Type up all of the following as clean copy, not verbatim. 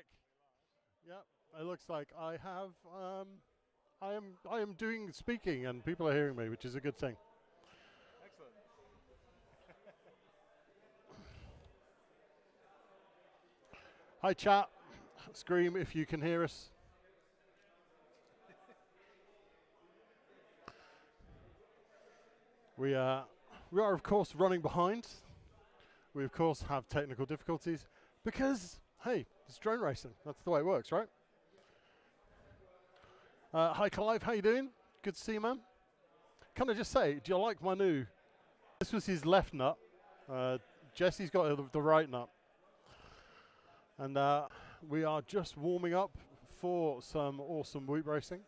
back. Yep, it looks like I have. I am doing speaking, and people are hearing me, which is a good thing. Excellent. Hi, chat. Scream if you can hear us. We are, of course, running behind. We, of course, have technical difficulties because, hey, it's drone racing. That's the way it works, right? Hi, Clive. How you doing? Good to see you, man. Can I just say, do you like my new? This was his left nut. Jesse's got the right nut. And we are just warming up for some awesome whoop racing.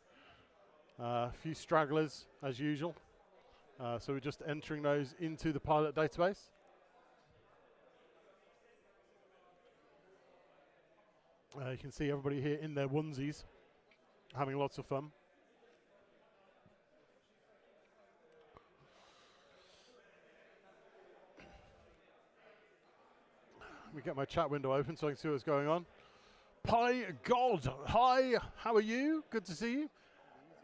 A few stragglers, as usual. So we're just entering those into the pilot database. You can see everybody here in their onesies, having lots of fun. Let me get my chat window open so I can see what's going on. Pie God, hi, how are you? Good to see you.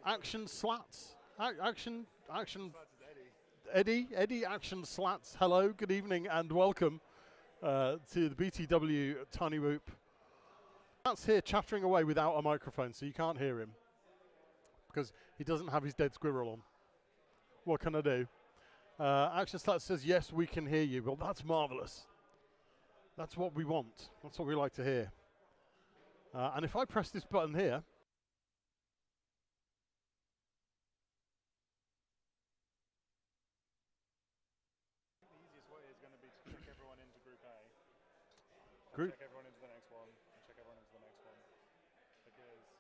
Action Slats, Action, Eddie, Action Slats, hello, good evening and welcome to the BTW Tiny Whoop. That's here chattering away without a microphone, so you can't hear him because he doesn't have his dead squirrel on. What can I do? Action Slats says, yes, we can hear you. Well, that's marvelous. That's what we want. That's what we like to hear. And if I press this button here, The easiest way is going to be to check everyone into Group A. Group. Check everyone into the next one. And check everyone into the next one. Because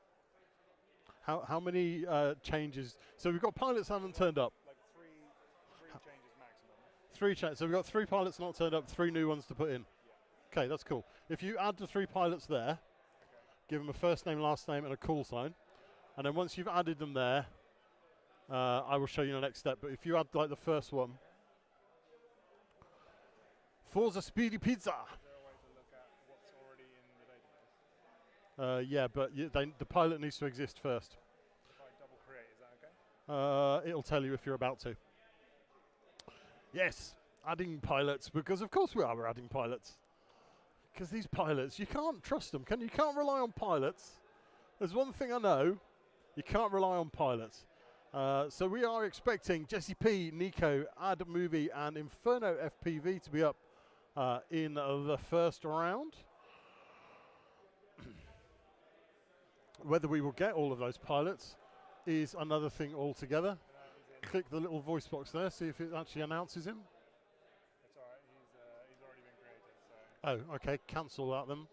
how many changes? So we've got pilots that haven't turned up. like three changes maximum. So we've got 3 pilots not turned up, 3 new ones to put in. Okay, that's cool. If you add the 3 pilots there, give them a first name, last name, and a call sign, and then once you've added them there, I will show you the next step. But if you add like the first one, Forza Speedy Pizza. Is there a way to look at what's already in the database? Yeah, but the pilot needs to exist first. If I double create, is that okay? It'll tell you if you're about to. Yes, adding pilots, because of course we're adding pilots. Because these pilots, you can't trust them, can you? You can't rely on pilots. There's one thing I know, you can't rely on pilots. So we are expecting Jesse P, Nico, Ad Movie, and Inferno FPV to be up in the first round. Whether we will get all of those pilots is another thing altogether. Click the little voice box there, see if it actually announces him. That's alright, he's already been created, so. Oh, okay, cancel that then.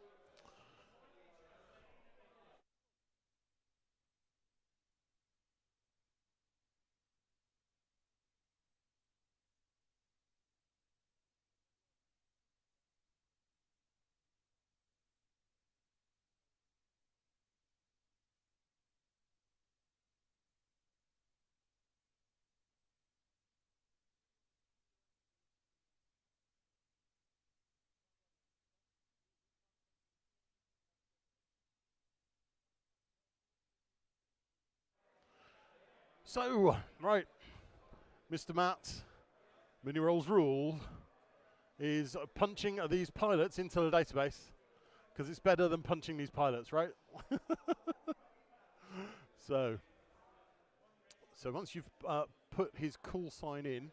So, right, Mr. Matt, Mini Rolls rule is punching these pilots into the database because it's better than punching these pilots, right? So once you've put his call sign in,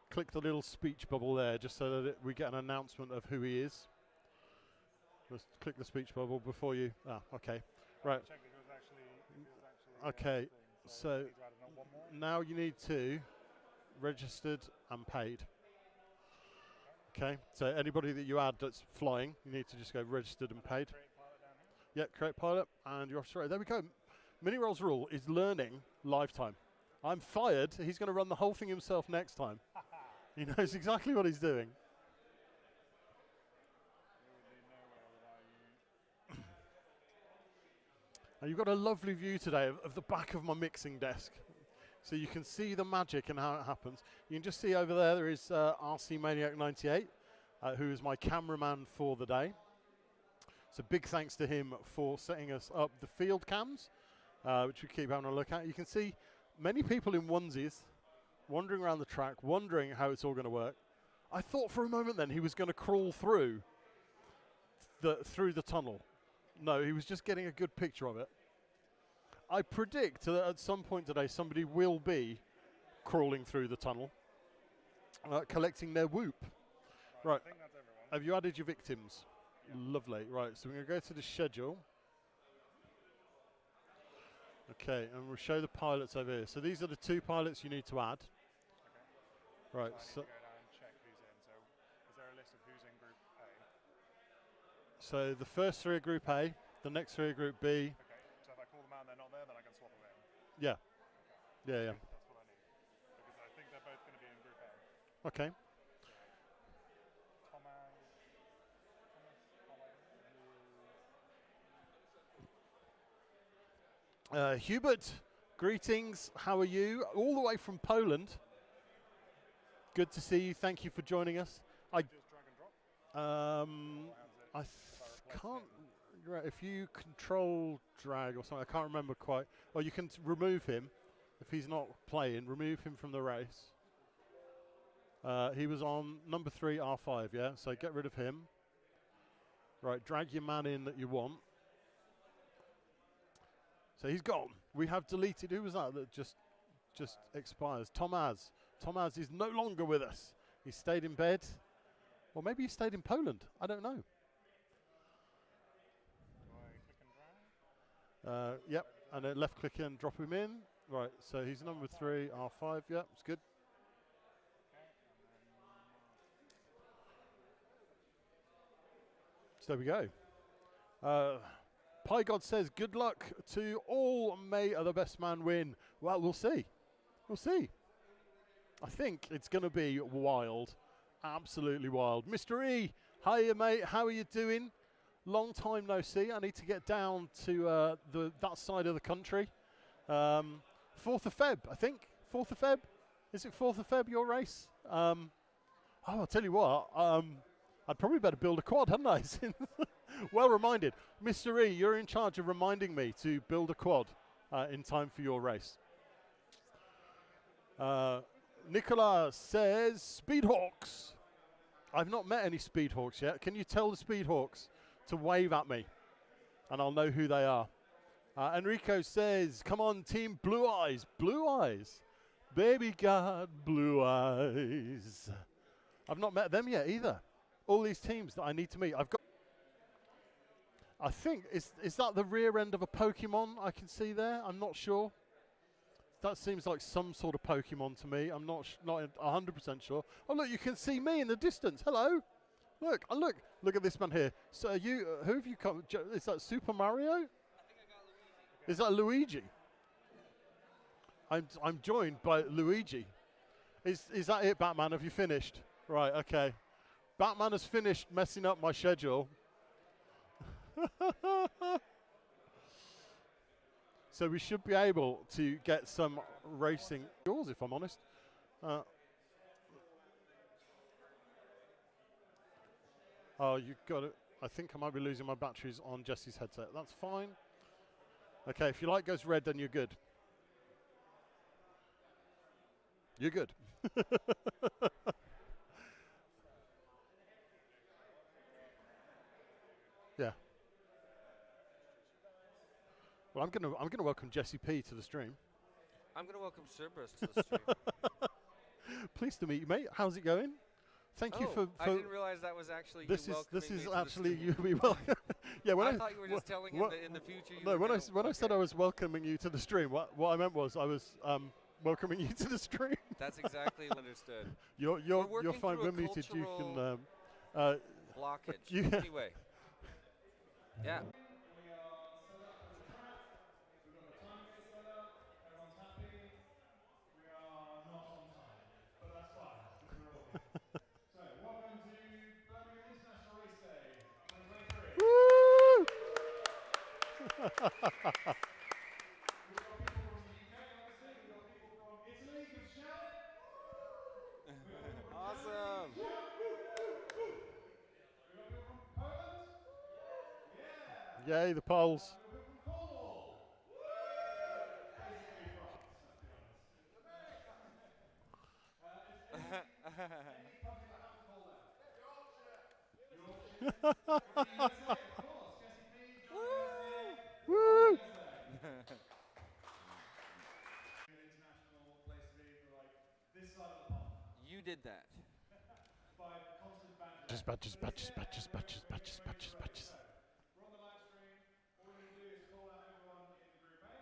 click the little speech bubble there just so that we get an announcement of who he is. Just click the speech bubble before you. Okay, right. Check if it was actually Okay, so now you need to registered and paid. Okay, so anybody that you add that's flying, you need to just go registered and paid. Yeah, create pilot, and you're off straight. There we go. Mini Rolls rule is learning lifetime. I'm fired. He's going to run the whole thing himself next time. He knows exactly what he's doing. And you've got a lovely view today of the back of my mixing desk. So you can see the magic and how it happens. You can just see over there is RC Maniac 98, who is my cameraman for the day. So big thanks to him for setting us up the field cams, which we keep having a look at. You can see many people in onesies wandering around the track, wondering how it's all going to work. I thought for a moment then he was going to crawl through the tunnel. No, he was just getting a good picture of it. I predict that at some point today somebody will be crawling through the tunnel, collecting their whoop. Right. I think that's everyone. Have you added your victims? Yeah. Lovely. Right, so we're going to go to the schedule. Okay, and we'll show the pilots over here. So these are the 2 pilots you need to add. Okay. Right, So I so need to go down and check who's in. So is there a list of who's in Group A? so the first 3 are Group A, the next 3 are Group B. Okay. So if I call them out and they're not there, then I can swap them in. Yeah. Yeah, yeah. That's what I need. Because I think they're both going to be in Group A. Okay. Hubert, greetings. How are you? All the way from Poland. Good to see you. Thank you for joining us. Just drag and drop? I can't. Right, if you control drag or something, I can't remember quite. Or you can remove him if he's not playing. Remove him from the race. He was on number 3 R5. Yeah, so get rid of him. Right, drag your man in that you want. So he's gone. We have deleted. Who was that just expires? Tomaz. Tomaz is no longer with us. He stayed in bed. Or maybe he stayed in Poland. I don't know. Do I click and drag? Yep. And then left click and drop him in. Right. So he's number 3 R5. Yep. It's good. So there we go. Pie God says, good luck to all. May the best man win. Well, we'll see. We'll see. I think it's going to be wild. Absolutely wild. Mr. E, hiya, mate. How are you doing? Long time no see. I need to get down to that side of the country. 4th of Feb, I think. 4th of Feb? Is it 4th of Feb, your race? I'll tell you what. I'd probably better build a quad, hadn't I? Well reminded. Mr. E, you're in charge of reminding me to build a quad in time for your race. Nicola says, Speedhawks. I've not met any Speedhawks yet. Can you tell the Speedhawks to wave at me? And I'll know who they are. Enrico says, come on, team Blue Eyes. Blue Eyes. Baby got blue eyes. I've not met them yet either. All these teams that I need to meet. I've got. I think, is that the rear end of a Pokemon I can see there? I'm not sure. That seems like some sort of Pokemon to me. I'm not 100% sure. Oh, look, you can see me in the distance. Hello. Look, look at this man here. So you, who have you come? Is that Super Mario? I think I got Luigi. Is that Luigi? I'm joined by Luigi. Is that it, Batman? Have you finished? Right, okay. Batman has finished messing up my schedule. So we should be able to get some racing yours, if I'm honest. Oh, you've got it. I think I might be losing my batteries on Jesse's headset. That's fine. Okay, if your light goes red, then you're good. You're good. Yeah. Well, I'm gonna welcome Jesse P to the stream. I'm going to welcome Cerberus to the stream. Pleased to meet you, mate. How's it going? Thank you for. I didn't realize that was actually This you is welcoming me to the actually stream. you be welcome. Yeah, when I thought you were just telling him that in the future. You no, were when I said I was welcoming you to the stream, what I meant was I was welcoming you to the stream. That's exactly understood. You're fine. We're muted. You can. Blockage. Anyway. Yeah. Welcome to Birmingham International Race Day 2023. Woo! We've got people from the UK, obviously. We've got people from Italy. Give a shout. Awesome. We've got people from Poland. Yeah. Yay, the polls. Woo! International place to be for like this side of the pond. You did that. By constant banter. Just badges, badges, badges, badges, badges, badges, badges. We're on the live stream. All we're going to do is call out everyone in the group A.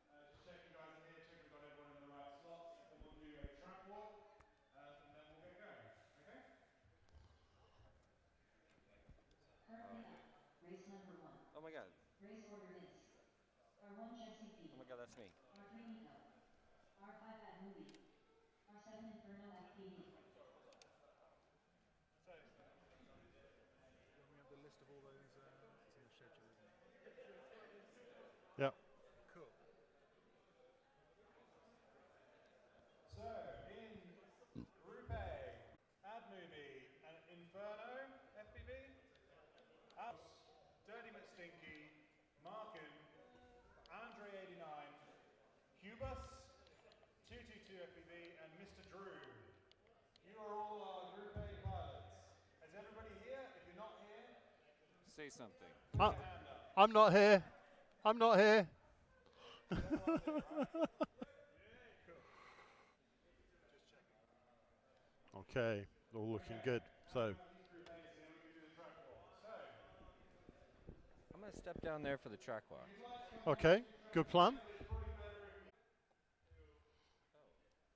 Just check you guys are here, check we've got everyone in the right slots. Then we'll do a track walk, and then we'll get going. Okay? Currently up. Race number 1. Oh my god. Race order is R1 Jesse P. Oh my god, that's me. R3 Nico. R5 at Movie. R7 Inferno FPD. So, when we have the list of all those, it's in the schedule, isn't it? Yep. Cool. So, in Group A, Ad Movie and Inferno, FPV, House, Dirty McStinky, Markin, Andre 89, Cubus, 222 FPV, and Mr. Drew. You are all our Group A pilots. Is everybody here? If you're not here, Say something. put your hand up. I'm not here. I'm not here. Okay, all looking good. So, I'm going to step down there for the track walk. okay, good plan.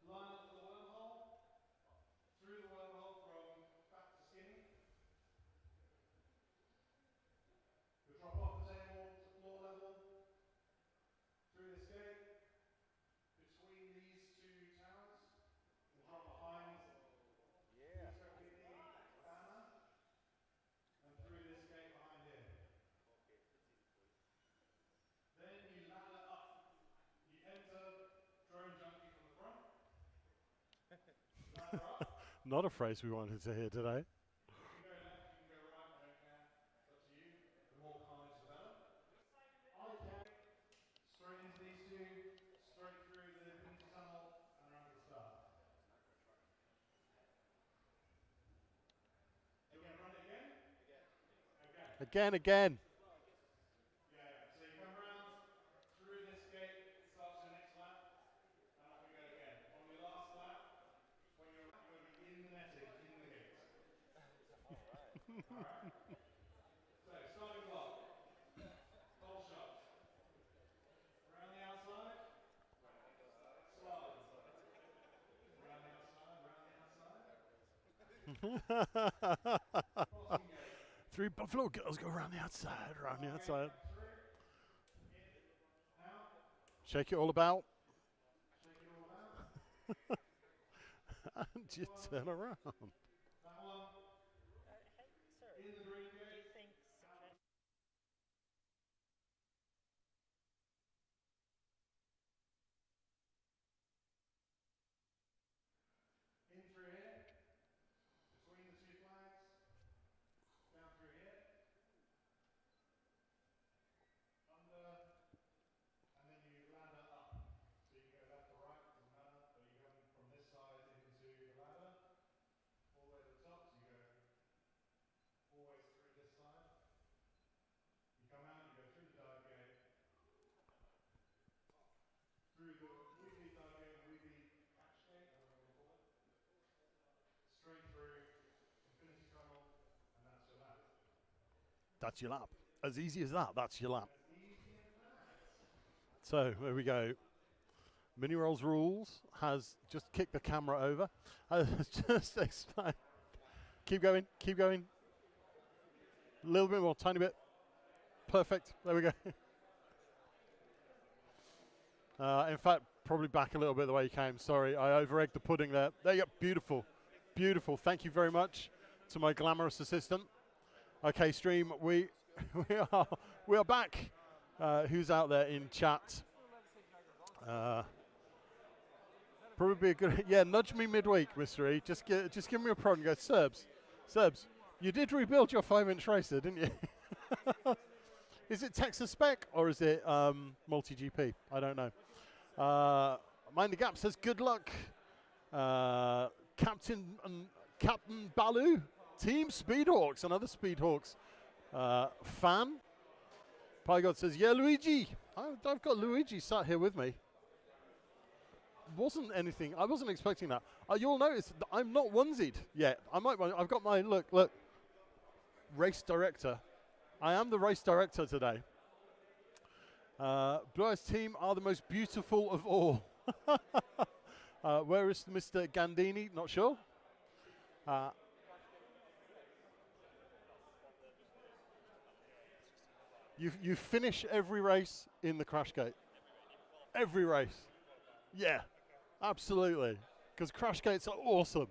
Line up to the wormhole, through the wormhole from back to skinny. We'll drop off the table to floor level, through this gate, between these two towers. We'll drop behind this banner, and through this gate behind here. Then you ladder up. You enter drone junkie from the front. Ladder up. Not a phrase we wanted to hear today. You can go left, you can go right, I don't care. It's up to you. The more carnage, the better. Okay. Straight into these two, straight through the Infinity Tunnel, and around to the start. Again, run it again? Again. Again. Yeah. So you come around through this gate, start to the next lap, and off we go again. On your last lap, when you're going to be in the netting, in the gate. Alright. So, starting block. Pole shot. Around the outside. Slide. Around the outside, Crossing gate. 3 Buffalo girls go around the outside, around the outside. Shake it all about. Shake it all out. And you turn around. That one. In the green gate. In through here. Between the two flags. Down through here. Under. And then you ladder up. So you go left or right, doesn't matter. But you come from this side into the ladder. All the way to the top. So you go always through this side. You come out, you go through the dive gate. Through the weavy dive gate, weavy catch gate, I don't know what you call it. Straight through, Infinity Tunnel, and that's your lap. That's your lap. As easy as that, that's your lap. As easy as that. So, there we go. Mini Rolls Rules has just kicked the camera over. Has just explained. Keep going, keep going. A little bit more, tiny bit. Perfect, there we go. In fact, probably back a little bit the way you came. Sorry, I over-egged the pudding there. There you go, beautiful, beautiful. Thank you very much to my glamorous assistant. Okay, stream, we are back. Who's out there in chat? Probably be a good, yeah, nudge me midweek, Mr. E. Just give me a prod and go, Serbs, you did rebuild your 5-inch racer, didn't you? Is it Texas Spec or is it multi-GP? I don't know. Mind the Gap says good luck. Captain Balu, Team Speedhawks, another Speedhawks fan. Pygod says, yeah, Luigi. I've got Luigi sat here with me. Wasn't anything, I wasn't expecting that. You'll notice that I'm not onesied yet. I've got my, look, race director. I am the race director today. Blue Eyes team are the most beautiful of all. Where is Mr. Gandini? Not sure. You finish every race in the crash gate. Every race. Yeah, absolutely. Because crash gates are awesome.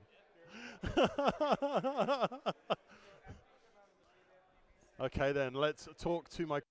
Okay, then let's talk to my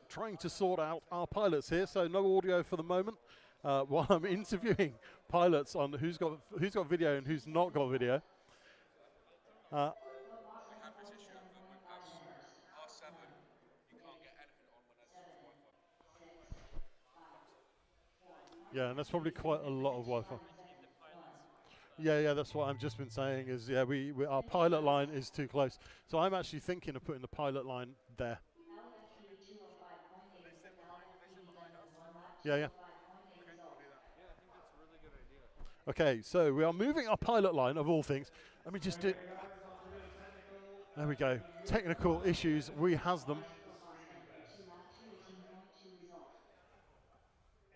trying to sort out our pilots here, so no audio for the moment. While I'm interviewing pilots on who's got video and who's not got video. Yeah, and that's probably quite a lot of Wi-Fi. Yeah, that's what I've just been saying. Is our pilot line is too close. So I'm actually thinking of putting the pilot line there. Yeah. Yeah, I think that's a really good idea. Okay, so we are moving our pilot line of all things. Let me just do. There we go. Technical issues. We has them.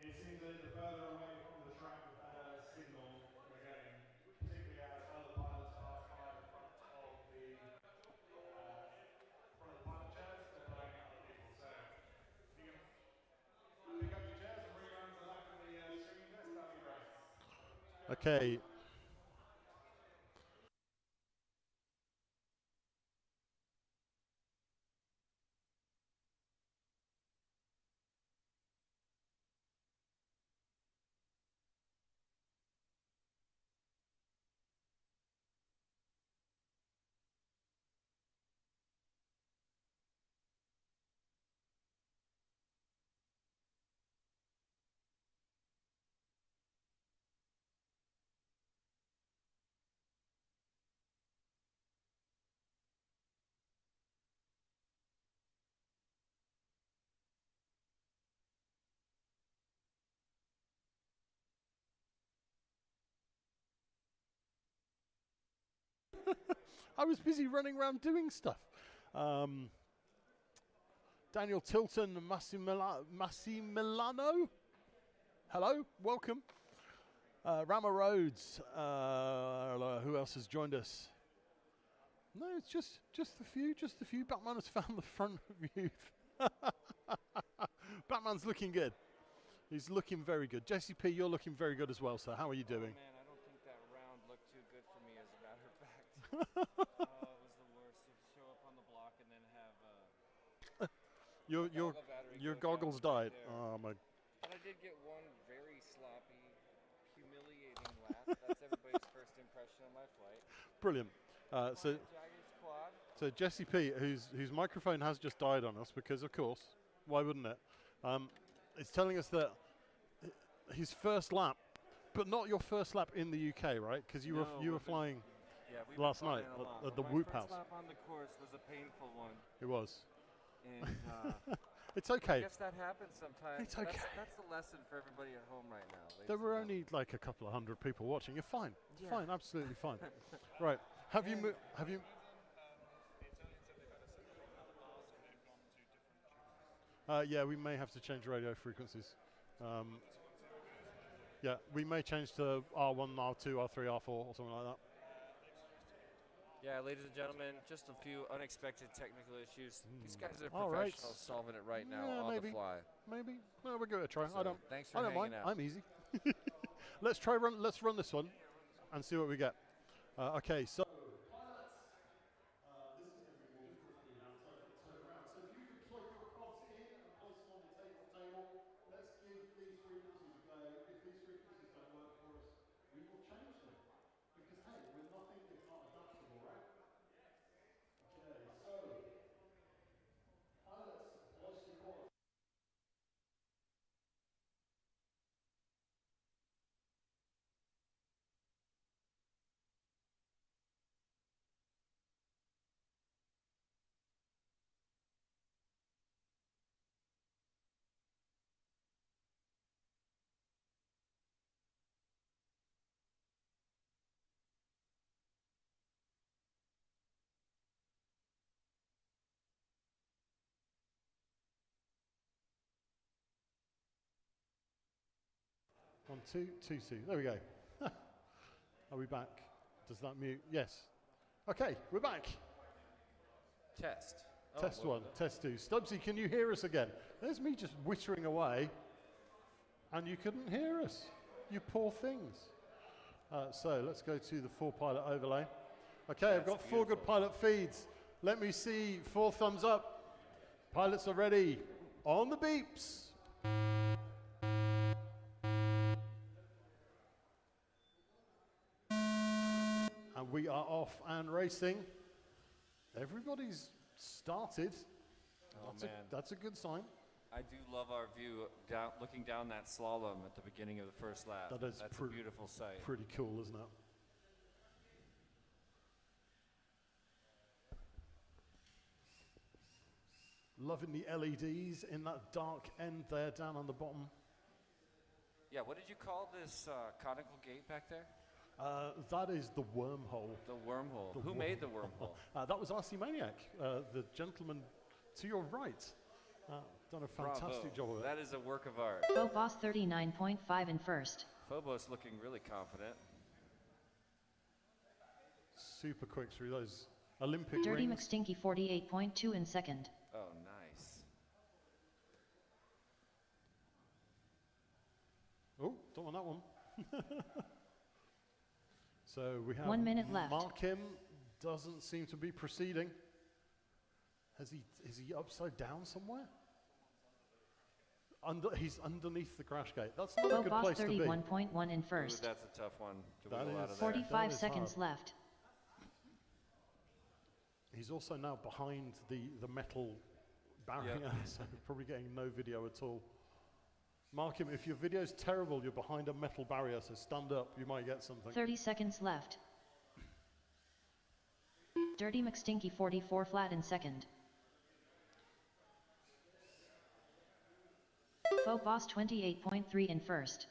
It seems that the further away from the track, the better signal we're getting, particularly as other pilots pass by the front of the pilot chairs, they're blowing out other people. So if you can pick up your chairs and bring around to the back of the streaming desk, that'd be great. Okay. I was busy running around doing stuff. Daniel Tilton, Massimiliano. Hello, welcome. Rama Rhodes. Who else has joined us? No, it's just a few. Batman has found the front view. Batman's looking good. He's looking very good. Jesse P, you're looking very good as well, sir. How are you doing? Man, I don't think that round looked too good for me, as a matter of fact. It was the worst. To show up on the block and then have your goggles died. Oh my. But I did get one very sloppy, humiliating lap. That's everybody's first impression of my flight. Brilliant. So Jesse P, whose microphone has just died on us, because of course, why wouldn't it? It's telling us that his first lap, but not your first lap in the UK, right? Because you were flying last night at the Whoop House. My first lap on the course was a painful one. It was. And it's okay. I guess that happens sometimes. It's okay. That's the lesson for everybody at home right now. There were only like a couple of hundred people watching. You're fine. Yeah. Fine, absolutely fine. Right. Have you? Yeah, we may have to change radio frequencies. Yeah, we may change to R1, R2, R3, R4, or something like that. Yeah, ladies and gentlemen, just a few unexpected technical issues. These guys are professionals solving it right now on the fly. Maybe. No, we'll give it a try. So thanks for hanging mind. out. I'm easy. Let's run this one and see what we get. Okay, so. One, two, two. There we go. Are we back? Does that mute? Yes. Okay, we're back. Test. Test one, test two. Stubbsy, can you hear us again? There's me just whittering away, and you couldn't hear us. You poor things. So let's go to the 4 pilot overlay. Okay, I've got 4 good pilot feeds. Let me see 4 thumbs up. Pilots are ready. On the beeps. And we are off and racing. Everybody's started. Oh, That's a good sign. I do love our view looking down that slalom at the beginning of the first lap. That's a beautiful sight. Pretty cool, isn't it? Loving the LEDs in that dark end there down on the bottom. Yeah, what did you call this conical gate back there? That is the wormhole. The wormhole. Who made the wormhole? That was RC Maniac, the gentleman to your right. Done a fantastic job of it. That is a work of art. Phobos 39.5 in first. Phobos looking really confident. Super quick through those Olympic Dirty rings. McStinky 48.2 in second. Oh, nice. Oh, don't want that one. So we have 1 minute left. Markim doesn't seem to be proceeding. Is he upside down somewhere? He's underneath the crash gate. That's not a good Phobos place to be. 31.1 in first. Ooh, that's a tough one to That wiggle out is- of there. 45 is seconds hard. left. He's also now behind the metal barrier, Yep. so probably getting no video at all. Markim, if your video's terrible, you're behind a metal barrier, so stand up, you might get something. 30 seconds left. Dirty McStinky 44 flat in second. Phobos 28.3 in first.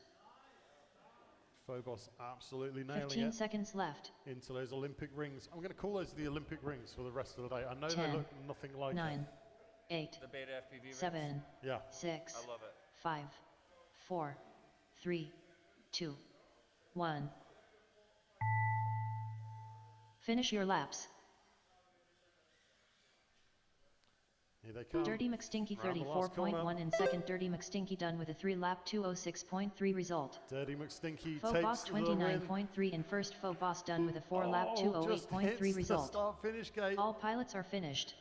Phobos absolutely nailing 15 it seconds left. into those Olympic rings. I'm going to call those the Olympic rings for the rest of the day. I know 10, they look nothing like 9, 8, The Beta FPV rings. 7, Yeah. 6, I love it. 5, 4, 3, 2, 1. Finish your laps. Here they come. Dirty McStinky Around the last 34.1 corner. in second. Dirty McStinky done with a 3-lap 206.3 result. Dirty McStinky Phobos takes the win. 29.3 in first. Phobos done with a 4-lap Oh, just 208.3 hits the result. start-finish gate. All pilots are finished.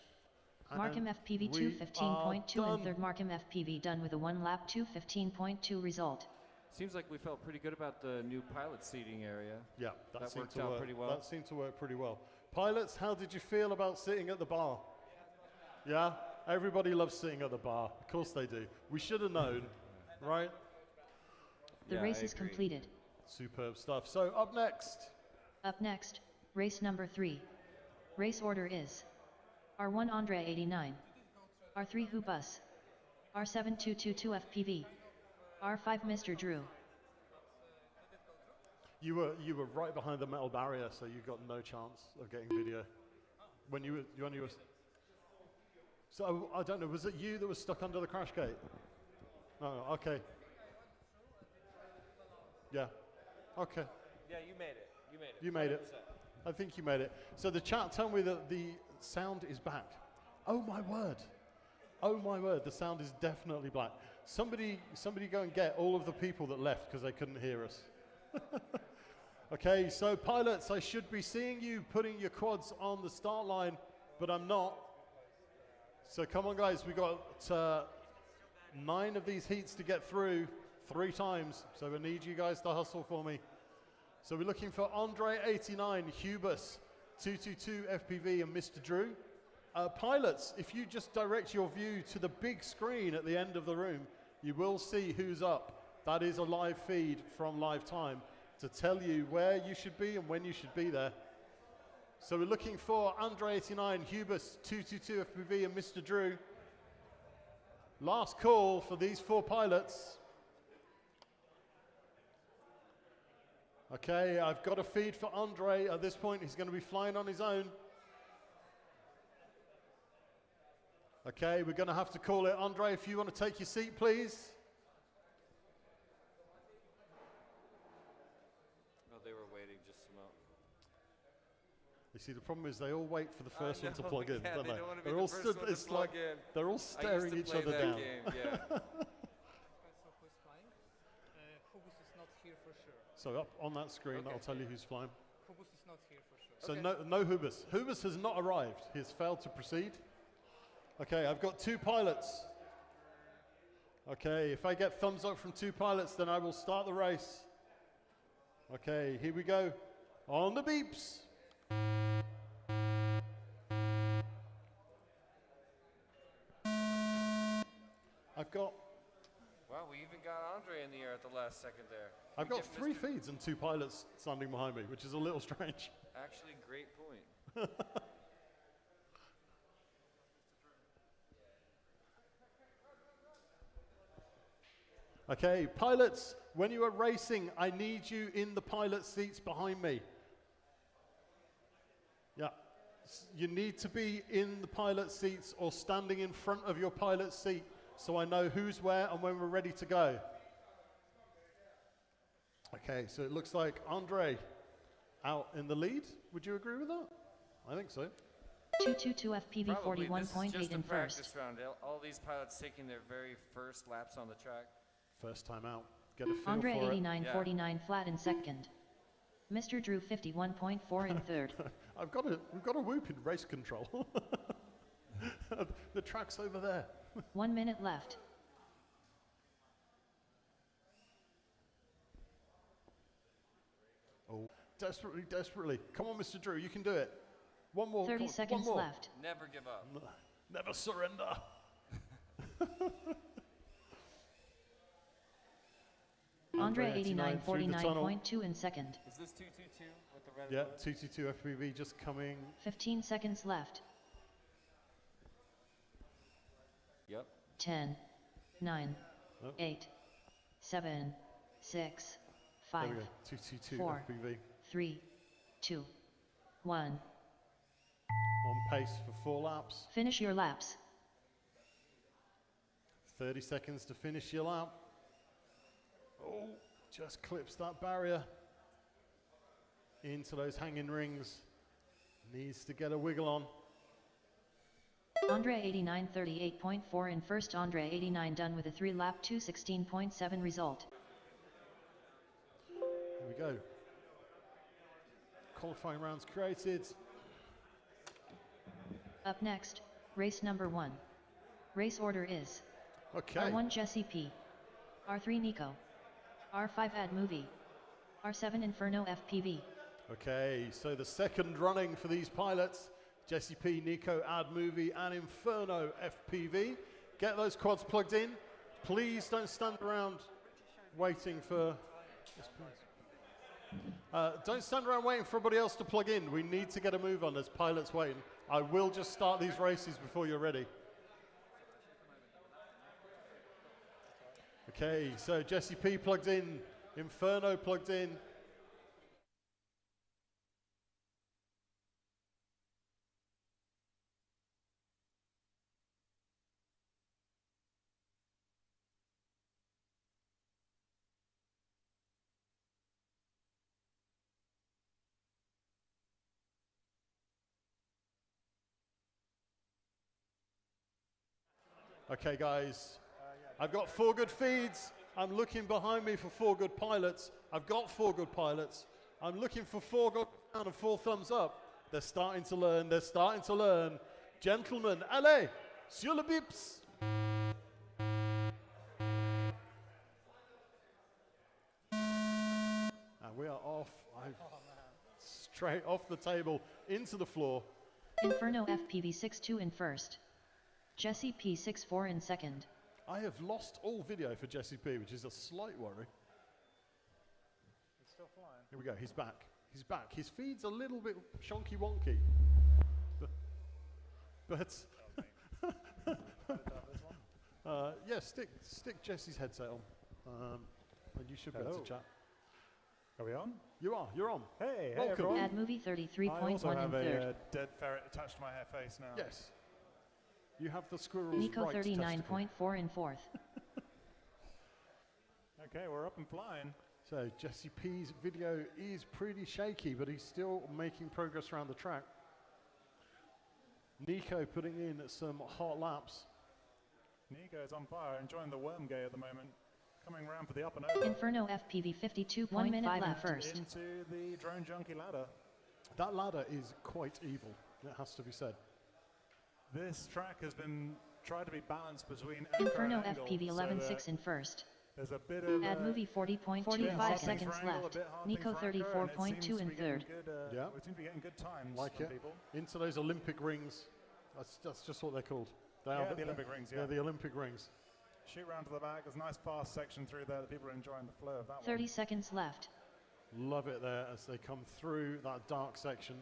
And Markham FPV we 215.2 are and third. Markham FPV done with a 1-lap 215.2 result. Seems like we felt pretty good about the new pilot seating area. Yeah, that seemed worked to out work pretty well. That seemed to work pretty well. Pilots, how did you feel about sitting at the bar? Yeah? Everybody loves sitting at the bar. Of course they do. We should have known, right? The Yeah, race I is agree. completed. Superb stuff. So up next, Up next, race number 3. Race order is R1 Andre 89, R3 Hubus, R7 222 FPV, R5 Mr. Drew. you were right behind the metal barrier, so you got no chance of getting video. When you were. So I don't know. Was it you that was stuck under the crash gate? No. Okay. Yeah. Okay. Yeah, you made it. You made it. You made it. I think you made it. So the chat tell me that the sound is back. Oh my word. Oh my word. The sound is definitely back. Somebody go and get all of the people that left because they couldn't hear us. Okay, so pilots, I should be seeing you putting your quads on the start line, but I'm not. So come on guys, we got 9 of these heats to get through 3 times. So I need you guys to hustle for me. So we're looking for Andre 89, Hubus, 222 FPV, and Mr. Drew. Pilots, if you just direct your view to the big screen at the end of the room, you will see who's up. That is a live feed from Live Time to tell you where you should be and when you should be there. So we're looking for Andre 89, Hubus, 222 FPV, and Mr. Drew. Last call for these 4 pilots. Okay, I've got a feed for Andre. At this point, he's going to be flying on his own. Okay, we're going to have to call it. Andre, if you want to take your seat, please. Oh, they were waiting just a moment. You see, the problem is they all wait for the first one to know, plug in, yeah, don't they they? don't wanna be They're the all first stood. one to It's plug like in. they're all I used staring to each play other that down. game, yeah. So who's flying? Hubus is not here for sure. So up on that screen, Okay. that'll tell you who's flying. Hubus is not here for sure. So Okay. no Hubus. Hubus has not arrived. He has failed to proceed. Okay, I've got 2 pilots. Okay, if I get thumbs up from 2 pilots, then I will start the race. Okay, here we go. On the beeps. I've got... Wow, we even got Andre in the air at the last second there. I've got 3 feeds and 2 pilots standing behind me, which is a little strange. Actually, great point. Okay, pilots, when you are racing, I need you in the pilot seats behind me. Yeah, you need to be in the pilot seats or standing in front of your pilot seat so I know who's where and when we're ready to go. Okay, so it looks like Andre out in the lead. Would you agree with that? I think so. 222 FPV 41.8 in practice first. round. All these pilots taking their very first laps on the track. First time out. Get a feel Andre for 89.49 flat in second. Mr. Drew 51.4 in third. We've got a whoop in race control. The track's over there. 1 minute left. Oh, desperately, desperately. Come on, Mr. Drew, you can do it. One more. 30 seconds one more. left. Never give up. Never surrender. Andre 89.49.2 in second. Is this 222 with the red? Yeah, 222 FPV just coming. 15 seconds left. Yep. 10, 9, Oh. 8, 7, 6, There 5, we go. 222 4. FPV. 3, 2, 1. On pace for 4 laps. Finish your laps. 30 seconds to finish your lap. Oh, just clips that barrier into those hanging rings. Needs to get a wiggle on. Andre 89.38.4 in first. Andre 89 done with a 3-lap 2:16.7 result. Here we go. Qualifying rounds created. Up next, race number 1. Race order is Okay. R1 Jesse P, R3 Nico, R5 Ad Movie, R7 Inferno FPV. Okay, so the second running for these pilots, Jesse P, Nico, Ad Movie, and Inferno FPV. Get those quads plugged in. Please don't stand around waiting for... Yes, please. Don't stand around waiting for everybody else to plug in. We need to get a move on. There's pilots waiting. I will just start these races before you're ready. Okay, so Jesse P plugged in, Inferno plugged in. Okay, guys, I've got 4 good feeds. I'm looking behind me for 4 good pilots. I've got 4 good pilots. I'm looking for 4 good down and 4 thumbs up. They're starting to learn. They're starting to learn. Gentlemen, allez, sur le bips. And we are off. Straight off the table into the floor. Inferno FPV 6.2 in first. Jesse P 6.4 in second. I have lost all video for Jesse P, which is a slight worry. It's still flying. Here we go, he's back. He's back. His feed's a little bit shonky wonky. But yeah, stick Jesse's headset on. And you should be able to chat. Are we on? You are, you're on. Hey, welcome. hey everyone. Ad Movie 33.1 I also have in third. a dead ferret attached to my hair face now. Yes. You have the squirrel's Nico right 39.4 in fourth. Okay, we're up and flying. So Jesse P's video is pretty shaky, but he's still making progress around the track. Nico putting in some hot laps. Nico is on fire, enjoying the worm gay at the moment. Coming around for the up and over. Inferno FPV 52.5 in first. Into the drone junkie ladder. That ladder is quite evil, it has to be said. This track has been tried to be balanced between Inferno FPV 11.6 in first. There's a bit of Ad movie 40.45 seconds left. Nico 34.2 in third. Yeah. We seem to be getting good times. Like it. People. Into those Olympic rings. That's just what they're called. They Yeah, are the Olympic rings, yeah. They're the Olympic rings. Shoot round to the back. There's a nice fast section through there. The people are enjoying the flow of that 30 seconds left. Love it there as they come through that dark section.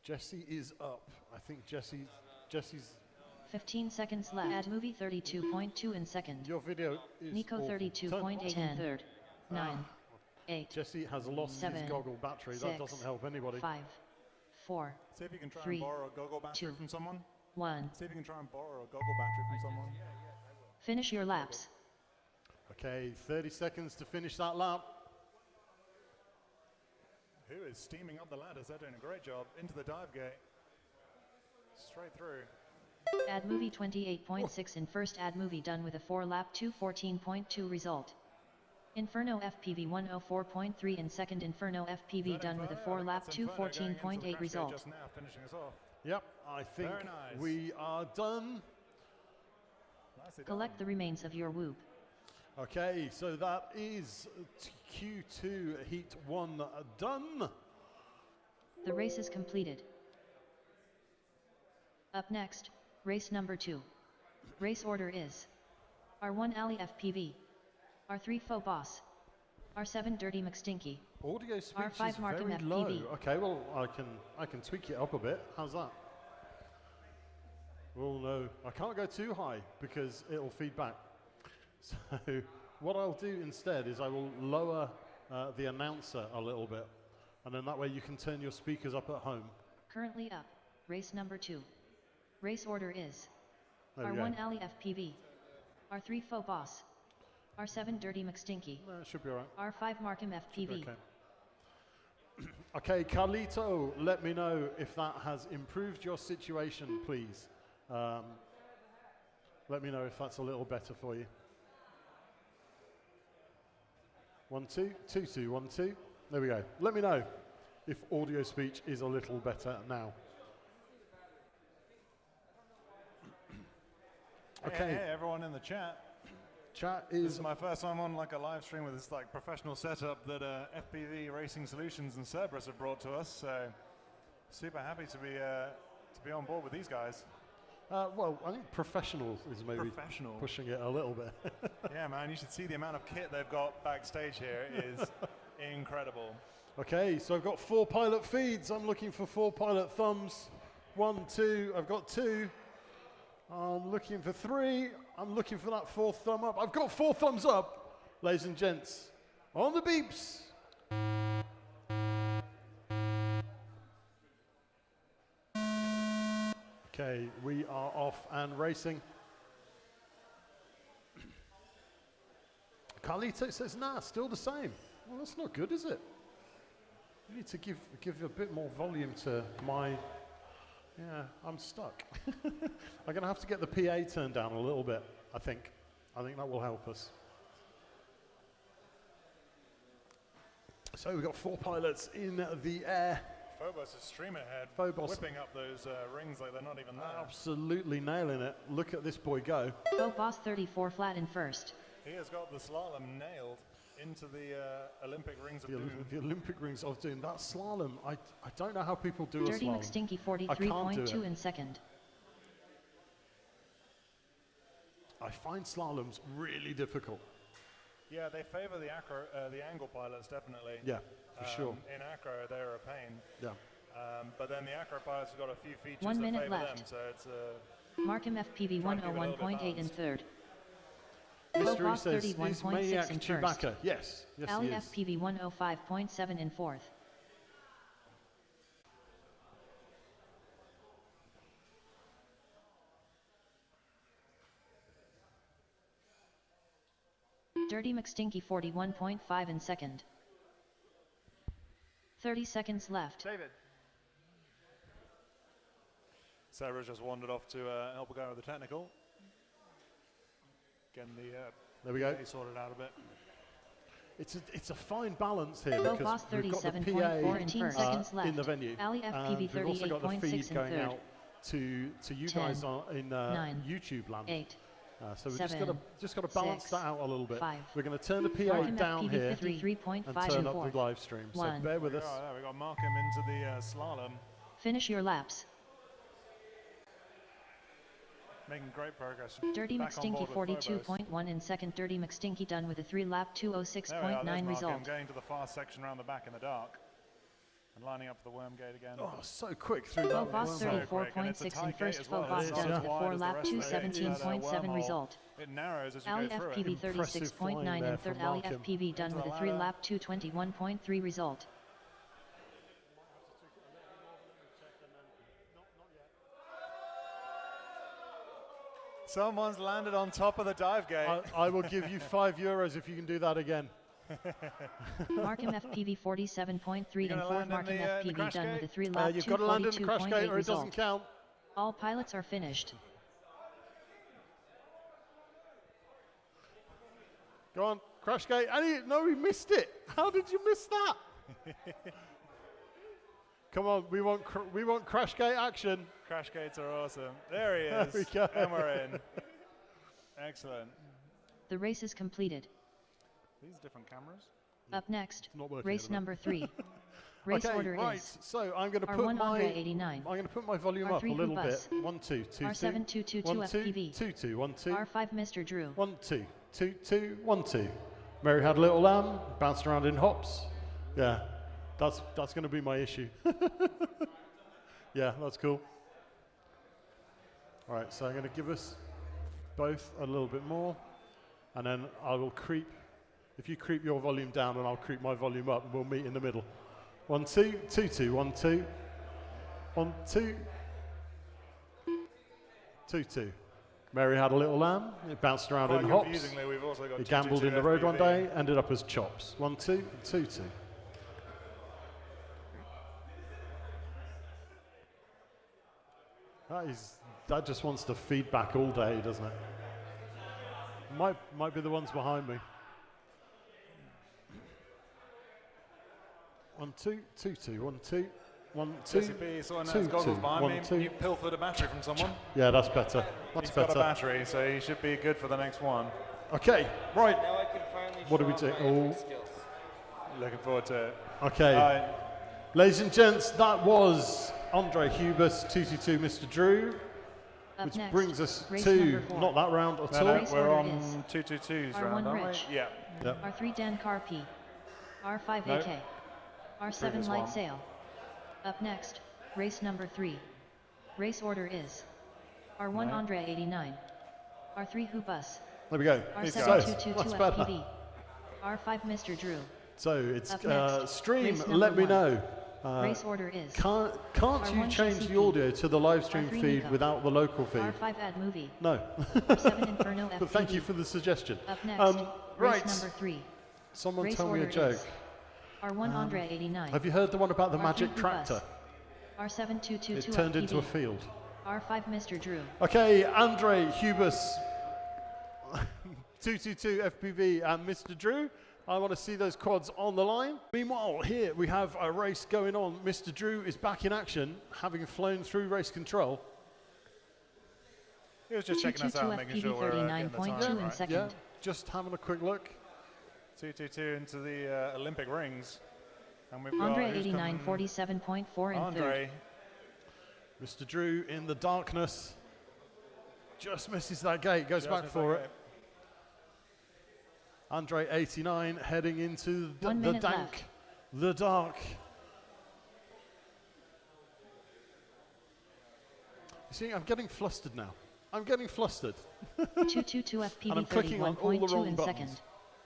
Jesse is up. I think Jesse's 15 seconds left. Ad movie 32.2 in second. your video is Nico awful. 32.8 in third. 9, 8, Jesse has lost 7, his goggle battery. 6, that doesn't help anybody. 5, 4, See if you can try 3, and borrow a goggle battery 2, from someone. 1. See if you can try and borrow a goggle battery from someone. Finish your laps. Okay, 30 seconds to finish that lap. Who is steaming up the ladders? They're doing a great job. Into the dive gate. Straight through. Ad movie 28.6 in first. Ad movie done with a 4-lap 2:14.2 result. Inferno FPV 104.3 in second. Inferno FPV done with a 4-lap 2:14.8 result. Just now, finishing us off. Yep, I think Very nice. we are done. Nicely done. Collect the remains of your whoop. Okay, so that is Q2 Heat 1 done. The race is completed. Up next, race number 2. Race order is R1 Ali FPV, R3 Faux Boss, R7 Dirty McStinky, Audio speech R5 is Markham very FPV. low. Okay, well I can tweak it up a bit. How's that? Oh no, I can't go too high because it'll feed back. So what I'll do instead is I will lower the announcer a little bit, and then that way you can turn your speakers up at home. Currently up, race number 2. Race order is There we R1 go. Ali FPV, R3 Faux Boss, R7 Dirty McStinky, No, it should be all right. R5 Markham FPV. Okay. Okay, Carlito, let me know if that has improved your situation, please. Let me know if that's a little better for you. 1 2 2 2 1 2. There we go. Let me know if audio speech is a little better now. Okay. Hey, everyone in the chat. Chat This is is my first time on like a live stream with this like professional setup that FPV Racing Solutions and Cerberus have brought to us. So super happy to be on board with these guys. well, I think professional is maybe Professional. pushing it a little bit. Yeah, man, you should see the amount of kit they've got backstage here. It is incredible. Okay, so I've got 4 pilot feeds. I'm looking for 4 pilot thumbs. 1, 2, I've got 2. I'm looking for 3. I'm looking for that 4th thumb up. I've got 4 thumbs up, ladies and gents. On the beeps. Okay, we are off and racing. Carlito says, nah, still the same. Well, that's not good, is it? You need to give a bit more volume to my... Yeah, I'm stuck. I'm going to have to get the PA turned down a little bit, I think. I think that will help us. So we've got 4 pilots in the air. Phobos is stream ahead, Phobos. whipping up those rings like they're not even there. Absolutely nailing it. Look at this boy go. Faux Boss 34 flat in first. He has got the slalom nailed into the Olympic rings of doom. The Olympic rings of doom. That slalom, I don't know how people do Dirty a slalom. McStinky I can't do 43.2 it. in second. I find slaloms really difficult. Yeah, they favor the angle pilots, definitely. Yeah, for sure. In acro, they're a pain. Yeah. But then the acro pilots have got a few features 1 that minute favor left. them, so it's Markham FPV Try and keep it a little bit 101.8 in balanced. third. Mystery Boss says, is 31.6 Maniac in Chewbacca? first. Yes, yes Ali he is. FPV 105.7 in fourth. Dirty McStinky 41.5 in second. 30 seconds left. David. Sarah's just wandered off to help a guy with the technical. Getting the There we go. PA sorted out a bit. it's a fine balance here Go because Boss we've got the 37.4 seconds left. in the venue, Ali FPV and we've also got the 38.6 feed in going third. out to you 10, guys in 9, YouTube land. 8, So we've 7, just got to balance 6, that out a little bit. 5. We're going to turn the PA Markham down FPV here 53.5 and turn in up fourth. the live stream. So 1. bear with us. Oh, we got Markham into the slalom, Finish your laps. making great progress. Dirty Back on McStinky board with Phobos. 42.1 in second. Dirty McStinky done with a 3-lap There we are, there's 206.9 Markham result. going to the fast section around the back in the dark. And lining up for the worm gate again. Oh, so quick through Go that. Boss So quick, and it's a 34.6 in tight first. gate as Go well. Boss It is done as with a wide as the 4-lap rest of the gate. 217.7 wormhole. result. It narrows as you Ali go through it. FPV Impressive flying 36.9 there in from third. Ali Markham. FPV done Into with a the ladder. 3-lap 221.3 result. Someone's landed on top of the dive gate. I will give you €5 if you can do that again. Markham FPV 47.3 in gonna fourth. land in Markham the FPV crash done gate? with a 3-lap You've got to land in the crash gate 242.8 or it doesn't result. count. All pilots are finished. Go on, crash gate. No, he missed it. How did you miss that? Come on, we want crash gate action. Crash gates are awesome. There he is. There we go. And we're in. Excellent. The race is completed. These different cameras. Up next, not working race at the moment. number 3. Race Okay, order right. is So I'm going to put R1 my Andre 89, volume up a R3 little bit. Hoopus, 1 2 2 R7 222 1 2 FPV, 2 2 1 2 R5 Mr. Drew, 1 2 2 2 1 2. Mary had a little lamb, bounced around in hops. Yeah, that's going to be my issue. Yeah, that's cool. All right, so I'm going to give us both a little bit more, and then I will creep. If you creep your volume down, and I'll creep my volume up, and we'll meet in the middle. 1 2 2 2 1 2 1 2 2 2. Mary had a little lamb. It bounced around Quite in hops. confusingly, we've also got It gambled in the road one day, ended up as chops. 1 2 2 2. That just wants to feedback all day, doesn't it? Might be the ones behind me. 1 2 2 2 1 2 1 2 SCP, someone 2 has goggles 2 behind 1 me. 2. You pilfered a battery from someone. Yeah, that's better. That's He's got a better. battery, so he should be good for the next one. Okay, right. Now I can finally What do we show do? off my epic Oh. skills. Looking forward to it. Okay, ladies and gents, that was Andre Hubus 222 Mr. Drew, Up which next, brings us race to number 4. not that round at No, all. Race we're order on is 222's R1 round, aren't Rich. we? Yeah. Yep. R3 DanCarpy, R5 No. AK, R7 Previous Light one. Sail. Up next, race number 3. Race order is R1 No. Andre 89, R3 Hoopus, There we go. These So, guys. R7 222 that's better. FPV, R5 Mr. Drew. So it's Up next, stream. race number Let me 1. know. Race order is Can't you R1 change the GCP, audio to the live stream R3 feed Nico, without the local feed? R5 Ad Movie, No. R7 Inferno FPV. But thank you for the suggestion. Up next, race right. number 3. Someone Race tell me a order joke. is R1 Andre 89, Have you heard the one about the R3 magic Hoopus, tractor? R7 222 It turned FPV, into a field. R5 Mr. Drew. Okay, Andre Hubus 222 FPV and Mr. Drew. I want to see those quads on the line. Meanwhile, here we have a race going on. Mr. Drew is back in action, having flown through race control. He was just checking us out, making sure we're getting the 39.2 time in right. second. Yeah, just having a quick look. 222 into the Olympic rings. And we've Andre got who's 89, coming? 47.4 in third. Andre. Mr. Drew in the darkness. Just misses that gate, goes Just back missed for that it. Andre 89 heading into the 1 minute dank, left. the dark. You see, I'm getting flustered now. I'm getting flustered. 222 And I'm FPV clicking on all the 31.2 wrong in buttons. second.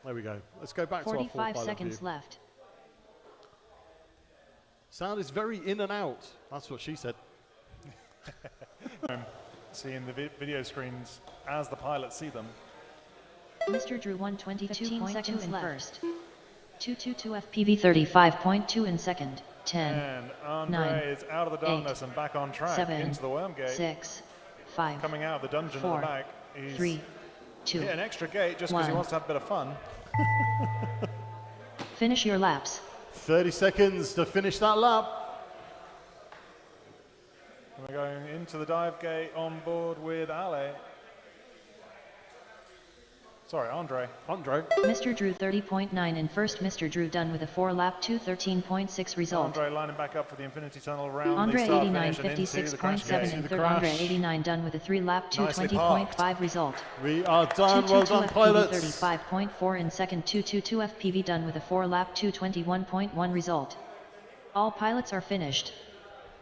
There we go. Let's go back to our full 45 pilot seconds view. left. Sound is very in and out. That's what she said. Seeing the video screens as the pilots see them. Mr. Drew 122 seconds in first. 222 FPV 35.2 in second. 10, And Andre 9, is out of the darkness 8, and back on track 7, into the worm gate. 6, 5, Coming out of the dungeon 4, at the back. He's 3, 2, hit an extra gate just because he 1. wants to have a bit of fun. Finish your laps. 30 seconds to finish that lap. We're going into the dive gate on board with Ale. Sorry, Andre. Mr. Drew 30.9 in first. Mr. Drew done with a 4-lap 2:13.6 result. Andre lining back up for the Infinity Tunnel around Andre the start 89 finish and into the crash 56.7 gate. in third. Andre 89 done with a 3-lap Nicely 2:20.5 result. We are done. Well done, FPV pilots. 35.4 in second. 222 FPV done with a 4-lap 2:21.1 result. All pilots are finished.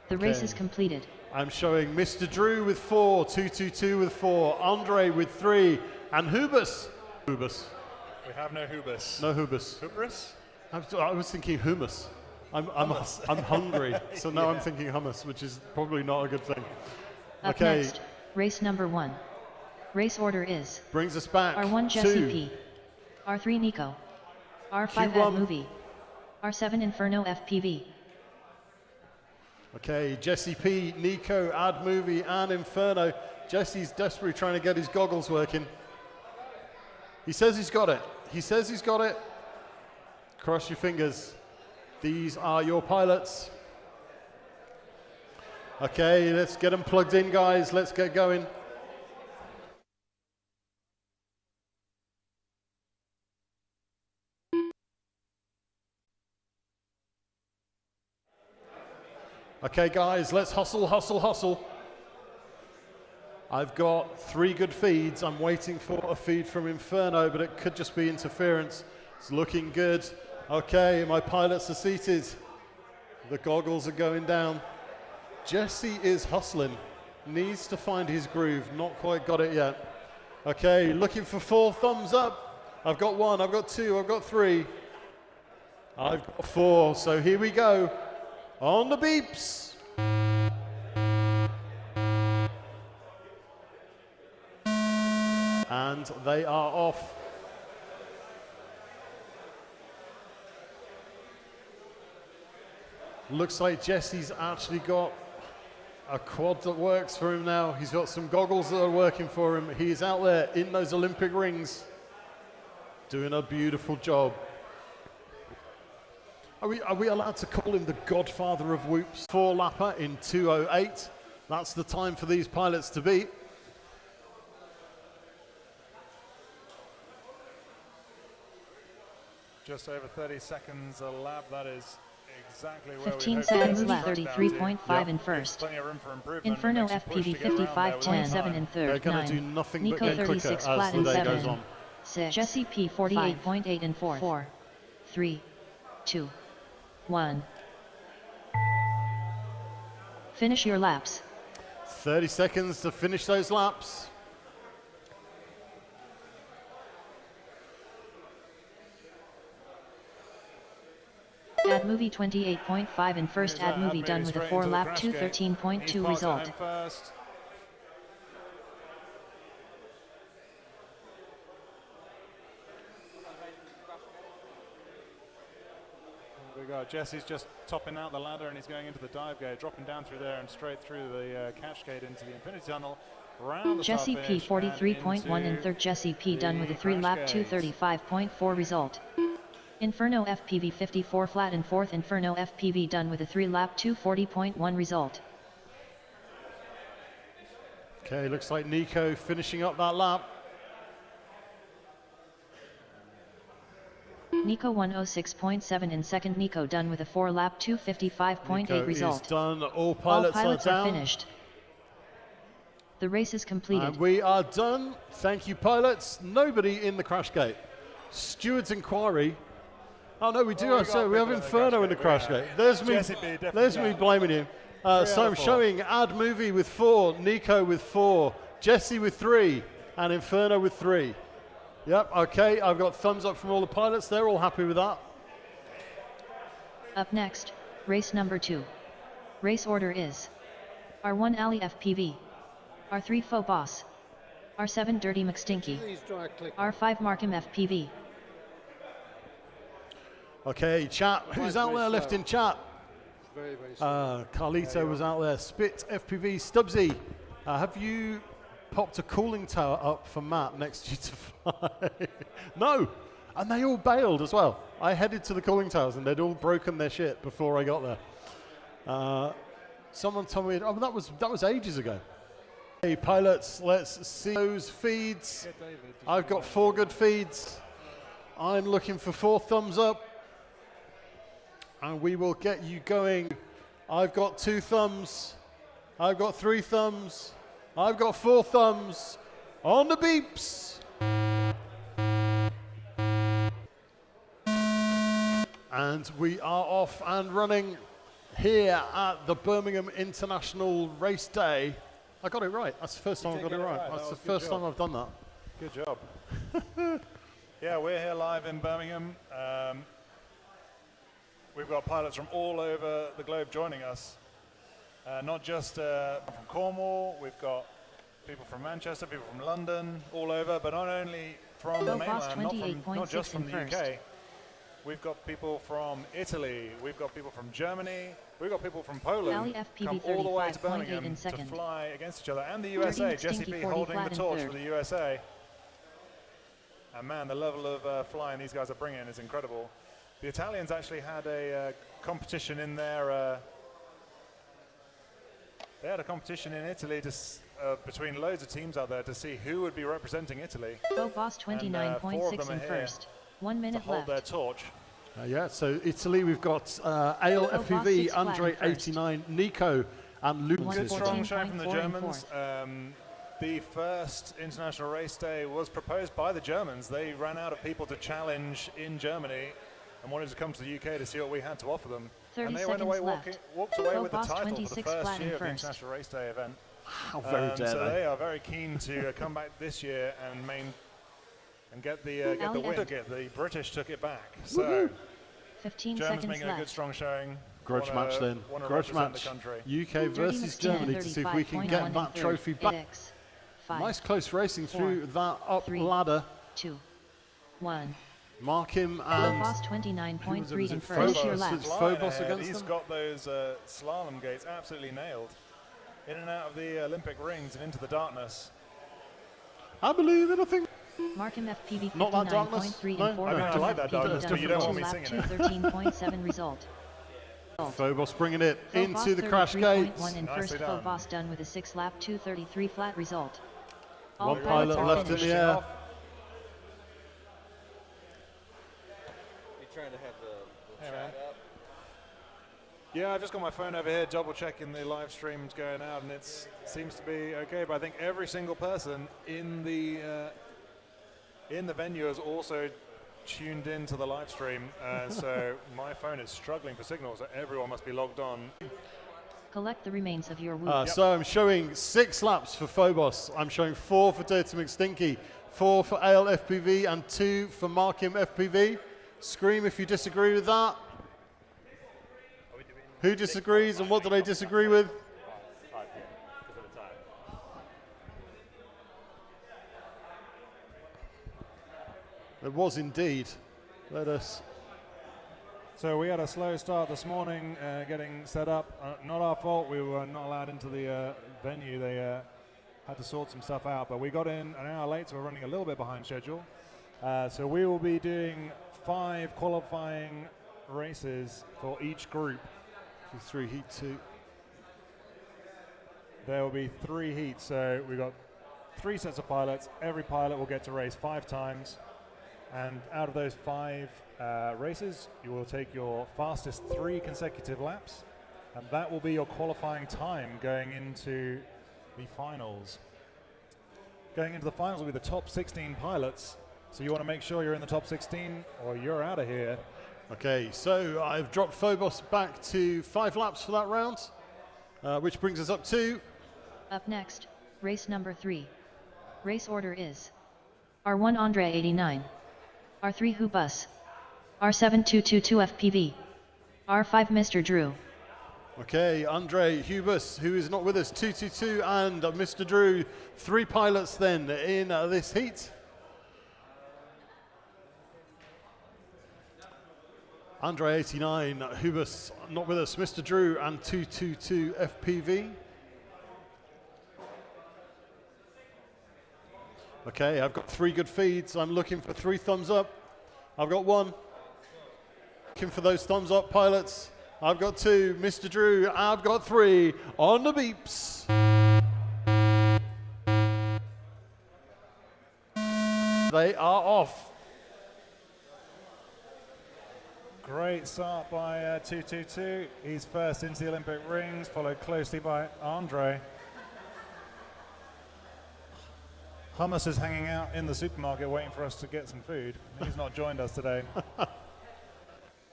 The race is completed. I'm showing Mr. Drew with 4, 222 with 4, Andre with 3, and Hubus. We have no Hubus. No Hubus. Hubris? I was thinking hummus. I'm hungry, so now I'm thinking hummus, which is probably not a good thing. Up next, race number 1. Race order is brings us back R1 Jesse P, R3 Nico, R5 Ad Movie, R7 Inferno FPV. Okay, Jesse P, Nico, Ad Movie, and Inferno. Jesse's desperately trying to get his goggles working. He says he's got it. He says he's got it. Cross your fingers. These are your pilots. Okay, let's get them plugged in, guys. Let's get going. Okay, guys, let's hustle, hustle, hustle. I've got 3 good feeds. I'm waiting for a feed from Inferno, but it could just be interference. It's looking good. Okay, my pilots are seated. The goggles are going down. Jesse is hustling. Needs to find his groove. Not quite got it yet. Okay, looking for 4 thumbs up. I've got 1, I've got 2, I've got 3. I've got 4, so here we go. On the beeps. And they are off. Looks like Jesse's actually got a quad that works for him now. He's got some goggles that are working for him. He's out there in those Olympic rings, doing a beautiful job. Are we allowed to call him the godfather of whoops? 4-lapper in 2:08. That's the time for these pilots to beat. Just over 30 seconds a lap. That is exactly where 15 seconds left. 33.5 in first. Plenty of room for improvement. Inferno FPV 55.7 in third. They're going to do nothing but Nico get quicker 36 as flat the in day goes 7. on. 6. Jesse P 48.8 in fourth. 4, 3, 2, 1. Finish your laps. 30 seconds to finish those laps. Ad Movie 28.5 in first. Ad Movie done with a 4-lap 2:13.2 result. We got Jesse's just topping out the ladder and he's going into the dive gate, dropping down through there and straight through the catch gate into the Infinity Tunnel. Jesse P 43.1 in third. Jesse P done with a 3-lap 2:35.4 result. Inferno FPV 54 flat in fourth. Inferno FPV done with a 3-lap 2:40.1 result. Okay, looks like Nico finishing up that lap. Nico 106.7 in second. Nico done with a 4-lap 2:55.8 result. Is done. All pilots are down. Finished. The race is completed. And we are done. Thank you, pilots. Nobody in the crash gate. Steward's inquiry. Oh no, we do. We have Inferno in the crash gate. There's me blaming you. So I'm showing Ad Movie with 4, Nico with 4, Jesse with 3, and Inferno with 3. Yep, okay, I've got thumbs up from all the pilots. They're all happy with that. Up next, race number 2. Race order is R1 Ali FPV, R3 Faux Boss, R7 Dirty McStinky, R5 Markham FPV. Okay, chat. Who's out there left in chat? Very, very slow. Carlito was out there. Spit FPV. Stubbsy, have you popped a cooling tower up for Matt next to you to fly? No. And they all bailed as well. I headed to the cooling towers and they'd all broken their shit before I got there. Someone told me, oh, that was ages ago. Hey, pilots, let's see those feeds. I've got 4 good feeds. I'm looking for 4 thumbs up. And we will get you going. I've got 2 thumbs. I've got 3 thumbs. I've got 4 thumbs. On the beeps. And we are off and running here at the Birmingham International Race Day. I got it right. That's the first time I got it right. That's the first time I've done that. Good job. Yeah, we're here live in Birmingham. We've got pilots from all over the globe joining us. Not just from Cornwall, we've got people from Manchester, people from London, all over, but not only from the mainland, not just from the UK. We've got people from Italy, we've got people from Germany, we've got people from Poland come all the way to Birmingham to fly against each other, and the USA, Jesse B holding the torch for the USA. And man, the level of flying these guys are bringing is incredible. The Italians actually had a competition in their, they had a competition in Italy to between loads of teams out there to see who would be representing Italy. Boss 29.6 in first. 1 minute hold left. Their torch. Yeah, so Italy, we've got Ale FPV, Andre 89, Nico, and Luke. Good strong showing from the Germans. The first International Race Day was proposed by the Germans. They ran out of people to challenge in Germany and wanted to come to the UK to see what we had to offer them. And they went away walked away with the title for the first year of the International Race Day event. How very dare so they are very keen to come back this year and get the win. The British took it back. So 15 Germans seconds making left. a good strong showing. Grudge match then. Grudge match. UK versus Germany to see if we can get that trophy back. Nice close racing through that up ladder. 2, 1. Mark him and Boss 29.3 in Phobos? first. Your last. Phobos against He's them? got those slalom gates absolutely nailed. In and out of the Olympic rings and into the darkness. I believe in a thing. Markham FPV Not that darkness. 59.3 No, in 4. I mean, I like that darkness, but you don't want me lap singing it. 13.7 result. Phobos bringing it Phobos into the crash gates. 33.1 in first. done. Phobos done with a 6 lap 2:33 flat result. One pilot are left in finished. the air. You're trying to have the chat up. Yeah, I've just got my phone over here, double checking the live streams going out, and it seems to be okay. But I think every single person in the venue has also tuned into the live stream, so my phone is struggling for signal. So everyone must be logged on. Collect the remains of your wound. So I'm showing 6 laps for Phobos. I'm showing 4 for Dirty McStinky, 4 for Ale FPV, and 2 for Markham FPV. Scream if you disagree with that. Who disagrees and what do they disagree with? There was indeed. Let us. So we had a slow start this morning getting set up. Not our fault. We were not allowed into the venue. They had to sort some stuff out. But we got in an hour late, so we're running a little bit behind schedule. So we will be doing 5 qualifying races for each group. Through heat 2. There will be 3 heats. So we've got 3 sets of pilots. Every pilot will get to race 5 times. And out of those 5 races, you will take your fastest 3 consecutive laps, and that will be your qualifying time going into the finals. Going into the finals will be the top 16 pilots, so you want to make sure you're in the top 16 or you're out of here. Okay, so I've dropped Phobos back to 5 laps for that round, which brings us up to... Up next, race number 3. Race order is R1 Andre 89, R3 Hubus, R7 222 FPV, R5 Mr. Drew. Okay, Andre Hubus, who is not with us, 222, and Mr. Drew, 3 pilots then in this heat. Andre 89, Hubus not with us, Mr. Drew, and 222 FPV. Okay, I've got 3 good feeds. I'm looking for 3 thumbs up. I've got 1. Looking for those thumbs up, pilots. I've got 2. Mr. Drew, I've got 3. On the beeps. They are off. Great start by 222. He's first into the Olympic rings, followed closely by Andre. Hummus is hanging out in the supermarket waiting for us to get some food. He's not joined us today.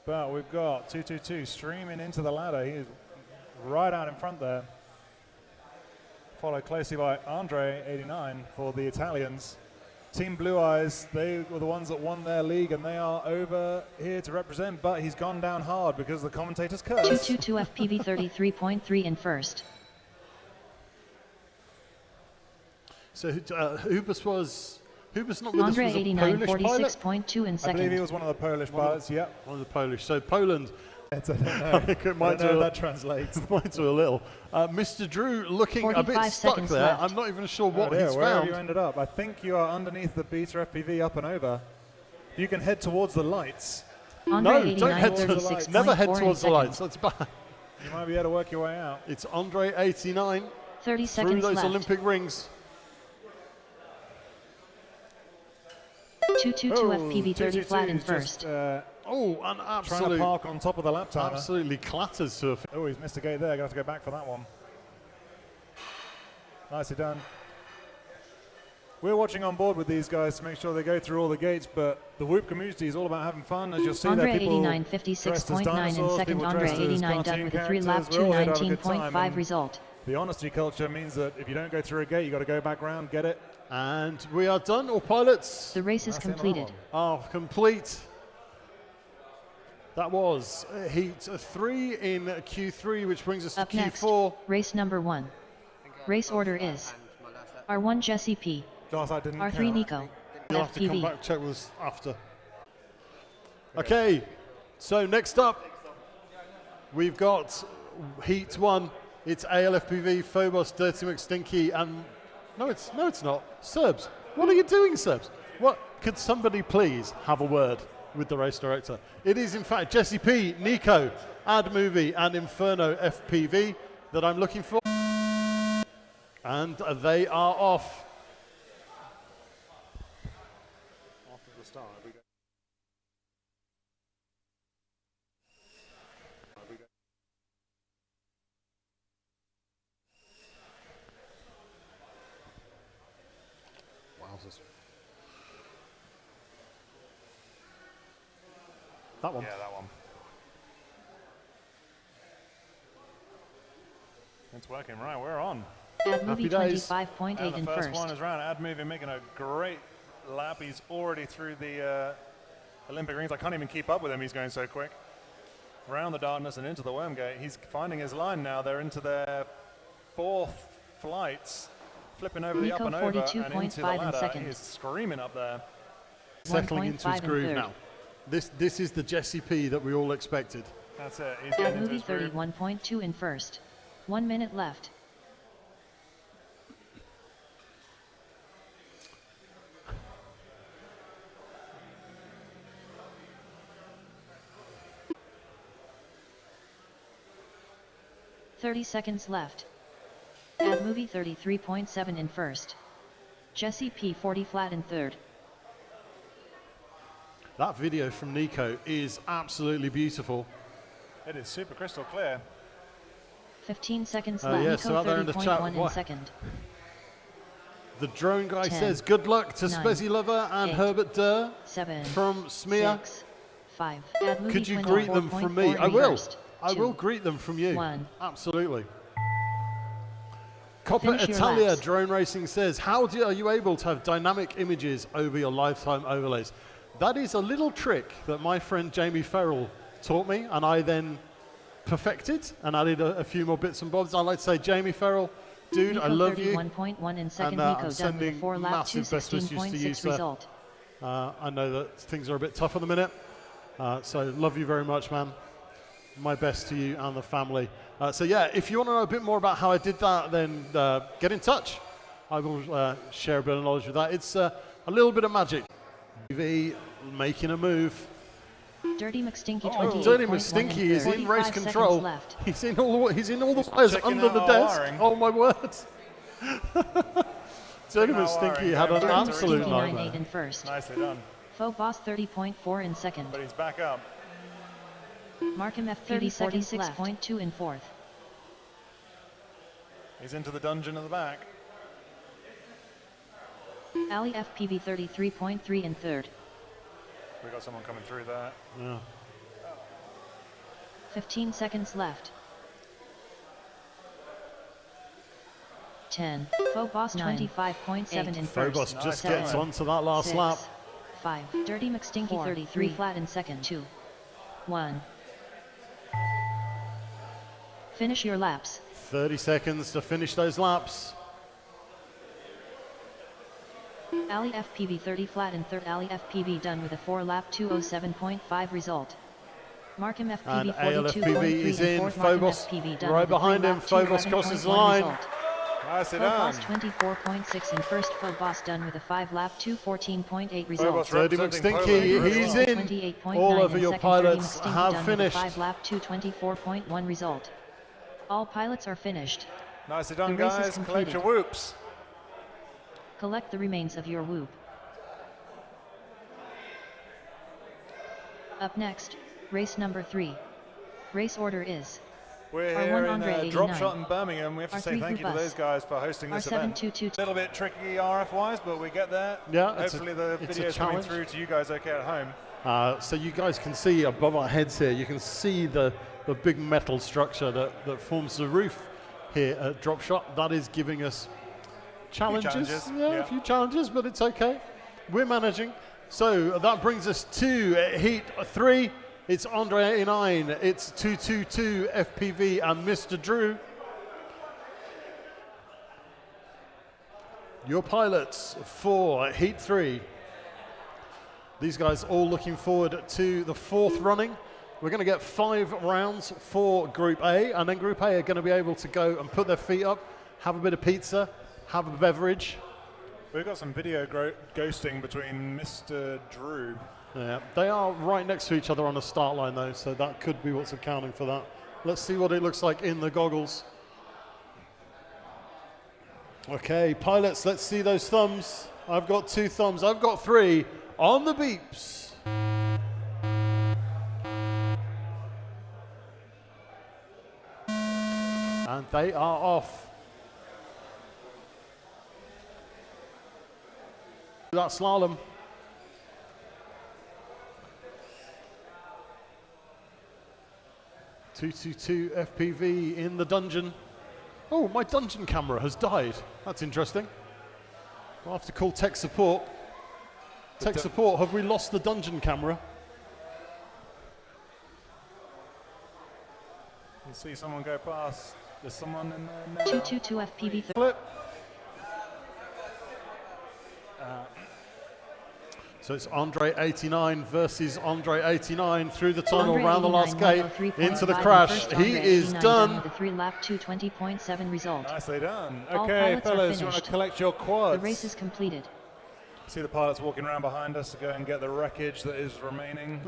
But we've got 222 streaming into the ladder. He is right out in front there. Followed closely by Andre, 89, for the Italians. Team Blue Eyes, they were the ones that won their league, and they are over here to represent, but he's gone down hard because the commentators curse. 222 FPV 33.3 in first. So Hubers not with Andre us, was a 89, Polish pilot? 46.2 in I second. believe he was one of the Polish pilots, yep. One of the Polish. So Poland. I don't know. Might know do that translates. Might do a little. Mr. Drew looking a bit stuck there. Left. I'm not even sure what Where he's have found. you ended up? I think you are underneath the Beta FPV up and over. You can head towards the lights. Andre No, 89, don't head to the 36.4 lights. Never head in towards the second. lights. That's bad. You might be able to work your way out. It's Andre 89 30 through seconds those left. Olympic rings. 222 FPV 30 flat in first. Oh, an Trying to absolute, park on top of the lap timer. absolutely clatters to a Oh, he's missed a gate there. Going to have to go back for that one. Nicely done. We're watching on board with these guys to make sure they go through all the gates, but the Whoop community is all about having fun. As you'll see, Andre there people 89, dressed as 56.9 in dinosaurs, second. people Andre dressed as 89 done cartoon with a 3-lap characters. We're all here to have a good time, 219.5 and result. The honesty culture means that if you don't go through a gate, you got to go back round, get it. And we are done, all pilots The race is completed. are complete. That was heat 3 in Q3, which brings us Up to next, Q4. race number 1. Race order is R1 Jesse P, Glass I didn't R3 count. Nico, You'll have to come FPV. back, check with us after. Okay, so next up, we've got Heat 1. It's ALFPV, Phobos, Dirty McStinky, and no, it's not. Serbs. What are you doing, Serbs? What? Could somebody please have a word with the race director? It is, in fact, Jesse P, Nico, Ad Movie, and Inferno FPV that I'm looking for. And they are off. After the start, we go. Wowzers. That one. Yeah, that one. It's working, right, we're on. Ad Movie Happy days. 25.8 And the in first first. one is round. Ad Movie making a great lap. He's already through the Olympic rings. I can't even keep up with him. He's going so quick. Round the darkness and into the worm gate. He's finding his line now. They're into their 4th flights. Flipping over the up Nico and over and into the 42.5 in ladder. second. He's screaming up there. Settling into his 1.5 in groove third. now. This is the Jesse P that we all expected. That's it. He's Ad getting into Movie his groove. 31.2 in first. 1 minute left. .30 seconds left. Ad Movie 33.7 in first. Jesse P 40 flat in third. That video from Nico is absolutely beautiful. It is super crystal clear. 15 seconds Yeah, left. so Nico out there in the chat, 30.1 in what- second. The drone guy 10, says, good luck to 9, Spezzy Lover and 8, Herbert Durr 7 from Smear. 6 5. Ad Movie Could you greet them from me? 24.4 I will. reversed. I 2, will greet them from you. 1. Absolutely. Copper Finish your Italia laps. Drone Racing says, how are you able to have dynamic images over your lifetime overlays? That is a little trick that my friend Jamie Farrell taught me, and I then perfected and added a few more bits and bobs. I'd like to say, Jamie Farrell, dude, I Nico love you. 31.1 in second. And, Nico I'm done with a sending 4-lap massive best wishes to you, 216.6 sir. result. I know that things are a bit tough at the minute, so love you very much, man. My best to you and the family. So yeah, if you want to know a bit more about how I did that, then get in touch. I will share a bit of knowledge with that. It's a little bit of magic. TV making a move. Dirty McStinky Oh, 28.1 Dirty McStinky is in race control. Left. He's in all the players under the desk. wiring. Oh my word! Dirty our McStinky wiring. had an Dirty absolute McStinky nightmare. 9.8 in first. Nicely done. Faux Boss 30.4 in second. But he's back up. Markham FPV 36.2 in fourth. He's into the dungeon at the back. Ali FPV 33.3 in third. We got someone coming through there. Yeah. 15 seconds left. 10. Faux Boss 25.7 in first. Phobos just Nice gets time. onto that last 6, lap. 5. Dirty McStinky 4, 33 3, flat in second. 2. 1. Finish your laps. 30 seconds to finish those laps. Ali FPV 30 flat in third. Ali FPV done with a 4-lap 207.5 result. Markham And FPV 42.3 ALFPV is in in. fourth. Markham Phobos FPV done right with a behind him. 3-lap Phobos crosses the 211.1 line. result. Nicely Phobos done. 24.6 in first. Phobos done with a 5-lap 214.8 result. Phobos Dirty representing McStinky, Poland really he's well. in. 28.9 All over in your second. pilots Dirty McStinky have done finished. with a 5-lap 224.1 result. All pilots are finished. Nicely done, The race is guys. Collect completed. your whoops. Collect the remains of your whoop. Up next, race number 3. Race order is We're R1 here in Andre 89. Drop Shot in Birmingham. We have to say R3 thank you to Bus. those guys for hosting this event. R722. A little bit tricky RF-wise, but we get there. Yeah, it's Hopefully a the video's coming challenge. through to you guys okay at home. So you guys can see above our heads here, you can see the big metal structure that forms the roof here at Drop Shot. That is giving us challenges. Yeah, yeah. a few challenges, but it's okay. We're managing. So that brings us to Heat 3. It's Andre 89, it's 222 FPV and Mr. Drew. Your pilots for Heat 3. These guys all looking forward to the 4th running. We're going to get 5 rounds for Group A, and then Group A are going to be able to go and put their feet up, have a bit of pizza, have a beverage. We've got some video ghosting between Mr. Drew. Yeah, they are right next to each other on the start line though, so that could be what's accounting for that. Let's see what it looks like in the goggles. Okay, pilots, let's see those thumbs. I've got 2 thumbs, I've got 3 on the beeps. And they are off. That slalom. .222 FPV in the dungeon. Oh, my dungeon camera has died. That's interesting. I'll have to call tech support. Tech support, have we lost the dungeon camera? You see someone go past. There's someone in there now. 222 FPV. Flip. So it's Andre 89 versus Andre 89 through the tunnel, Andre round the last 89, gate, 103.5 into the in crash. first. He Andre is 89 done. with a 3-lap 220.7 result. Nicely done. All Okay, pilots are fellas, you want to finished. collect your quads? The race is completed. See the pilots walking around behind us to go and get the wreckage that is remaining.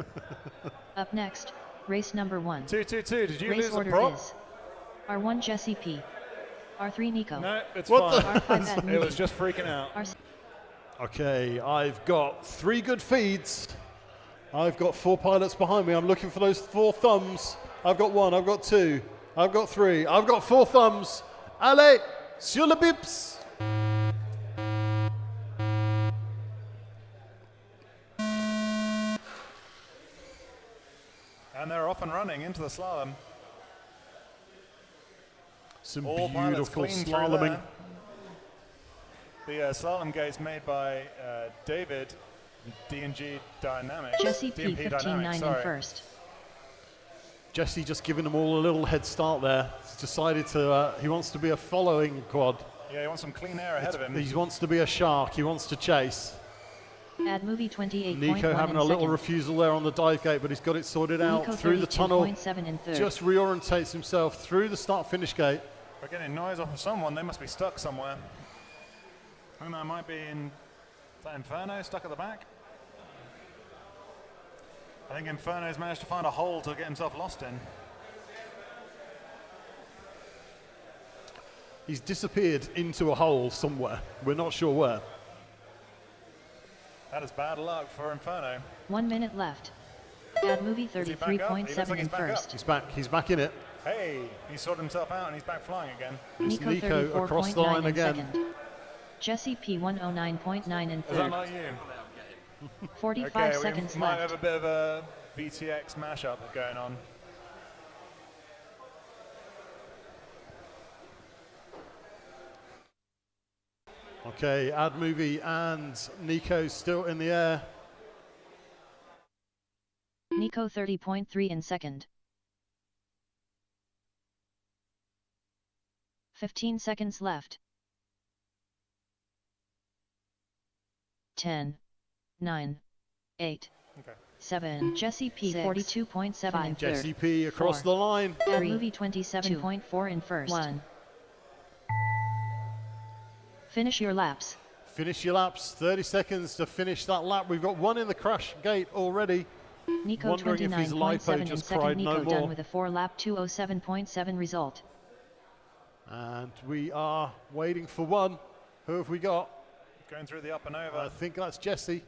Up next, race number 1. 222, did you Race lose a order prop? is R1 Jesse P. R3 Nico. No, it's What fine. R5 Ad It was just freaking out. R6 Okay, I've got 3 good feeds. I've got 4 pilots behind me. I'm looking for those 4 thumbs. I've got 1, I've got 2, I've got 3, I've got 4 thumbs. Allez, sur le bips. And they're off and running into the slalom. Some All pilots beautiful clean through slaloming. there. The slalom gate's made by David, D&G Dynamics. Jesse P. DMP 15.9 Dynamics, in sorry. first. Jesse just giving them all a little head start there. He's decided to, he wants to be a following quad. Yeah, he wants some clean air ahead of him. He wants to be a shark. He wants to chase. Ad movie 28.1 Nico having in a little second. refusal there on the dive gate, but he's got it sorted out Nico through the tunnel. 32.7 in third. Just reorientates himself through the start-finish gate. We're getting noise off of someone. They must be stuck somewhere. I think that might be in that Inferno stuck at the back. I think Inferno's managed to find a hole to get himself lost in. He's disappeared into a hole somewhere. We're not sure where. That is bad luck for Inferno. 1 minute left. Ad movie Is he back up? 33.7 He in looks like he's back up. first. He's back in it. Hey, he sorted himself out and he's back flying again. It's Nico Nico across the 34.9 line in again. second. Jesse P 109.9 in Is that third. not you? 45 okay, seconds we might left. have a bit of a VTX mashup going on. Okay, Ad Movie and Nico still in the air. Nico 30.3 in second. 15 seconds left. 10, 9, 8, Okay. 7. Jesse P 42.7 in third. Jesse P across the line. Ad movie 27.4 in first. 1. Finish your laps. Finish your laps. 30 seconds to finish that lap. We've got one in the crash gate already. Nico Wondering if his lipo 29.7 in just second. cried Nico no done more. with a 4-lap 207.7 result. And we are waiting for one. Who have we got? Going through the up and over. I think that's Jesse.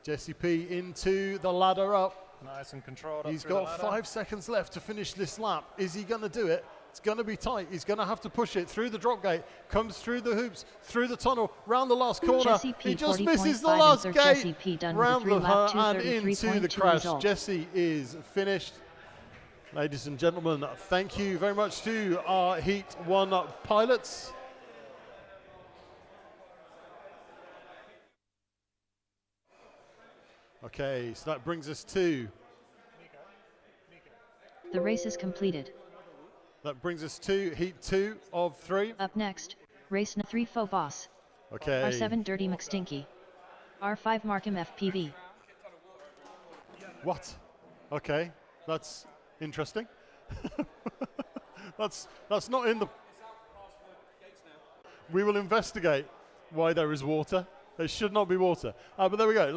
Jesse P into the ladder up. Nice and controlled. Up He's through got the ladder. 5 seconds left to finish this lap. Is he going to do it? It's going to be tight. He's going to have to push it through the drop gate, comes through the hoops, through the tunnel, round the last corner. Jesse P He just 40.5 misses the in last third. gate, Jesse P done with a round the 3-lap and into the 233.2 crash. result. Jesse is finished. Ladies and gentlemen, thank you very much to our Heat 1 pilots. Okay, so that brings us to The race is completed. Heat 2 of 3. Up next, race 3 Faux Boss. Okay. R7 Dirty McStinky. R5 Markham FPV. What? Okay, that's interesting. that's not in the. We will investigate why there is water. There should not be water. But there we go.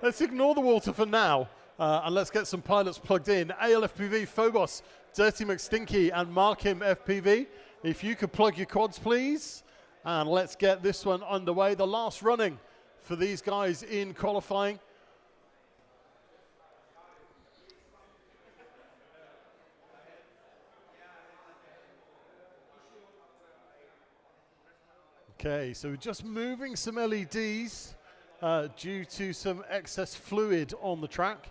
Let's ignore the water for now. And let's get some pilots plugged in. ALFPV, Phobos, Dirty McStinky, and Markham FPV. If you could plug your quads, please. And let's get this one underway. The last running for these guys in qualifying. Okay, so we're just moving some LEDs due to some excess fluid on the track.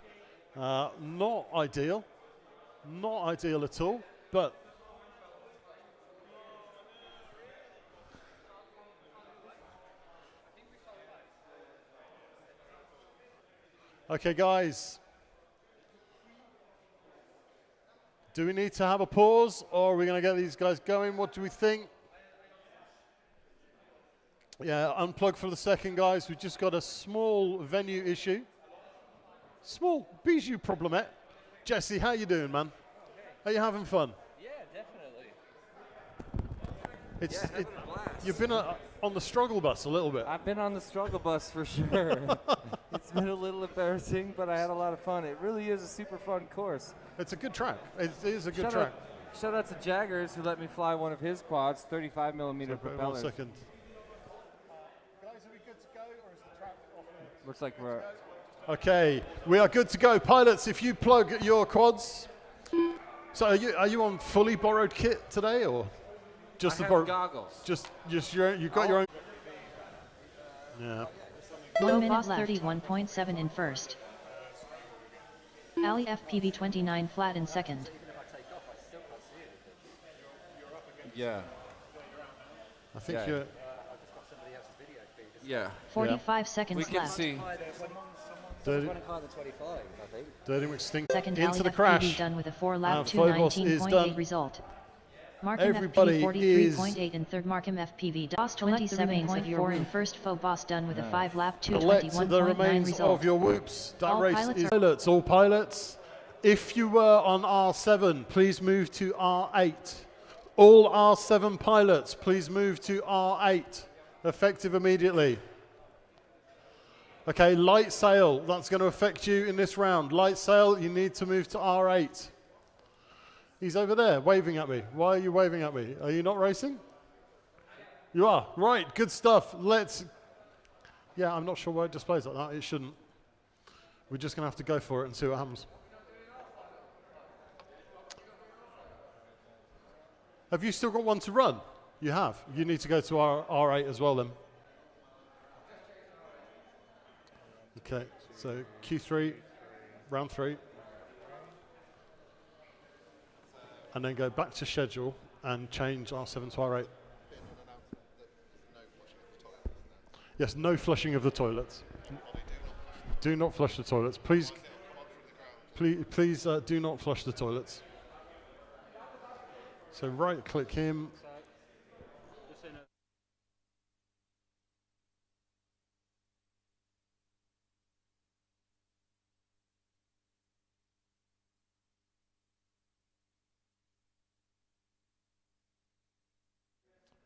Not ideal at all, but okay, guys. Do we need to have a pause, or are we going to get these guys going? What do we think? Yeah, unplug for the second, guys. We've just got a small venue issue. Small bijou problem, eh? Jesse, how you doing, man? Are you having fun? Yeah, definitely. You've been on the struggle bus a little bit. I've been on the struggle bus for sure. It's been a little embarrassing, but I had a lot of fun. It really is a super fun course. It's a good track. It is a good track. Shout out to Jaggers, who let me fly one of his quads, 35mm propellers. 1 second. Guys, are we good to go, or is the track off limits? Looks like we're... Okay, we are good to go. Pilots, if you plug your quads. So are you on fully borrowed kit today, or just I the have borrowed? goggles. Just you've got your own. Yeah. 1 minute 31.7 in first. Ali FPV 29 flat in second. Yeah. I think Yeah. you're. Yeah. 45 seconds We can left. see. Dirty McStinky Second into Ali the FPV crash. done with a 4-lap Phobos is done. 219.8 result. Markham Everybody FPV is 43.8 in third. Markham FPV DOS 27.4 in first. Faux Boss done with a 5-lap Collect the 221.9 remains result. of your whoops. That All race pilots is are- pilots. All pilots. If you were on R7, please move to R8. All R7 pilots, please move to R8. Effective immediately. Okay, light sail. That's going to affect you in this round. Light sail, you need to move to R8. He's over there waving at me. Why are you waving at me? Are you not racing? You are. Right, good stuff. Yeah, I'm not sure why it displays like that. It shouldn't. We're just going to have to go for it and see what happens. Have you still got one to run? You have. You need to go to R8 as well then. Okay, so Q3, round 3. And then go back to schedule and change R7 to R8. Yes, no flushing of the toilets. Do not flush the toilets. Please do not flush the toilets. So right click him.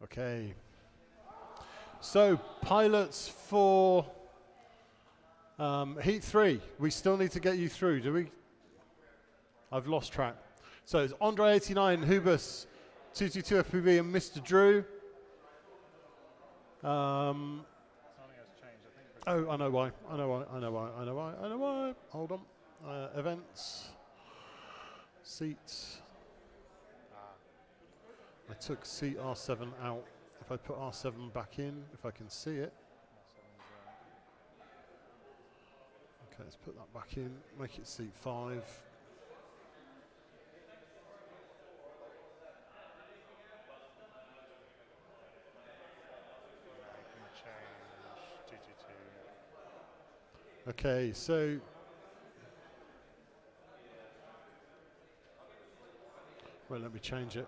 Okay. So pilots for Heat 3. We still need to get you through, do we? I've lost track. So it's Andre 89, Hubus, 222 FPV, and Mr. Drew. Something has changed, I think. Oh, I know why. Hold on. Events. Seats. I took seat R7 out. If I put R7 back in, if I can see it. Okay, let's put that back in. Make it seat 5. Okay, so well, let me change it.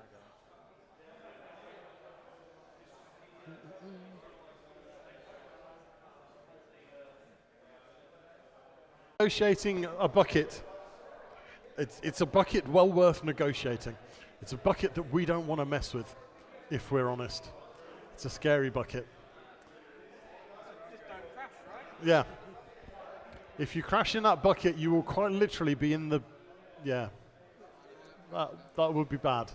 Negotiating a bucket. It's a bucket well worth negotiating. It's a bucket that we don't want to mess with, if we're honest. It's a scary bucket. Just don't crash, right? Yeah. If you crash in that bucket, you will quite literally be in the, yeah. That would be bad.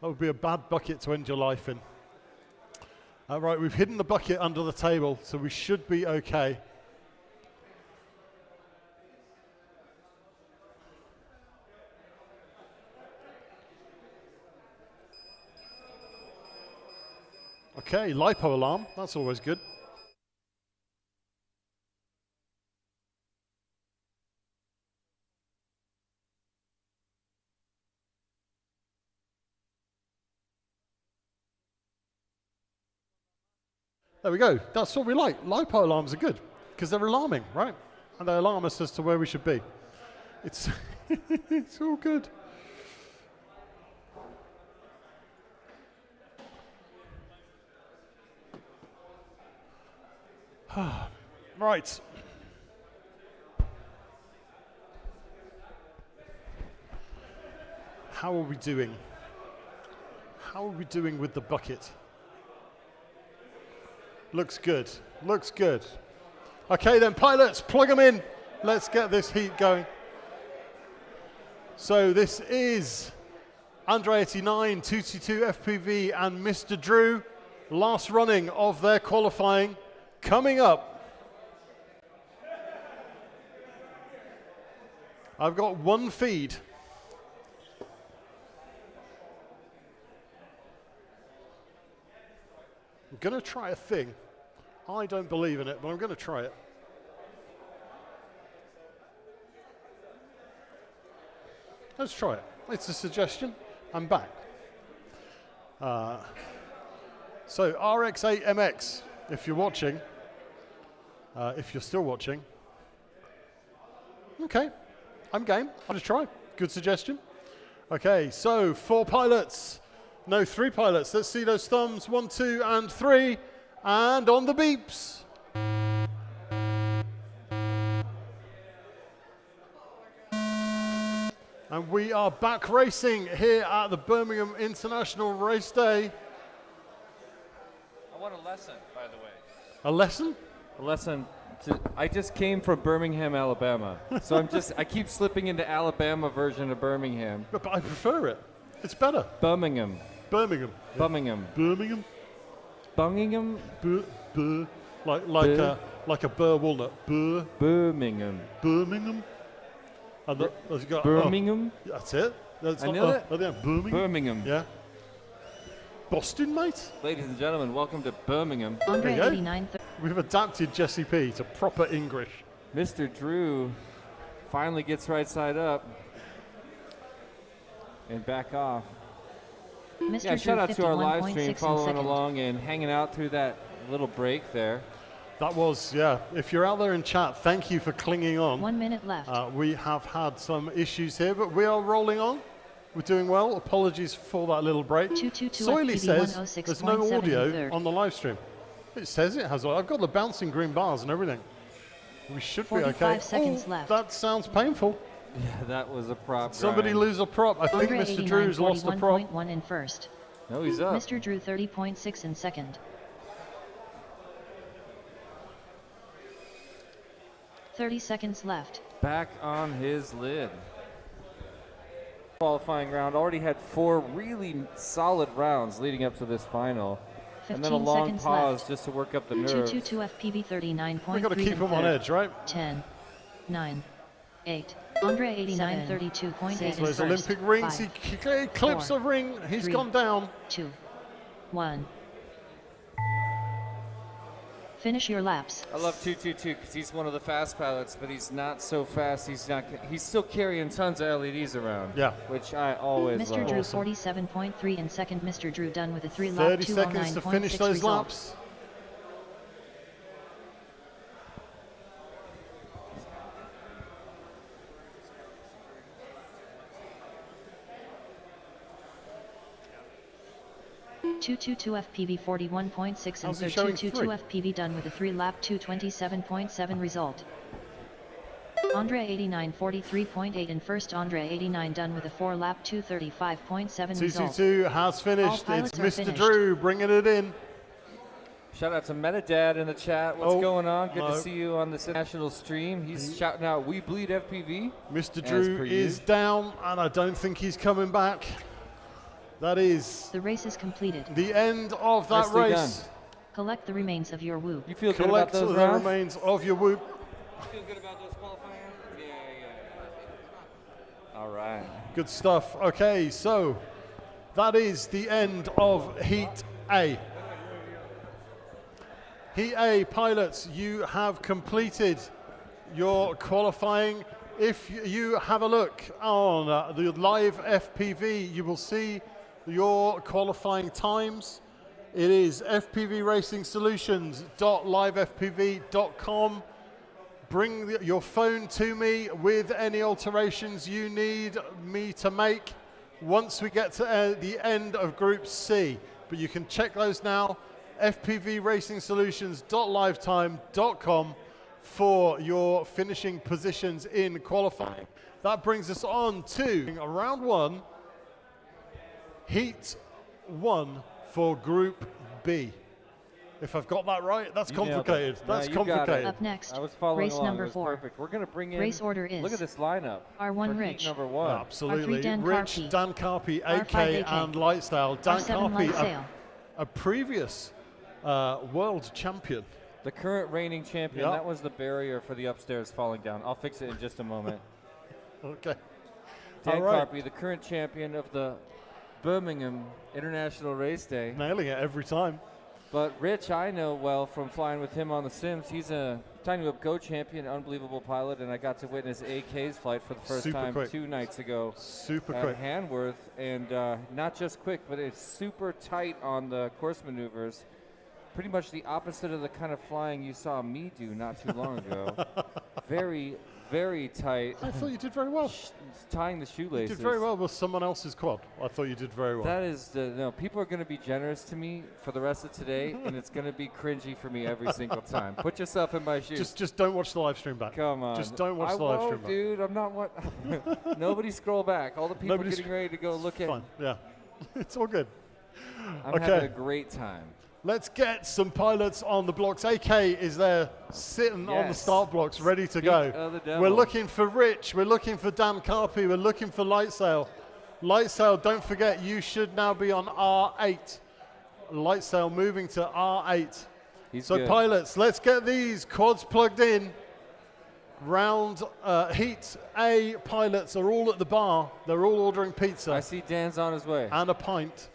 That would be a bad bucket to end your life in. Right, we've hidden the bucket under the table, so we should be okay. Okay, LiPo alarm, that's always good. There we go. That's what we like. LiPo alarms are good because they're alarming, right? And they alarm us as to where we should be. It's it's all good. Right. How are we doing? How are we doing with the bucket? Looks good. Looks good. Okay then, pilots, plug them in. Let's get this heat going. So this is Andre 89, 222 FPV, and Mr. Drew. Last running of their qualifying coming up. I've got one feed. I'm going to try a thing. I don't believe in it, but I'm going to try it. Let's try it. It's a suggestion. I'm back. So RX8MX, if you're watching, if you're still watching. Okay, I'm game. I'll just try. Good suggestion. Okay, so 4 pilots. No, 3 pilots. Let's see those thumbs. 1, 2, and 3. And on the beeps. And we are back racing here at the Birmingham International Race Day. I want a lesson, by the way. A lesson? A lesson. I just came from Birmingham, Alabama. So I keep slipping into Alabama version of Birmingham. But I prefer it. It's better. Birmingham. Birmingham. Yeah. Birmingham. Birmingham. Birmingham. Like a burr walnut. Birmingham. Birmingham. And there's got Birmingham. That's it. That's I knew it. Birmingham. Birmingham. Yeah. Boston, mate. Ladies and gentlemen, welcome to Birmingham. Andre 89. We've adapted Jesse P to proper English. Mr. Drew finally gets right side up and back off. Mr. Yeah, shout out to our live 51.6 stream in following second. along and hanging out through that little break there. That was, yeah. If you're out there in chat, thank you for clinging on. 1 minute left. We have had some issues here, but we are rolling on. We're doing well. Apologies for that little break. 222 Soily FPV says 106.7 there's no in audio third. on the live stream. It says it has. I've got the bouncing green bars and everything. We should be 45 okay. seconds left. That sounds painful. Yeah, that was a prop. Somebody Ryan. lose a prop. I think Andre Mr. Drew's lost a prop. 41.1 in first. No, he's up. Mr. Drew 30.6 in second. 30 seconds left. Back on his lid. Qualifying round already had 4 really solid rounds leading up to this final. 15 And then a long seconds pause left. just to work up the nerves. 222 FPV 39.3 We've got to keep in them on third. edge, right? 10, 9, 8. Andre 89 32.8 in So first. there's Olympic rings. 5, He clips four, a ring. He's 3, gone down. 2, 1. Finish your laps. I love 222 because he's one of the fast pilots, but he's not so fast. He's still carrying tons of LEDs around. Yeah. Which I always Mr. love. Drew 47.3 in second. Mr. Drew done with a 3 lap 30 seconds to finish 209.6 those result. laps. .222 FPV 41.6 and How's he third. showing 222 3? FPV done with a 3 lap 227.7 result. Andre 89 43.8 in first. Andre 89 done with a 4 lap 235.7 result. 222 has finished. It's pilots are Mr. finished. Drew bringing it in. Shout out to Metadad in the chat. What's Oh, going on? Good no. to see you on this international stream. He's shouting out, "We bleed FPV." Mr. As Drew per is usual. down, and I don't think he's coming back. That is The race is completed. the end of that Nicely race. done. Collect the remains of your whoop. You feel good Collect about those the rounds? remains of your whoop. Feel good about those qualifying rounds? Yeah. All right. Good stuff. Okay, so that is the end of Heat A. Heat A pilots, you have completed your qualifying. If you have a look on the live FPV, you will see your qualifying times. It is fpvracing-solutions.livefpv.com. Bring your phone to me with any alterations you need me to make once we get to the end of Group C. But you can check those now, fpvracing-solutions.lifetime.com for your finishing positions in qualifying. That brings us on to round 1, Heat 1 for Group B. If I've got that right, that's You nailed it. complicated. No, That's you got it. complicated. Up next, I was following race along. number It was 4. perfect. We're going to bring in. Race order is Look at this lineup. R1 for heat Rich. number 1. Absolutely. R3 Rich, DanCarpy. DanCarpy, R5 AK, AK. and Lightstyle. R7 DanCarpy, Lightsail. a previous world champion. The current reigning champion. Yep. That was the barrier for the upstairs falling down. I'll fix it in just a moment. Okay. Dan All right. Carpy, the current champion of the Birmingham International Race Day. Nailing it every time. But Rich, I know well from flying with him on the Sims. He's a Tiny Whip Go champion, unbelievable pilot, and I got to witness AK's flight for the first Super time quick. 2 nights ago Super at quick. Hanworth. And not just quick, but it's super tight on the course maneuvers. Pretty much the opposite of the kind of flying you saw me do not too long ago. Very, very tight. I thought you did very well. Tying the You shoelaces. did very well with someone else's quad. I thought you did very well. That is no. People are going to be generous to me for the rest of today, and it's going to be cringy for me every single time. Put yourself in my shoes. Just don't watch the live stream back. Come on. Just don't watch I the live won't, stream back. dude. I'm not what. Nobody scroll back. All the people Nobody getting ready to go look at. Fine. Yeah. It's all good. I'm Okay. having a great time. Let's get some pilots on the blocks. AK is there sitting on the start blocks, ready to go. We're looking for Rich. We're looking for DanCarpy. We're looking for Lightsail. Lightsail, don't forget, you should now be on R8. Lightsail moving to R8. So good. Pilots, let's get these quads plugged in. Round Heat A pilots are all at the bar. They're all ordering pizza. I see Dan's on his way. And a pint.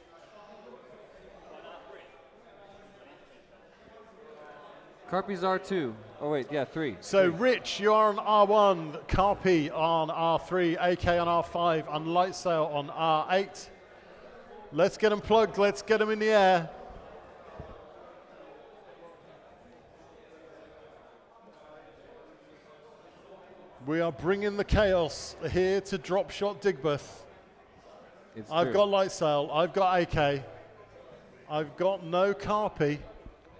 Carpy's R2. Oh, wait, yeah, 3. So, Rich, you are on R1, Carpy on R3, AK on R5, and Lightsail on R8. Let's get them plugged. Let's get them in the air. We are bringing the chaos here to Drop Shot Digbeth. I've got Lightsail. I've got AK. I've got no Carpy.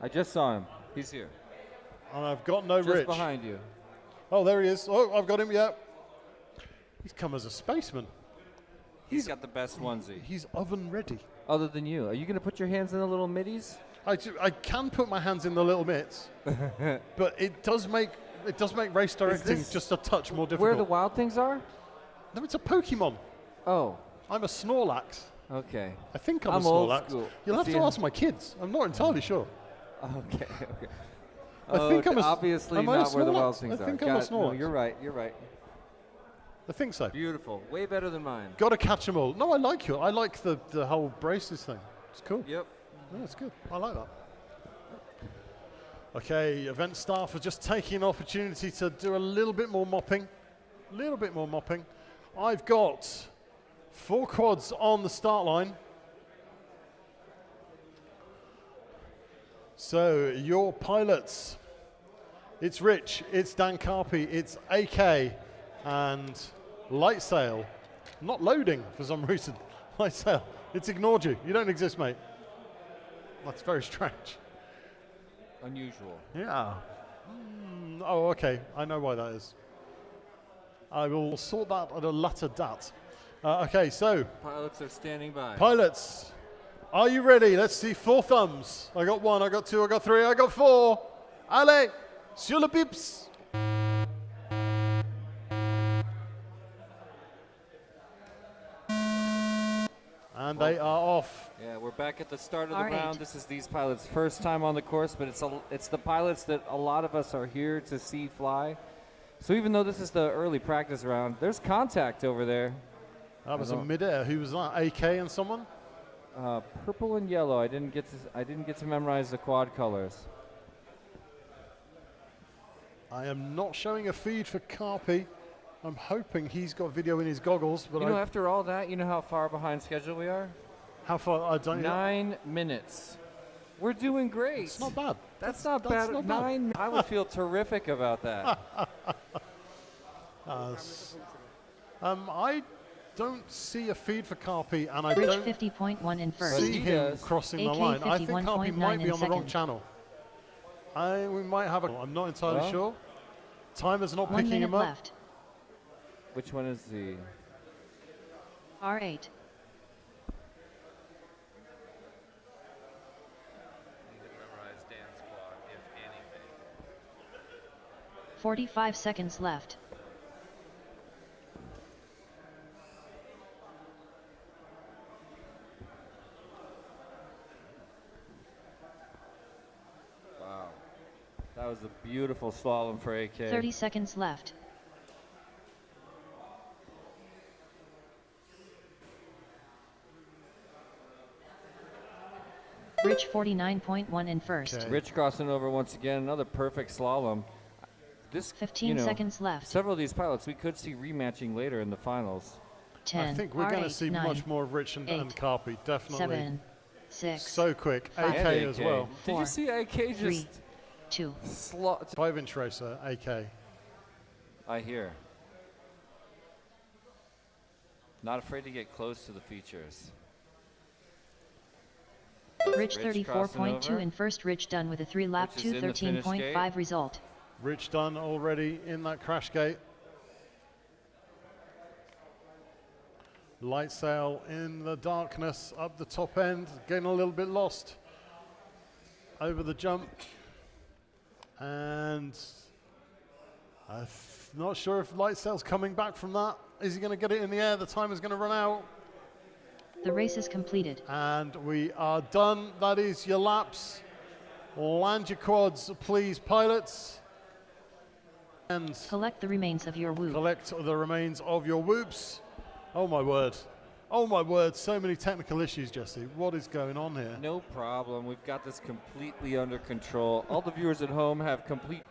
I just saw him. He's here. And I've got no Just Rich. behind you. Oh, there he is. Oh, I've got him, yeah. He's come as a spaceman. He's got the best onesie. He's oven ready. Other than you. Are you going to put your hands in the little middies? I can put my hands in the little mitts, but it does make race directing just a touch more difficult. Where the wild things are? No, it's a Pokemon. Oh. I'm a Snorlax. Okay. I think I'm a old Snorlax. school. You'll have to ask my kids. I'm not entirely sure. Okay, okay. I think I'm obviously not where the wild things are. I think I'm a Snorlax. No, you're right, you're right. I think so. Beautiful. Way better than mine. Got to catch them all. No, I like you. I like the whole braces thing. It's cool. Yep. Yeah, it's good. I like that. Okay, event staff are just taking an opportunity to do a little bit more mopping. A little bit more mopping. I've got 4 quads on the start line. So, your pilots. It's Rich, it's DanCarpy, it's AK, and Lightsail. Not loading for some reason. Lightsail, it's ignored you. You don't exist, mate. That's very strange. Unusual. Yeah. Oh, okay. I know why that is. I will sort that at a later date. Okay, so. Pilots are standing by. Pilots, are you ready? Let's see 4 thumbs. I got 1, I got 2, I got 3, I got 4. Allez, sur le pips. And they are off. Yeah, we're back at the start of the round. This is these pilots' first time on the course, but it's the pilots that a lot of us are here to see fly. So even though this is the early practice round, there's contact over there. That was a midair. Who was that? AK and someone? Purple and yellow. I didn't get to memorize the quad colors. I am not showing a feed for Carpy. I'm hoping he's got video in his goggles. But after all that, you know how far behind schedule we are? How far? I don't know. 9 minutes. We're doing great. It's not bad. That's not bad. Not 9. bad. I would feel terrific about that. I don't see a feed for Carpy, and I Bridge don't 50.1 in first. see him crossing the line. I think Carpy might be on the wrong channel. We might have a. I'm not entirely sure. Timer's not picking him up. Left. Which one is the R8? 45 seconds left. Wow. That was a beautiful slalom for AK. 30 seconds left. Rich 49.1 in first. Okay. Rich crossing over once again, another perfect slalom. This 15 seconds left. Several of these pilots we could see rematching later in the finals. 10. I think we're going to see 9, much more of Rich and Carpy, definitely. 7, 6. So quick. 5, AK as well. 4, Did you see AK 3, 2. 5-inch racer, AK. I hear. Not afraid to get close to the features. Rich 34.2 in first. Rich done with a 3-lap 2:13.5 result. Rich done already in that crash gate. Light sail in the darkness up the top end, getting a little bit lost. over the jump. And I'm not sure if Lightsail's coming back from that. Is he going to get it in the air? The time is going to run out. The race is completed. And we are done. That is your laps. Land your quads, please, pilots. And collect the remains of your whoop. Collect the remains of your whoops. Oh my word. Oh my word, so many technical issues, Jesse. What is going on here? No problem. We've got this completely under control. All the viewers at home have complete...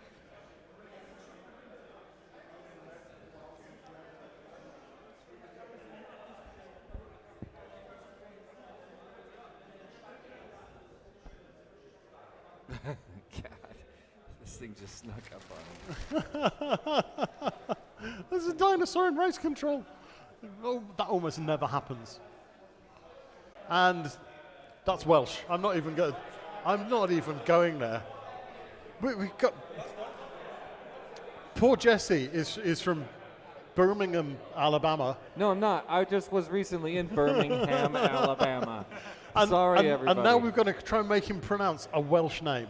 God, this thing just snuck up on me. There's a dinosaur in race control. Oh, that almost never happens. And that's Welsh. I'm not even going there. We've got poor Jesse is from Birmingham, Alabama. No, I'm not. I just was recently in Birmingham, Alabama. Sorry, everybody. And now we're going to try and make him pronounce a Welsh name.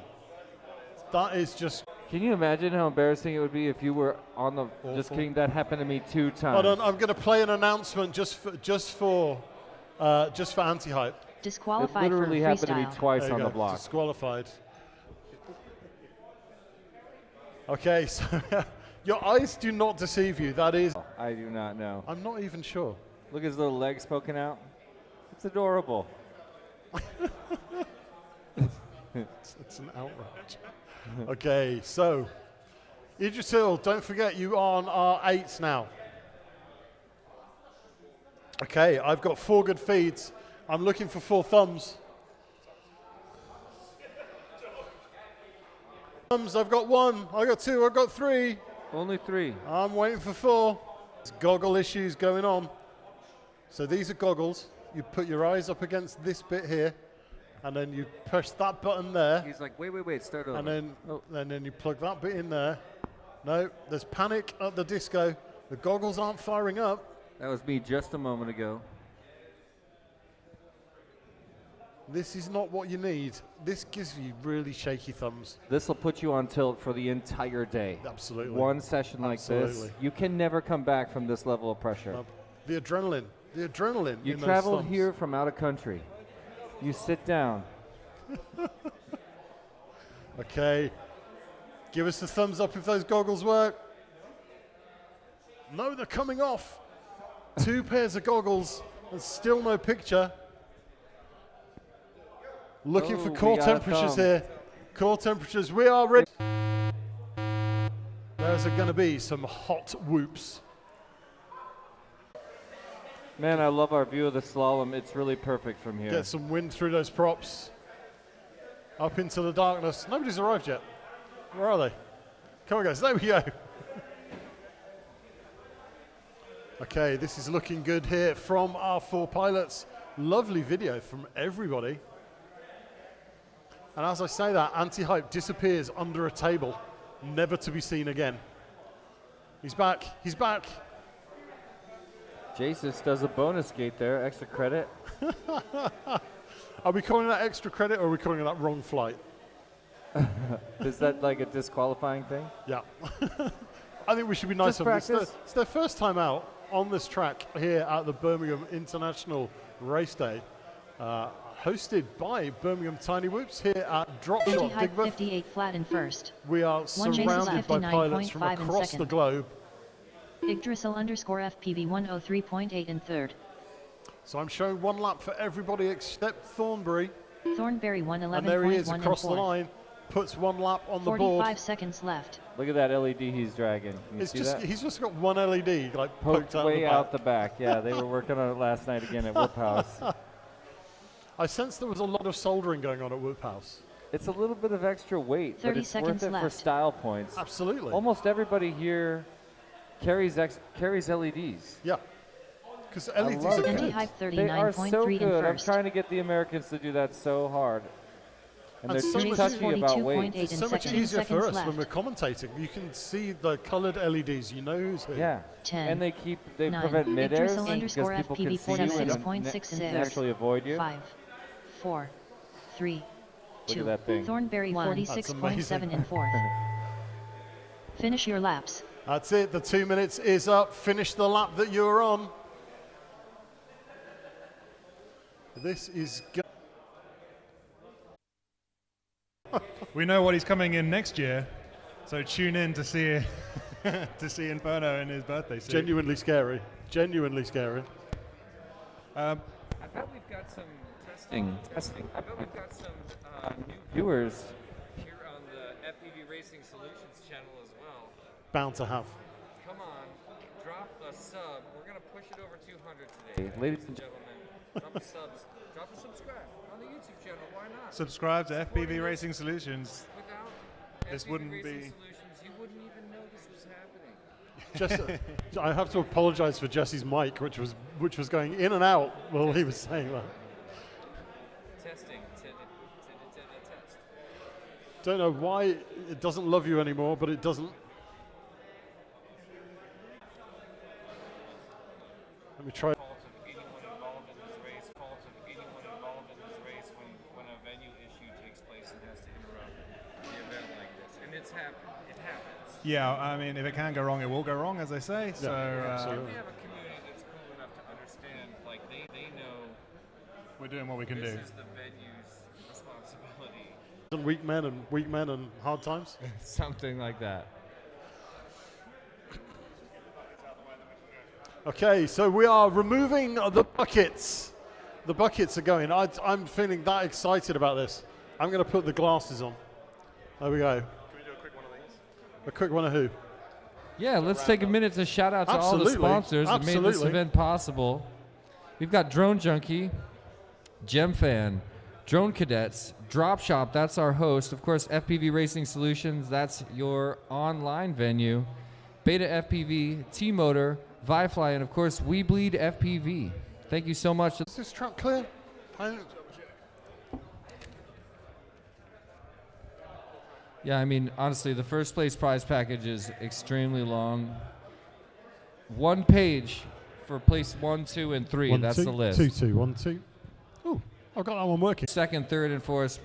That is just... Can you imagine how embarrassing it would be if you were on the... Awful. Just kidding, that happened to me 2 times. Hold on, I'm going to play an announcement just for anti-hype. Disqualified. It literally for happened to me freestyle. twice on There the you go, block. disqualified. Okay, so your eyes do not deceive you. That is... I do not know. I'm not even sure. Look at his little legs poking out. It's adorable. It's an outrage. Okay, so Idris Hill, don't forget you are on R8 now. Okay, I've got 4 good feeds. I'm looking for 4 thumbs. Thumbs, I've got 1, I've got 2, I've got 3. Only 3. I'm waiting for 4. There's goggle issues going on. So these are goggles. You put your eyes up against this bit here, and then you push that button there. He's like, wait, start over. And then you plug that bit in there. No, there's panic at the disco. The goggles aren't firing up. That was me just a moment ago. This is not what you need. This gives you really shaky thumbs. This will put you on tilt for the entire day. Absolutely. One session like this, Absolutely. you can never come back from this level of pressure. The adrenaline. You in those traveled thumbs. here from out of country. You sit down. Okay. Give us the thumbs up if those goggles work. No, they're coming off. 2 pairs of goggles and still no picture. Looking for core temperatures here. Core temperatures, we are ready. There's going to be some hot whoops. Man, I love our view of the slalom. It's really perfect from here. Get some wind through those props. Up into the darkness. Nobody's arrived yet. Where are they? Come on, guys. There we go. Okay, this is looking good here from our 4 pilots. Lovely video from everybody. And as I say that, anti-hype disappears under a table, never to be seen again. He's back. He's back. Jesus does a bonus gate there, extra credit. Are we calling that extra credit or are we calling that wrong flight? Is that like a disqualifying thing? Yeah. I think we should be nice Just on this. practice. It's their first time out on this track here at the Birmingham International Race Day. Hosted by Birmingham Tiny Whoops here at Drop Shot Anti-hype Digbeth. 58 flat in first. We are Jason surrounded by 59.5 pilots from in across the second. globe. Yggdrasil _FPV 103.8 in third. So I'm showing 1 lap for everybody except Thornbury. Thornberry And there he is 111.1 across in the fourth. line. Puts 1 lap on the 45 board. seconds left. Look at that LED he's dragging. You It's see just that? he's just got 1 LED like Poked poked out way the back. out the back. Yeah, they were working on it last night again at Whoop House. I sense there was a lot of soldering going on at Whoop House. It's a little bit of extra weight, 30 but it's worth seconds it for left. style points. Absolutely. Almost everybody here carries LEDs. Yeah. Because I LEDs love are it. good. Anti-hype They are so 39.3 in good. I'm first. trying to get the Americans to do that so hard. And And they're so too much touchy about 42.8 weight. It's in so much second. easier for Seconds us when left. we're commentating. You can see the coloured LEDs. You know who's who. Yeah. 10, And they 9, prevent mid-airs Yggdrasil because _ people can FPV see you and 46.6 in third. naturally avoid you. 5, 4, 3, Look 2. at that thing. Thornberry 46.7 in 4th. Finish your laps. That's it. The 2 minutes is up. Finish the lap that you're on. This is We know what he's coming in next year, so tune in to see to see Inferno in his birthday suit. genuinely scary. Genuinely scary. I bet we've got some testing. I bet we've got some new viewers here on the FPV Racing Solutions channel as well. Bound to have. Come on, drop a sub. We're gonna push it over 200 today, ladies and gentlemen. Drop a subs. Drop a subscribe on the YouTube channel. Why not? Subscribe to FPV Racing Solutions. Without This FPV wouldn't Racing be- Solutions, you wouldn't even know this was happening. I have to apologize for Jesse's mic, which was going in and out while he was saying that. Testing. Test. Don't know why it doesn't love you anymore, but it doesn't. Let me try. Fault of anyone involved in this race. Fault of anyone involved in this race when a venue issue takes place and has to interrupt the event like this. And it's happened. It happens. Yeah, I mean, if it can go wrong, it will go wrong, as they say. So absolutely. We have a community that's cool enough to understand, like they know we're doing what we can do. this is the venue's responsibility. Weak men and hard times. Something like that. Okay, so we are removing the buckets. The buckets are going. I'm feeling that excited about this. I'm going to put the glasses on. There we go. Can we do a quick one of these? A quick one of who? Yeah, let's take a minute to shout out to all the Absolutely. sponsors that made this Absolutely. event possible. We've got Drone Junkie, GemFan, Drone Cadets, Drop Shop, that's our host. Of course, FPV Racing Solutions, that's your online venue. Beta FPV, T-Motor, Vifly, and of course, We Bleed FPV. Thank you so much. Is this track clear? Yeah, I mean, honestly, the first place prize package is extremely long. 1 page for place 1, 2, and 3. That's the list. 2, 2, 1, 2. Ooh, I've got that one working. Second, third, and fourth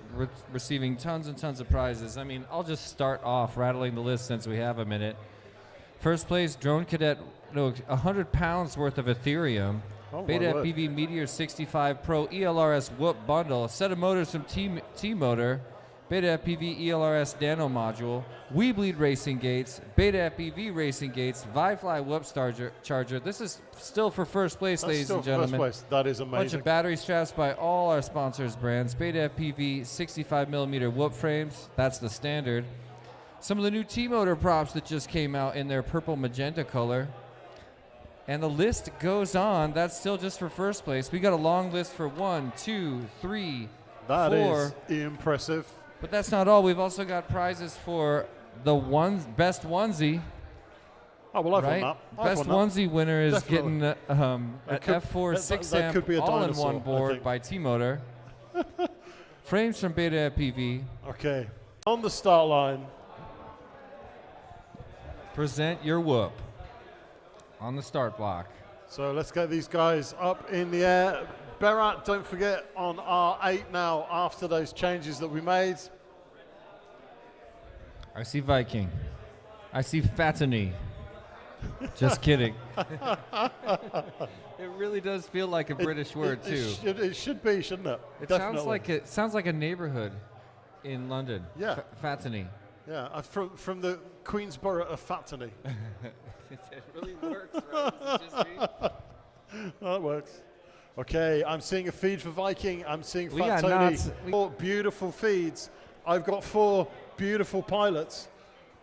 receiving tons and tons of prizes. I mean, I'll just start off rattling the list since we have a minute. First place, Drone Cadet, 100 pounds worth of Ethereum. Oh, my Beta word. FPV Meteor 65 Pro ELRS Whoop Bundle. A set of motors from T-Motor. Beta FPV ELRS Nano Module. We Bleed Racing Gates. Beta FPV Racing Gates. Vifly Whoop Charger. This is still for first place, That's ladies still and gentlemen. first place. That is Bunch amazing. of battery straps by all our sponsors brands. Beta FPV 65mm whoop frames. That's the standard. Some of the new T-Motor props that just came out in their purple magenta color. And the list goes on. That's still just for first place. We got a long list for 1, 2, 3, That 4. is impressive. But that's not all. We've also got prizes for the best onesie. Oh, well, I've Right? won that. Best I've won that. onesie winner is Definitely. getting an could- F4 that- 6 that amp could be a all-in-one dinosaur, I board think. by T-Motor. Frames from Beta FPV. Okay. On the start line. Present your whoop on the start block. So let's get these guys up in the air. Berat, don't forget, on R8 now after those changes that we made. I see Viking. I see Fatany. Just kidding. It really does feel like a British word too. It should be, shouldn't it? It Definitely. sounds like a neighborhood in London. Yeah. Fatany. Yeah, from the Queensborough of Fatany. It really works, right? Is it just me? That works. Okay, I'm seeing a feed for Viking. I'm seeing We Fat got Tony. knots. 4 beautiful feeds. I've got 4 beautiful pilots.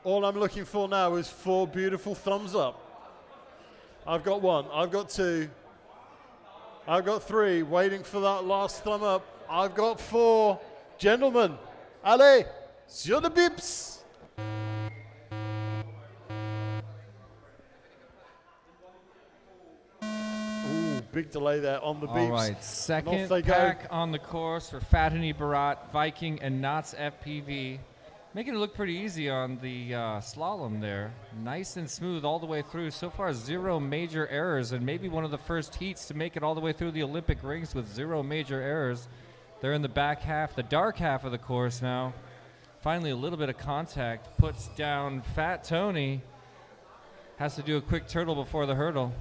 All I'm looking for now is 4 beautiful thumbs up. I've got 1. I've got 2. I've got 3. Waiting for that last thumb up. I've got 4. Gentlemen, allez, sur the bips. Ooh, big delay there on the beeps. All right, Off second they go. pack on the course for Fatany Barat, Viking, and Knots FPV. Making it look pretty easy on the slalom there. Nice and smooth all the way through. So far, 0 major errors, and maybe one of the first heats to make it all the way through the Olympic rings with 0 major errors. They're in the back half, the dark half of the course now. Finally, a little bit of contact. Puts down Fat Tony. Has to do a quick turtle before the hurdle.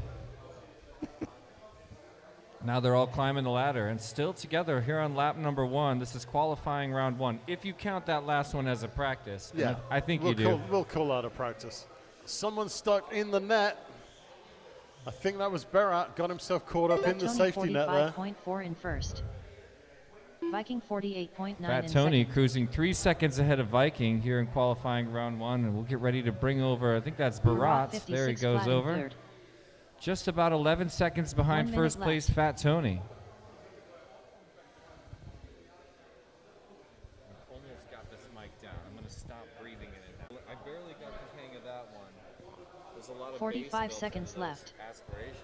Now they're all climbing the ladder and still together here on lap number 1. This is qualifying round 1. If you count that last one as a practice. Yeah. I think you do. We'll call that a practice. Someone stuck in the net. I think that was Berat. Got himself caught up in the safety net there. 45.4 in first. Viking 48.9 Fat in Tony second. cruising 3 seconds ahead of Viking here in qualifying round 1. And we'll get ready to bring over, I think that's Barat. There he goes over. Third. Just about 11 seconds behind 1 first minute place left. Fat Tony. Almost got this mic down. I'm going to stop breathing in it. I barely got the hang of that one. There's a lot of 45 seconds left. Aspirations.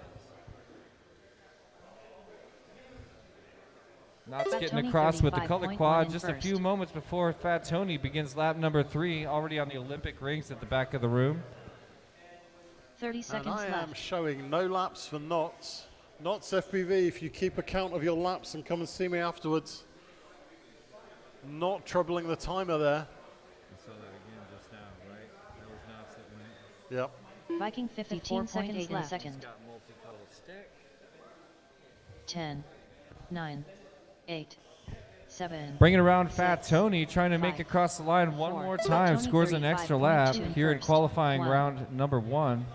Knott's Fat getting Tony across with the color 35.1 quad in just a first. few moments before Fat Tony begins lap number 3, already on the Olympic rings at the back of the room. 30 And seconds I am left. showing no laps for Knots. Knots FPV, if you keep account of your laps and come and see me afterwards. Not troubling the timer there. I saw that again just now, right? That was Knott's that went. Yep. Viking 54 seconds left. Second. Got multicolored stick. 10, 9, 8, 7. Bringing around Fat 6, Tony, trying to make 5, across the line one 4. more Fat time. Tony Scores an extra lap 35.2 in here in first. qualifying 1. round number 1.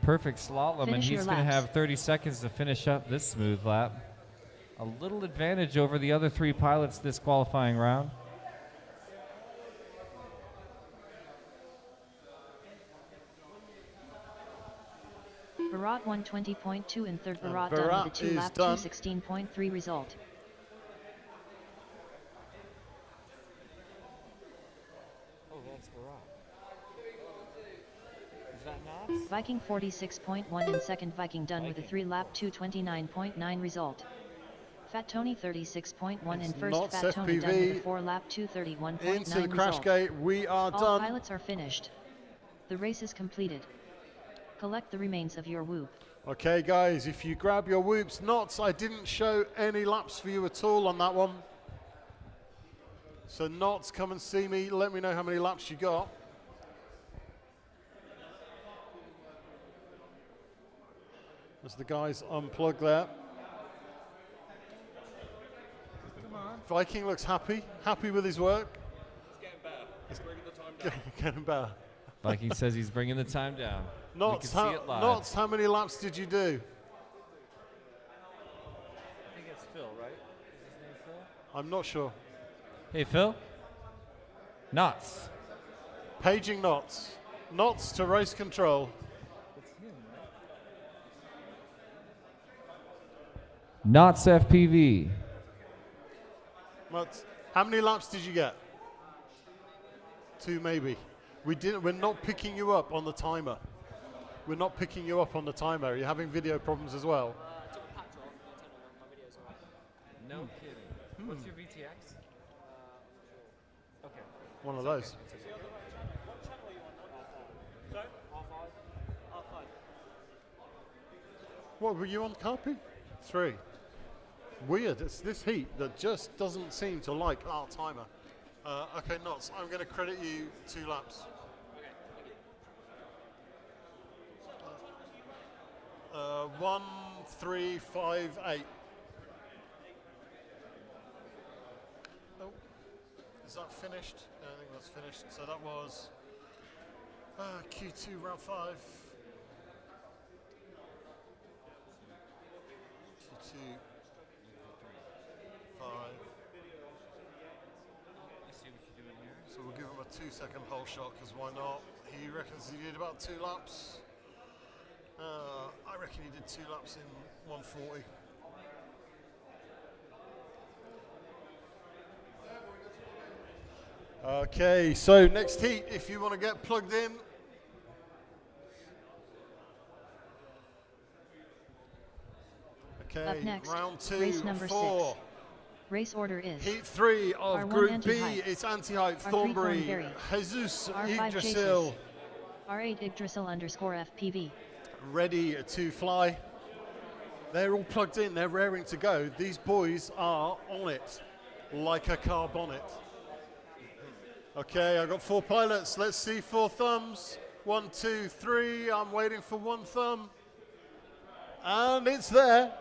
Perfect slalom, and Finish he's your going to laps. have 30 seconds to finish up this smooth lap. A little advantage over the other 3 pilots this qualifying round. Barat 120.2 in third. And Barat Barat done with a is 2-lap done. 216.3 result. Oh, that's Barat. Is that Knott's? Viking 46.1 in second. Viking done with a 3-lap 229.9 result. Fat Tony 36.1 in It's first. Knott's Fat Tony done with a FPV 4-lap 231.9 into the result. crash gate. We are All done. pilots are finished. The race is completed. Collect the remains of your whoop. Okay, guys, if you grab your whoops, Knots, I didn't show any laps for you at all on that one. So Knots, come and see me. Let me know how many laps you got. As the guys unplug there. Viking looks happy with his work. It's getting better. It's bringing the time down. Getting better. Viking says he's bringing the time down. Knots, we can see it live. Knots, how many laps did you do? I think it's Phil, right? Is his name Phil? I'm not sure. Hey, Phil. Knots. Paging Knots. Knots to race control. Knots FPV. Knots, how many laps did you get? 2 maybe. We're not picking you up on the timer. We're not picking you up on the timer. Are you having video problems as well? No kidding. What's your VTX? Okay. One of those. What were you on, Carpy? 3. Weird. It's this heat that just doesn't seem to like our timer. Okay, Knots, I'm going to credit you 2 laps. 1, 3, 5, 8. Oh, is that finished? Yeah, I think that's finished. So that was Q2 round 5. Q2 5. So we'll give him a 2-second whole shot, because why not? He reckons he did about 2 laps. I reckon he did 2 laps in 140. Okay, so next heat, if you want to get plugged in. Okay, Up next, round 2, race number 4. 6. Race order is Heat 3 of R1 Group B, anti-height. it's anti-height, R3 Thornbury, Cornberry. Jesus R5 Yggdrasil, R8 Yggdrasil _ FPV. ready to fly. They're all plugged in. They're raring to go. These boys are on it like a car bonnet. Okay, I've got 4 pilots. Let's see 4 thumbs. 1, 2, 3. I'm waiting for 1 thumb. And it's there.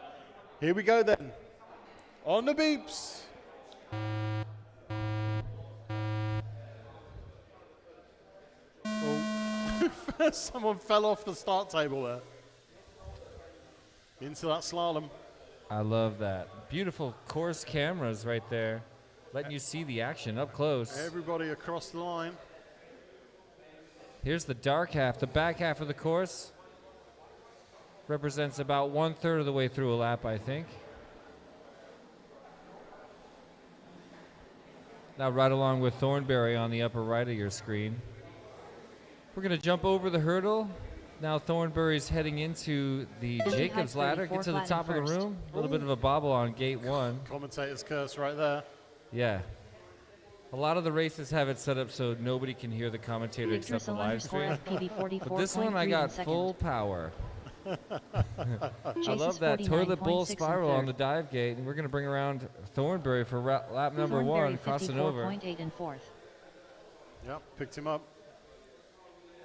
Here we go then. On the beeps. Oh. Someone fell off the start table there. Into that slalom. I love that. Beautiful course cameras right there, letting you see the action up close. Everybody across the line. Here's the dark half. The back half of the course represents about 1/3 of the way through a lap, I think. Now right along with Thornberry on the upper right of your screen. We're going to jump over the hurdle. Now Thornberry's heading into the Jacobs ladder. Get to the top of the room. A little bit of a bobble on gate 1. Commentator's curse right there. Yeah. A lot of the races have it set up so nobody can hear the commentator except the live stream. But this one I got full power. I love that toilet bowl spiral on the dive gate. And we're going to bring around Thornberry for lap number 1, crossing over. Yep, picked him up.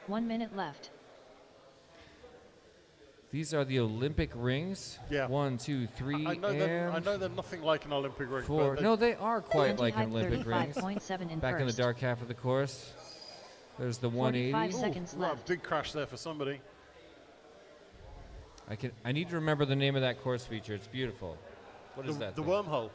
1 minute left. These are the Olympic rings. Yeah. 1, 2, 3, I know they're nothing like an Olympic ring. 4. No, they are quite like an Olympic rings. In Back in the dark half of the course. There's the 180. 45 seconds left. Wow, big crash there for somebody. I need to remember the name of that course feature. It's beautiful. What is that? The thing? wormhole.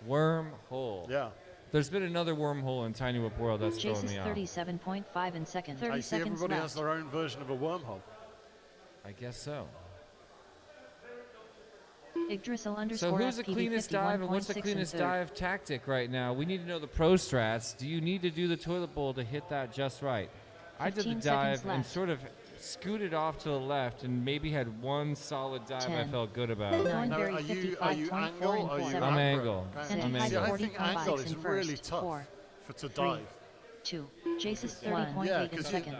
Wormhole. Yeah. There's been another wormhole in Tiny Whip World that's throwing me off. 37.5 in second. 30 I see seconds everybody left. has their own version of a wormhole. I guess so. So who's the cleanest dive and what's the cleanest dive tactic right now? We need to know the pro strats. Do you need to do the toilet bowl to hit that just right? I did the dive and sort of scooted off to the left and maybe had one solid dive 10, I felt good about. Now, are you angle or are you I'm angle? angle. Okay. I'm See, angle. I think angle is really tough to dive. 2. Jace's 30.8 Yeah, in because second.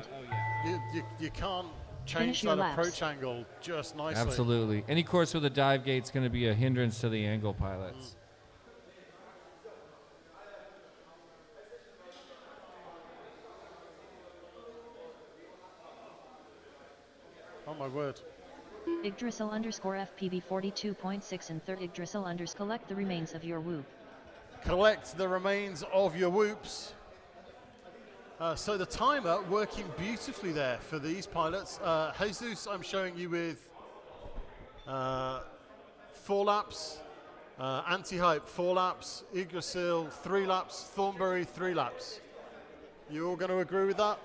you can't change Finish your that laps. approach angle just nicely. Absolutely. Any course with a dive gate is going to be a hindrance to the angle pilots. Oh my word. Yggdrasil underscore FPV 42.6 and third Yggdrasil underscore. Collect the remains of your whoop. Collect the remains of your whoops. So the timer working beautifully there for these pilots. Jesus, I'm showing you with 4 laps. Anti-Hype 4 laps. Yggdrasil 3 laps. Thornberry 3 laps. You all going to agree with that?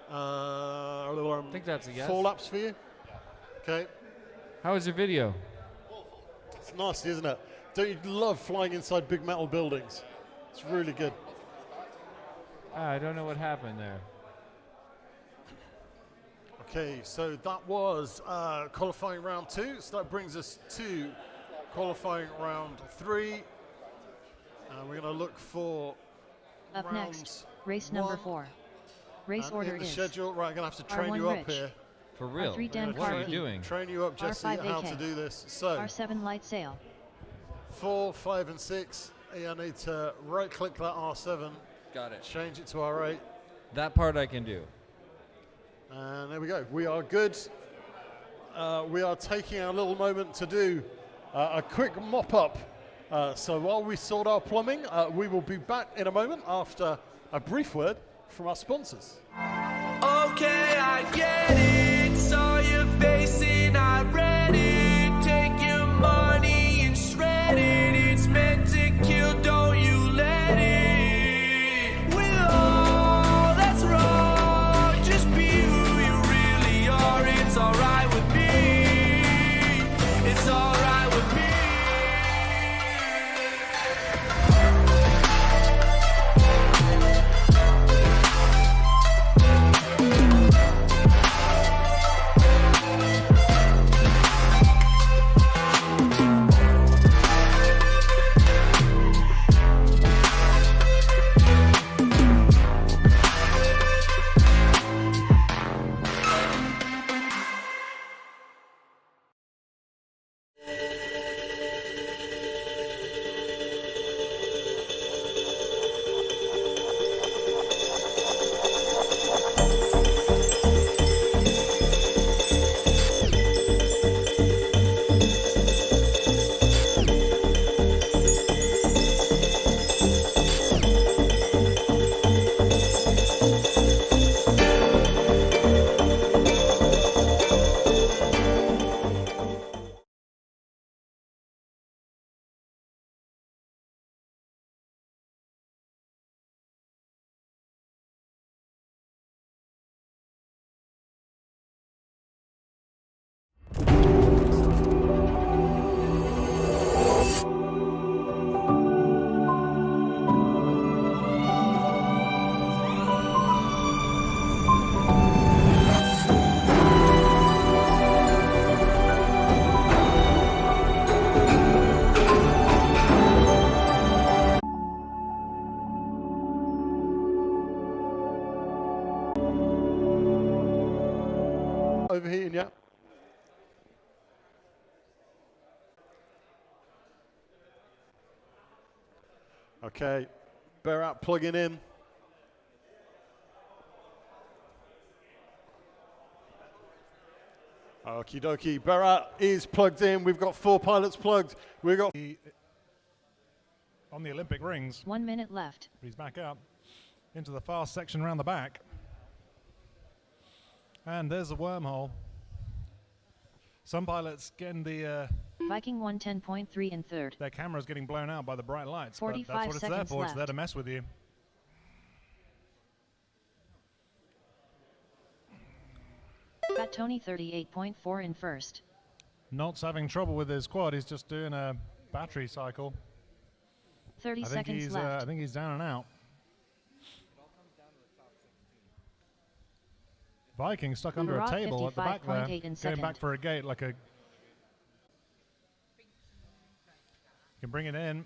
I think that's a yes. 4 laps for you? Okay. How was your video? It's nasty, isn't it? Don't you love flying inside big metal buildings? It's really good. I don't know what happened there. Okay, so that was qualifying round 2. So that brings us to qualifying round 3. We're going to look for Up rounds next, race number 4. Race order in the is schedule. Right, I'm going to have to train R1 you up Rich. here. For real? R3 What are you DanCarpy. doing? Train you up, Jesse, R5 how to AK. do this. So R7 light sail. 4, 5, and 6. I need to right-click that R7. Got it. Change it to R8. That part I can do. And there we go. We are good. We are taking a little moment to do a quick mop-up. So while we sort our plumbing, we will be back in a moment after a brief word from our sponsors. Okay, I get it. Saw your face and I read it. Take your money and shred it. It's meant to kill, don't you let it. With all that's wrong, just be who you really are. It's alright with me. It's alright with me. overheating yet. Okay, Berat plugging in. Okie dokie, Berat is plugged in. We've got 4 pilots plugged. We've got on the Olympic rings. 1 minute left. He's back up into the fast section around the back. And there's a wormhole. Some pilots getting the Viking 110.3 in third. their camera's getting blown out by the bright lights. 45 but that's what it's there seconds for. It's left. there to mess with you. Fat Tony 38.4 in first. Not's having trouble with his quad. He's just doing a battery cycle. 30 seconds I left. think he's down and out. Viking stuck under a Barat table at the back there, 55.8 in going second. back for a gate like a... You can bring it in.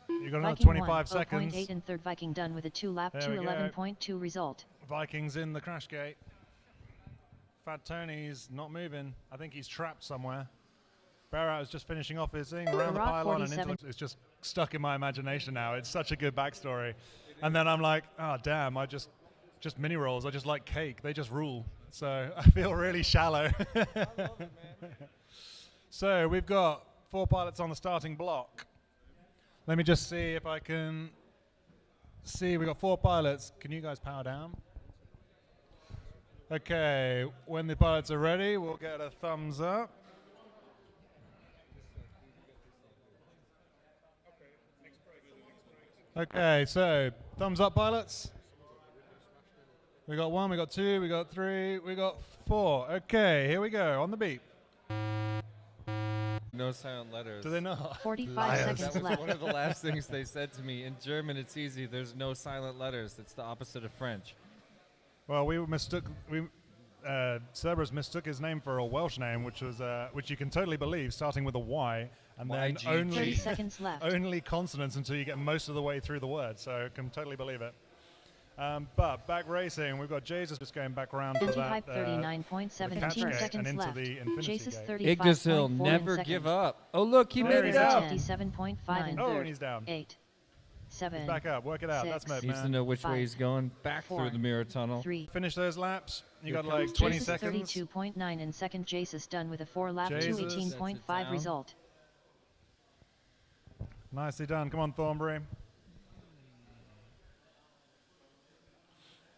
You've got another Viking 25 seconds. 0.8 in third. Viking done with a 2-lap There we go. 2:11.2 result. Vikings in the crash gate. Fat Tony's not moving. I think he's trapped somewhere. Berat is just finishing off his thing around the Barat pylon and into 47. it's just stuck in my imagination now. It's such a good backstory. And then I'm like, oh damn, I just mini rolls. I just like cake. They just rule. So I feel really shallow. I love it, man. So we've got 4 pilots on the starting block. Let me just see if I can see. We've got 4 pilots. Can you guys power down? Okay, when the pilots are ready, we'll get a thumbs up. Okay, so thumbs up, pilots. We got 1, we got 2, we got 3, we got 4. Okay, here we go, on the beat. No silent letters. Do they not? 45 Liars. That seconds was left. one of the last things they said to me. In German, it's easy. There's no silent letters. It's the opposite of French. Well, Cerberus mistook his name for a Welsh name, which you can totally believe, starting with a Y, and then YGG. 30 only seconds left. only consonants until you get most of the way through the word. So I can totally believe it. But back racing, we've got Jesus just going back around for that. 39.17 seconds and into left. the infinity Jesus gate. 35.4 Yggdrasil, in never second. give up. Oh, look, he There made he's it out. out. 57.5 in Oh, third. and he's down. 8, 7, He's back up. Work it out. That's 6, mad, Needs to man. know which 5, way he's going. Back 4, through the mirror tunnel. 3. Finish those laps. You Here got like comes 20 Jesus seconds. 32.9 in second. Jesus done with a 4-lap Jesus. 2:18.5 Sets it down. result. Nicely done. Come on, Thornbury.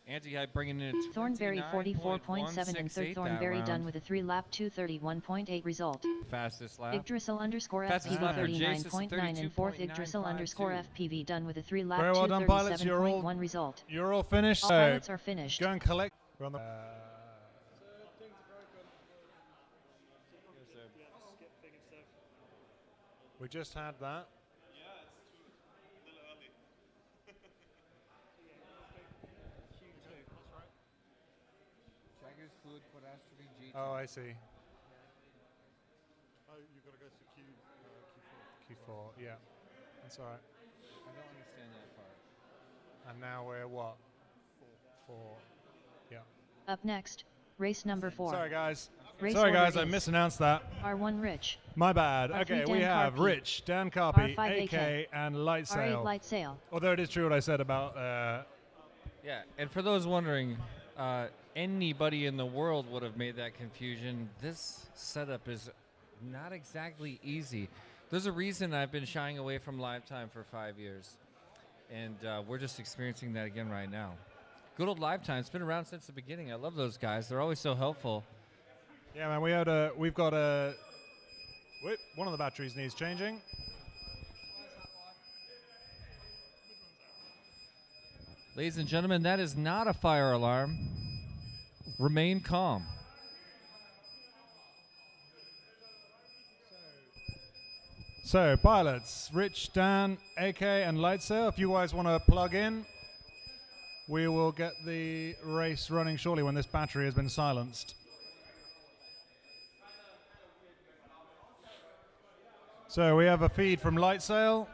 Anti-hype bringing in a Thornberry 44.7 in third. 29.168 Thornberry that done round. with a 3-lap 2:31.8 result. Fastest lap. Yggdrasil underscore Fastest FPV lap for Jesus, 39.9 in fourth. 32.952. Yggdrasil underscore FPV done with a 3-lap Very well done, pilots. You're all 2:37.1 result. You're all finished. All So pilots are finished. go and collect. We're on the we just had that. Oh, I see. Oh, you've got to go to Q4. Yeah, that's all right. I don't understand that part. And now we're what? 4. Yeah. Up next, race number 4. Sorry, guys. Race Sorry, order guys. I is misannounced that. R1 Rich, My bad. R3 Okay, we have DanCarpy, Rich, DanCarpy, R5 AK, and Light R8 Sail. Light Sail. Although it is true what I said about Yeah, and for those wondering, anybody in the world would have made that confusion. This setup is not exactly easy. There's a reason I've been shying away from live time for 5 years, and we're just experiencing that again right now. Good old live time. It's been around since the beginning. I love those guys. They're always so helpful. yeah, man. We've got wait, one of the batteries needs changing. Ladies and gentlemen, that is not a fire alarm. Remain calm. So, pilots, Rich, Dan, AK, and Lightsail, if you guys want to plug in, we will get the race running shortly when this battery has been silenced. So, we have a feed from Lightsail.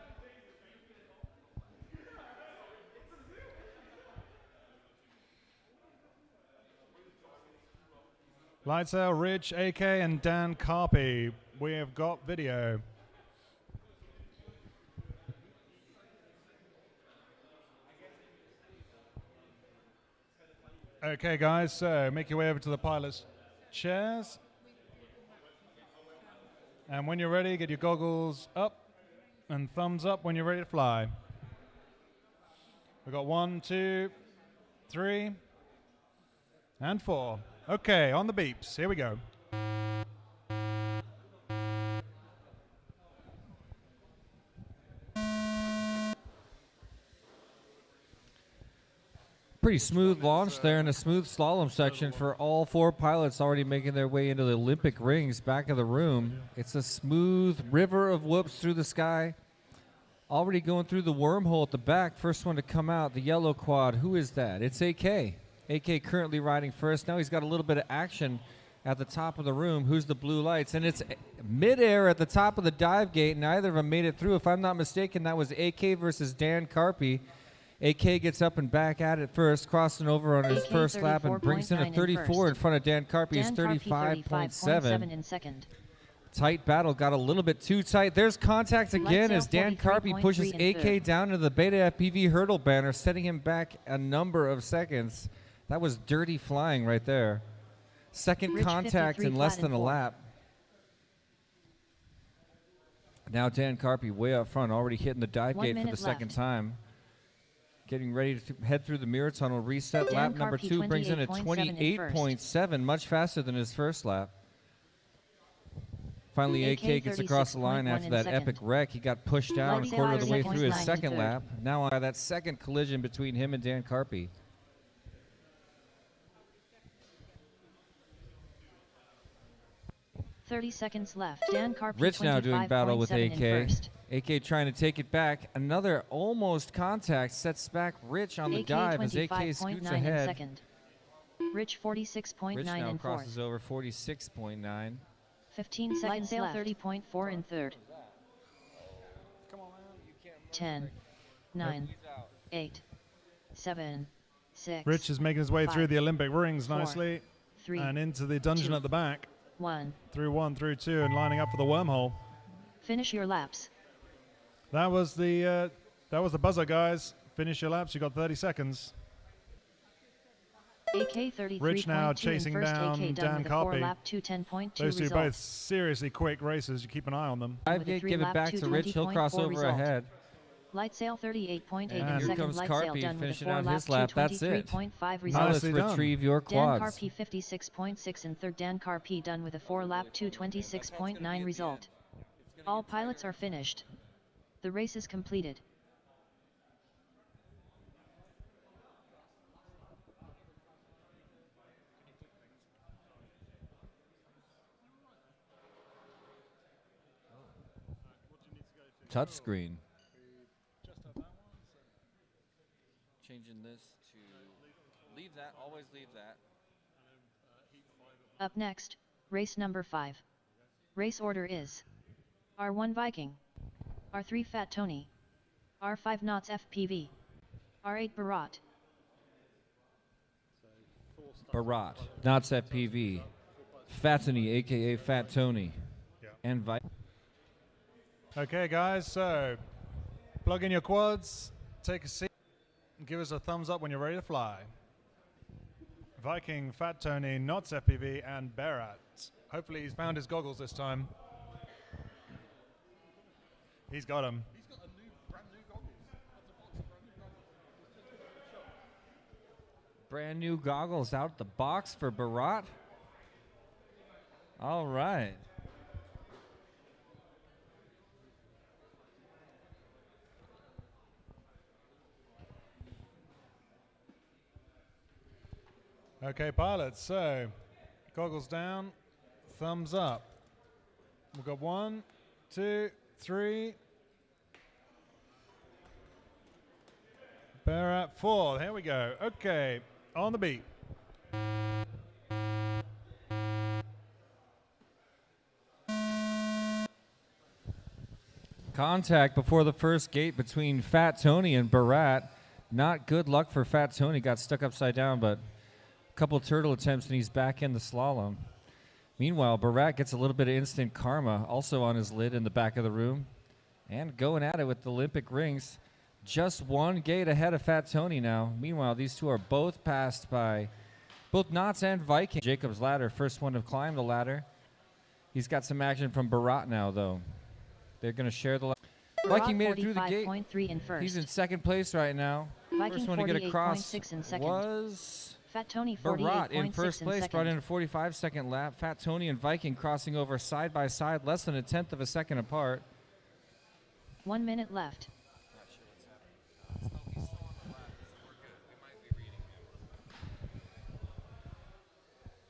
Lightsail, Rich, AK, and DanCarpy. We have got video. Okay, guys, so make your way over to the pilot's chairs. And when you're ready, get your goggles up and thumbs up when you're ready to fly. We've got 1, 2, 3, and 4. Okay, on the beeps. Here we go. Pretty smooth launch there and a smooth slalom section for all 4 pilots already making their way into the Olympic rings back of the room. It's a smooth river of whoops through the sky. Already going through the wormhole at the back. First one to come out, the yellow quad. Who is that? It's AK. AK currently riding first. Now he's got a little bit of action at the top of the room. Who's the blue lights? And it's midair at the top of the dive gate. Neither of them made it through. If I'm not mistaken, that was AK versus DanCarpy. AK gets up and back at it first, crossing over on his first lap and brings in a 34 in front of DanCarpy's 35.7 in second. Tight battle, got a little bit too tight. There's contact again as DanCarpy pushes AK down to the Beta FPV hurdle banner, setting him back a number of seconds. That was dirty flying right there. Second Rich contact in less than a lap. Now DanCarpy way up front, already hitting the dive gate for the second time. Getting ready to head through the mirror tunnel. Reset lap number 2 brings in a 28.7, much faster than his first lap. Finally, AK gets across the line after that epic wreck. He got pushed down a quarter of the way through his second lap. Now on that second collision between him and DanCarpy. .30 seconds left. DanCarpy Rich now doing battle with AK. First. AK trying to take it back. Another almost contact sets back Rich on the dive as AK scoots ahead. Second. Rich 46.9 Rich now in crosses fourth. over 46.9. 15 seconds left. 30.4 in third. 10, 9, 8, 7, 6. Rich is making his way 5, through the Olympic rings 4, nicely 3, and into the dungeon 2, at the back. 1. Through 1, through 2, and lining up for the wormhole. Finish your laps. That was the buzzer, guys. Finish your laps. You got 30 seconds. AK 33.2 Rich now chasing first, down AK done with a 4 DanCarpy. lap 2:10.2 Those two result. both seriously quick races. You keep an eye on them. Dive gate, give it back to Rich. He'll cross over result. ahead. Light sail 38.8 And in here second. comes Light Carpy sail done with a finishing 4 out lap his lap. That's it. 223.5 Now result. let's Nicely done. retrieve your quads. DanCarpy 56.6 in third. DanCarpy done with a 4 lap 226.9 result. All pilots are finished. The race is completed. Touchscreen. Changing this to leave that, always leave that. Up next, race number 5. Race order is R1 Viking, R3 Fat Tony, R5 Knots FPV, R8 Barat. Barat, Knots FPV, Fatony, aka Fat Tony, and Viking. Okay, guys, so plug in your quads, take a seat, and give us a thumbs up when you're ready to fly. Viking, Fat Tony, Knots FPV, and Barat. Hopefully he's found his goggles this time. He's got them. He's got brand new goggles. Brand new goggles out the box for Barat. All right. Okay, pilots, so goggles down, thumbs up. We've got 1, 2, 3. Barat 4, here we go. Okay, on the beat. Contact before the first gate between Fat Tony and Barat. Not good luck for Fat Tony. Got stuck upside down, but a couple turtle attempts and he's back in the slalom. Meanwhile, Barat gets a little bit of instant karma also on his lid in the back of the room. And going at it with the Olympic rings. Just one gate ahead of Fat Tony now. Meanwhile, these two are both passed by both Knots and Viking. Jacob's ladder, first one to climb the ladder. He's got some action from Barat now, though. They're going to share the ladder. Viking made it through the gate. He's in second place right now. Viking first one to get across in second. Was Fat Tony Barat in first place, second. brought in a 45-second lap. Fat Tony and Viking crossing over side by side, less than a tenth of a second apart. 1 minute left.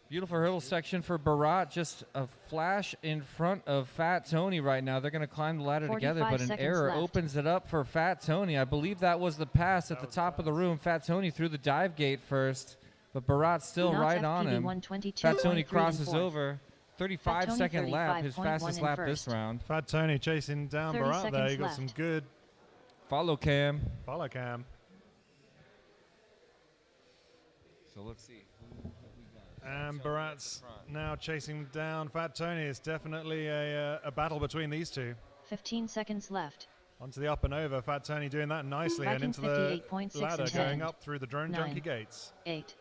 Beautiful hurdle section for Barat, just a flash in front of Fat Tony right now. They're going to climb the ladder together, but an error left. opens it up for Fat Tony. I believe that was the pass at the top of the room. Fat Tony through the dive gate first, but Barat's still right on him. Fat Tony crosses over. 35-second lap, his fastest lap this round. Fat Tony chasing down Barat there. You got some good follow cam. Follow cam. So let's see. And Barat's now chasing down Fat Tony. It's definitely a battle between these two. 15 seconds left. Onto the up and over. Fat Tony doing that nicely. Viking and into the ladder, 10, going up through the drone 9, junkie gates. 8.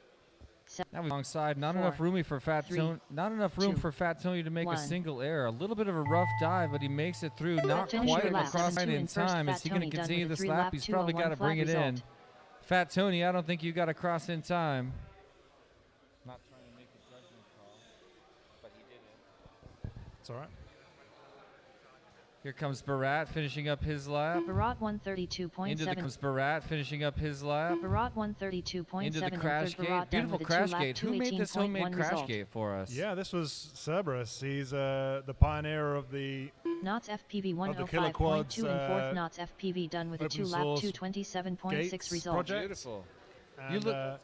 Now alongside, not 4, enough room for Fat 3, Tony. Not enough room 2, for Fat Tony to make 1. a single error. A little bit of a rough dive, but he makes it through. Not quite across line in time. Is he going to continue this lap? He's probably got to bring it in. Fat Tony, I don't think you got to cross in time. Not trying to make a judgment call, but he did it. It's all right. Here comes Barat finishing up his lap. Barat 132.7. Into the comes Barat finishing up his lap. Barat 132.7. Into the crash gate. Beautiful crash gate. Who made this homemade crash gate for us? Yeah, this was Cerberus. He's the pioneer of the Knots FPV Killer Quads, 105.2 and fourth Knots FPV done with a 2-lap 227.6 result. Beautiful. And, you look.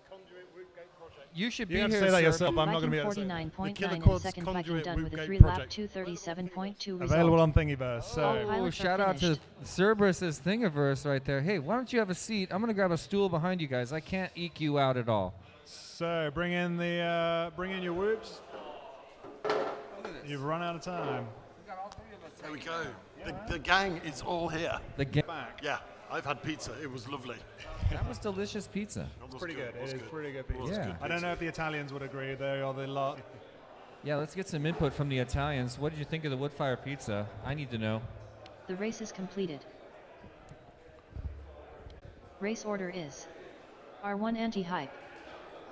You should be you here, have to say that sir. yourself. I'm not going to be able to say 49.9 and second Viking done with a 3-lap 237.2 result. Available on Thingiverse. So. Oh, shout out to Cerberus's Thingiverse right there. Hey, why don't you have a seat? I'm going to grab a stool behind you guys. I can't eke you out at all. So bring in your whoops. You've run out of time. There we go. The gang is all here. The gang. Yeah, I've had pizza. It was lovely. That was delicious pizza. It's pretty good. It is pretty good pizza. Yeah. I don't know if the Italians would agree. They are the lot. Yeah, let's get some input from the Italians. What did you think of the wood fire pizza? I need to know. The race is completed. Race order is R1 Anti-Hype,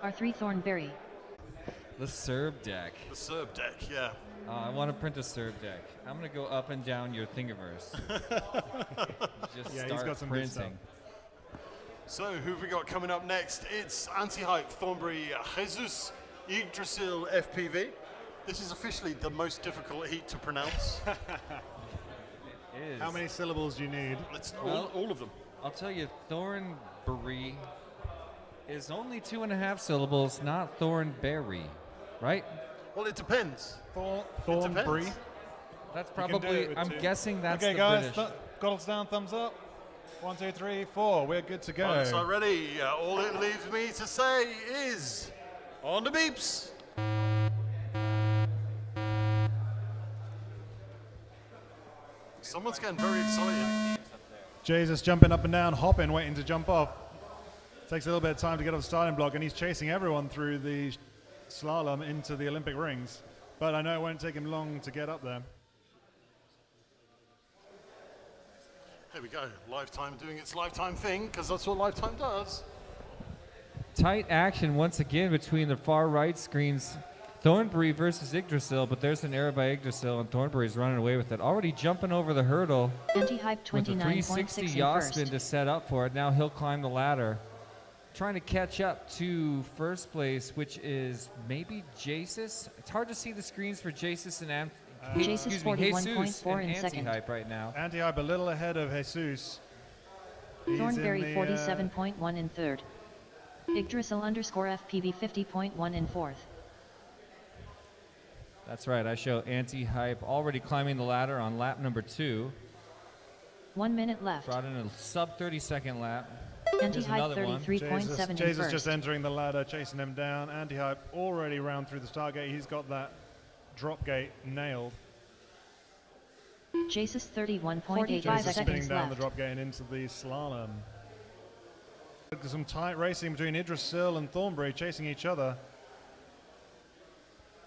R3 Thornberry. The Serb deck. The Serb deck, yeah. I want to print a Serb deck. I'm going to go up and down your Thingiverse. Just Yeah, start he's got some good stuff. printing. So who have we got coming up next? It's Anti-Hype Thornberry Jesus Yggdrasil FPV. This is officially the most difficult heat to pronounce. It is. How many syllables do you need? It's Well, all of them. I'll tell you, Thornberry is only 2.5 syllables, not Thornberry, right? Well, it depends. Thornberry. That's You can do probably, it with I'm 2. guessing that's okay, the guys. British. Goggles down, thumbs up. 1, 2, 3, 4. We're good to go. Right, so ready. All it leaves me to say is on the beeps. Someone's getting very excited. Jesus jumping up and down, hopping, waiting to jump off. Takes a little bit of time to get off the starting block, and he's chasing everyone through the slalom into the Olympic rings. But I know it won't take him long to get up there. Here we go. Lifetime doing its lifetime thing, because that's what Lifetime does. Tight action once again between the far right screens. Thornberry versus Yggdrasil, but there's an error by Yggdrasil, and Thornberry's running away with it. Already jumping over the hurdle Anti-Hype with a 360 yaw spin to set up for it. Now he'll climb the ladder. Trying to catch up to first place, which is maybe Jesus. It's hard to see the screens for Jesus and Jesus 41.4 in second. Anti-Hype right now. Anti-Hype a little ahead of Jesus. He's Thornberry in the, 47.1 in third. Yggdrasil _ FPV 50.1 in fourth. That's right, I show Anti-Hype already climbing the ladder on lap number 2. 1 minute left. Brought in a sub 30-second lap. Anti-Hype 33.7 in Jesus first. just entering the ladder, chasing him down. Anti-Hype already round through the Stargate. He's got that drop gate nailed. Jace's 31.85 Jace seconds spinning down the left. drop gate and into the slalom. There's some tight racing between Idrisil and Thornbury chasing each other.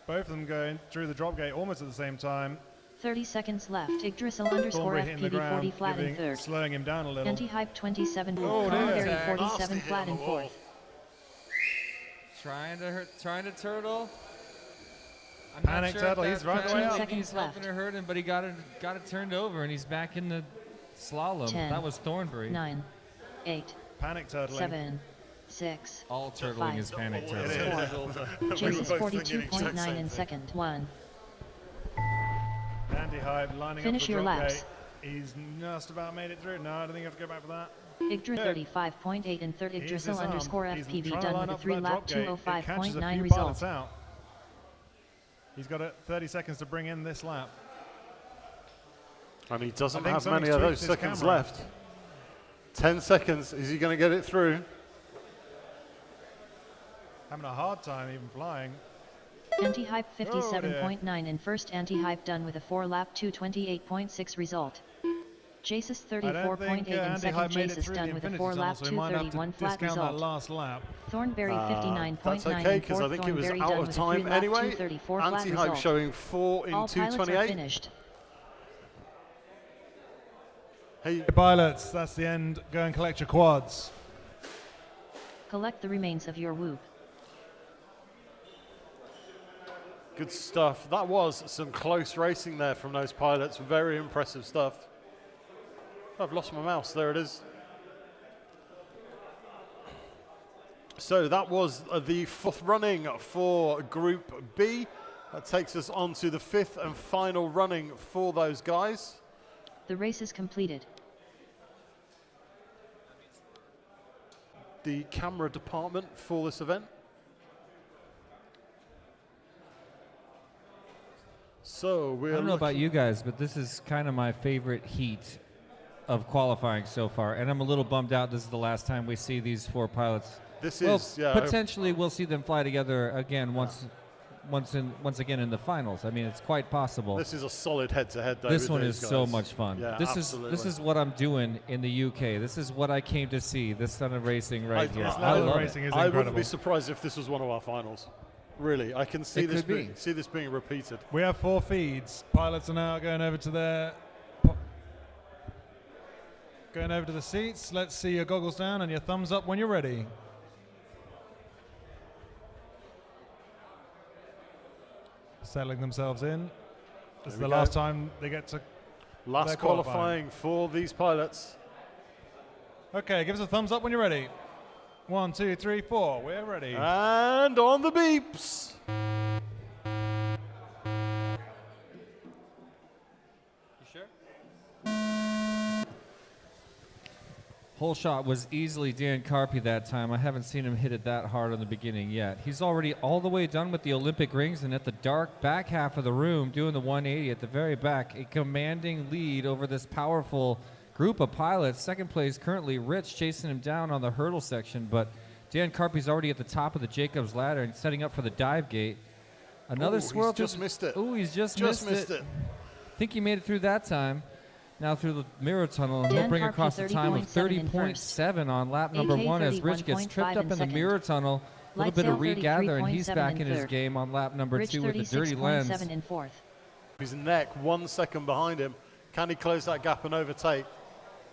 Both of them going through the drop gate almost at the same time. 30 seconds left. Yggdrasil underscore FPV 40 flat in third. Slowing him down a little. Anti-hype 27. Oh, Commentary 47 flat in fourth. Trying to turtle. I'm Panic not sure turtle, if he's that right the way up. he's helping or hurting, but he got it turned over, and he's back in the slalom. 10, that was Thornbury. 9, 8, Panic turtling. 7, 6. All turtling 5, is panic turtling. Jace's 42.9 in second. 1. Andy Hype lining Finish up the your drop laps. gate. He's just about made it through. No, I don't think you have to go back for that. Yggdrasil 35.8 in third. Yggdrasil underscore He's FPV trying to done line with a up for that 3 lap drop gate. It catches a 205.9 few result. pilots out. He's got 30 seconds to bring in this lap. And he doesn't think have many something's of those tweaked his seconds camera. left. 10 seconds. Is he going to get it through? Having a hard time even flying. Anti-hype 57.9 in first. Anti-hype done with a 4 lap 228.6 result. Jace's 34.8 in second. Jace is done with a 4 lap 231 flat discount that result. last lap. Thornberry 59.9 That's okay, in because fourth. I think it was Thornberry out done of with a time 3 lap anyway. 234 flat Anti-hype result. showing 4 in All pilots are 228. finished. Hey, Pilots, that's the end. Go and collect your quads. Collect the remains of your whoop. good stuff. That was some close racing there from those pilots. Very impressive stuff. I've lost my mouse. There it is. So that was the fourth running for Group B. That takes us on to the fifth and final running for those guys. The race is completed. The camera department for this event. So we're I don't know about you guys, but this is kind of my favorite heat of qualifying so far, and I'm a little bummed out this is the last time we see these four pilots. This well, is, yeah. Potentially we'll see them fly together again once again in the finals. I mean, it's quite possible. This is a solid head-to-head. This one is so much fun. Yeah, this absolutely. is what I'm doing in the UK. This is what I came to see. This kind of racing right here. I love racing it. is I incredible. wouldn't be surprised if this was one of our finals. Really, I can see It this could be. being repeated. We have 4 feeds. Pilots are now going over to their the seats. Let's see your goggles down and your thumbs up when you're ready. Settling themselves in. This is the last time they get to Last their qualifying for these pilots. Okay, give us a thumbs up when you're ready. 1, 2, 3, 4. We're ready. And on the beeps. You sure? Whole shot was easily DanCarpy that time. I haven't seen him hit it that hard in the beginning yet. He's already all the way done with the Olympic rings and at the dark back half of the room doing the 180 at the very back. A commanding lead over this powerful group of pilots. Second place currently Rich chasing him down on the hurdle section, but DanCarpy's already at the top of the Jacobs ladder and setting up for the dive gate. Another swirl. He's just missed it. Oh, he's just Just missed it. I think he made it through that time. Now through the mirror tunnel, and he'll bring DanCarpy across the time of 30.7 on lap number 1 as Rich gets tripped up in the mirror tunnel. A little bit of regather, and he's back in his game on lap number Rich 2 with the dirty lens. 36.7 in fourth. His neck 1 second behind him. Can he close that gap and overtake?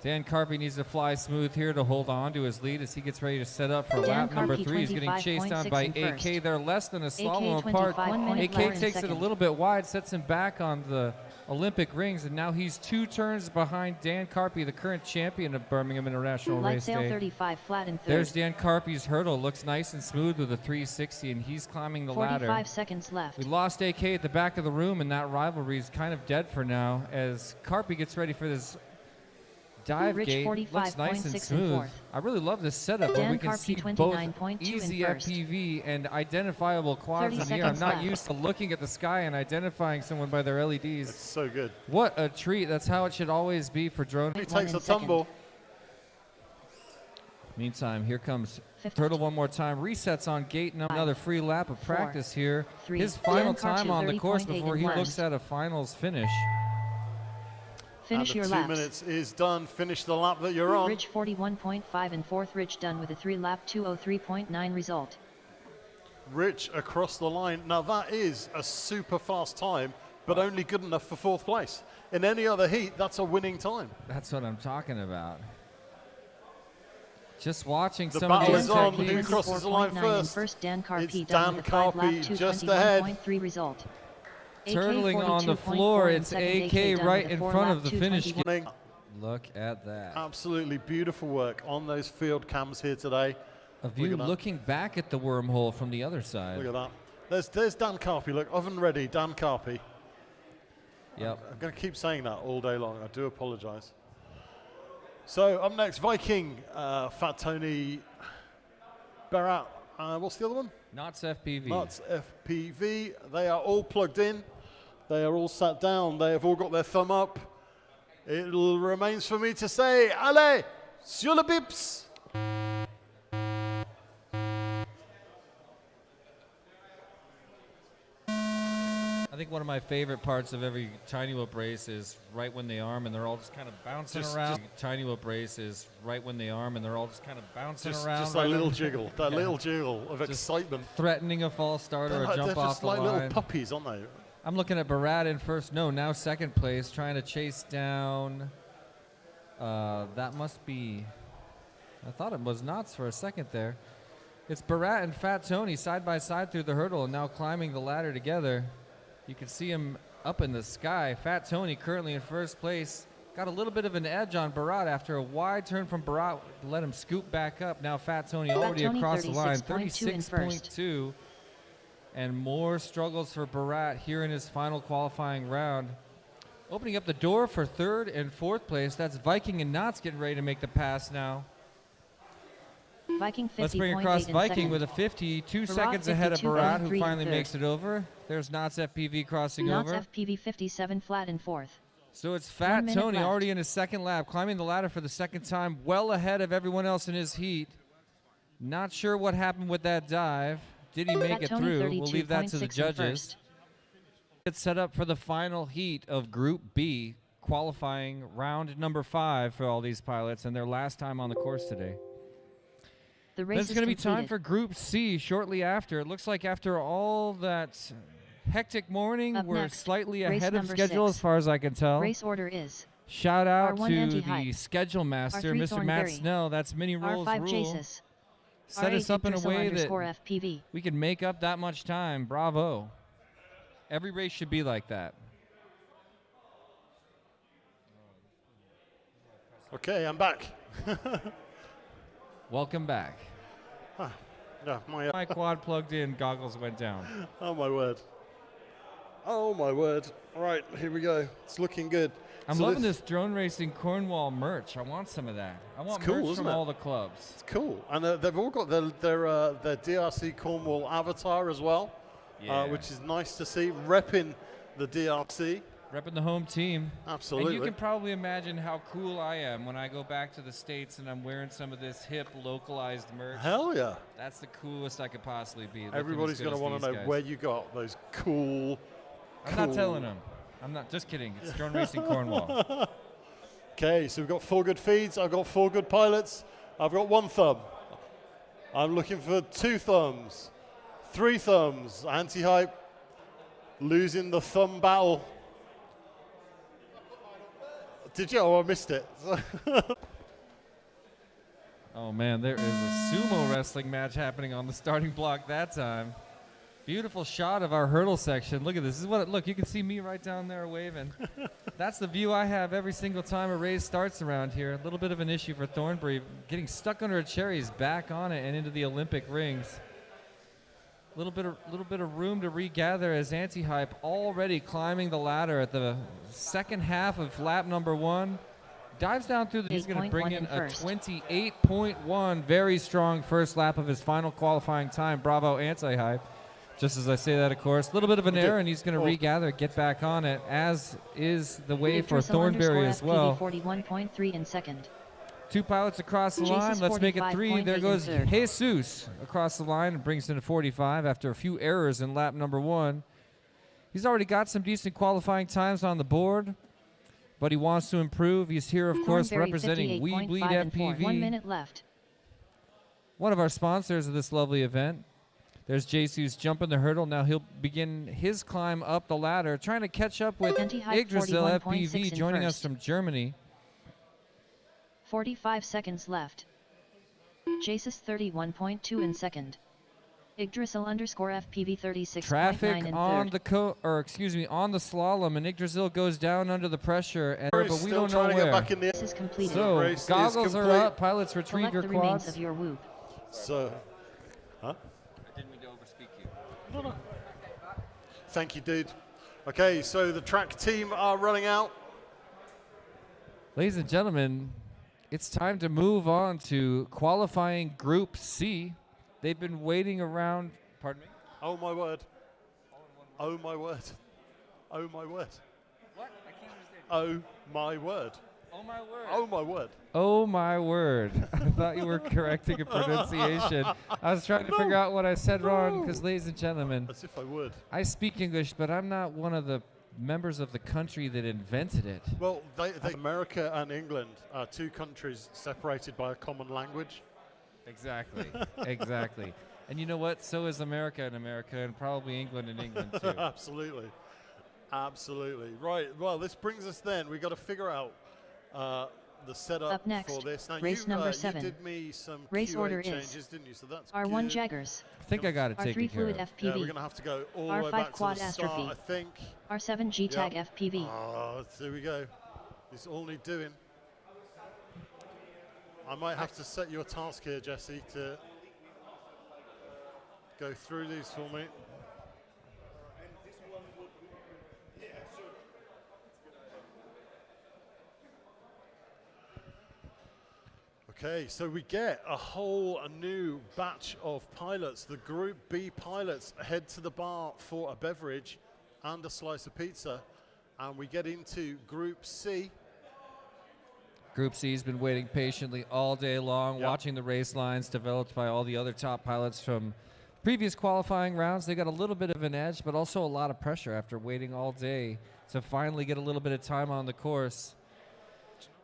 DanCarpy needs to fly smooth here to hold on to his lead as he gets ready to set up for lap number 3. He's getting chased down by AK. They're less than a slalom apart. AK takes it a little bit wide, sets him back on the Olympic rings, and now he's 2 turns behind DanCarpy, the current champion of Birmingham International Race Light sail Day. 35 flat in third. There's DanCarpy's hurdle. Looks nice and smooth with a 360, and he's climbing the 45 ladder. seconds left. We lost AK at the back of the room, and that rivalry is kind of dead for now as Carpy gets ready for this dive Rich gate. Looks nice and 45.6 in smooth. fourth. I really love this setup where we can DanCarpy see 29.2 both in easy first. FPV and identifiable quads 30 in the air. I'm seconds not left. used to looking at the sky and identifying someone by their It's LEDs. so good. What a treat. That's how it should always be for drone. He One takes in a second. tumble. Meantime, here comes Turtle one more time. Resets on gate. Another free lap of practice here. His final time on the course before he looks at a finals finish. Finish your 2 laps. minutes is done. Finish the lap that you're on. Rich 41.5 and fourth. Rich done with a 3-lap 2:03.9 result. Rich across the line. Now that is a super fast time, but only good enough for fourth place. In any other heat, that's a winning time. That's what I'm talking about. Just watching The some of battle these is on. techniques. Who crosses the line first? First DanCarpy It's done with a 5-lap DanCarpy just ahead. 2:21.3 result. Turtling on the floor. It's AK right in front of the finish. Look at that. Absolutely beautiful work on those field cams here today. A view looking back at the wormhole from the other side. Look at that. There's DanCarpy. Look, oven ready, DanCarpy. Yep. I'm going to keep saying that all day long. I do apologize. So up next, Viking, Fat Tony, Barat. What's the other one? Knots FPV. Knots FPV. They are all plugged in. They are all sat down. They have all got their thumb up. It remains for me to say, allez, sur le bips. I think one of my favorite parts of every tiny whoop race is right when they arm and they're all just kind of bouncing around. Tiny whoop race is right when they arm and they're all just kind of bouncing around. Just that little jiggle, that little jiggle of excitement. Threatening a false start or a jump off the line. They're just like little puppies, aren't they? I'm looking at Barat in first. No, now second place, trying to chase down. That must be. I thought it was Knots for a second there. It's Barat and Fat Tony side by side through the hurdle and now climbing the ladder together. You can see him up in the sky. Fat Tony currently in first place. Got a little bit of an edge on Barat after a wide turn from Barat to let him scoop back up. Now Fat Tony already across the line, 36.2. And more struggles for Barat here in his final qualifying round. Opening up the door for third and fourth place. That's Viking and Knots getting ready to make the pass now. Viking 50. Let's bring across Viking with a 52 seconds ahead of Barat, who finally makes it over. There's Knots FPV crossing over. Knots FPV 57 flat in fourth. So it's Fat Tony already in his second lap, climbing the ladder for the second time, well ahead of everyone else in his heat. Not sure what happened with that dive. Did he make it through? We'll leave that to the judges. It's set up for the final heat of Group B, qualifying round number 5 for all these pilots and their last time on the course today. The race Then it's going to be time for Group C shortly after. It looks like after all that hectic morning, we're slightly ahead of schedule as far as I can tell. Race order is. Shout out to the schedule master, Mr. Matt Snell. That's Mini Rules R5 rule. chases. Set us up in a way that we can make up that much time. Bravo. Every race should be like that. Okay, I'm back. Welcome back. Yeah, my quad plugged in, goggles went down. Oh my word. Oh my word. All right, here we go. It's looking good. I'm loving this drone racing Cornwall merch. I want some of that. I want merch from all the clubs. It's cool. And they've all got their DRC Cornwall avatar as well, which is nice to see. Repping the DRC. Repping the home team. Absolutely. And you can probably imagine how cool I am when I go back to the States and I'm wearing some of this hip, localized merch. Hell yeah. That's the coolest I could possibly be. Everybody's going to want to know where you got those cool... I'm not telling them. I'm not, just kidding. It's Drone Racing Cornwall. Okay, so we've got 4 good feeds. I've got 4 good pilots. I've got 1 thumb. I'm looking for 2 thumbs, 3 thumbs. Anti-hype losing the thumb battle. Did you? Oh, I missed it. Oh, man, there is a sumo wrestling match happening on the starting block that time. Beautiful shot of our hurdle section. Look at this. This is what look, you can see me right down there waving. That's the view I have every single time a race starts around here. A little bit of an issue for Thornbury. Getting stuck under a cherry. He's back on it and into the Olympic rings. A little bit of room to regather as Anti-Hype already climbing the ladder at the second half of lap number 1. Dives down through he's going to bring in a 28.1. Very strong first lap of his final qualifying time. Bravo, Anti-Hype. Just as I say that, of course, a little bit of an error, and he's going to regather, get back on it, as is the way for Thornbury as well. 41.3 in second. 2 pilots across the line. Let's make it 3. There goes Jesus across the line and brings it to 45 after a few errors in lap number 1. He's already got some decent qualifying times on the board, but he wants to improve. He's here, of course, representing We Bleed FPV. 1 minute left. One of our sponsors of this lovely event. There's Jesus jumping the hurdle. Now he'll begin his climb up the ladder, trying to catch up with Yggdrasil FPV joining us from Germany. 45 seconds left. Jesus 31.2 in second. Yggdrasil _ FPV 36.9 Traffic in on third. on the slalom, and Yggdrasil goes down under the pressure, but we don't know where. This is completed. So goggles are up. Pilots retrieve Collect your the remains quads. of your whoop. So, huh? I didn't mean to overspeak you. No. Thank you, dude. Okay, so the track team are running out. Ladies and gentlemen, it's time to move on to qualifying Group C. They've been waiting around. Pardon me? Oh my word. Oh my word. Oh my word. What? I can't understand. Oh my word. Oh my word. Oh my word. Oh my word. I thought you were correcting a pronunciation. I was trying to figure out what I said wrong because, ladies and gentlemen, As if I would. I speak English, but I'm not one of the members of the country that invented it. Well, America and England are 2 countries separated by a common language. Exactly. Exactly. And you know what? So is America and probably England and England too. Absolutely. Absolutely. Right. Well, this brings us then. We've got to figure out the setup Up next, for this. Now, race number 7. You did me some Race QA order changes, is didn't you? So that's R1 good. Jaggers. I think I got it R3 taken care Fluid of. Yeah, we're FPV. going to have to go all the R5 way back Quad to the start, Astrophy. I think. R7 G-Tag FPV. Oh, there we go. This all need doing. I might have to set you a task here, Jesse, to go through these for me. Okay, so we get a whole new batch of pilots. The Group B pilots head to the bar for a beverage and a slice of pizza, and we get into Group C. Group C has been waiting patiently all day long, watching the race lines developed by all the other top pilots from previous qualifying rounds. They got a little bit of an edge, but also a lot of pressure after waiting all day to finally get a little bit of time on the course.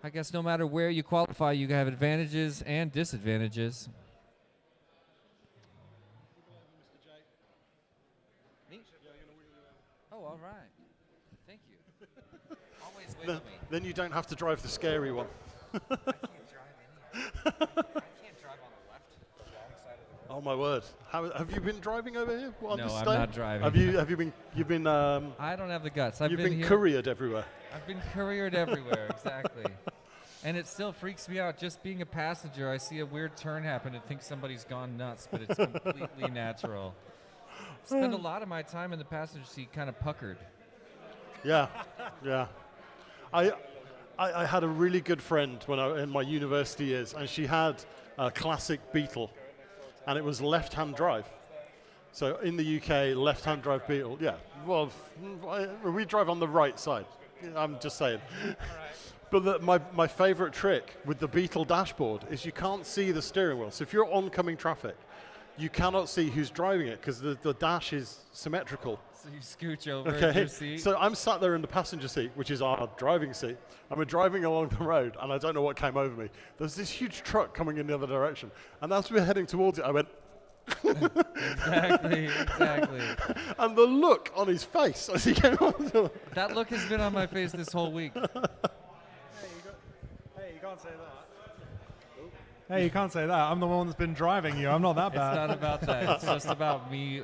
I guess no matter where you qualify, you have advantages and disadvantages. Oh, all right. Thank you. Always with me. Then you don't have to drive the scary one. I can't drive any. I can't drive on the left, the wrong side of the road. Oh my word! Have you been driving over here? No, I'm not driving. Have you been? You've been. I don't have the guts. You've been couriered everywhere. I've been couriered everywhere, exactly. And it still freaks me out. Just being a passenger, I see a weird turn happen and think somebody's gone nuts, but it's completely natural. Spend a lot of my time in the passenger seat kind of puckered. Yeah, yeah. I had a really good friend when in my university years, and she had a classic Beetle, and it was left-hand drive. So in the UK, left-hand drive Beetle, yeah. Well, we drive on the right side. I'm just saying. But my favorite trick with the Beetle dashboard is you can't see the steering wheel. So if you're oncoming traffic, you cannot see who's driving it because the dash is symmetrical. So you scooch over in your seat. So I'm sat there in the passenger seat, which is our driving seat, and we're driving along the road, and I don't know what came over me. There's this huge truck coming in the other direction, and as we're heading towards it, I went, Exactly. and the look on his face as he came on. That look has been on my face this whole week. Hey, you can't say that. Hey, you can't say that. I'm the one that's been driving you. I'm not that bad. It's not about that. It's just about me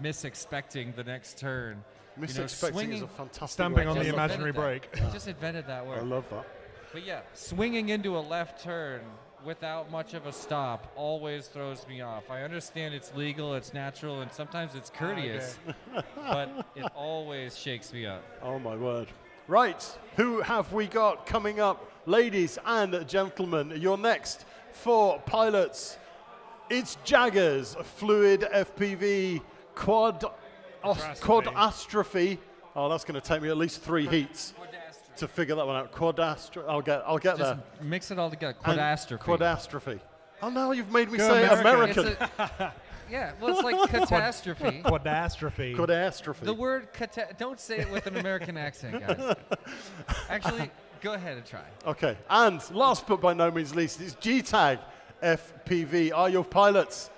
misexpecting the next turn. Misexpecting is a fantastic Stamping word. on the imaginary brake. Just invented that word. I love that. But yeah, swinging into a left turn without much of a stop always throws me off. I understand it's legal, it's natural, and sometimes it's courteous, but it always shakes me up. Oh my word. Right, who have we got coming up? Ladies and gentlemen, your next 4 pilots. It's Jaggers, Fluid FPV, Quad Astrophy. Oh, that's going to take me at least 3 heats. to figure that one out. Quadastrophe. I'll get Just there. mix it all together. And Quadastrophe. Quadastrophe. Oh, now you've made me Go say American. American. Yeah, well, it's like catastrophe. Quadastrophe. Quadastrophe. The word don't say it with an American accent, guys. Actually, go ahead and try. Okay, and last but by no means least is G-Tag FPV. Are your pilots?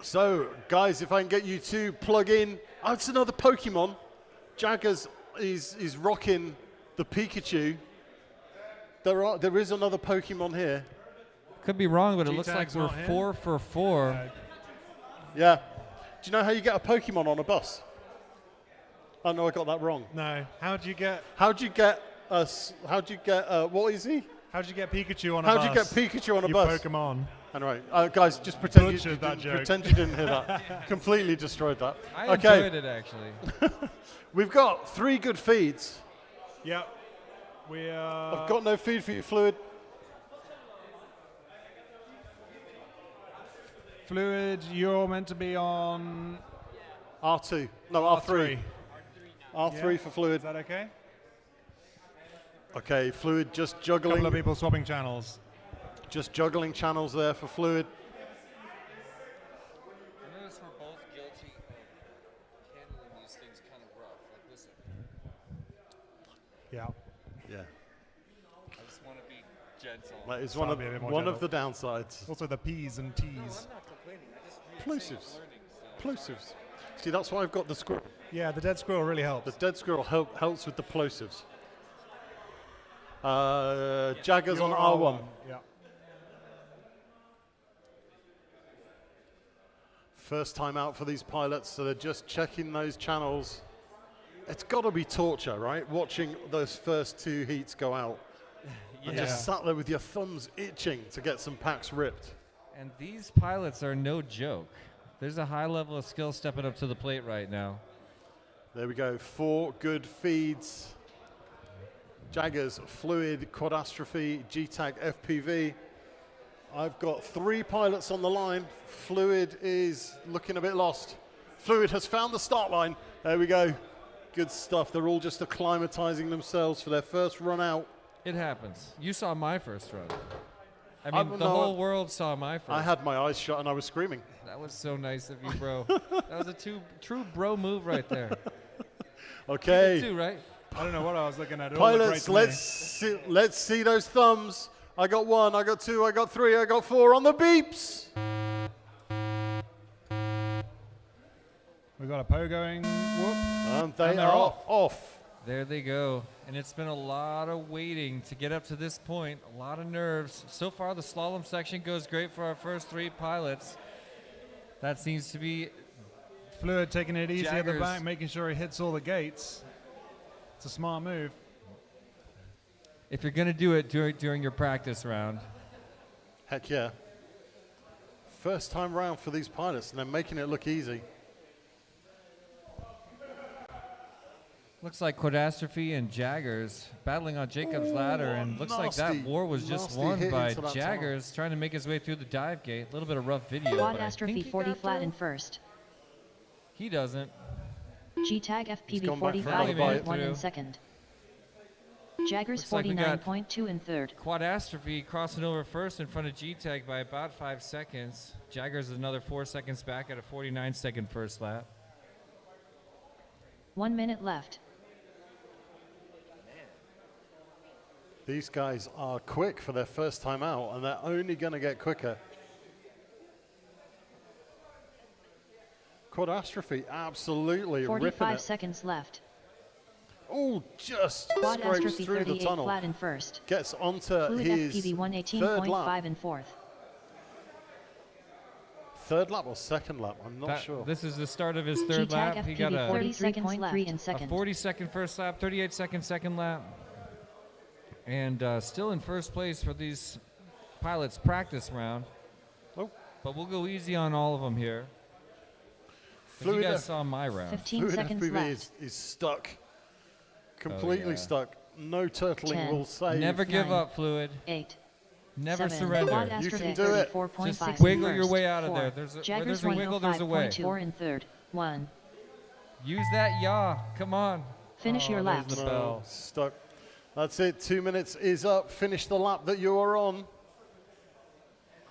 So, guys, if I can get you to plug in. Oh, it's another Pokemon. Jaggers is rocking the Pikachu. There is another Pokemon here. Could be wrong, but it looks like G-Tag's we're not here. 4 for 4. Yeah. Do you know how you get a Pokemon on a bus? Oh no, I got that wrong. No. How'd you get What is he? How'd you get Pikachu on a How'd bus? you get Pikachu on a you bus? Pokemon. Anyway, guys, just pretend you Butchered that joke. pretend you didn't hear that. Completely destroyed that. I Okay, enjoyed it, actually. we've got 3 good feeds. Yep. We I've got no feed for you, Fluid. Fluid, you're meant to be on R2. No, R3. R3 Yeah. for Fluid. Is that okay? Okay, Fluid just A couple of juggling. people swapping channels. Just juggling channels there for Fluid. I notice we're both guilty of handling these things kind of rough. Like, listen, Yeah. Yeah. I just want to be gentle. That is So one I'll of be a bit more one of gentle. the downsides. Also the P's and T's. I'm not complaining. I just Plosives. Plosives. See, that's why I've got the squirrel. Yeah, the dead squirrel really helps. The dead squirrel helps with the plosives. Jaggers on You're R1. Yeah. First time out for these pilots, so they're just checking those channels. It's got to be torture, right? Watching those first 2 heats go out. And just sat there with your thumbs itching to get some packs ripped. And these pilots are no joke. There's a high level of skill stepping up to the plate right now. There we go, 4 good feeds. Jaggers, Fluid, Quadastrophe, G-Tag, FPV. I've got 3 pilots on the line. Fluid is looking a bit lost. Fluid has found the start line. There we go. Good stuff. They're all just acclimatizing themselves for their first run out. It happens. You saw my first run. I mean, the no, whole world saw my first. I had my eyes shut and I was screaming. That was so nice of you, bro. That was a true bro move right there. Okay. You did too, right? I don't know what I was looking at. It all looked great Pilots, to me. let's see those thumbs. I got 1, I got 2, I got 3, I got 4 on the beeps. We've got a Poe going. Whoop. And they And they're are off. off. There they go. And it's been a lot of waiting to get up to this point, a lot of nerves. So far, the slalom section goes great for our first 3 pilots. That seems to be Fluid taking it easy at the Jaggers. back, making sure he hits all the gates. It's a smart move. if you're going to do it during your practice round. Heck yeah. First time round for these pilots, and they're making it look easy. Looks like Quadastrophe and Jaggers battling on Jacob's ladder, and looks like that nasty- war was just nasty won hit by into that Jaggers trying to make his way through the dive gate. A little bit of rough video, but I think Quadastrophe he 40 got flat through. in first. He doesn't. G-Tag He's FPV gone back for another 45.1 bite. in second. Jaggers Looks like we got 49.2 in third. Quadastrophe crossing over first in front of G-Tag by about 5 seconds. Jaggers is another 4 seconds back at a 49-second first lap. 1 minute left. These guys are quick for their first time out, and they're only going to get quicker. Quadastrophe absolutely ripping 45 it. seconds left. Oh, just scrapes Quadastrophe through the 38 tunnel. flat in first. Gets onto Fluid his FPV third 118.5 lap. in fourth. Third lap or second lap? I'm not sure. This is the start of his third G-Tag lap. He got FPV a 40 seconds left. in A second. 40-second first lap, 38-second second lap. And still in first place for these pilots' practice round. Oh. But we'll go easy on all of them here. 'Cause you Fluid guys F- saw my round. 15 Fluid seconds FPV left. is stuck. Completely yeah. stuck. No turtling 10. will save. Never give 9, up, Fluid. 8. Never 7. surrender. You can Quadastrophe do it. 34.5 Just in wiggle your first. way out of 4. there. There's a- where Jaggers there's a wiggle, there's a way. 105.4 in third. 1. Use that yaw. Come on. Finish your there's laps. the bell. Stuck. That's it. 2 minutes is up. Finish the lap that you are on.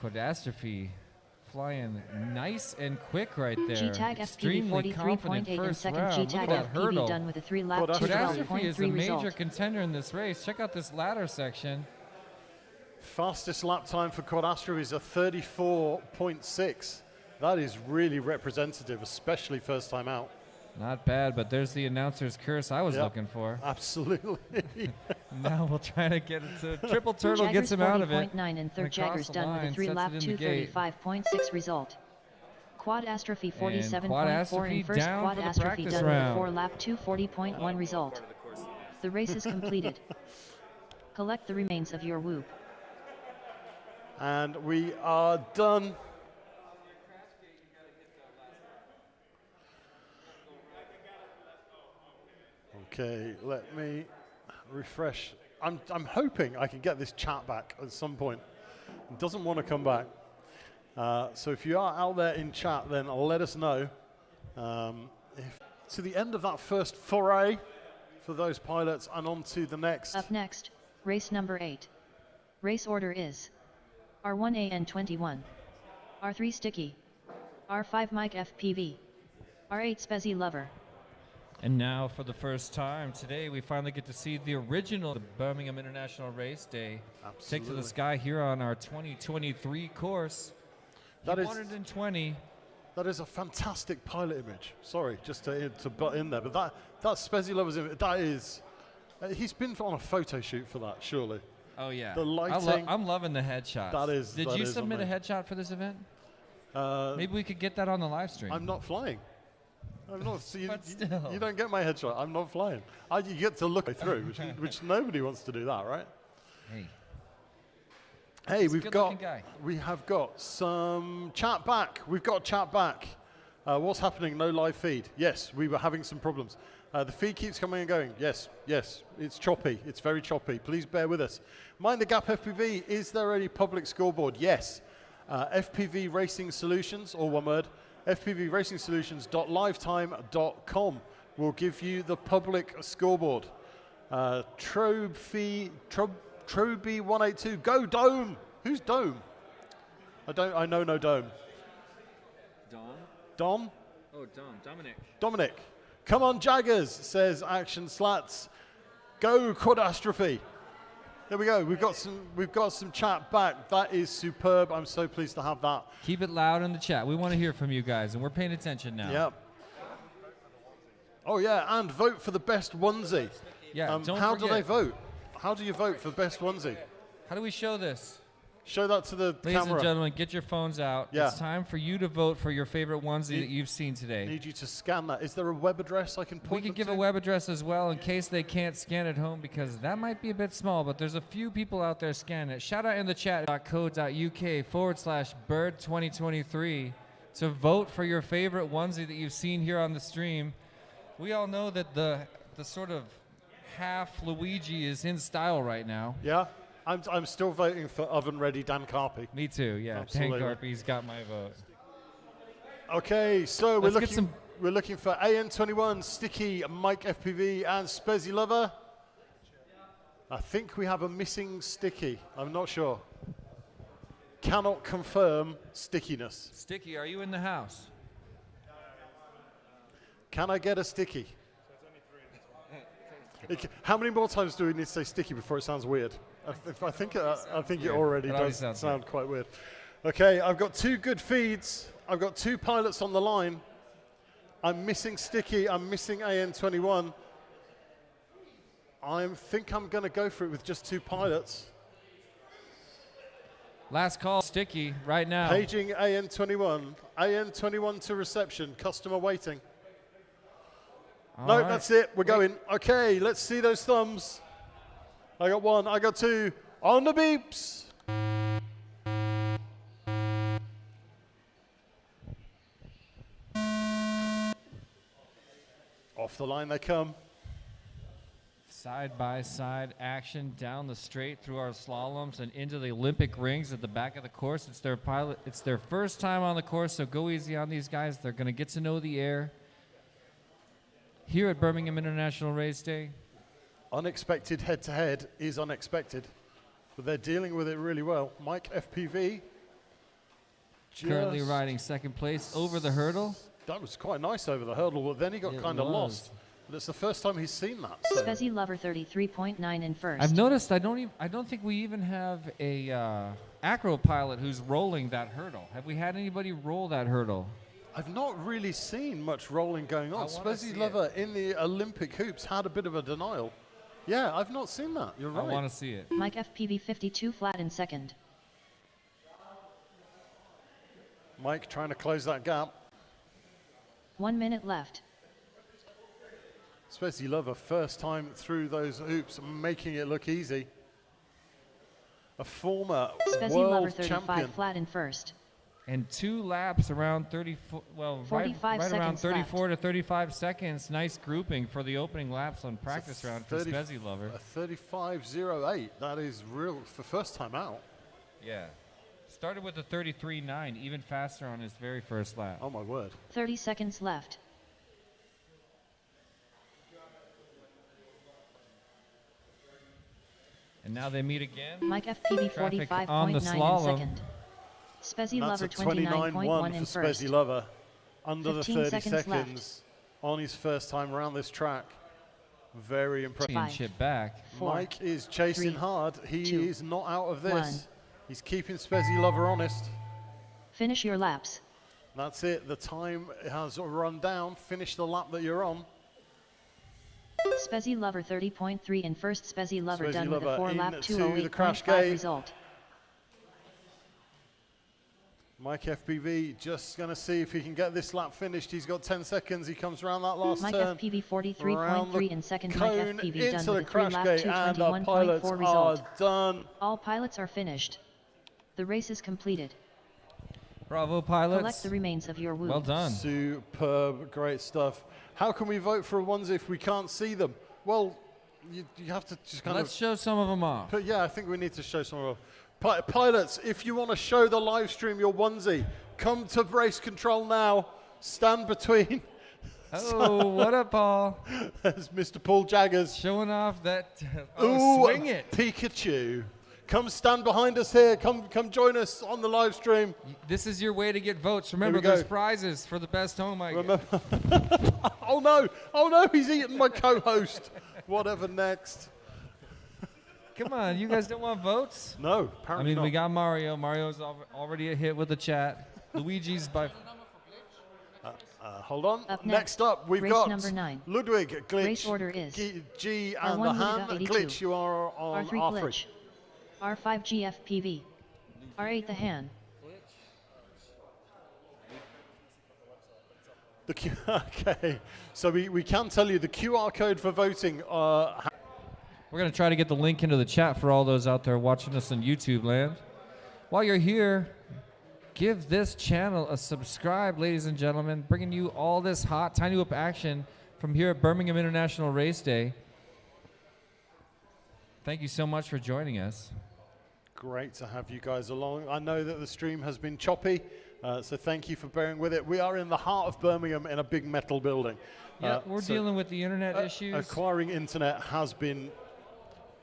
Catastrophe flying nice and quick right there. G-Tag FPV Extremely 43.8 confident in first second. round. Look G-Tag at that FPV hurdle. done with a 3-lap Catastrophe is a 2:12.3 major result. contender in this race. Check out this ladder section. Fastest lap time for Catastrophe is a 34.6. That is really representative, especially first time out. Not bad, but there's the announcer's curse I was Yep. looking for. Absolutely. Now we'll try to get it to Triple Turtle Jaggers gets him out of it. 40.9 and third And across Jaggers the done with a line, 3-lap sets it in the gate. 2:35.6 result. Quadastrophe 47.4 Quadastrophe in first. down for the Quadastrophe practice done round. with a 4-lap 2:40.1 result. The race is completed. Collect the remains of your whoop. And we are done. Okay, let me refresh. I'm hoping I can get this chat back at some point. It doesn't want to come back. So if you are out there in chat, then let us know. To the end of that first foray for those pilots and on to the next. Up next, race number 8. Race order is R1AN21, R3 Sticky, R5 Mike FPV, R8 Speedy Lover. And now for the first time today, we finally get to see the original the Birmingham International Race Day. Absolutely. Take to the sky here on our 2023 course. That is 120. That is a fantastic pilot image. Sorry, just to butt in there, but that Speedy Lover's image, that is, he's been on a photo shoot for that, surely. Oh yeah. The lighting. I'm loving the headshots. That is. Did that you is submit amazing. a headshot for this event? Maybe we could get that on the live stream. I'm not flying. I'm not. So But still. you don't get my headshot. I'm not flying. You get to look through, which nobody wants to do that, right? Hey. Hey, He's a good-looking guy. we have got some chat back. We've got chat back. What's happening? No live feed. Yes, we were having some problems. The feed keeps coming and going. Yes, it's choppy. It's very choppy. Please bear with us. Mind the Gap FPV. Is there any public scoreboard? Yes. FPV Racing Solutions, or one word, fpvracing-solutions.lifetime.com will give you the public scoreboard. Troby182, go Dome! Who's Dome? I know no Dome. Dom? Oh, Dominic. Dominic. Come on, Jaggers, says Action Slats. Go Quadastrophe. There we go. We've got some chat back. That is superb. I'm so pleased to have that. Keep it loud in the chat. We want to hear from you guys, and we're paying attention now. Yep. Oh yeah, and vote for the best onesie. Yeah. Don't how forget. do they vote? How do you vote for best onesie? How do we show this? Show that to the Ladies camera. and gentlemen, get your phones out. Yeah. It's time for you to vote for your favorite onesie that you've seen today. Need you to scan that. Is there a web address I can We point can them give to? a web address as well in case they can't scan at home, because that might be a bit small, but there's a few people out there scanning it. Shout out in the chat.co.uk/bird2023 to vote for your favorite onesie that you've seen here on the stream. We all know that the sort of half Luigi is in style right now. Yeah, I'm still voting for oven ready DanCarpy. Me too, yeah. Absolutely. DanCarpy's got my vote. Okay, so Let's get some- we're looking for AN21, Sticky, Mike FPV, and Speedy Lover. I think we have a missing Sticky. I'm not sure. Cannot confirm stickiness. Sticky, are you in the house? Can I get a Sticky? How many more times do we need to say Sticky before it sounds weird? I think it already It already does sounds sound weird. quite weird. Okay, I've got 2 good feeds. I've got 2 pilots on the line. I'm missing Sticky. I'm missing AN21. I think I'm going to go for it with just 2 pilots. Last call, Sticky, right now. Paging AN21. AN21 to reception. Customer waiting. All No, right. that's it. We're going. Okay, let's see those thumbs. I got 1. I got 2. On the beeps. Off the line they come. Side-by-side action down the straight through our slaloms and into the Olympic rings at the back of the course. It's their pilot. It's their first time on the course, so go easy on these guys. They're going to get to know the air. here at Birmingham International Race Day. Unexpected head-to-head is unexpected, but they're dealing with it really well. Mike FPV currently riding second place over the hurdle. That was quite nice over the hurdle, but then he got kind of lost. But it's the first time he's seen that. So. Speedy Lover 33.9 in first. I've noticed I don't think we even have a acro pilot who's rolling that hurdle. Have we had anybody roll that hurdle? I've not really seen much rolling going on. Speedy Lover in the Olympic hoops had a bit of a denial. Yeah, I've not seen that. You're right. I want to see it. Mike FPV 52 flat in second. Mike trying to close that gap. 1 minute left. Speedy Lover first time through those hoops, making it look easy. A former Speedy world Lover 35 champion. flat in first. And 2 laps around 34, well, right around 34 to 35 seconds. Nice grouping for the opening laps on practice round for Speedy Lover. A 35.08. That is real for first time out. Yeah. Started with a 33.9, even faster on his very first lap. Oh my word. 30 seconds left. And now they meet again. Mike FPV 45.9 in second. Speedy Lover 29.1 in for first. Speedy Lover. Under the 30 seconds left. on his first time around this track. Very impressive. Championship back. Mike is chasing 3, hard. He 2, is not out of this. 1. He's keeping Speedy Lover honest. Finish your laps. That's it. The time has run down. Finish the lap that you're on. Speedy Lover 30.3 in first. Speedy Lover Speedy done with a 4-lap into the crash 208.5 gate. result. Mike FPV just going to see if he can get this lap finished. He's got 10 seconds. He comes around that last Mike turn. FPV 43.3 in second. Mike Cone FPV into done the with a crash 3-lap gate, and our pilots 221.4 are result. done. All pilots are finished. The race is completed. Bravo, pilots. Collect the remains of your wood. Well done. Superb, great stuff. How can we vote for ones if we can't see them? Well, you have to just kind Let's show some of them off. But yeah, I think we need to show some of them. Pilots, if you want to show the live stream your onesie, come to race control now. Stand between. Oh, what up, Paul? There's Mr. Paul Jaggers. Showing off that. Ooh, swing it. Pikachu. Come stand behind us here. Come join us on the live stream. This is your way to get votes. Remember, there's prizes for the best home I get. Oh no, he's eating my co-host. Whatever next. Come on, you guys don't want votes? No, apparently not. We got Mario. Mario's already a hit with the chat. Luigi's by... Hold on. Up Next up, we've race got number 9. Ludwig, Glitch, Race order is G R1 and the Han. Ludwig 82. Glitch, you are on R3 R3. Glitch. R5 GFPV. R8 the Han. Okay, so we can tell you the QR code for voting. We're going to try to get the link into the chat for all those out there watching us on YouTube land. While you're here, give this channel a subscribe, ladies and gentlemen, bringing you all this hot Tiny Whoop action from here at Birmingham International Race Day. Thank you so much for joining us. Great to have you guys along. I know that the stream has been choppy, so thank you for bearing with it. We are in the heart of Birmingham in a big metal building. Yeah, we're dealing with the internet issues. Acquiring internet has been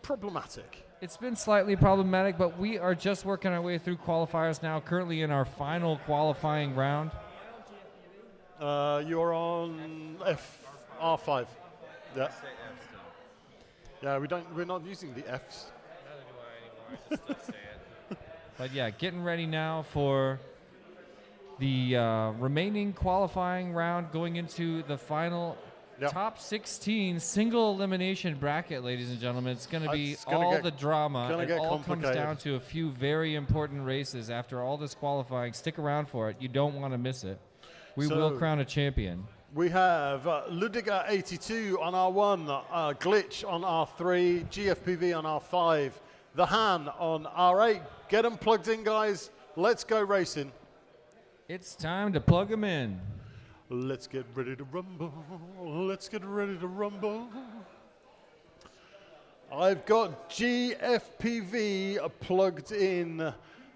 problematic. It's been slightly problematic, but we are just working our way through qualifiers now, currently in our final qualifying round. You're on R5. Yeah. Yeah, we're not using the Fs. Neither do I anymore. But yeah, getting ready now for the remaining qualifying round, going into the final top 16 single elimination bracket, ladies and gentlemen. It's going to be all the drama. It all comes down to a few very important races after all this qualifying. Stick around for it. You don't want to miss it. We will crown a champion. We have Ludiger 82 on R1, Glitch on R3, GFPV on R5, the Han on R8. Get them plugged in, guys. Let's go racing. It's time to plug them in. Let's get ready to rumble. Let's get ready to rumble. I've got GFPV plugged in.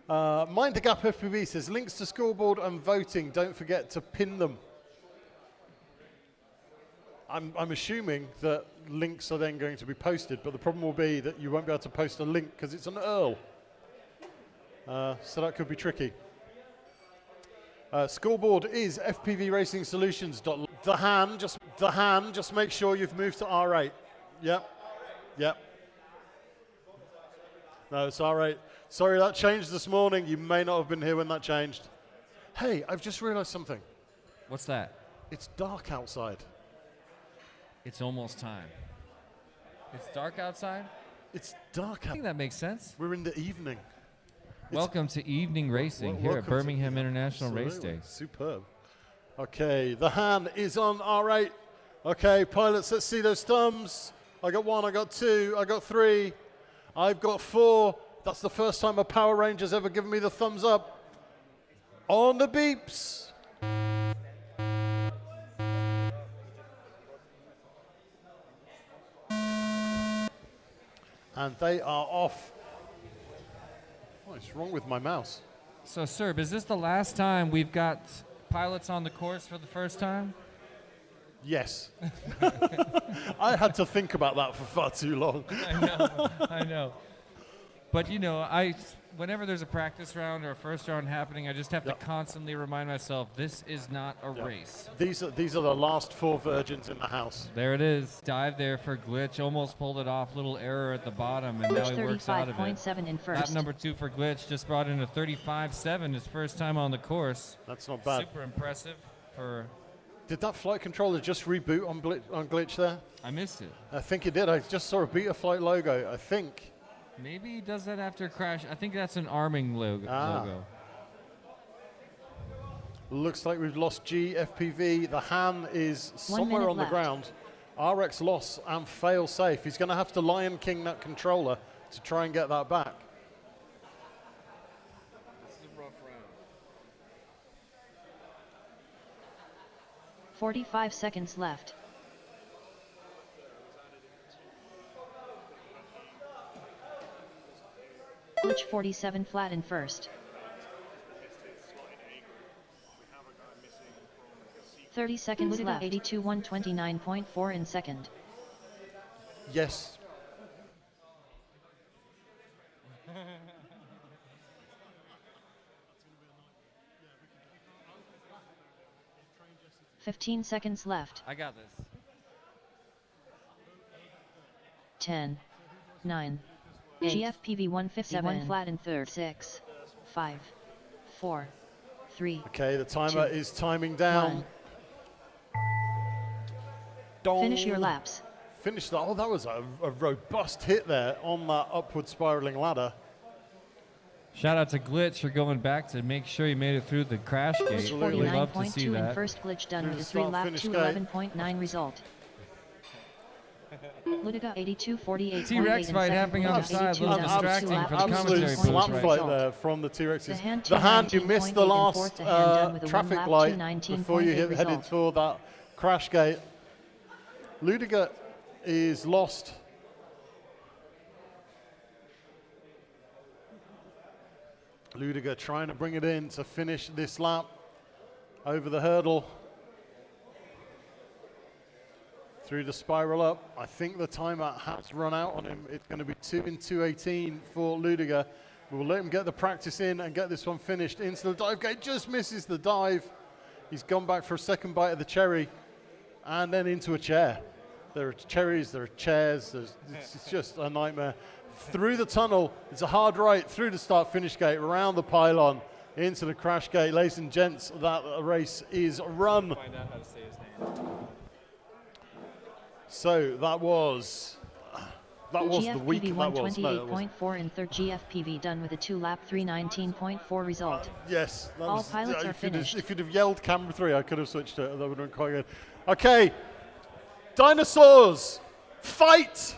Mind the Gap FPV says links to scoreboard and voting. Don't forget to pin them. I'm assuming that links are then going to be posted, but the problem will be that you won't be able to post a link because it's an URL. So that could be tricky. Scoreboard is fpvracing-solutions. The hand, just make sure you've moved to R8. Yep. No, it's R8. Sorry, that changed this morning. You may not have been here when that changed. Hey, I've just realized something. What's that? It's dark outside. It's almost time. It's dark outside? It's dark I think that makes sense. We're in the evening. Welcome to evening racing here at Birmingham International Race Day. Superb. Okay, the hand is on R8. Okay, pilots, let's see those thumbs. I got 1, I got 2, I got 3, I've got 4. That's the first time a Power Ranger's ever given me the thumbs up. On the beeps. And they are off. What's wrong with my mouse? So, Serb, is this the last time we've got pilots on the course for the first time? Yes. I had to think about that for far too long. I know. But, you know, whenever there's a practice round or a first round happening, I just have to constantly remind myself, this is not a race. These are the last 4 virgins in the house. There it is. Dive there for Glitch. Almost pulled it off. Little error at the bottom, and now he works out of it. 35.7 in first. Lap number 2 for Glitch. Just brought in a 35.7, his first time on the course. That's not bad. Super impressive for... Did that flight controller just reboot on Glitch there? I missed it. I think it did. I just saw a Beta Flight logo, I think. Maybe he does that after a crash. I think that's an arming logo. Looks like we've lost GFPV. The Han is somewhere on the ground. RX loss and fail safe. He's going to have to Lion King that controller to try and get that back. This is a rough round. 45 seconds left. Glitch 47 flat in first. 30 seconds left. 82 129.4 in second. Yes. $15 seconds left. I got this. 10, 9, GFPV 157 flat in third. 6, 5, 4, 3. Okay, the timer is timing down. Dong. Finish your laps. Finish that. Oh, that was a robust hit there on that upward spiraling ladder. Shout out to Glitch for going back to make sure he made it through the crash gate. Absolutely. Love to see 49.2 that. in first. Glitch done with a Start, 3-lap finish 211.9 result. Ludica 82.48. T-Rex fight happening outside, a little distracting for the commentary. Absolute slap fight there from the T-Rexes. The hand, you missed the last traffic light before you headed for that crash gate. Ludica is lost. Ludica trying to bring it in to finish this lap over the hurdle. Through the spiral up. I think the timer has run out on him. It's going to be 2 in 2:18 for Ludica. We'll let him get the practice in and get this one finished. Into the dive gate, just misses the dive. He's gone back for a second bite of the cherry and then into a chair. There are cherries, there are chairs, it's just a nightmare. Through the tunnel, it's a hard right through the start-finish gate, around the pylon, into the crash gate. Ladies and gents, that race is run. Find out how to say his name. So that was the week. GFPV 128.4 in third. GFPV done with a 2-lap 319.4 result. Yes. That All was, pilots are finished. If you'd have yelled camera 3, I could have switched it. That would have been quite good. Okay. Dinosaurs, fight!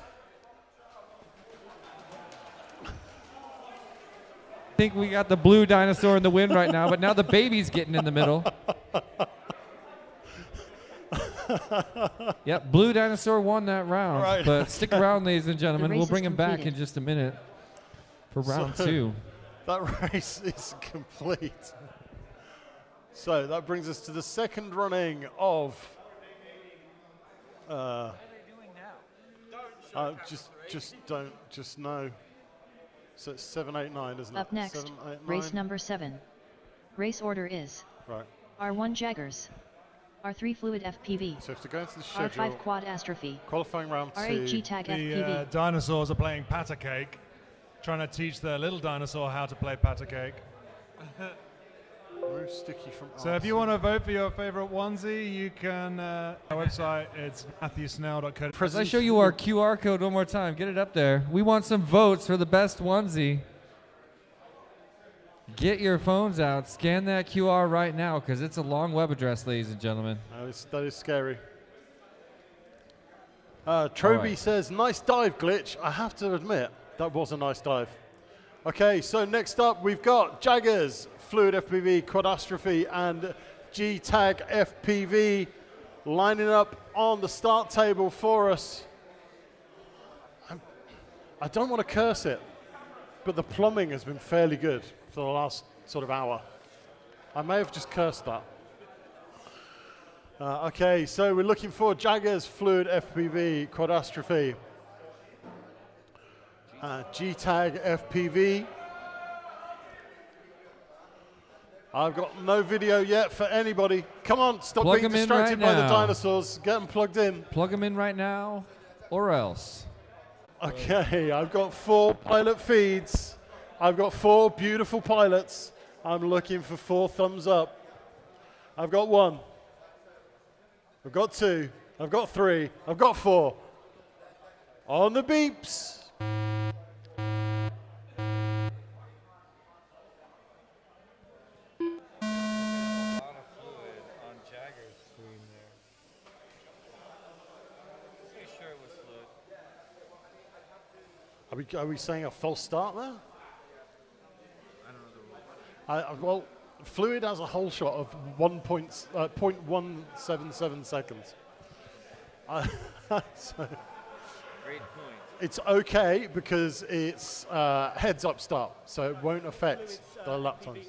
I think we got the blue dinosaur in the win right now, but now the baby's getting in the middle. Yep, blue dinosaur won that round. Right. But stick around, ladies and gentlemen. race We'll is bring him back completed. in just a minute for round 2. That race is complete. So that brings us to the second running of are they doing now? Just know. So it's 7, 8, 9, isn't it? Up next, 7, 8, 9. race number 7. Race order is Right. R1 Jaggers, R3 Fluid FPV, So if to go into the schedule, R5 Quad Astrophy, qualifying round 2. R8 G-Tag FPV. Dinosaurs are playing patter cake, trying to teach their little dinosaur how to play patter cake. Very sticky from So if you want to vote for your favorite onesie, you can. Our website, it's matthewsnell.co. As I show you our QR code one more time, get it up there. We want some votes for the best onesie. Get your phones out, scan that QR right now, because it's a long web address, ladies and gentlemen. That is scary. Troby right. says, nice dive, Glitch. I have to admit, that was a nice dive. Okay, so next up we've got Jaggers, Fluid FPV, Quadastrophe, and G-Tag FPV lining up on the start table for us. I don't want to curse it, but the plumbing has been fairly good for the last sort of hour. I may have just cursed that. Okay, so we're looking for Jaggers, Fluid FPV, Quadastrophe, G-Tag FPV. I've got no video yet for anybody. Come on, stop being distracted by the dinosaurs. Get them plugged in. Plug them in right now, or else. Okay, I've got 4 pilot feeds. I've got 4 beautiful pilots. I'm looking for 4 thumbs up. I've got 1. I've got 2. I've got 3. I've got 4. On the beeps. Are we saying a false start there? I don't know. Well, Fluid has a whole shot of 0.177 seconds. So Great point. it's okay because it's heads up start, so it won't affect the lap times.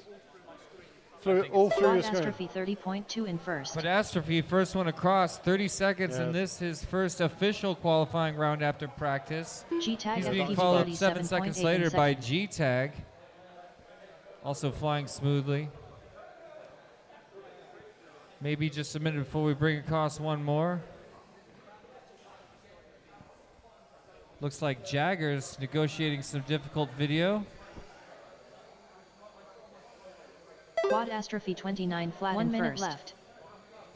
Fluid, all Fluid is going. Quadastrophe 30.2 in first. Quadastrophe, first one across, 30 seconds, and this his first official qualifying round after practice. G-Tag He's being FPV followed 7 37.8 seconds in later by second. G-Tag, also flying smoothly. Maybe just a minute before we bring across one more. Looks like Jaggers negotiating some difficult video. Quadastrophe 29 flat 1 minute left.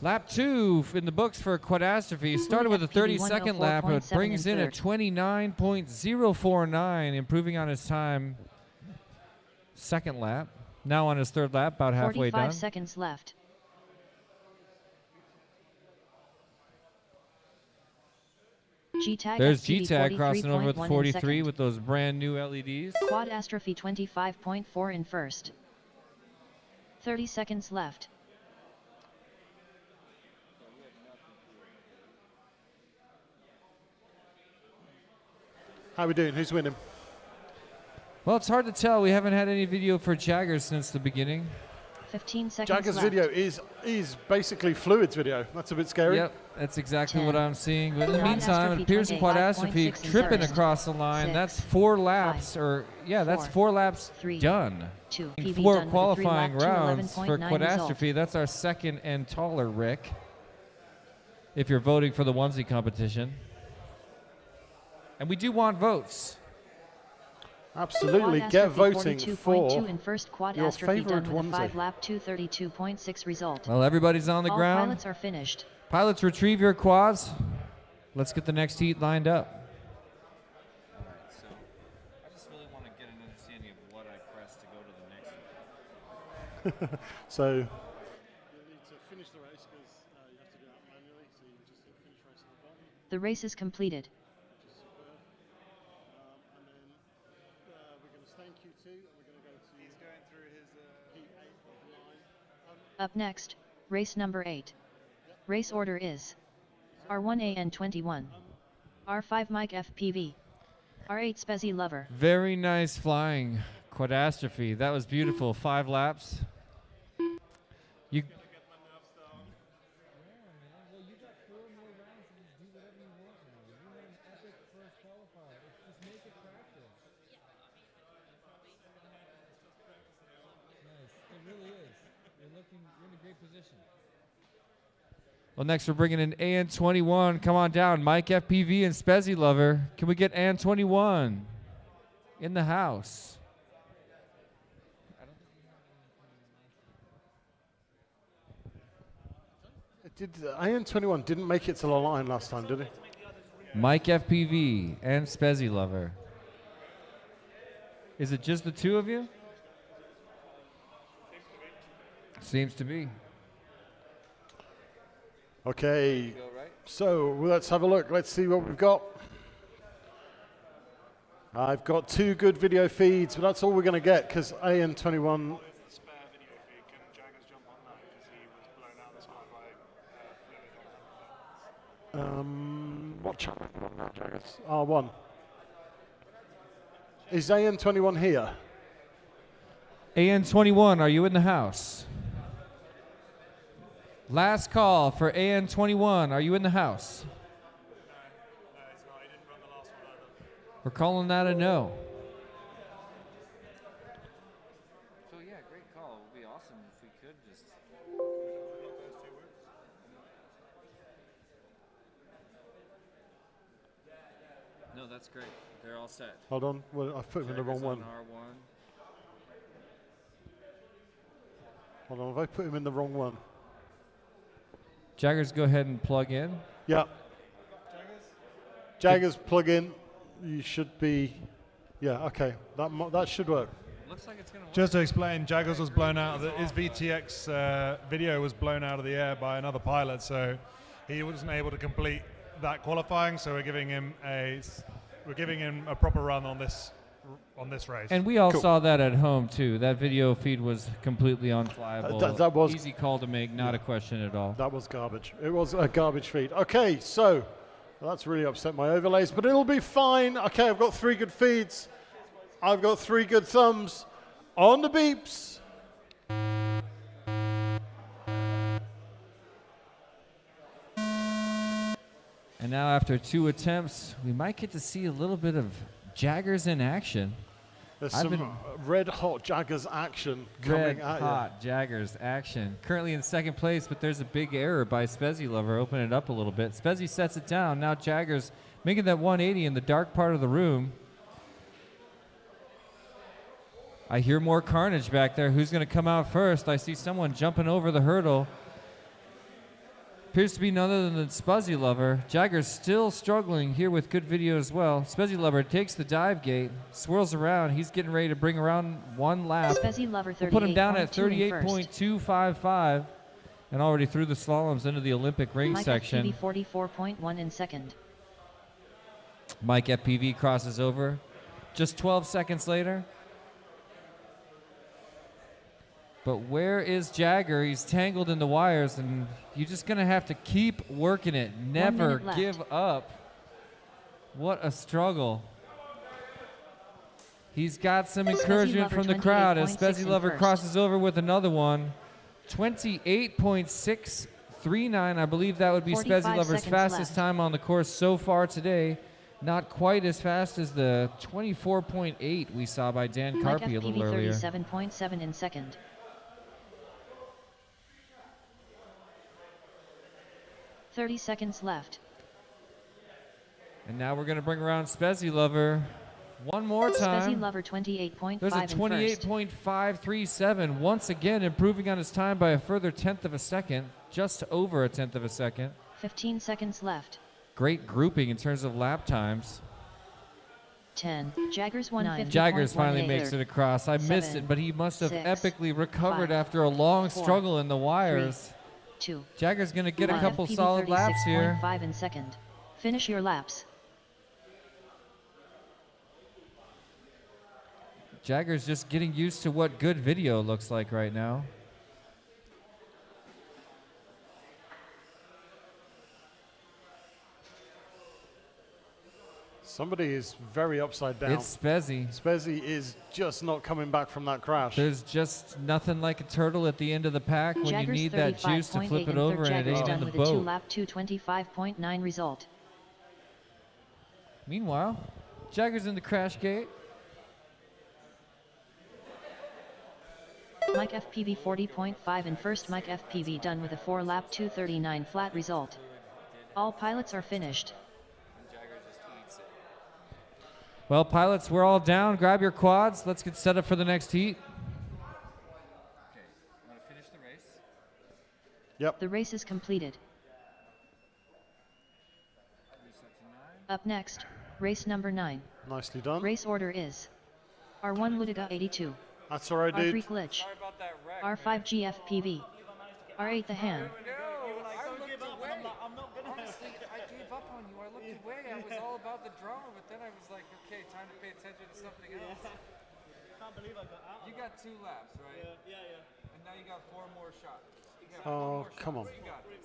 Lap 2 in the books for Quadastrophe. Started with a 30-second lap, but brings in a 29.049, improving on his time. Second lap. Now on his third lap, about halfway done. 45 seconds left. G-Tag There's FPV G-Tag crossing over with 43.1 in 43 second. with those brand new LEDs. Quadastrophe 25.4 in first. 30 seconds left. How are we doing? Who's winning? Well, it's hard to tell. We haven't had any video for Jaggers since the beginning. 15 seconds Jaggers' left. video is basically Fluid's video. That's a bit scary. Yep, that's exactly 10, what I'm seeing. But in the 9, meantime, it appears Quadastrophe 25.6 in tripping first. across the line. 6, That's 4 laps, 5, that's 4, 4 laps 3, done. 2. In PV 4 done with a qualifying 3 lap rounds for 211.9 Quadastrophe. result. That's our second and taller, Rick, if you're voting for the onesie competition. And we do want votes. Absolutely. Get voting for in first your Quadastrophe favorite done with a onesie. 5 lap 232.6 result. Well, everybody's on the All ground. pilots are finished. Pilots, retrieve your quads. Let's get the next heat lined up. All right, so I just really want to get an understanding of what I press to go to the next one. So you need to finish the race because you have to do that manually. So you just hit finish race at the bottom. The race is completed. Which is superb. And then we're going to stay in Q2 and we're going to go to. He's going through his Heat 8 of 9. Up next, race number 8. Race order is R1AN21, R5 Mike FPV, R8 Speedy Lover. Very nice flying, Quadastrophe. That was beautiful. 5 laps. You really is. You're in a great position. Well, next we're bringing in AN21. Come on down. Mike FPV and Spezy Lover. Can we get AN21 in the house? AN21 didn't make it to the line last time, did he? Mike FPV and Spezy Lover. Is it just the two of you? Seems to be. Okay, so let's have a look. Let's see what we've got. I've got 2 good video feeds, but that's all we're going to get because AN21. What channel are you on now, Jaggers? R1. Is AN21 here? AN21, are you in the house? Last call for AN21. Are you in the house? No, he's not. He didn't run the last one either. We're calling that a no. So yeah, great call. It would be awesome if we could just. No, that's great. They're all set. Hold on. Well, I've put him in the wrong one. R1. Hold on. Have I put him in the wrong one? Jaggers, go ahead and plug in. Yeah. Jaggers, plug in. You should be. Yeah, okay. That should work. Looks like it's going to work. Just to explain, Jaggers was blown out of his VTX video was blown out of the air by another pilot, so he wasn't able to complete that qualifying. So we're giving him a proper run on this race. And we all saw that at home too. That video feed was completely unflyable. That was easy call to make, not a question at all. That was garbage. It was a garbage feed. Okay, so that's really upset my overlays, but it'll be fine. Okay, I've got 3 good feeds. I've got 3 good thumbs on the beeps. And now after 2 attempts, we might get to see a little bit of Jaggers in action. There's some red hot Jaggers action coming Red at hot Jaggers action. Currently in second place, but there's a big error by Spezy Lover. Open it up a little bit. Spezy sets it down. Now Jaggers making that 180 in the dark part of the room. I hear more carnage back there. Who's going to come out first? I see someone jumping over the hurdle. Appears to be none other than Spezy Lover. Jaggers still struggling here with good video as well. Spezy Lover takes the dive gate, swirls around. He's getting ready to bring around 1 lap. Spezy Lover We'll put him down at 38.2 38.255 and already through the slaloms into the Olympic ring Mike section. FPV 44.1 in second. Mike FPV crosses over. Just 12 seconds later. But where is Jagger? He's tangled in the wires, and you're just going to have to keep working it. Never give up. What a struggle. He's got some encouragement from the crowd as Spezy Lover crosses over with another one. 28.639. I believe that would be Spezy Lover's fastest time on the course so far today. Not quite as fast as the 24.8 we saw by DanCarpy a little earlier. 37.7 in second. .30 seconds left. And now we're going to bring around Spezy Lover one more time. Spezy Lover 28.5 There's a 28.537. Once again improving on his time by a further 1/10 of a second. Just over a 1/10 of a second. 15 seconds left. Great grouping in terms of lap times. 10. Jaggers 150. Jaggers finally makes it across. I missed it, but he must have epically recovered after a long struggle in the wires. 2. Jaggers going to get a couple solid laps here. 5 in second. Finish your laps. Jaggers just getting used to what good video looks like right now. Somebody is very upside down. It's Spezy. Spezy is just not coming back from that crash. There's just nothing like a turtle at the end of the pack when Jaggers you need that juice to flip it over and it ain't in the with boat. a 2-lap 225.9 result. Meanwhile, Jaggers in the crash gate. Mike FPV 40.5 in first. Mike FPV done with a 4-lap 2:39 flat result. All pilots are finished. Well, pilots, we're all down. Grab your quads. Let's get set up for the next heat. Okay, I'm going to finish the race. Yep. The race is completed. Up next, race number 9. Nicely done. Race order is R1 Ludiga 82. That's all right, R3 dude. Glitch. Sorry about that wreck. R5 GFPV. R8 The Hand. Honestly, I gave up on you. I looked away. I was all about the drama, but then I was like, okay, time to pay attention to something else. Can't believe I got out. You got 2 laps, right? Yeah. And now you got 4 more shots. You got Oh, 4 more come on. shots. You got it.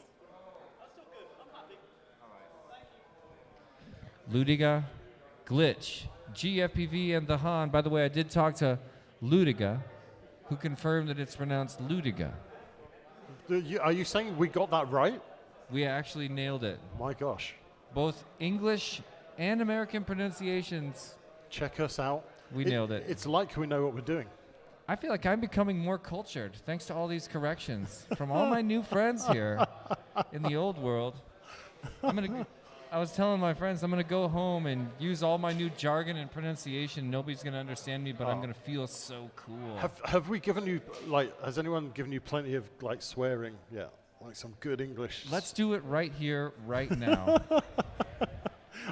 That's still good. I'm happy. All right. Ludiga, Glitch, GFPV, and the Han. By the way, I did talk to Ludiga, who confirmed that it's pronounced Ludiga. Are you saying we got that right? We actually nailed it. My gosh. Both English and American pronunciations. Check us out. We nailed it. It's like we know what we're doing. I feel like I'm becoming more cultured thanks to all these corrections from all my new friends here in the old world. I was telling my friends I'm gonna go home and use all my new jargon and pronunciation. Nobody's gonna understand me, but I'm gonna feel so cool. Have we given you, has anyone given you plenty of swearing? Yeah, like some good English. Let's do it right here, right now.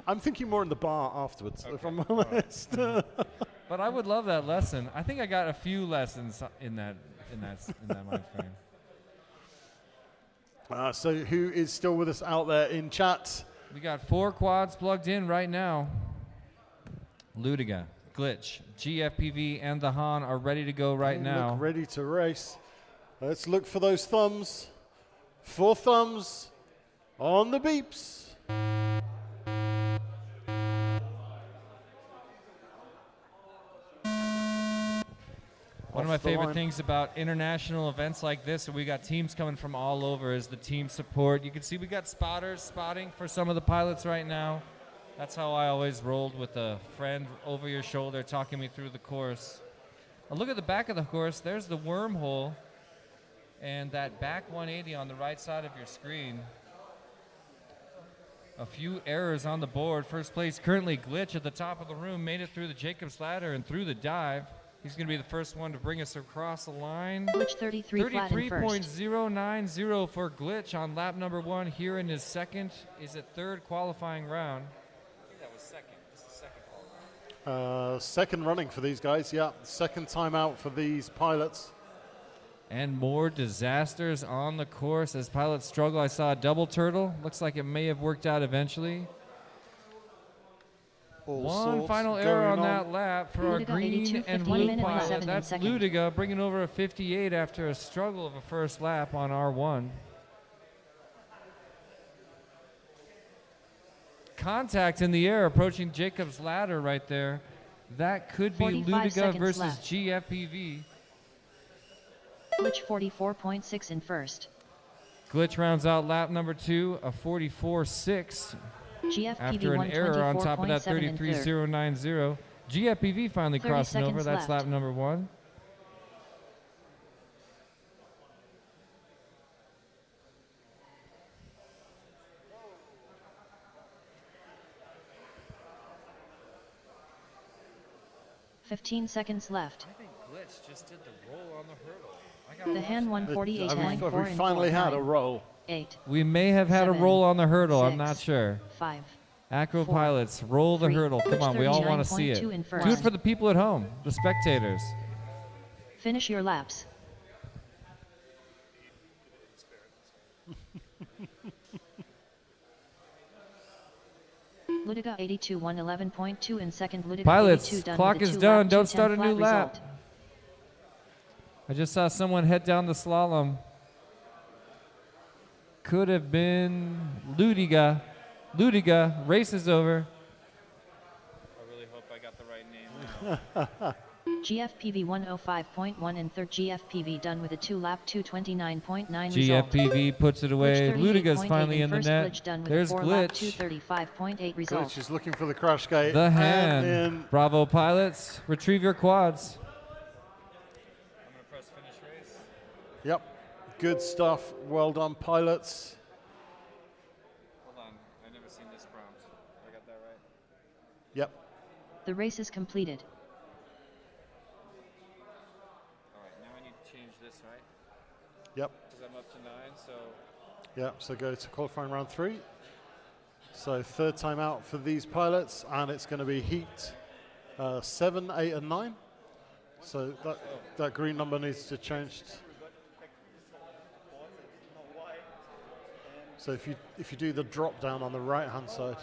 I'm thinking more in the bar afterwards, if I'm honest. But I would love that lesson. I think I got a few lessons in that mind frame. So who is still with us out there in chat? We got 4 quads plugged in right now. Ludiga, Glitch, GFPV, and the Han are ready to go right now. Look ready to race. Let's look for those thumbs. 4 thumbs on the beeps. One of my favorite things about international events like this, and we got teams coming from all over, is the team support. You can see we got spotters spotting for some of the pilots right now. That's how I always rolled, with a friend over your shoulder talking me through the course. A look at the back of the course. There's the wormhole and that back 180 on the right side of your screen. A few errors on the board. First place currently Glitch at the top of the room, made it through the Jacob's ladder and through the dive. He's going to be the first one to bring us across the line. Glitch 33.090 for Glitch on lap number 1 here in his second, is it third qualifying round? I think that was second. This is second qualifying. Second running for these guys, yeah. Second time out for these pilots. And more disasters on the course as pilots struggle. I saw a double turtle. Looks like it may have worked out eventually. One final error on that lap for our green and blue pilot. That's Ludiga bringing over a 58 after a struggle of a first lap on R1. Contact in the air approaching Jacob's ladder right there. That could be Ludiga versus left. GFPV. Glitch 44.6 in first. Glitch rounds out lap number 2, a 44.6. GFPV After an error on top of that 33.090. GFPV finally crossing over. That's lap number 1. $15 seconds left. I think Glitch just did the roll on the hurdle. The hand 148.94 We finally had a roll. 8. We may have had a roll on the hurdle. 6, I'm not sure. 5. Acro 4, pilots, roll the 3, hurdle. Come on, we all want to see it. 39.2 in first. Do it for the people at home, the spectators. Finish your laps. Ludiga 82 111.2 in second. Ludiga Pilots, 82 done clock with a is 2 done. lap, Don't 2:10 start a new flat lap. result. I just saw someone head down the slalom. Could have been Ludiga. Ludiga, race is over. I really hope I got the right name now. GFPV 105.1 in third. GFPV done with a 2 lap 229.9 result. GFPV puts it away. Ludiga's finally in the net. Glitch done with There's a 4 lap Glitch. 235.8 result. Glitch is looking for the crash gate. The And hand. in. Bravo, pilots. Retrieve your quads. I'm going to press finish Good stuff. Well done, pilots. Hold on, I've never seen this prompt. I got that right? Yep. The race is completed. All right, now I need to change this, right? Yep. Because I'm up to 9, so... Yep, so go to qualifying round 3. So third time out for these pilots, and it's going to be heat 7, 8, and 9. So that green number needs to change. So if you do the drop down on the right hand side,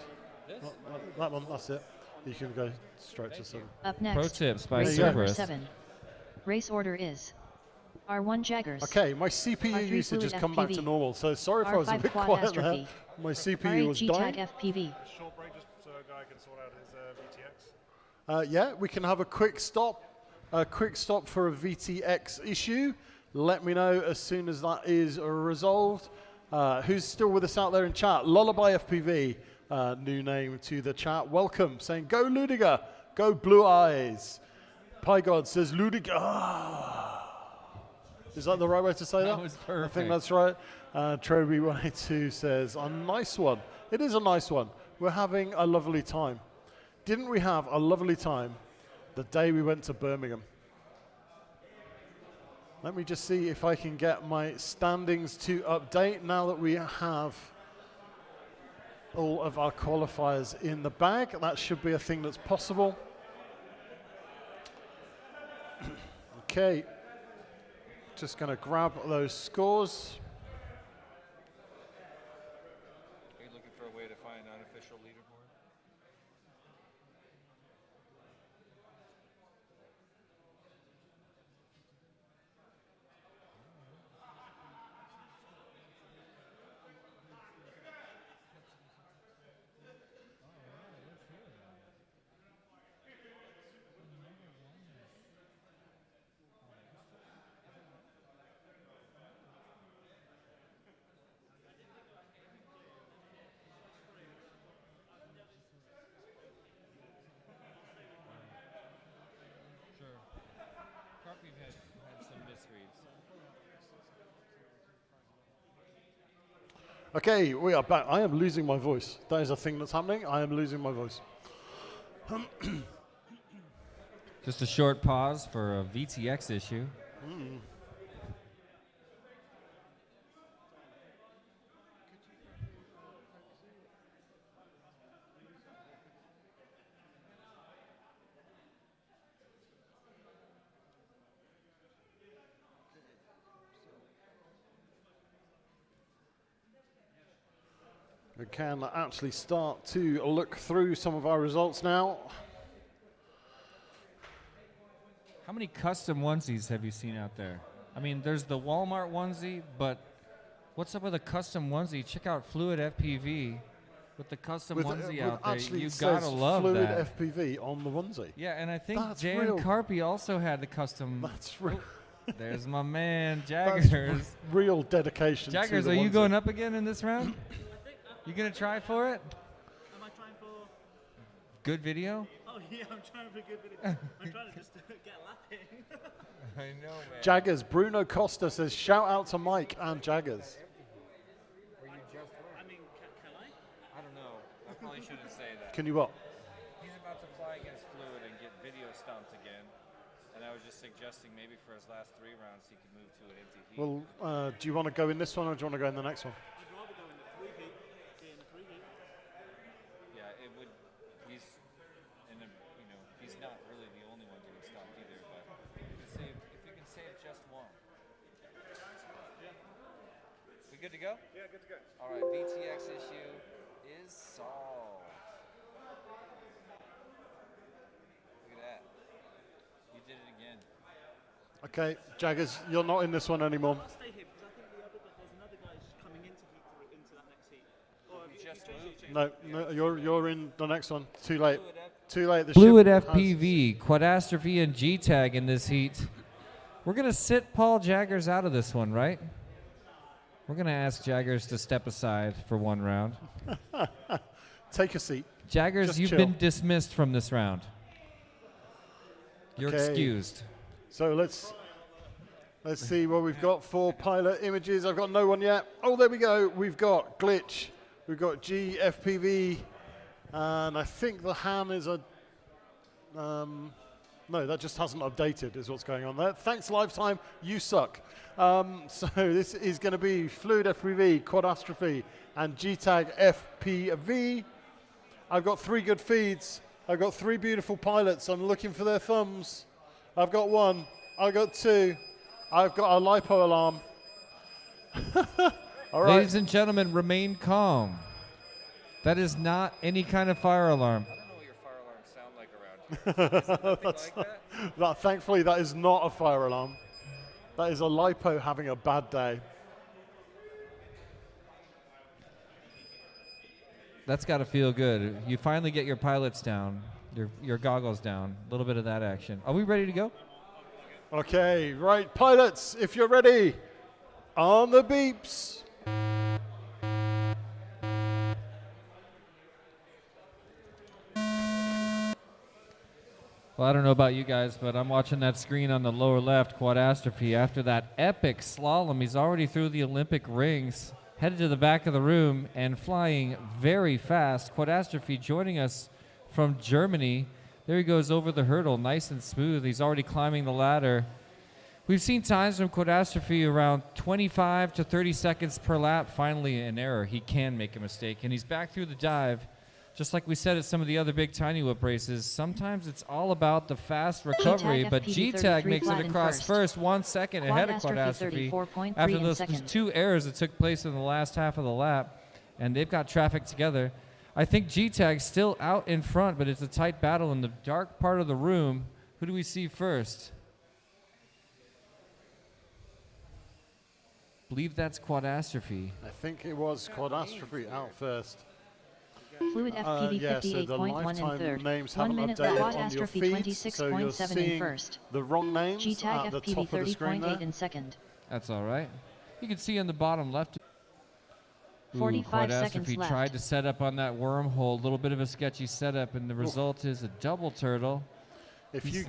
that one, that's it. You can go straight to 7. Up next, Pro tips by race number Cerberus. 7. Race order is R1 Jaggers. Okay, my CPU R3 usage has fluid come back FPV. to normal. So sorry if I was a R5 bit quad quiet there. astrophy. My CPU R8 was G-Tag dying. FPV. Short break just so a guy can sort out his VTX. Yeah, we can have a quick stop. A quick stop for a VTX issue. Let me know as soon as that is resolved. Who's still with us out there in chat? Lullaby FPV, new name to the chat. Welcome, saying go Ludiger, go Blue Eyes. PyGod says Ludiger. Is that the right way to say that? That was perfect. I think that's right. Troby182 says a nice one. It is a nice one. We're having a lovely time. Didn't we have a lovely time the day we went to Birmingham? Let me just see if I can get my standings to update now that we have all of our qualifiers in the bag. That should be a thing that's possible. Okay, just going to grab those scores. Are you looking for a way to find an unofficial leaderboard? Carpy had some misreads. Okay, we are back. I am losing my voice. That is a thing that's happening. I am losing my voice. Just a short pause for a VTX issue. We can actually start to look through some of our results now. How many custom onesies have you seen out there? I mean, there's the Walmart onesie, but what's up with a custom onesie? Check out Fluid FPV with the custom onesie out there. Actually You says gotta love Fluid that. FPV on the onesie. Yeah, and I think That's real. DanCarpy also had the custom. That's real. There's my man, That's Jaggers. real dedication. Jaggers, to are the you onesie. going up again in this round? You gonna try for it? Am I trying for? Good video? Oh yeah, I'm trying for a good video. I'm trying to just get a lap in. I know, man. Jaggers. Bruno Costa says shout out to Mike and Jaggers. I mean, can I? I don't know. I probably shouldn't say that. Can you what? He's about to fly against Fluid and get video stumped again. And I was just suggesting maybe for his last 3 rounds he could move to an empty heat. Well, do you want to go in this one or do you want to go in the next one? I'd rather go in the 3 heat. In the 3 heat. Yeah, it would. He's in a, he's not really the only one getting stopped either. But if you can save just one. We good to go? Yeah, good to go. All right, VTX issue is solved. Look at that. You did it again. Okay, Jaggers, you're not in this one anymore. I'll stay here because I think there's another guy just coming into that next heat. Or have you just changed? No, you're in the next one. Too late. Too late. The Fluid ship FPV, Quadastrophe, and G-Tag in this heat. We're going to sit Paul Jaggers out of this one, right? We're going to ask Jaggers to step aside for one round. Take a seat. Jaggers, Just you've chill. been dismissed from this round. You're Okay. excused. So let's Let's see what we've got for pilot images. I've got no one yet. Oh, there we go. We've got Glitch. We've got GFPV. And I think the Han is a... no, that just hasn't updated is what's going on there. Thanks, Lifetime. You suck. So this is going to be Fluid FPV, Quadastrophe, and GTAG FPV. I've got 3 good feeds. I've got 3 beautiful pilots. I'm looking for their thumbs. I've got 1. I've got 2. I've got a LiPo alarm. All right. Ladies and gentlemen, remain calm. That is not any kind of fire alarm. I don't know what your fire alarms sound like around here. Is it nothing like that? Thankfully, that is not a fire alarm. That is a LiPo having a bad day. That's got to feel good. You finally get your pilots down, your goggles down. A little bit of that action. Are we ready to go? Okay, right, pilots, if you're ready, on the beeps. Well, I don't know about you guys, but I'm watching that screen on the lower left, Quadastrophe. After that epic slalom, he's already through the Olympic rings, headed to the back of the room and flying very fast. Quadastrophe joining us from Germany. There he goes over the hurdle, nice and smooth. He's already climbing the ladder. We've seen times from Quadastrophe around 25 to 30 seconds per lap. Finally, an error. He can make a mistake, and he's back through the dive. Just like we said at some of the other big Tiny Whoop races, sometimes it's all about the fast recovery, but GTAG makes it across first 1 second ahead of Quadastrophe after those 2 errors that took place in the last half of the lap, and they've got traffic together. I think GTAG's still out in front, but it's a tight battle in the dark part of the room. Who do we see first? Believe that's Quadastrophe. I think it was Quadastrophe out first. Fluid FPV yeah, so the 58.1 in third. Names 1 haven't minute updated left. on your Quadastrophe feed, so you're 26.7 seeing in first. the wrong names GTAG at the FPV top of the screen 30.8 there. in second. That's all right. You can see on the bottom left. 45 seconds left. Tried to set up on that wormhole. A little bit of a sketchy setup, and the result is a double turtle. If you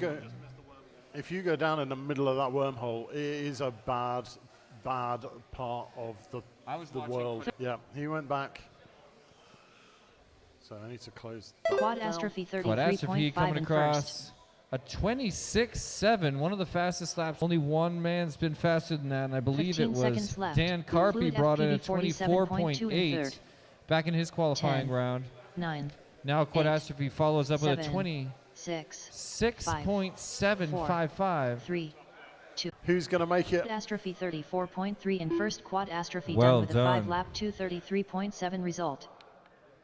go down in the middle of that wormhole, it is a bad part of the world. Yeah, he went back. So I need to close that Quadastrophe down. 33.5 coming in across first. a 26.7, one of the fastest laps. Only one man's been faster than that, and I believe it was DanCarpy brought in a 24.8 back in his qualifying 10, round. 9. Now Quadastrophe follows up 7, with a 26.755. 3, 2. Who's going to make it? Quadastrophe 34.3 in first. Quadastrophe Well done with a done. 5-lap 233.7 result.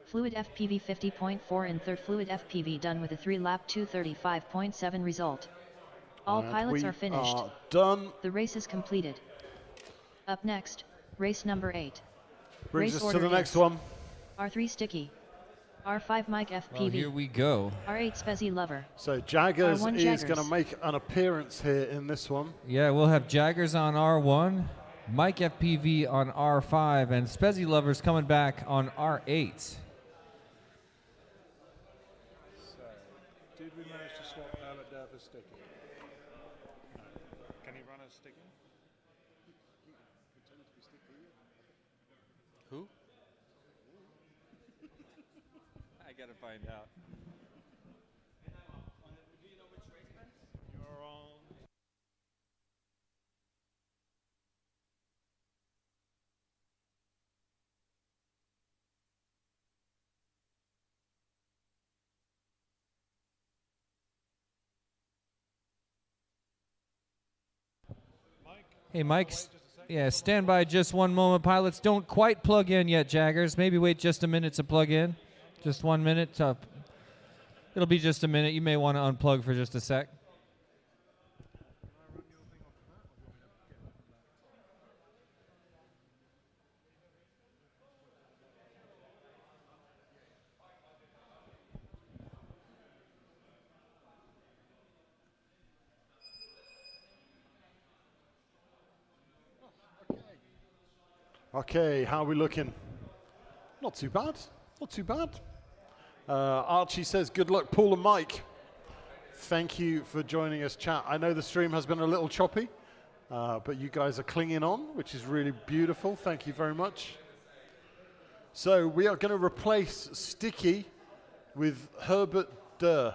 Fluid FPV 50.4 in third. Fluid FPV done with a 3-lap 235.7 result. All And pilots we are finished. are done. The race is completed. Up next, race number 8. Brings Race us to the order next is one. R3 Sticky, R5 Mike FPV, Well, here we go. R8 Speedy Lover. So Jaggers R1 is Jaggers. going to make an appearance here in this one. Yeah, we'll have Jaggers on R1, Mike FPV on R5, and Spezy Lovers coming back on R8. So, did we manage to swap Albert Durr for Sticky? No. Can he run a Sticky? Who? I gotta find out. You're on. Hey, Mike, yeah, stand by just one moment. Pilots don't quite plug in yet, Jaggers. Maybe wait just a minute to plug in. Just 1 minute. It'll be just a minute. You may want to unplug for just a sec. Okay, how are we looking? Not too bad. Not too bad. Archie says, good luck, Paul and Mike. Thank you for joining us, chat. I know the stream has been a little choppy, but you guys are clinging on, which is really beautiful. Thank you very much. So we are going to replace Sticky with Herbert Durr.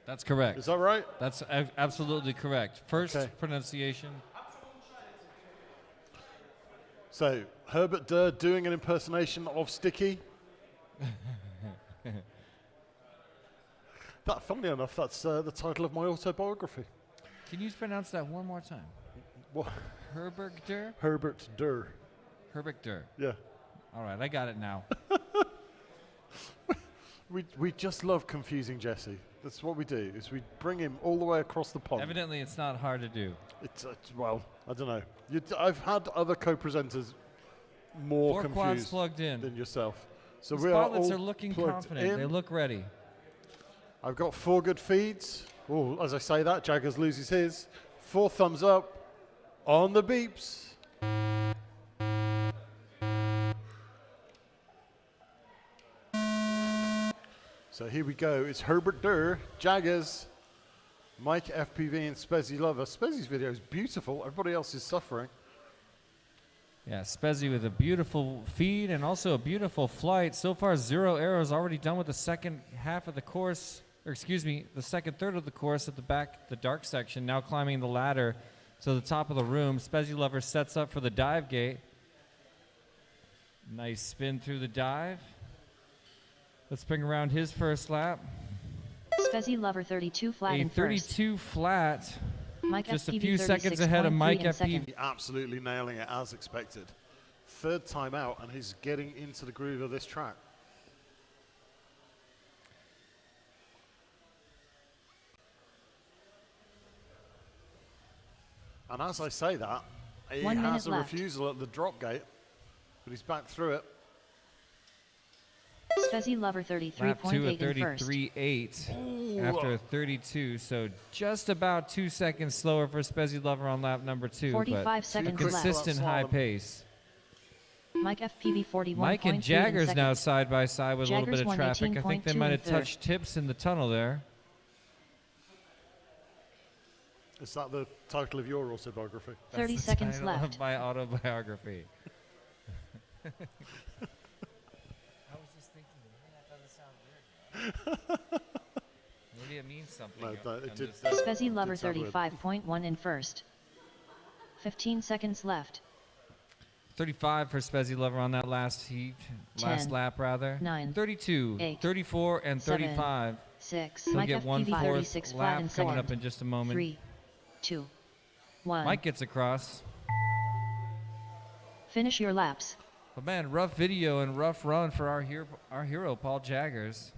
That's correct. Is that right? That's absolutely correct. First pronunciation. So Herbert Durr doing an impersonation of Sticky. Funnily enough, that's the title of my autobiography. Can you pronounce that one more time? What? Herbert Durr? Herbert Durr. Herbert Durr. Yeah. All right, I got it now. We just love confusing Jesse. That's what we do, is we bring him all the way across the pond. Evidently, it's not hard to do. It's well, I don't know. I've had other co-presenters more Four quads confused plugged in. than yourself. So The we are spotlets all are looking plugged confident. in. They look ready. I've got 4 good feeds. Oh, as I say that, Jaggers loses his. 4 thumbs up on the beeps. So here we go. It's Herbert Durr, Jaggers, Mike FPV, and Spezzy Lover. Spezzy's video is beautiful. Everybody else is suffering. Yeah, Spezzy with a beautiful feed and also a beautiful flight. So far, 0 arrows already done with the second half of the course, or excuse me, the second third of the course at the back, the dark section, now climbing the ladder to the top of the room. Spezzy Lover sets up for the dive gate. Nice spin through the dive. Let's bring around his first lap. Spezzy Lover 32 flat in A 32 flat. Mike Just FPV a few seconds ahead of Mike FPV. Absolutely nailing it as expected. 3rd time out, and he's getting into the groove of this track. And as I say that, he 1 minute has a left. refusal at the drop gate, but he's back through it. Spezzy Lover Lap 2 at 33.8 in first. 33.8 after a 32, so just about 2 seconds slower for Spezzy Lover on lap number 2. 45 but seconds a left. consistent high pace. Mike FPV 41.3 Mike and Jaggers now side by side with a little Jaggers bit of traffic. I think they 118.2 might have in third. touched tips in the tunnel there. Is that the title of your autobiography? 30 That's the seconds title left. of my autobiography. I was just thinking, that doesn't sound weird. Maybe it means something. No, it I'm did. just- Spezzy Lover Did sound weird. 35.1 in first. 15 seconds left. 35 for Spezzy Lover on that last heat, 10, last lap rather. 9, 32, 8, 34, and 7, 35. 6. He'll Mike get FPV 1/4 36 flat lap in coming second. up in just a moment. 3, 2, 1. Mike gets across. Finish your laps. But man, rough video and rough run for our hero, Paul Jaggers.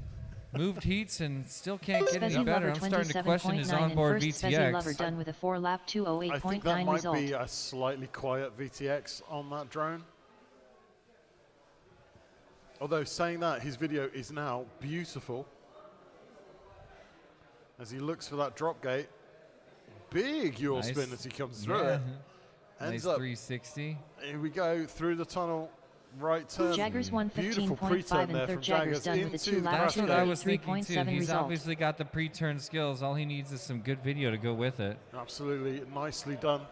Moved heats and still can't get any Spezzy better. Lover I'm starting to question his 27.9 in onboard first. Spezzy Lover VTX. done with a 4-lap I think that 208.9 might result. be a slightly quiet VTX on that drone. Although saying that, his video is now beautiful. As he looks for that drop gate. Big yaw Nice. spin as he comes through Yeah. it. Nice Ends up. 360. Here we go through the tunnel. Right turn. Jaggers Beautiful 115.5 pre-turn and there third. from Jaggers Jaggers done with a into 2 the lap That's what I was thinking too. 283.7 He's result. obviously got the pre-turn skills. All he needs is some good video to go with it. Absolutely nicely done.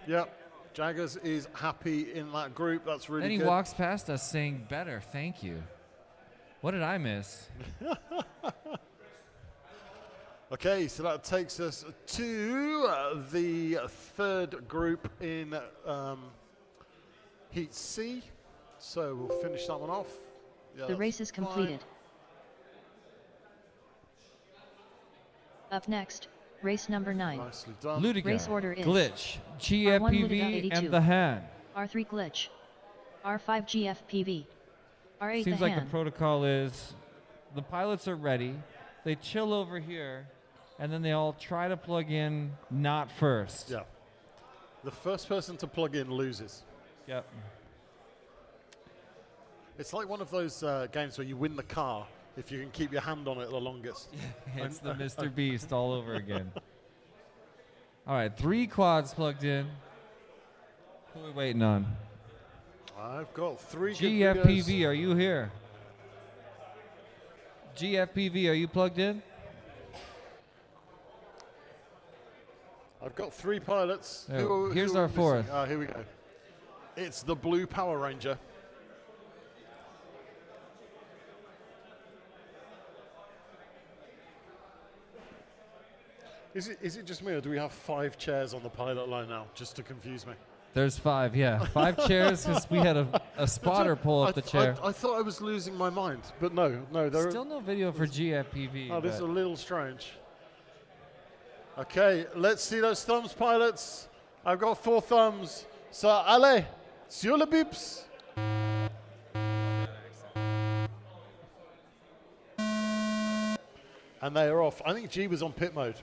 Yep. Jaggers is happy in that group. That's really Then he good. walks past us saying, "Better, thank you." What did I miss? Okay, so that takes us to the 3rd group in Heat C. So we'll finish that one off. Yeah, The race that's is completed. Up next, race number 9. Nicely done. Ludiga, Race order is Glitch, R1 Ludiga GFPV, 82. and the hand. R3 Glitch. R5 GFPV. R8 Seems the like the hand. protocol is the pilots are ready. They chill over here, and then they all try to plug in not first. Yeah. The first person to plug in loses. Yep. It's like one of those games where you win the car if you can keep your hand on it the longest. It's the Mr. Beast all over again. All right, 3 quads plugged in. Who are we waiting on? I've got 3 good GFPV, videos. are you here? GFPV, are you plugged in? I've got 3 pilots. Here's our 4th. Here we go. It's the Blue Power Ranger. Is it just me, or do we have 5 chairs on the pilot line now, just to confuse me? There's 5, yeah. 5 chairs, because we had a spotter pull up the chair. I thought I was losing my mind, but no. Still no video for GFPV. Oh, this is a little strange. Okay, let's see those thumbs, pilots. I've got 4 thumbs. So, allez, sur le bips. And they are off. I think G was on pit mode.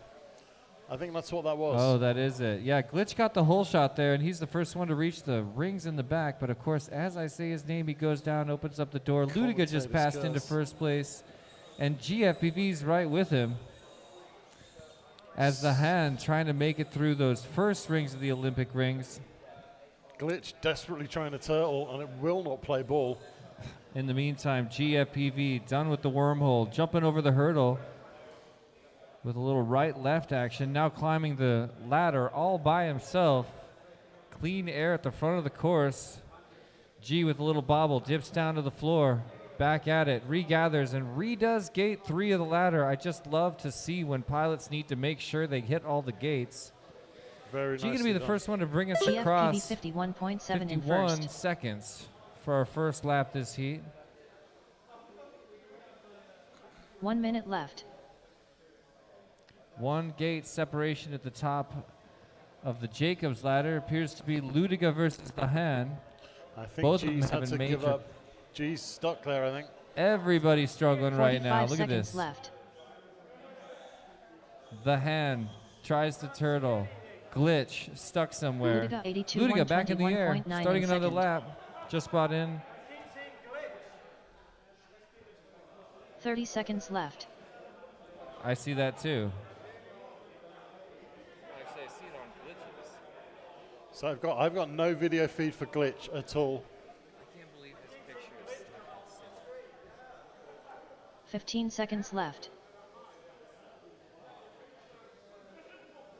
I think that's what that was. Oh, that is it. Yeah, Glitch got the whole shot there, and he's the first one to reach the rings in the back. But, of course, as I say his name, he goes down, opens up the door. Ludiga just passed into first place, and GFPV's right with him as the hand trying to make it through those first rings of the Olympic rings. Glitch desperately trying to turtle, and it will not play ball. In the meantime, GFPV done with the wormhole, jumping over the hurdle with a little right-left action, now climbing the ladder all by himself. Clean air at the front of the course. G with a little bobble, dips down to the floor, back at it, regathers and redoes gate 3 of the ladder. I just love to see when pilots need to make sure they hit all the gates. Very G going to be the first one to bring us across 51.7 in 51 first. seconds for our first lap this heat. 1 minute left. 1 gate separation at the top of the Jacobs ladder. Appears to be Ludiga versus the hand. I think both G's of them had having to give major. up. G's stuck there, I think. Everybody's struggling right now. 45 Look at seconds this. left. The hand tries to turtle. Glitch stuck somewhere. Ludiga 82, Ludiga back in the air, 121.9 starting in another second. lap. Just bought in. 30 seconds left. I see that too. Actually, I see it on glitches. So I've got no video feed for Glitch at all. I can't believe this picture is still 15 seconds left.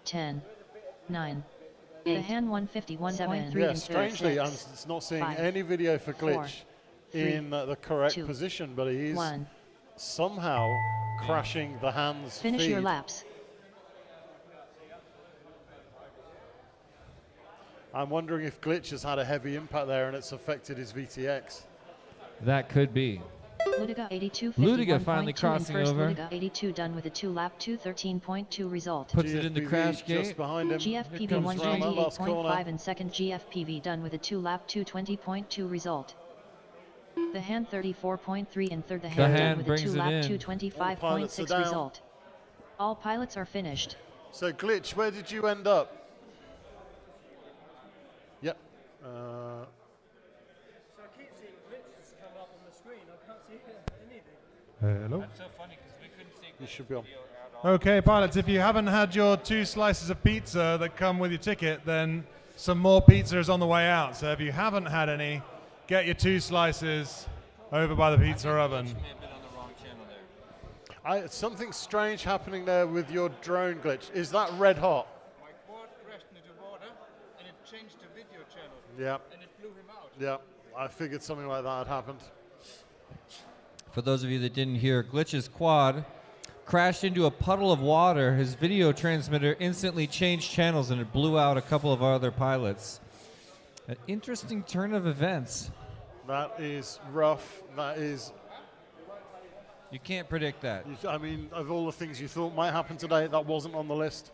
10, 9, the hand 151.3 Yeah, in strangely, third, I'm not seeing any video for Glitch 4, in the correct 2, position, but he's 1. somehow crashing the hands Finish feed. your laps. I'm wondering if Glitch has had a heavy impact there and it's affected his VTX. That could be. Ludiga 82, Ludiga finally 51.2 crossing in first. over. Ludiga 82 done with a 2-lap 213.2 result. Puts it in the GFPV crash gate. just behind him. GFPV comes round that last corner. 128.5 in second. GFPV done with a 2-lap 220.2 result. The hand 34.3 in third. The hand done with a brings it 2-lap in. 225.6 down. result. All pilots are finished. So Glitch, where did you end up? Yep. So I keep seeing glitches come up on the screen. I can't see anything. Hello. That's so funny because we couldn't see You should be on. Okay, pilots, if you haven't had your 2 slices of pizza that come with your ticket, then some more pizza is on the way out. So if you haven't had any, get your 2 slices over by the pizza oven. You may have been on the wrong channel there. Something strange happening there with your drone, Glitch. Is that red hot? My quad crashed into water and it changed the video channel. Yeah. And it blew him out. Yeah. I figured something like that had happened. For those of you that didn't hear, Glitch's quad crashed into a puddle of water. His video transmitter instantly changed channels and it blew out a couple of our other pilots. An interesting turn of events. That is rough. That is, You can't predict that. I mean, of all the things you thought might happen today, that wasn't on the list.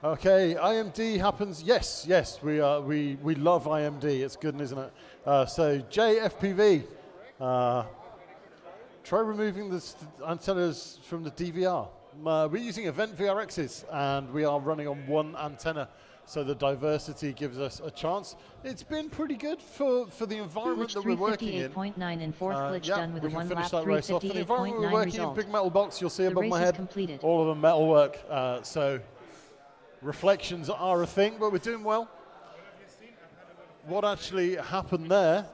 Okay, IMD happens. Yes, we love IMD. It's good, isn't it? So JFPV, try removing the antennas from the DVR. We're using event VRXs, and we are running on 1 antenna, so the diversity gives us a chance. It's been pretty good for the environment Glitch that we're working in. 358.9 in fourth. Glitch Yeah, done with we a can 1-lap finish that race off. For the environment we're 358.9 working in, result. big metal box, you'll see The above race my is head, completed. all of the metal work. So reflections are a thing, but we're doing well. What actually happened there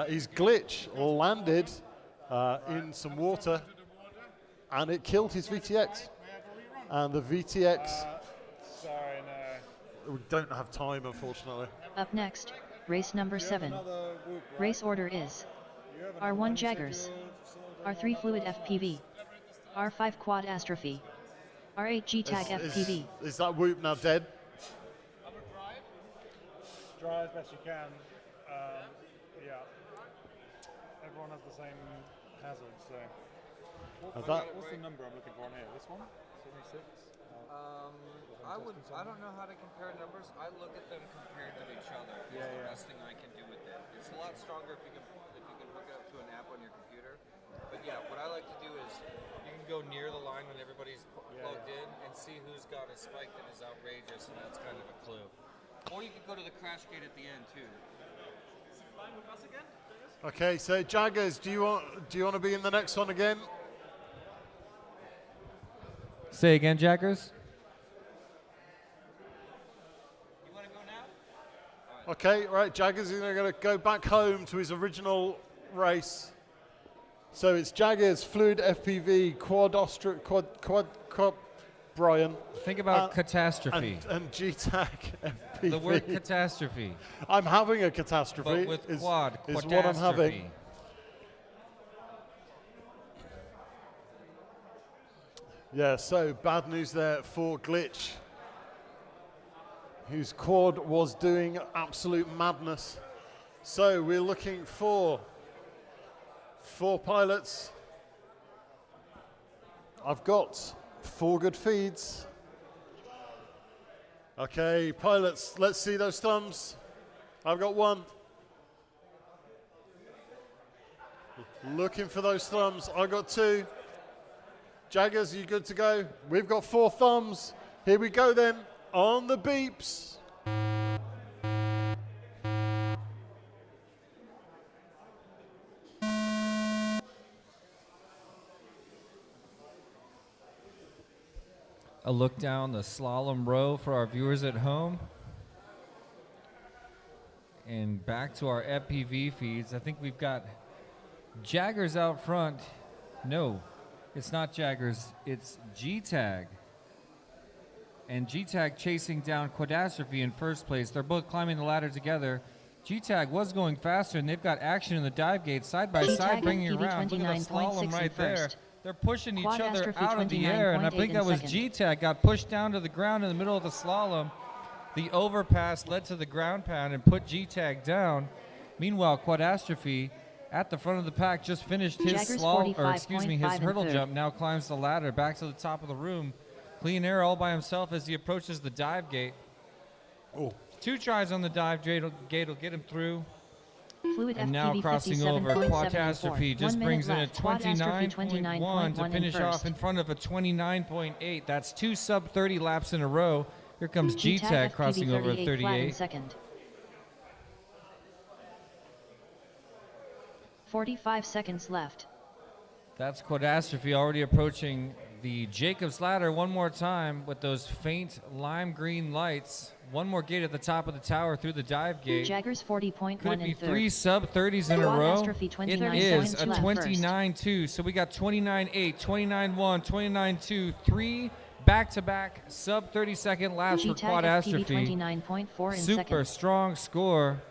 is Glitch landed in some water. and it killed his VTX. And the VTX. Sorry, no. We don't have time, unfortunately. Up next, race number 7. Race order is R1 Jaggers, R3 Fluid FPV, R5 Quad Astrophy, R8 G-Tag FPV. Is that whoop now dead? Dry as best you can. Yeah. Everyone has the same hazard, so. What's the number I'm looking for on here? This one? 76? I don't know how to compare numbers. I look at them compared to each other. It's the best thing I can do with it. It's a lot stronger if you can hook it up to an app on your computer. But yeah, what I like to do is you can go near the line when everybody's plugged in and see who's got a spike that is outrageous, and that's kind of a clue. Or you can go to the crash gate at the end too. Is he flying with us again? Okay, so Jaggers, do you want to be in the next one again? Say again, Jaggers. You want to go now? Okay, right. Jaggers is going to go back home to his original race. So it's Jaggers, Fluid FPV, quad, Brian. Think about catastrophe. And G-Tag FPV. The word catastrophe. I'm having a catastrophe. But with quad, is what I'm having. Yeah, so bad news there for Glitch, whose quad was doing absolute madness. So we're looking for 4 pilots. I've got 4 good feeds. Okay, pilots, let's see those thumbs. I've got 1. Looking for those thumbs. I've got 2. Jaggers, are you good to go? We've got 4 thumbs. Here we go then, on the beeps. A look down the slalom row for our viewers at home. And back to our FPV feeds. I think we've got Jaggers out front. No, it's not Jaggers, it's G-Tag. And G-Tag chasing down Quadastrophe in first place. They're both climbing the ladder together. G-Tag was going faster, and they've got action in the dive gate side by side, bringing it around. Look at the slalom right there. They're pushing each other out of the air, and I think that was G-Tag got pushed down to the ground in the middle of the slalom. The overpass led to the ground pound and put G-Tag down. Meanwhile, Quadastrophe at the front of the pack just finished his slalom, or excuse me, his hurdle jump. Now climbs the ladder back to the top of the room. Clean air all by himself as he approaches the dive gate. Oh. 2 tries on the dive gate will get him through. Fluid And now crossing over, Quadastrophe just brings in a 29.1 to finish off in front of a 29.8. That's 2 sub-30 laps in a row. Here comes G-Tag crossing over at 38. 45 seconds left. That's Quadastrophe already approaching the Jacob's Ladder one more time with those faint lime green lights. One more gate at the top of the tower through the dive gate. Jaggers 40.1 Could it be in 3 sub-30s in a row? It is a 29.2. So we got 29.8, 29.1, 29.2, 3 back-to-back sub-30 second laps for Quadastrophe. 29.4 in Super strong score,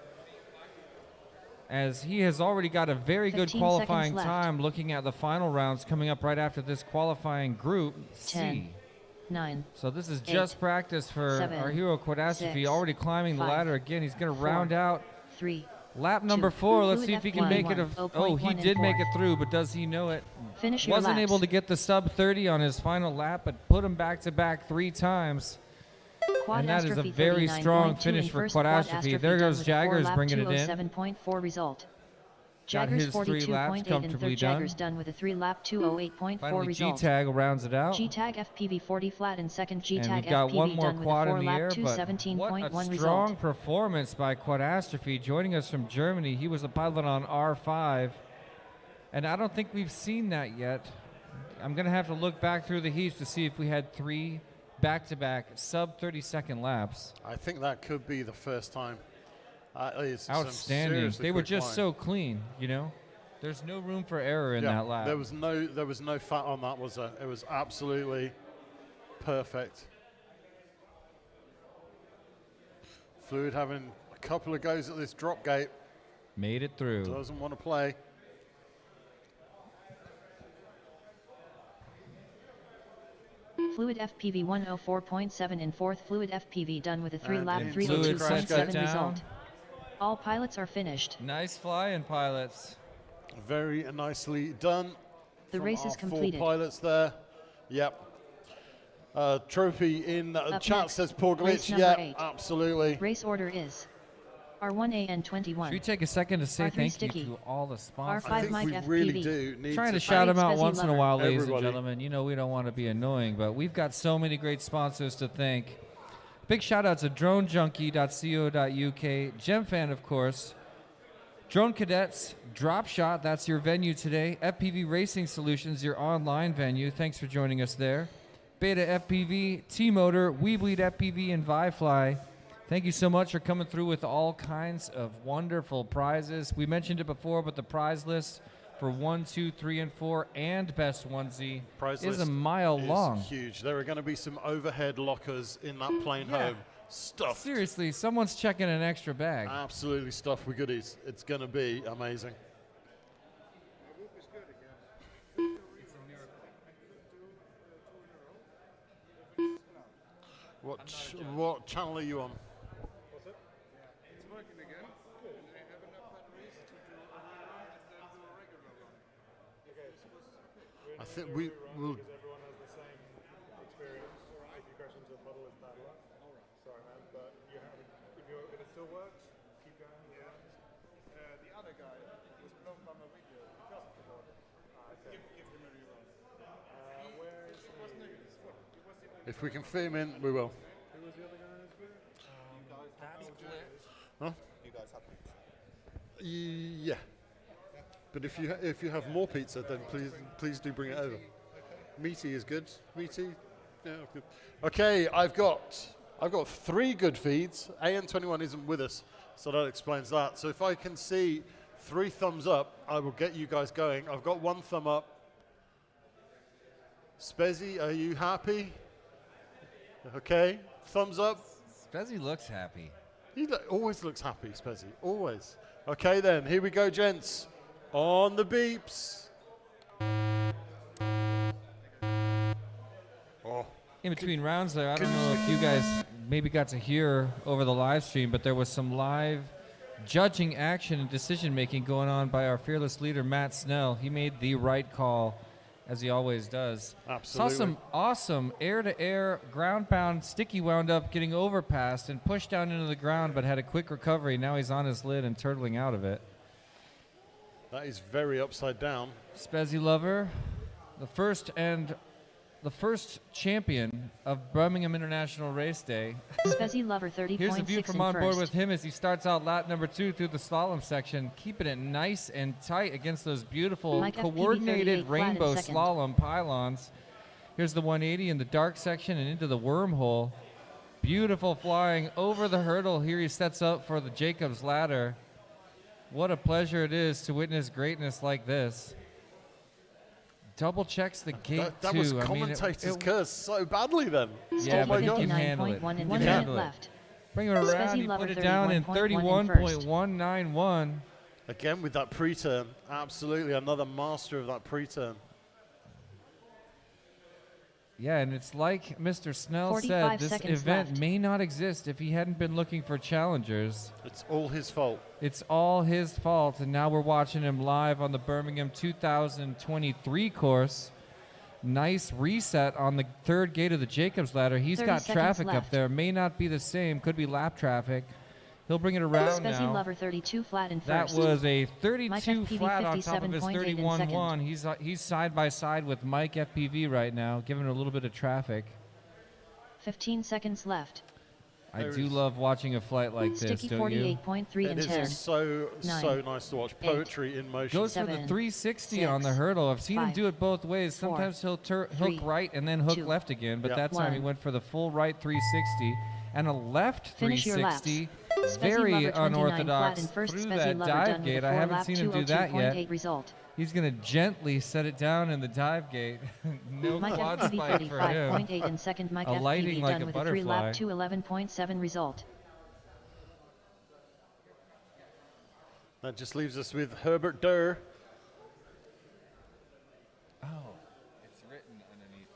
as he has already got a very good qualifying time looking at the final rounds coming up right after this qualifying group 10, C. 9. So this is just practice for 7, our hero Quadastrophe, already climbing the 5, ladder again. He's going to round out 3. lap number 4. Let's see if he can make it. Oh, he did make it through, but does he know it? Wasn't able to get the sub-30 on his final lap, but put him back-to-back 3 times. And that is a very strong finish for Quadastrophe. There goes Jaggers bringing it in. 7.4 result. Got Jaggers his 3 laps 42.8 comfortably and third. done. Jaggers done with a 3-lap 208.4 Finally, result. G-Tag rounds it out. G-Tag FPV 40 flat and second. And G-Tag we've got one FPV more done with a quad in the 4-lap air, but 217.1 what a result. strong performance by Quadastrophe, joining us from Germany. He was a pilot on R5, and I don't think we've seen that yet. I'm going to have to look back through the heats to see if we had 3 back-to-back sub-30-second laps. I think that could be the first time. Outstanding. They were just so clean, you know. There's no room for error in that lap. There was no fat on that, was there? It was absolutely perfect. Fluid having a couple of goes at this drop gate. Made it through. Doesn't want to play. Fluid FPV 104.7 in fourth. Fluid FPV done with a 3-lap 302.7 result. All pilots are finished. Nice flying, pilots. Very nicely done. The race is Four completed. pilots there. Yep. Trophy in chat next, says poor race glitch. number Yeah, 8. absolutely. Race order is R1AN21. Should we take a second to say R3 thank Sticky. you to all the sponsors? R5 I think Mike we FPV. really do need Trying to to shout thank them out Speedy once in a Lover. while, ladies and Everybody. gentlemen. You know we don't want to be annoying, but we've got so many great sponsors to thank. Big shout out to dronejunkie.co.uk, GemFan, of course, Drone Cadets, Drop Shot, that's your venue today, FPV Racing Solutions, your online venue. Thanks for joining us there. Beta FPV, T-Motor, We Bleed FPV, and ViFly. Thank you so much for coming through with all kinds of wonderful prizes. We mentioned it before, but the prize list for 1, 2, 3, and 4 and best onesie Prize is a list mile is long. huge. There are going to be some overhead lockers in that plane home. Stuffed. Seriously, someone's checking an extra bag. Absolutely stuffed with goodies. It's going to be amazing. What channel are you on? What's it? It's working again. Good. And they have enough batteries to do a rerun and then do a regular run. Okay. I think we will. Because everyone has the same experience. If you crash into a puddle, it's bad luck. Sorry, man, but if it still works, keep going. Yeah. The other guy was blown by my video because of the water. Give him a rerun. Where is he? If we can fit him in, we will. Who was the other guy in his video? Huh? You guys have Yeah. But if you have more pizza, then please do bring it over. Meaty is good. Meaty, yeah, good. Okay, I've got 3 good feeds. AN21 isn't with us, so that explains that. So if I can see 3 thumbs up, I will get you guys going. I've got 1 thumb up. Spezzy, are you happy? Okay, thumbs up. Spezzy looks happy. He always looks happy, Spezzy, always. Okay then, here we go, gents. On the beeps. Oh. In between rounds there, I don't know if you guys maybe got to hear over the live stream, but there was some live judging action and decision making going on by our fearless leader, Matt Snell. He made the right call, as he always does. Absolutely. Saw some awesome air-to-air ground pound. Sticky wound up getting overpassed and pushed down into the ground, but had a quick recovery. Now he's on his lid and turtling out of it. That is very upside down. Spezzy Lover, the first champion of Birmingham International Race Day. Spezzy Lover 30.6 Here's a view from on board first. with him as he starts out lap number 2 through the slalom section, keeping it nice and tight against those beautiful Mike FPV coordinated 38 flat in rainbow second. slalom pylons. Here's the 180 in the dark section and into the wormhole. Beautiful flying over the hurdle. Here he sets up for the Jacob's Ladder. What a pleasure it is to witness greatness like this. Double checks the gate That too. was I mean, commentator's curse so badly then. Yeah, Oh my but he God. can handle it. 59.1 He and can 1 minute handle it. left. Bring it around. Spezzy He Lover put it down in 31.1 in first. 31.191. Again with that pre-turn. Absolutely another master of that pre-turn. Yeah, and it's like Mr. Snell 45 said, this seconds event left. may not exist if he hadn't been looking for challengers. It's all his fault. It's all his fault, and now we're watching him live on the Birmingham 2023 course. Nice reset on the 3rd gate of the Jacob's Ladder. He's 30 got seconds traffic up left. there. May not be the same. Could be lap traffic. He'll bring it around Spezzy now. Lover 32 flat in That first. was a Mike 32 FPV flat on top of his 57.8 in 31.1. second. He's side by side with Mike FPV right now, giving it a little bit of traffic. 15 seconds left. I do love watching a flight like this, Sticky don't you? 48.3 in It 10. is so 9, nice to watch. 8, Poetry in motion. Goes for the 7, 360 on the hurdle. I've seen him 5, do it both ways. 4, Sometimes he'll hook 3, right and then hook 2, left again, but Yep. that time he 1. went for the full right 360 and a left Finish your 360 very unorthodox through that dive gate. I haven't seen him do that yet. Result. He's going to gently set it down in the dive gate. No Mike quad FPV spike for him. 35.8 in second. Mike Alighting FPV like done a with butterfly. a 3-lap 2:11.7 result. That just leaves us with Herbert Durr. Oh, it's written underneath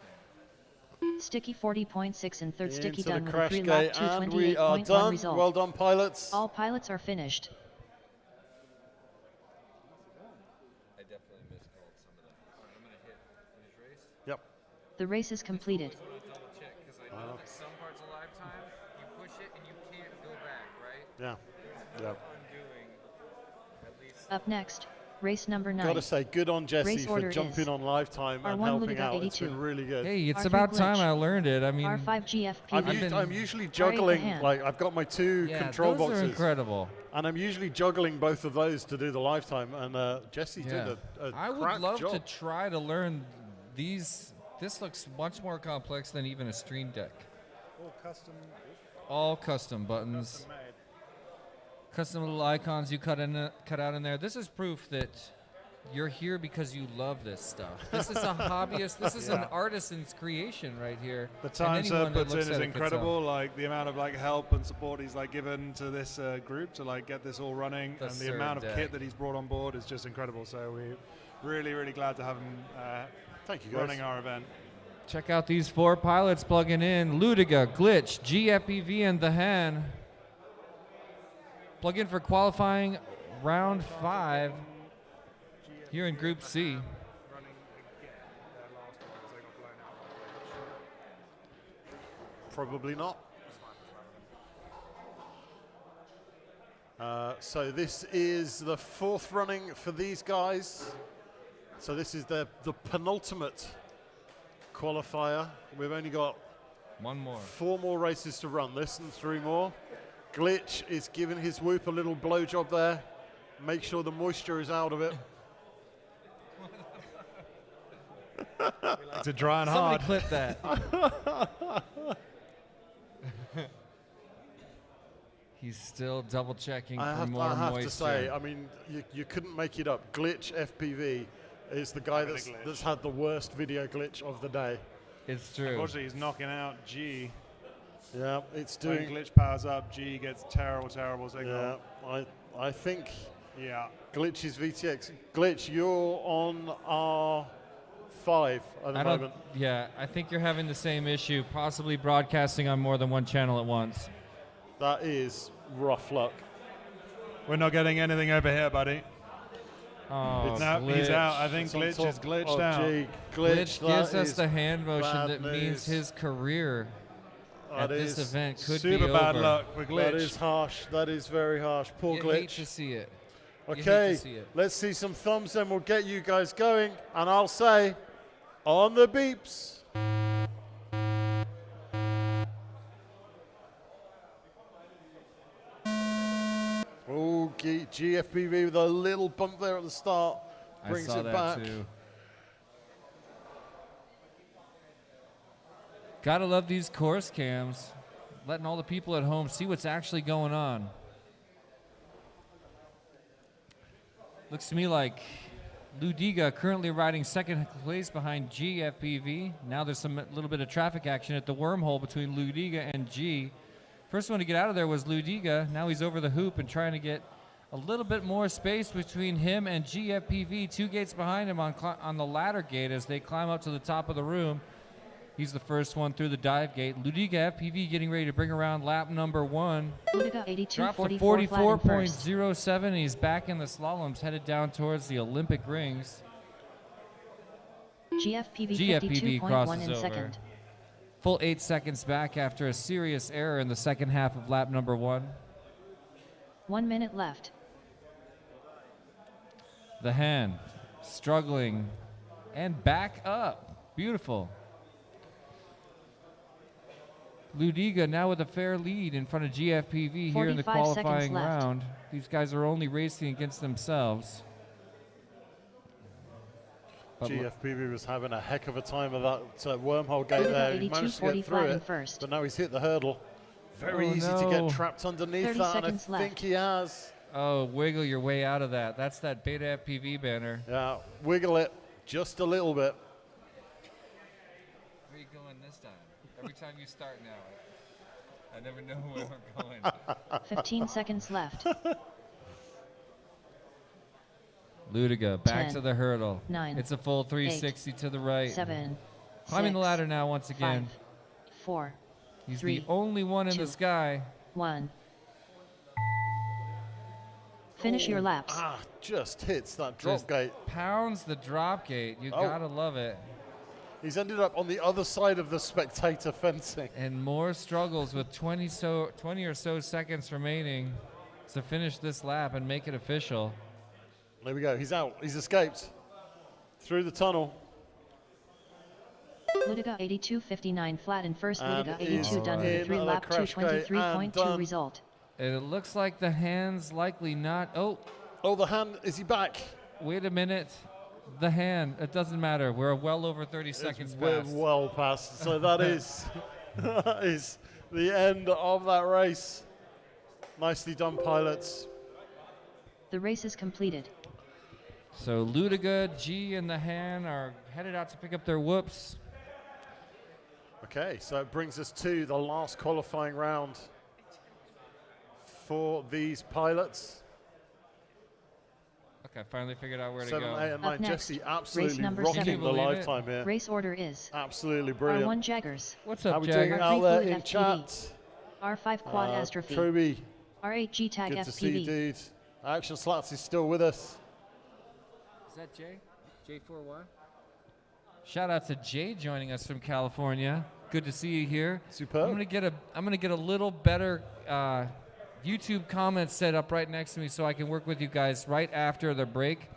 there. Sticky 40.6 in third. Into Sticky the done with a crash 3-lap gate, and we are 2:28.1 done. result. Well done, pilots. All pilots are finished. I definitely miscalled some of them. All right, I'm going to hit finish race. Yep. The race is completed. Double check, because I know that some parts of lifetime, you push it and you can't go back, right? Yeah. There's no Yep. undoing, at least. Up next, race number 9. Got to say, good on Jesse Race for order jumping is on Lifetime and R1 helping Ludiga out. 82. It's been really good. Hey, it's R3 about time glitch. I learned it. I mean, R5 GFPV. I'm usually juggling, hand. like I've got my two yeah, control those boxes. are incredible. And I'm usually juggling both of those to do the Lifetime. And Jesse Yeah. did a I would crack love job. to try to learn these. This looks much more complex than even a Stream Deck. All custom. All custom buttons, Made. custom little icons you cut out in there. This is proof that you're here because you love this stuff. This is a hobbyist. This is an artisan's creation right here. The And time anyone Seb that puts in looks is at it can tell. incredible. Like the amount of like help and support he's like given to this group to like get this all running, The and the amount of Sir kit Deck. that he's brought on board is just incredible. So we're really, really glad to have him Thank you, guys. running our event. Check out these 4 pilots plugging in. Ludiga, Glitch, GFPV, and The Han. Plug in for qualifying round 5 here in Group C. Running again. Their last one as they got blown out by the bridge. Probably not. So this is the 4th running for these guys. So this is the penultimate qualifier. We've only got 1 more. 4 more races to run. This and 3 more. Glitch is giving his whoop a little blowjob there. Make sure the moisture is out of it. It's a dry and Somebody hard. clip that. He's still double checking for more I have moisture. to say, I mean, you couldn't make it up. Glitch FPV is the guy that's had the worst video glitch of the day. It's true. Unfortunately, he's knocking out G. Yeah, it's When doing. Glitch powers up, G gets terrible signal. Yeah, I think Yeah. Glitch's VTX. Glitch, you're on R5 at the I don't. moment. Yeah, I think you're having the same issue, possibly broadcasting on more than one channel at once. That is rough luck. We're not getting anything over here, buddy. Oh, No, he's Glitch. out. I think It's on Glitch top. is glitched Oh, out. gee, Glitch Glitch gives that us is the hand motion bad that means news. his career That at this is event could Super be bad over. luck for Glitch. That is harsh. That is very harsh. Poor You Glitch. hate to see it. You hate Okay, to see it. let's see some thumbs, then we'll get you guys going. And I'll say, on the beeps. Oh, GFPV with a little bump there at the start. Brings I saw it that back. too. Gotta love these course cams, letting all the people at home see what's actually going on. Looks to me like Ludiga currently riding second place behind GFPV. Now there's some little bit of traffic action at the wormhole between Ludiga and G. First one to get out of there was Ludiga. Now he's over the hoop and trying to get a little bit more space between him and GFPV. 2 gates behind him on the ladder gate as they climb up to the top of the room. He's the first one through the dive gate. Ludiga FPV getting ready to bring around lap number 1. Ludiga 82, Drops to 44 flat in first. 44.07, and he's back in the slaloms, headed down towards the Olympic rings. GFPV GFPV 52.1 crosses in over. second. Full 8 seconds back after a serious error in the second half of lap number 1. 1 minute left. The hand struggling and back up. Beautiful. Ludiga now with a fair lead in front of GFPV here in the 45 seconds qualifying left. round. These guys are only racing against themselves. But GFPV was having a heck of a time of that wormhole gate Ludiga there. He 82, managed to 40 get through flat in it, first. but now he's hit the hurdle. Very easy to get trapped underneath that, and I think he has. Oh, wiggle your way out of that. That's that Beta FPV banner. Yeah, wiggle it just a little bit. Where are you going this time? Every time you start now, I never know where we're going. 15 seconds left. Ludiga, back 10, to the hurdle. 9, it's a full 360 8, to the right. 7, Climbing 6, the ladder now once again. 5, 4, He's 3, the only one in 2, the sky. 1. Finish your laps. Just hits that drop gate. Pounds the drop gate. You gotta love it. He's ended up on the other side of the spectator fencing. And more struggles with 20 or so seconds remaining to finish this lap and make it official. There we go. He's out. He's escaped through the tunnel. Ludiga 82.59 flat in first. Ludiga 82 done with a 3 lap 223.2 result. And it looks like the hand's likely not. Oh, the hand. Is he back? Wait a minute. The hand. It doesn't matter. We're well over 30 seconds past. We're well past. So that is the end of that race. Nicely done, pilots. The race is completed. So Ludiga, G, and the hand are headed out to pick up their whoops. Okay, so it brings us to the last qualifying round for these pilots. Okay, finally figured out where 7, to go. 8, and 9. Jesse absolutely number rocking 7. the lifetime here. Race order is absolutely brilliant. R1 Jaggers. What's up, How we Jagger? doing out there in chat? R5 Quad Astrophy. Toby. R8 G Tag Good FPV. to see you, dude. Action Slats is still with us. Is that Jay? J4Y? Shout out to Jay joining us from California. Good to see you here. Superb. I'm gonna get a little better YouTube comments set up right next to me so I can work with you guys right after the break.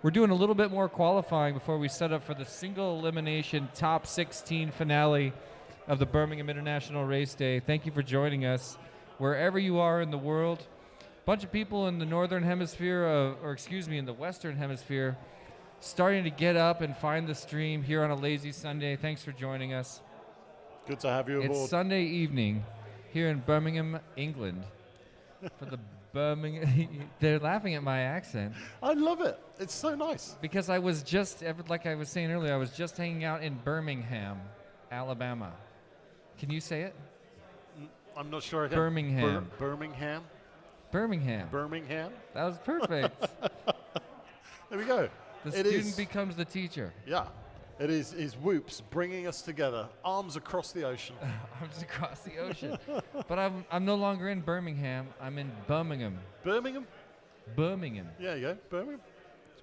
We're doing a little bit more qualifying before we set up for the single elimination top 16 finale of the Birmingham International Race Day. Thank you for joining us wherever you are in the world. A bunch of people in the northern hemisphere, in the western hemisphere, starting to get up and find the stream here on a lazy Sunday. Thanks for joining us. Good to have you aboard. It's Sunday evening here in Birmingham, England. For the Birmingham, they're laughing at my accent. I love it. It's so nice. Because I was just, like I was saying earlier, I was just hanging out in Birmingham, Alabama. Can you say it? I'm not sure. Again. Birmingham. Birmingham. Birmingham. Birmingham. That was perfect. There we go. The student becomes the teacher. Yeah. It is Whoops bringing us together, arms across the ocean. Arms across the ocean. But I'm no longer in Birmingham. I'm in Birmingham. Birmingham? Birmingham. Yeah, you go. Birmingham.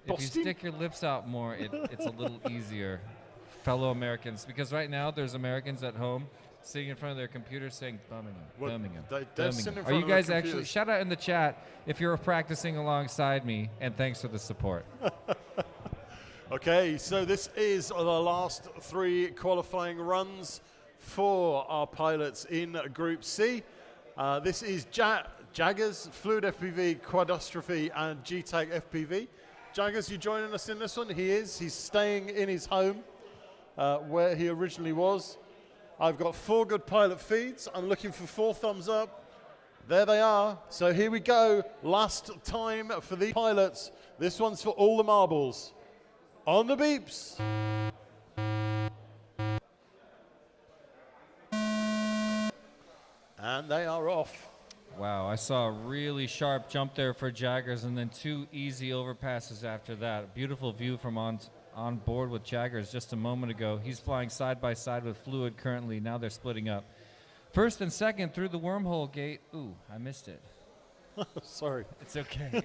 If you stick your lips out more, it's a little easier, fellow Americans. Because right now there's Americans at home sitting in front of their computers saying Birmingham, Birmingham, Birmingham. Are you guys actually, shout out in the chat if you're practicing alongside me, and thanks for the support. Okay, so this is the last 3 qualifying runs for our pilots in Group C. This is Jaggers, Fluid FPV, Quadastrophe, and G-Tag FPV. Jaggers, you joining us in this one? He is. He's staying in his home where he originally was. I've got 4 good pilot feeds. I'm looking for 4 thumbs up. There they are. So here we go. Last time for the pilots. This one's for all the marbles. On the beeps. And they are off. Wow, I saw a really sharp jump there for Jaggers and then 2 easy overpasses after that. Beautiful view from on board with Jaggers just a moment ago. He's flying side by side with Fluid currently. Now they're splitting up. First and second through the wormhole gate. Ooh, I missed it. Sorry. It's okay.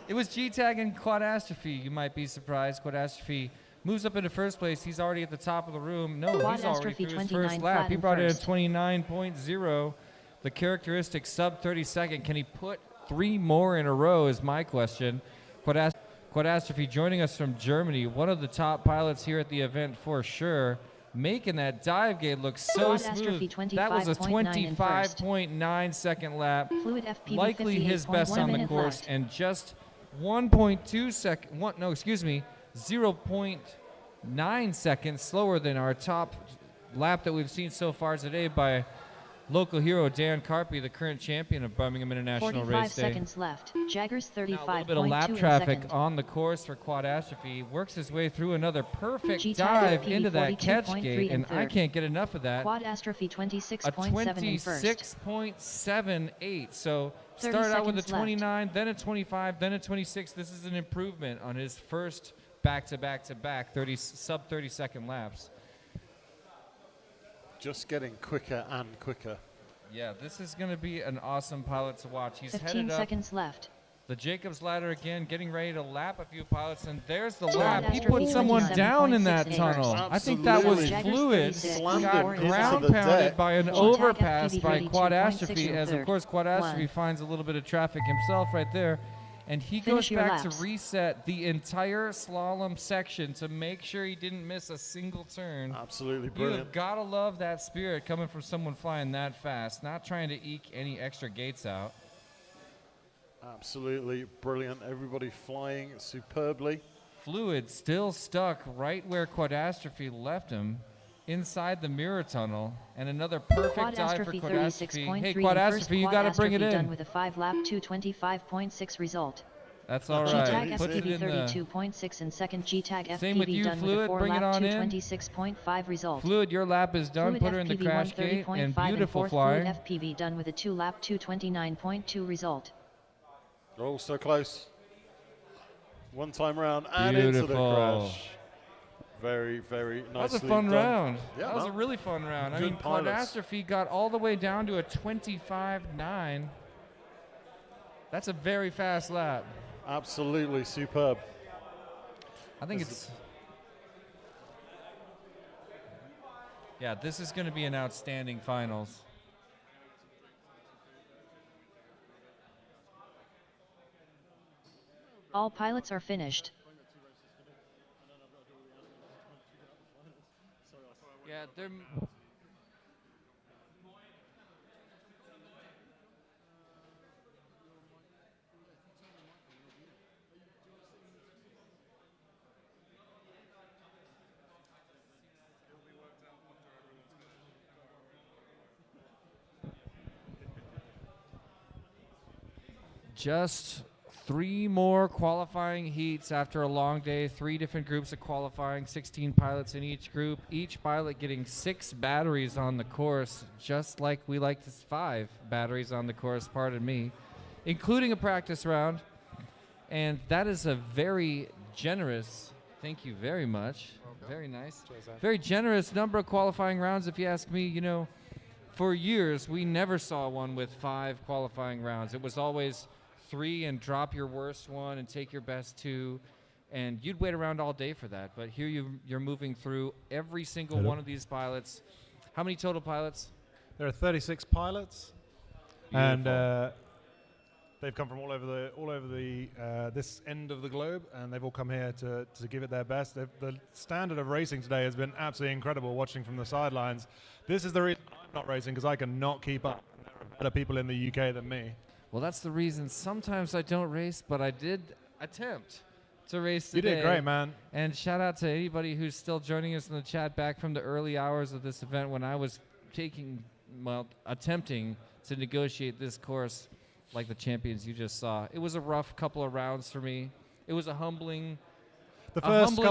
It was G-Tag and Quadastrophe. You might be surprised. Quadastrophe moves up into first place. He's already at the top of the room. No, he's already through his first lap. He brought in a 29.0. The characteristic sub 30 second. Can he put 3 more in a row is my question. Quadastrophe joining us from Germany. One of the top pilots here at the event for sure. Making that dive gate look so smooth. That was a 25.9 second lap. Likely his best on the course, and just 0.9 seconds slower than our top lap that we've seen so far today by local hero DanCarpy, the current champion of Birmingham International 45 Race Day. seconds left. Jaggers 35.2 Now a little bit of lap in traffic second. on the course for Quadastrophe. Works his way through another perfect G-Tag dive FPV into that catch 42.3 gate, in and I third. can't get enough of that. Quadastrophe A 26.7 in first. 26.78. So 30 started out with a seconds left. 29, then a 25, then a 26. This is an improvement on his first back-to-back-to-back sub 30-second laps. Just getting quicker and quicker. Yeah, this is going to be an awesome pilot to watch. He's 15 headed up seconds left. the Jacobs ladder again, getting ready to lap a few pilots, and there's the Quad lap. He Astro put someone 27.6 down in that in tunnel. first. I think that was Absolutely. fluid. Jaggers Slammed Got him into ground the pounded deck. by an G-Tag overpass FPV by 32.6 Quadastrophe, in as of third. course Quadastrophe One. finds a little bit of traffic himself right there. And he Finish goes your back laps. to reset the entire slalom section to make sure he didn't miss a single turn. Absolutely You brilliant. have got to love that spirit coming from someone flying that fast, not trying to eke any extra gates out. Absolutely brilliant. Everybody flying superbly. Fluid still stuck right where Quadastrophe left him, inside the mirror tunnel, and another perfect dive for Quadastrophe Quadastrophe. 36.3 Hey, in first. Quadastrophe, you got to bring it Quadastrophe done in. with a 5-lap 225.6 result. That's all G-Tag right. Puts it FPV in the 32.6 in second. G-Tag Same with FPV you, done Fluid. with a Bring it 4-lap on in. 226.5 result. Fluid. Your lap is done. Fluid Put her in the FPV crash gate, 130.5 and beautiful fourth. flying. Fluid FPV done with a 2-lap 229.2 result. Oh, so close. One time round and into the Beautiful. crash. Very, very nicely That was a fun done. round. Yeah, That was a man. really fun round. I Good mean, pilots. Quadastrophe got all the way down to a 25.9. That's a very fast lap. Absolutely superb. I think This it's. Yeah, this is going to be an outstanding finals. All pilots are finished. Yeah, they're. Just 3 more qualifying heats after a long day. 3 different groups of qualifying, 16 pilots in each group. Each pilot getting 6 batteries on the course, just like we like to 5 batteries on the course, pardon me, including a practice round. And that is a very generous, thank you very much, very nice, very generous number of qualifying rounds. If you ask me, you know, for years we never saw one with 5 qualifying rounds. It was always 3 and drop your worst one and take your best 2, and you'd wait around all day for that. But here you're moving through every single one of these pilots. How many total pilots? There are 36 pilots, and they've come from all over the this end of the globe, and they've all come here to give it their best. The standard of racing today has been absolutely incredible. Watching from the sidelines, this is the reason I'm not racing, because I cannot keep up. There are better people in the UK than me. Well, that's the reason sometimes I don't race, but I did attempt to race today. You did great, man. And shout out to anybody who's still joining us in the chat back from the early hours of this event when I was attempting to negotiate this course like the champions you just saw. It was a rough couple of rounds for me. It was a humbling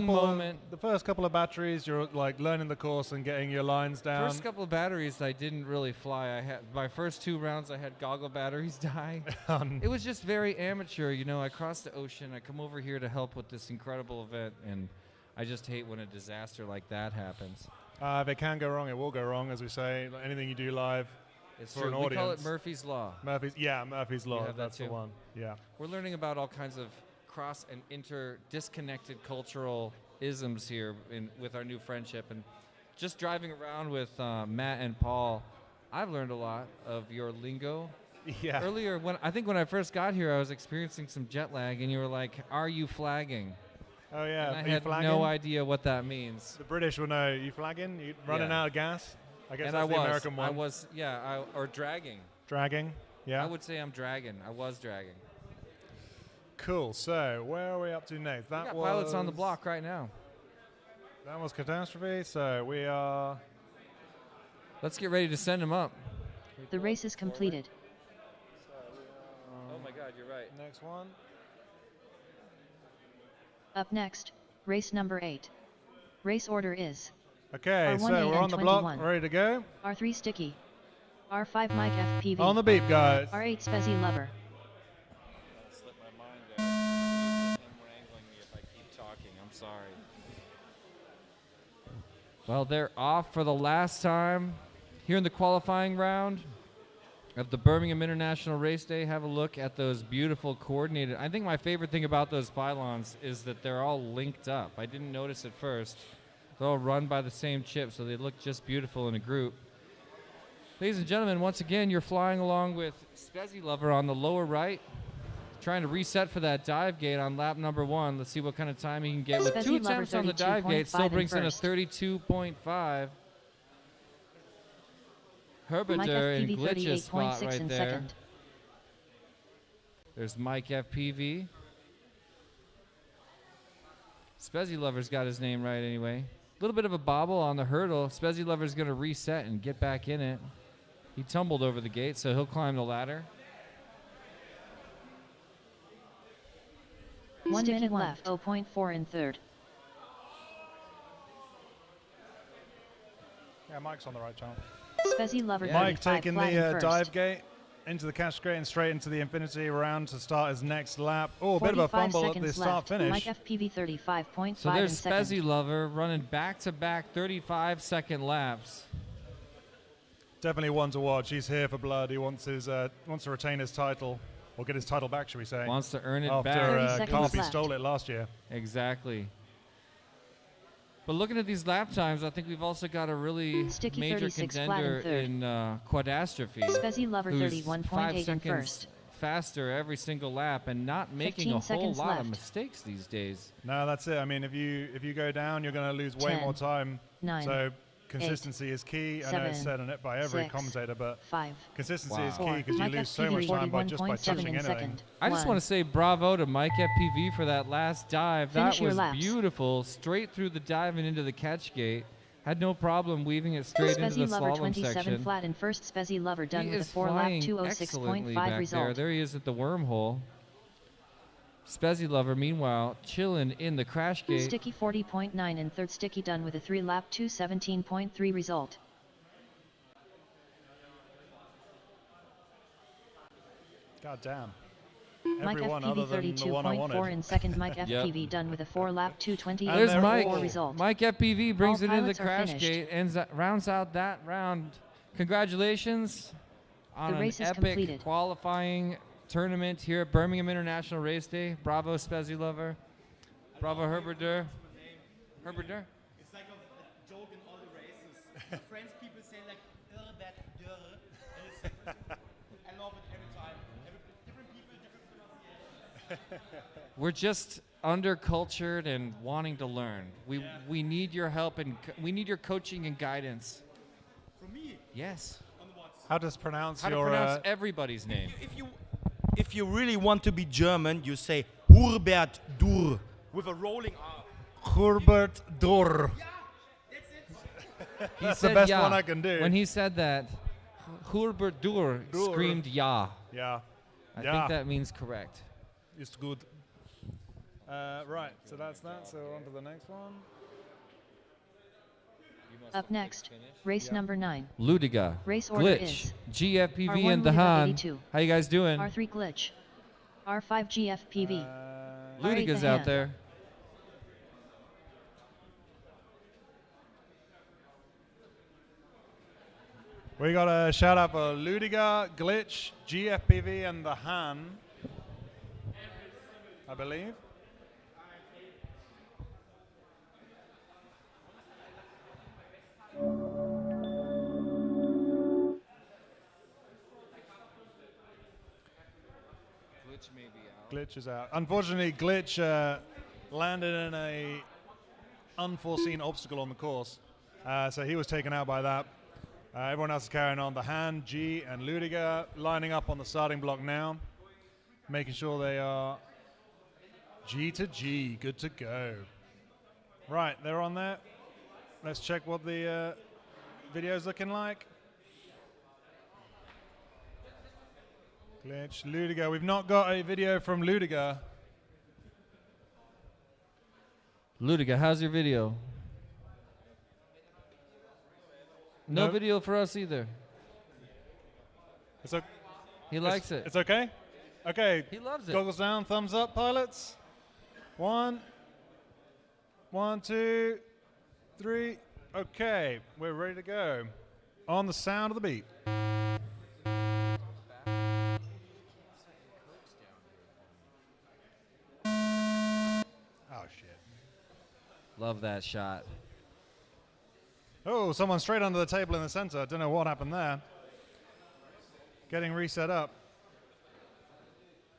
moment. The first couple of batteries, you're like learning the course and getting your lines down. First couple of batteries, I didn't really fly. I had my first 2 rounds. I had goggle batteries die. It was just very amateur. You know, I crossed the ocean. I come over here to help with this incredible event, and I just hate when a disaster like that happens. If it can go wrong, it will go wrong, as we say. Like anything you do live, It's for true. an We audience. call it Murphy's Law. Murphy's Law. have that That's the too? one. Yeah. We're learning about all kinds of cross and disconnected cultural isms here with our new friendship, and just driving around with Matt and Paul, I've learned a lot of your lingo. Yeah. Earlier, when I first got here, I was experiencing some jet lag, and you were like, "Are you flagging?" Oh yeah. And I Are you had flagging? no idea what that means. The British will know. You flagging? You running Yeah. out of gas? I guess And that's the American one. I was, yeah, or dragging. Dragging. Yeah. I would say I'm dragging. I was dragging. Cool. So where are we up to next? We That got was pilots on the block right now. That was Catastrophe. So we are. Let's get ready to send them up. The race is completed. Oh my God, you're right. Next one. Up next, race number 8. Race order is Okay, so R1A we're on the block, 21. ready to go. R3 Sticky. R5 Mike FPV. On the beep, guys. R8 Spezzy Lover. Slipped my mind there. Him wrangling me if I keep talking. I'm sorry. Well, they're off for the last time here in the qualifying round of the Birmingham International Race Day. Have a look at those beautiful coordinated. I think my favorite thing about those pylons is that they're all linked up. I didn't notice at first. They're all run by the same chip, so they look just beautiful in a group. Ladies and gentlemen, once again, you're flying along with Spezzy Lover on the lower right, trying to reset for that dive gate on lap number 1. Let's see what kind of time he can get. With 2 attempts on the dive gate, still brings in a 32.5. Herbiter in Glitch's spot right there. Second. There's Mike FPV. Spezzy Lover's got his name right anyway. A little bit of a bobble on the hurdle. Spezzy Lover's going to reset and get back in it. He tumbled over the gate, so he'll climb the ladder. 1 minute left. 0.4 in third. Yeah, Mike's on the right channel. Spezzy Lover. Mike 35 taking flat in the first. dive gate into the cash gate and straight into the infinity round to start his next lap. Oh, a bit of a 45 fumble at the seconds start left. finish. Mike FPV 35.5 So there's in second. Spezzy Lover running back-to-back 35-second laps. Definitely one to watch. He's here for blood. He wants his wants to retain his title, or get his title back, should we say? Wants to earn it after back. Carpy stole it last year. Exactly. But looking at these lap times, I think we've also got a really Sticky major 36 flat contender in third. in Quadastrophe. Spezzy Lover who's 31.8 5 in seconds first. faster every single lap and not making a 15 whole seconds lot of left. mistakes these days. No, that's it. I mean, if you go down, you're going to lose way 10, more time. 9, so consistency is key. I know it's 7, said on it by every 6, commentator, but 5, consistency is 4. key because you Mike lose so FPV much time by just by 41.7 touching in anything. second. I just 1. want to say bravo to Mike FPV for that last dive. Finish That your was laps. beautiful. Straight through the dive and into the catch gate. Had no problem weaving it straight into Spezzy the Lover slalom 27 section. flat in first. Spezzy Lover done He with a is 4 lap flying excellently 206.5 back result. there he is at the wormhole. Spezzy Lover, meanwhile, chilling in the crash gate. Sticky 40.9 in third. Sticky done with a 3 lap 217.3 result. God damn. Mike Everyone FPV other than the one I 32.4 wanted. in second. Mike FPV done with a 4 lap 228.4 There's Mike. result. Mike FPV brings All it into the pilots are crash finished. gate, rounds out that round. Congratulations on The an race is epic completed. qualifying tournament here at Birmingham International Race Day. Bravo, Spezzy Lover. Bravo, Herberder. Herberder? It's like a joke in all the races. French people say like Herbert Dörr. I love it every time. Different people, different pronunciations. We're just undercultured and wanting to learn. We need your help and we need your coaching and guidance. From me? Yes. On what? How to pronounce How to your pronounce everybody's name. If you really want to be German, you say Herbert Dörr with a rolling R. Herbert Dörr. He That's said the best ja. one I can do. When he said that, Herbert Dörr Dörr. screamed ja. Yeah. I Yeah. think that means correct. It's good. Right, so that's that. So on to the next one. Up next, race number 9. Ludiga, Race order Glitch, is GFPV, R1 and the Ludiga Han. 82. How you guys doing? R3 Glitch. R5 GFPV. Ludiga's the out Han. there. We got a shout out for Ludiga, Glitch, GFPV, and the Han, I believe. Glitch may be out. Glitch is out. Unfortunately, Glitch landed in a unforeseen obstacle on the course, so he was taken out by that. Everyone else is carrying on. The Han, G, and Ludiga lining up on the starting block now, making sure they are G to G, good to go. Right, they're on there. Let's check what the video's looking like. Glitch, Ludiger. We've not got a video from Ludiger. Ludiger, how's your video? No Nope. video for us either. It's okay. He likes it. It's okay? Okay. He loves it. Goggles down, thumbs up, pilots. 1, 2, 3. Okay, we're ready to go. On the sound of the beat. Oh, shit. Love that shot. Oh, someone straight under the table in the center. Don't know what happened there. Getting reset up.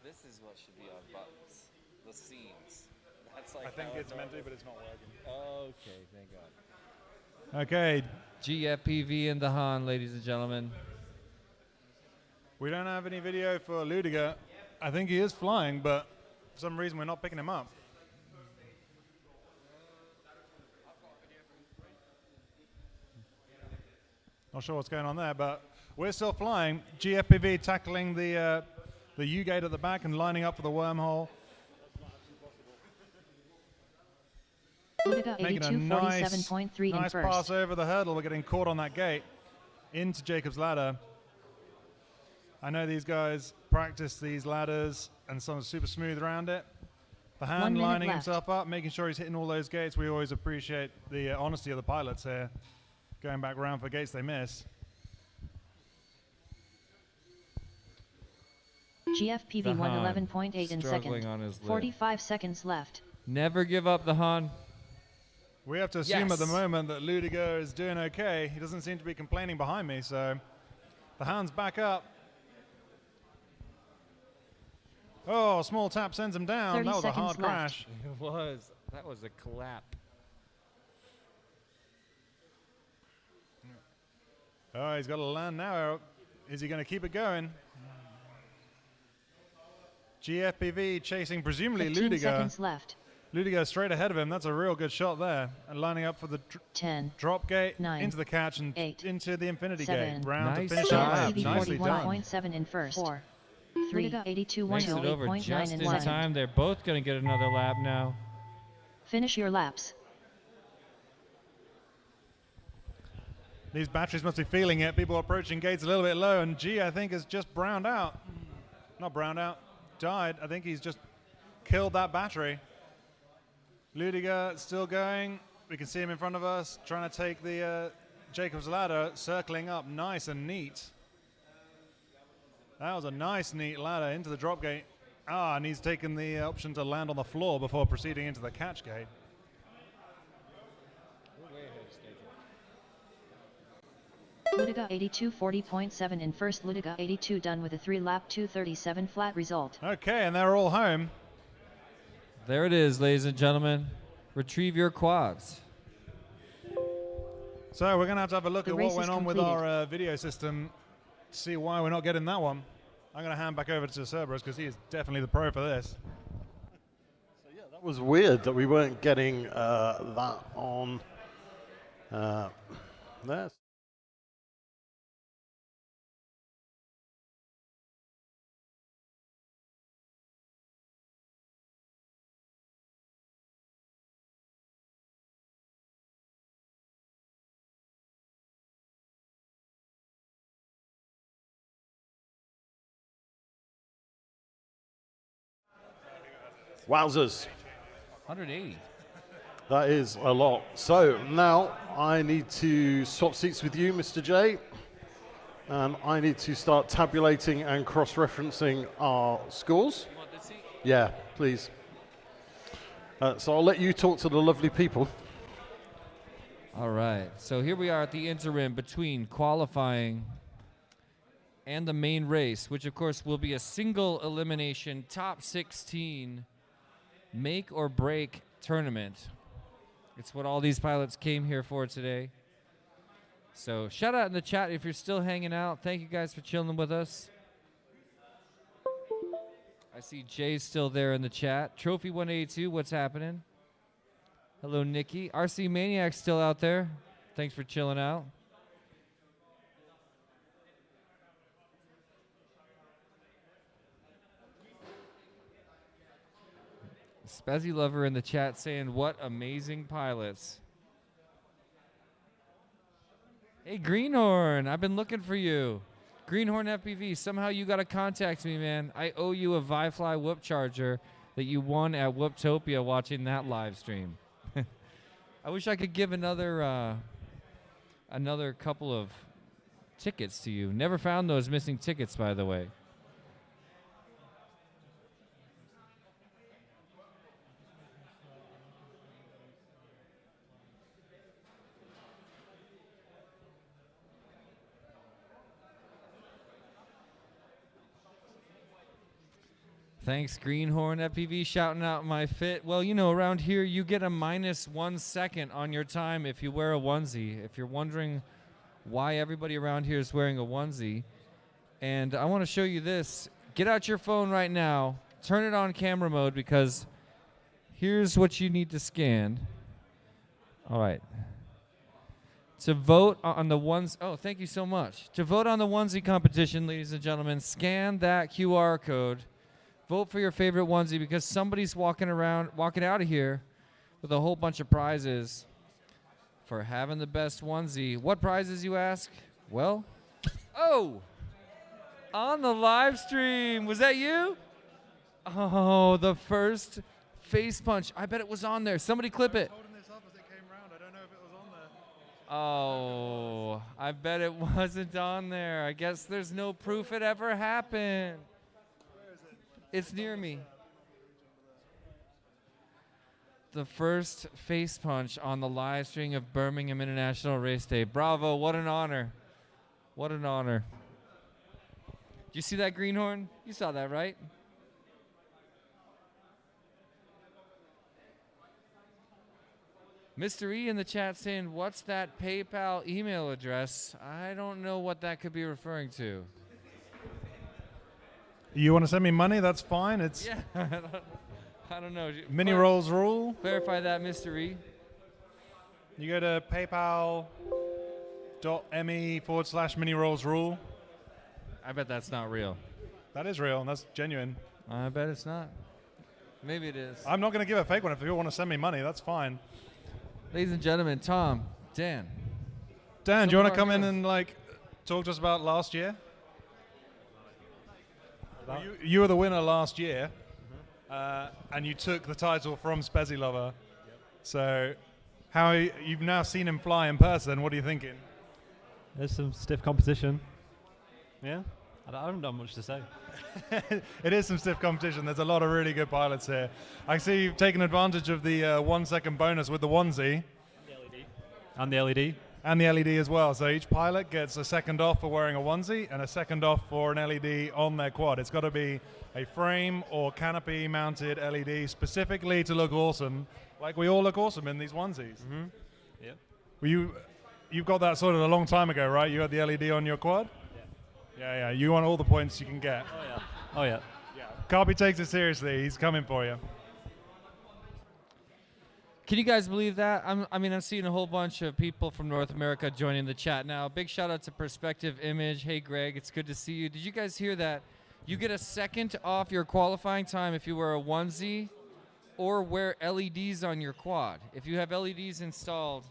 This is what should be on buttons. The scenes. That's like I think it's meant to, but it's not working. Okay, thank God. Okay. GFPV in the Han, ladies and gentlemen. We don't have any video for Ludiger. I think he is flying, but for some reason we're not picking him up. Not sure what's going on there, but we're still flying. GFPV tackling the U-gate at the back and lining up for the wormhole. Ludiger Making a 8247.3 nice in first. pass over the hurdle. We're getting caught on that gate into Jacob's ladder. I know these guys practice these ladders and some super smooth around it. The 1 hand minute lining left. himself up, making sure he's hitting all those gates. We always appreciate the honesty of the pilots here, going back around for gates they miss. GFPV The Han 111.8 in struggling second. on his lip. 45 seconds left. Never give up the Han. We have to assume at the Yes. moment that Ludiger is doing okay. He doesn't seem to be complaining behind me, so the hand's back up. Oh, small tap sends him down. 30 That was a seconds hard left. crash. It was. That was a clap. Oh, he's got to land now. Is he going to keep it going? GFPV chasing presumably 15 Ludiger. seconds left. Ludiger straight ahead of him. That's a real good shot there. And lining up for the 10. drop gate, 9, into the catch, and 8, into the infinity 7, gate. Round Nice to finish job. our lap. GFPV Nicely done. 41.7 in first. 4, 3, Makes it 82.108.9 over just in in second. time. They're both going to get another lap now. Finish your laps. These batteries must be feeling it. People approaching gates a little bit low, and G, I think, has just browned out. Not browned out, died. I think he's just killed that battery. Ludiger still going. We can see him in front of us, trying to take the Jacob's ladder, circling up nice and neat. That was a nice, neat ladder into the drop gate. And he's taken the option to land on the floor before proceeding into the catch gate. Ludiger 82.40.7 in first. Ludiger 82 done with a 3-lap 2:37 flat result. Okay, and they're all home. There it is, ladies and gentlemen. Retrieve your quads. So we're going to have a look The at race what went is on with completed. our video system, see why we're not getting that one. I'm going to hand back over to Cerberus because he is definitely the pro for this. So yeah, that was weird that we weren't getting that on there. Wowzers. 180. That is a lot. So now I need to swap seats with you, Mr. J. And I need to start tabulating and cross-referencing our scores. You want this seat? Yeah, please. So I'll let you talk to the lovely people. All right. So here we are at the interim between qualifying and the main race, which of course will be a single elimination top 16 make or break tournament. It's what all these pilots came here for today. So shout out in the chat if you're still hanging out. Thank you guys for chilling with us. I see Jay's still there in the chat. Trophy 182, what's happening? Hello, Nikki. RC Maniac's still out there. Thanks for chilling out. Spezzy Lover in the chat saying, what amazing pilots. Hey, Greenhorn, I've been looking for you. Greenhorn FPV, somehow you got to contact me, man. I owe you a Vifly whoop charger that you won at Whooptopia watching that live stream. I wish I could give another couple of tickets to you. Never found those missing tickets, by the way. Thanks, Greenhorn FPV, shouting out my fit. Well, you know, around here, you get a -1 second on your time if you wear a onesie. If you're wondering why everybody around here is wearing a onesie, and I want to show you this. Get out your phone right now. Turn it on camera mode, because here's what you need to scan. All right. To vote on the ones, oh, thank you so much. To vote on the onesie competition, ladies and gentlemen, scan that QR code. Vote for your favorite onesie, because somebody's walking out of here with a whole bunch of prizes for having the best onesie. What prizes, you ask? Well, oh, on the live stream. Was that you? Oh, the first face punch. I bet it was on there. Somebody clip it. Oh, I bet it wasn't on there. I guess there's no proof it ever happened. It's near me. The first face punch on the live stream of Birmingham International Race Day. Bravo, what an honor. What an honor. Did you see that, Greenhorn? You saw that, right? Mr. E in the chat saying, what's that PayPal email address? I don't know what that could be referring to. You want to send me money? That's fine. It's yeah. I don't know. Mini Rolls rule. Clarify that, Mr. E. You go to paypal.me/Mini Rolls rule. I bet that's not real. That is real. That's genuine. I bet it's not. Maybe it is. I'm not going to give a fake one. If you want to send me money, that's fine. Ladies and gentlemen, Tom, Dan. Dan, do you want to come in and talk to us about last year? Well, you were the winner last year, and you took the title from Spezzy Lover. Yep. So, you've now seen him fly in person. What are you thinking? There's some stiff competition. Yeah, I don't have much to say. It is some stiff competition. There's a lot of really good pilots here. I see you've taken advantage of the 1 second bonus with the onesie. And the LED. And the LED as well. So each pilot gets a second off for wearing a onesie and a second off for an LED on their quad. It's got to be a frame or canopy mounted LED specifically to look awesome, like we all look awesome in these onesies. Mm-hmm. Yep. Well, you've got that sorted a long time ago, right? You had the LED on your quad? Yeah. You want all the points you can get. Oh yeah. Carpy takes it seriously. He's coming for you. Can you guys believe that? I'm seeing a whole bunch of people from North America joining the chat now. Big shout out to Perspective Image. Hey, Greg, it's good to see you. Did you guys hear that? You get a second off your qualifying time if you wear a onesie or wear LEDs on your quad. If you have LEDs installed,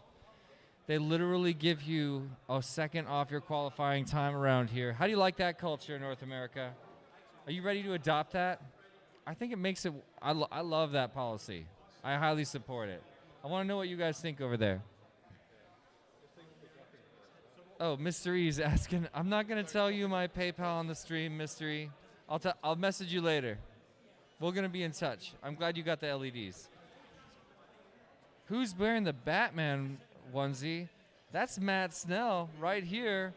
they literally give you a second off your qualifying time around here. How do you like that culture in North America? Are you ready to adopt that? I think it makes it, I love that policy. I highly support it. I want to know what you guys think over there. Oh, Mr. E's asking. I'm not going to tell you my PayPal on the stream, Mr. E. I'll message you later. We're going to be in touch. I'm glad you got the LEDs. Who's wearing the Batman onesie? That's Matt Snell right here.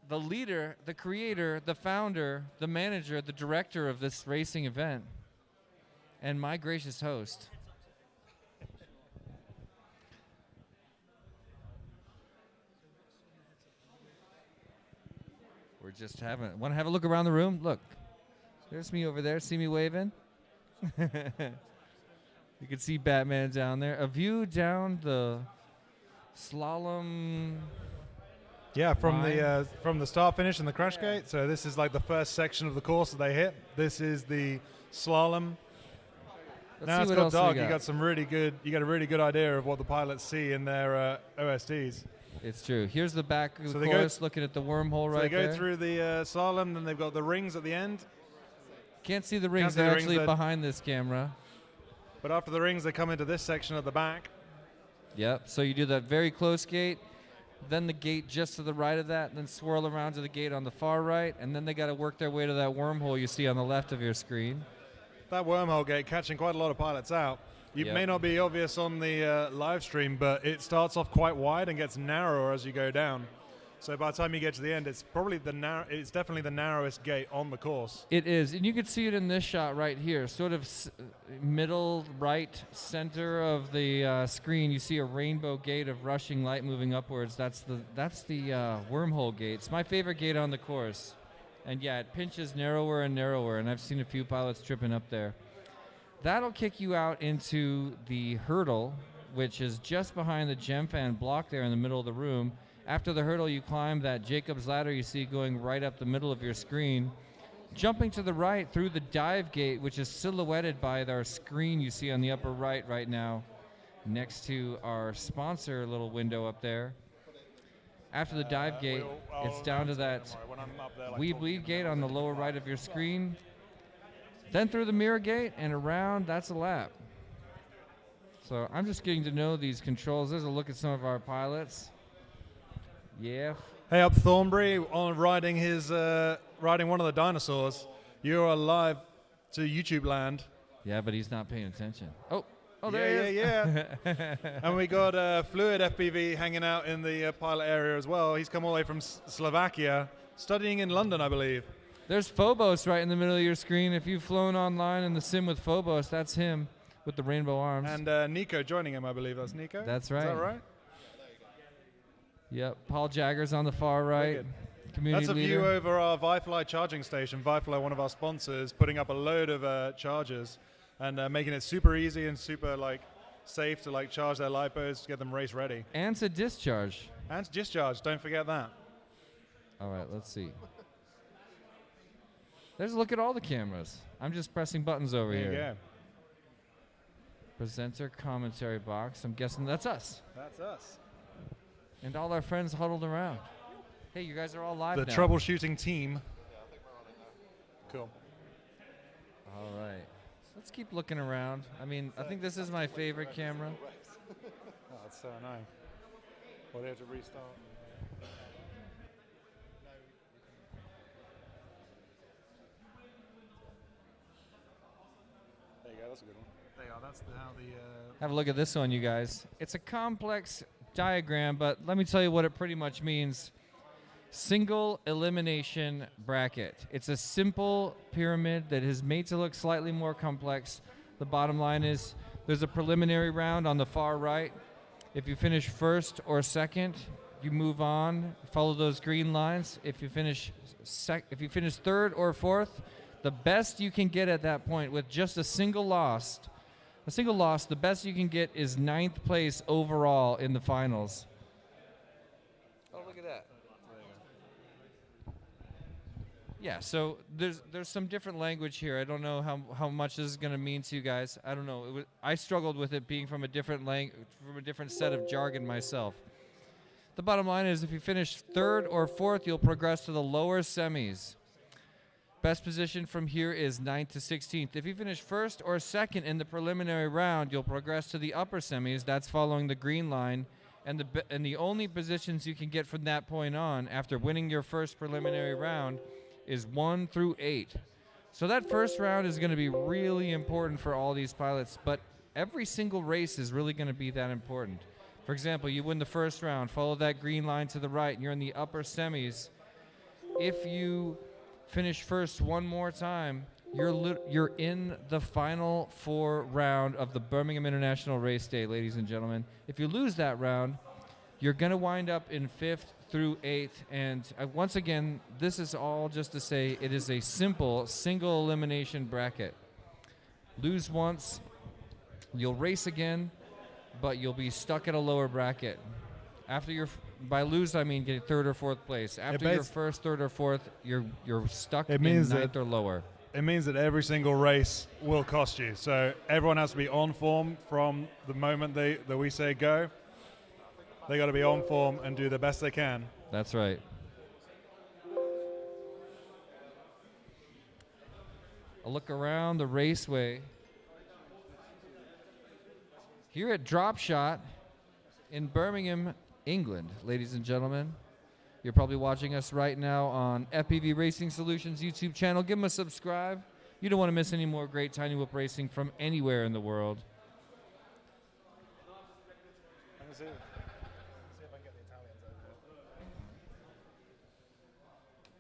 The leader, the creator, the founder, the manager, the director of this racing event. And my gracious host. We're just want to have a look around the room? Look, there's me over there. See me waving? You can see Batman down there. A view down the slalom. Yeah, from the start finish and the crash gate. So this is like the first section of the course that they hit. This is the slalom. Now it's got dark. You got some really good. You get a really good idea of what the pilots see in their OSTs. It's true. Here's the back of the course, looking at the wormhole right there. So they go through the slalom, then they've got the rings at the end. Can't see the rings. They're actually behind this camera. But after the rings, they come into this section at the back. Yep. So you do that very close gate, then the gate just to the right of that, and then swirl around to the gate on the far right, and then they got to work their way to that wormhole you see on the left of your screen. That wormhole gate catching quite a lot of pilots out. It may not be obvious on the live stream, but it starts off quite wide and gets narrower as you go down. So by the time you get to the end, it's probably it's definitely the narrowest gate on the course. It is, and you can see it in this shot right here, sort of middle right center of the screen. You see a rainbow gate of rushing light moving upwards. That's the wormhole gate. It's my favorite gate on the course, and yeah, it pinches narrower and narrower, and I've seen a few pilots tripping up there. That'll kick you out into the hurdle, which is just behind the gem fan block there in the middle of the room. After the hurdle, you climb that Jacob's ladder you see going right up the middle of your screen. Jumping to the right through the dive gate, which is silhouetted by our screen you see on the upper right now, next to our sponsor little window up there. After the dive gate, it's down to that We Bleed gate on the lower right of your screen. Then through the mirror gate and around, that's a lap. So I'm just getting to know these controls. There's a look at some of our pilots. Yeah. Hey, up Thornbury on riding one of the dinosaurs. You're live to YouTube land. Yeah, but he's not paying attention. Oh, there he is. Yeah. And we got Fluid FPV hanging out in the pilot area as well. He's come all the way from Slovakia, studying in London, I believe. There's Phobos right in the middle of your screen. If you've flown online in the sim with Phobos, that's him with the rainbow arms. And Nico joining him, I believe. That's Nico? That's right. Is that right? Yep. Paul Jagger's on the far right. Community That's a leader. view over our ViFly charging station. ViFly, one of our sponsors, putting up a load of chargers and making it super easy and super safe to charge their lipos to get them race ready. And to discharge. And to discharge. Don't forget that. All right. Let's see. There's a look at all the cameras. I'm just pressing buttons over here. There you go. Presenter commentary box. I'm guessing that's us. That's us. And all our friends huddled around. Hey, you guys are all live now. The troubleshooting team. Yeah, I think we're on it now. Cool. All right. So let's keep looking around. I mean, I think this is my favorite camera. Oh, that's so annoying. Well, they have to restart. There you go. That's a good one. There you are. That's how the... Have a look at this one, you guys. It's a complex diagram, but let me tell you what it pretty much means. Single elimination bracket. It's a simple pyramid that is made to look slightly more complex. The bottom line is there's a preliminary round on the far right. If you finish first or second, you move on, follow those green lines. If you finish third or fourth, the best you can get at that point with just a single loss, the best you can get is 9th place overall in the finals. Oh, look at that. Yeah, so there's some different language here. I don't know how much this is going to mean to you guys. I don't know. I struggled with it being from a different set of jargon myself. The bottom line is if you finish third or fourth, you'll progress to the lower semis. Best position from here is 9th to 16th. If you finish first or second in the preliminary round, you'll progress to the upper semis. That's following the green line. And the only positions you can get from that point on after winning your first preliminary round is 1 through 8. So that first round is going to be really important for all these pilots, but every single race is really going to be that important. For example, you win the first round, follow that green line to the right, and you're in the upper semis. If you finish first one more time, you're in the final 4 round of the Birmingham International Race Day, ladies and gentlemen. If you lose that round, you're going to wind up in 5th through 8th. And once again, this is all just to say it is a simple single elimination bracket. Lose once, you'll race again, but you'll be stuck at a lower bracket. After by lose, I mean getting 3rd or 4th place. After you're first, 3rd, or 4th, you're stuck in 9th or lower. it means that every single race will cost you. So everyone has to be on form from the moment that we say go. They got to be on form and do the best they can. That's right. A look around the raceway. Here at Drop Shot in Birmingham, England, ladies and gentlemen. You're probably watching us right now on FPV Racing Solutions YouTube channel. Give them a subscribe. You don't want to miss any more great tiny whoop racing from anywhere in the world. I'm going to see if I can get the Italians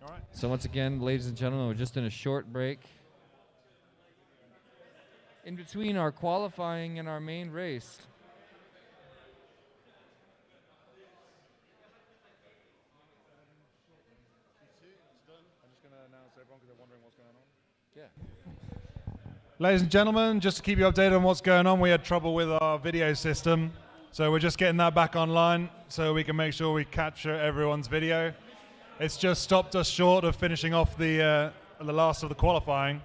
over. All right. So once again, ladies and gentlemen, we're just in a short break in between our qualifying and our main race. Ladies and gentlemen, just to keep you updated on what's going on, we had trouble with our video system. So we're just getting that back online so we can make sure we capture everyone's video. It's just stopped us short of finishing off the last of the qualifying.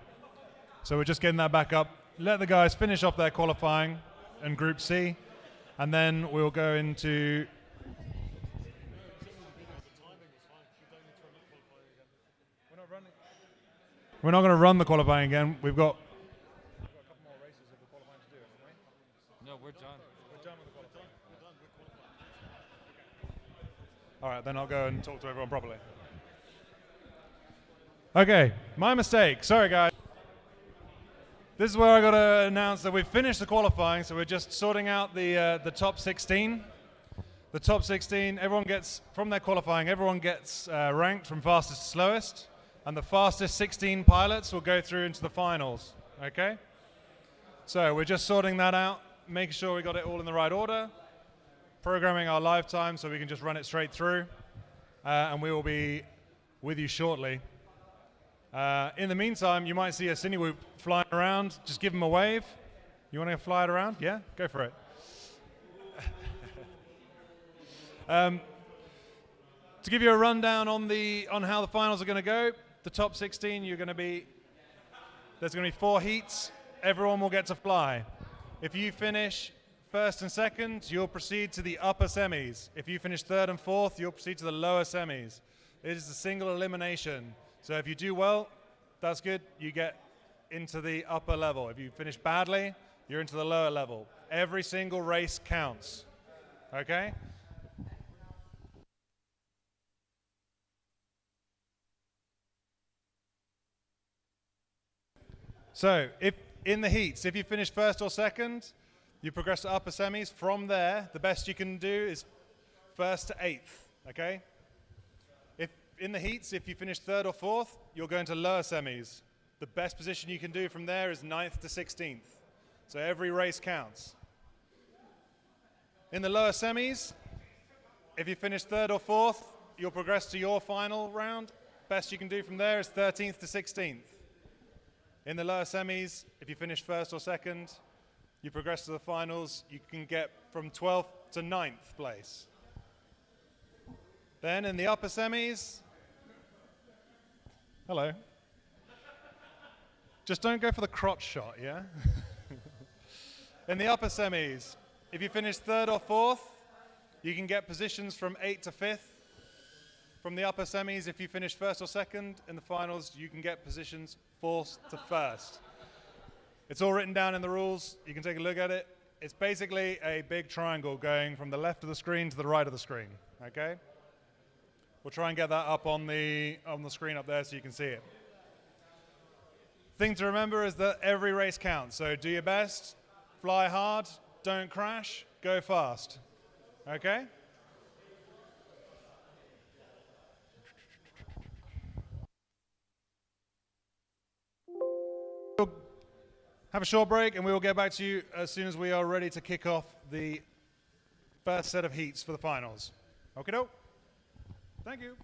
So we're just getting that back up. Let the guys finish off their qualifying in Group C, and then we'll go into... We're not going to run the qualifying again. We've got... No, we're done. We're done with the qualifying. All right, then I'll go and talk to everyone properly. Okay, my mistake. Sorry, guys. This is where I got to announce that we've finished the qualifying, so we're just sorting out the top 16. The top 16, everyone gets, from their qualifying, everyone gets ranked from fastest to slowest, and the fastest 16 pilots will go through into the finals, okay? So we're just sorting that out, making sure we got it all in the right order, programming our live time so we can just run it straight through, and we will be with you shortly. In the meantime, you might see a Cinewhoop flying around. Just give them a wave. You want to fly it around? Yeah? Go for it. To give you a rundown on how the finals are going to go, the top 16, there's going to be 4 heats. Everyone will get to fly. If you finish first and second, you'll proceed to the upper semis. If you finish third and fourth, you'll proceed to the lower semis. It is a single elimination. So if you do well, that's good. You get into the upper level. If you finish badly, you're into the lower level. Every single race counts. Okay? So if in the heats, if you finish first or second, you progress to upper semis. From there, the best you can do is first to eighth. Okay? In the heats, if you finish third or fourth, you'll go into lower semis. The best position you can do from there is 9th to 16th. So every race counts. In the lower semis, if you finish third or fourth, you'll progress to your final round. Best you can do from there is 13th to 16th. In the lower semis, if you finish first or second, you progress to the finals. You can get from 12th to 9th place. Then in the upper semis, hello. Just don't go for the crotch shot, yeah? In the upper semis, if you finish third or fourth, you can get positions from 8th to 5th. From the upper semis, if you finish first or second, in the finals, you can get positions 4th to 1st. It's all written down in the rules. You can take a look at it. It's basically a big triangle going from the left of the screen to the right of the screen, okay? We'll try and get that up on the screen up there so you can see it. Thing to remember is that every race counts. So do your best, fly hard, don't crash, go fast. Okay? We'll have a short break and we will get back to you as soon as we are ready to kick off the first set of heats for the finals. Okay, doke. Thank you.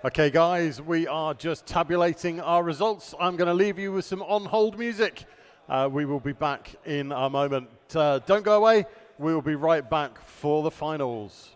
Okay, guys, we are just tabulating our results. I'm going to leave you with some on-hold music. We will be back in a moment. Don't go away. We will be right back for the finals.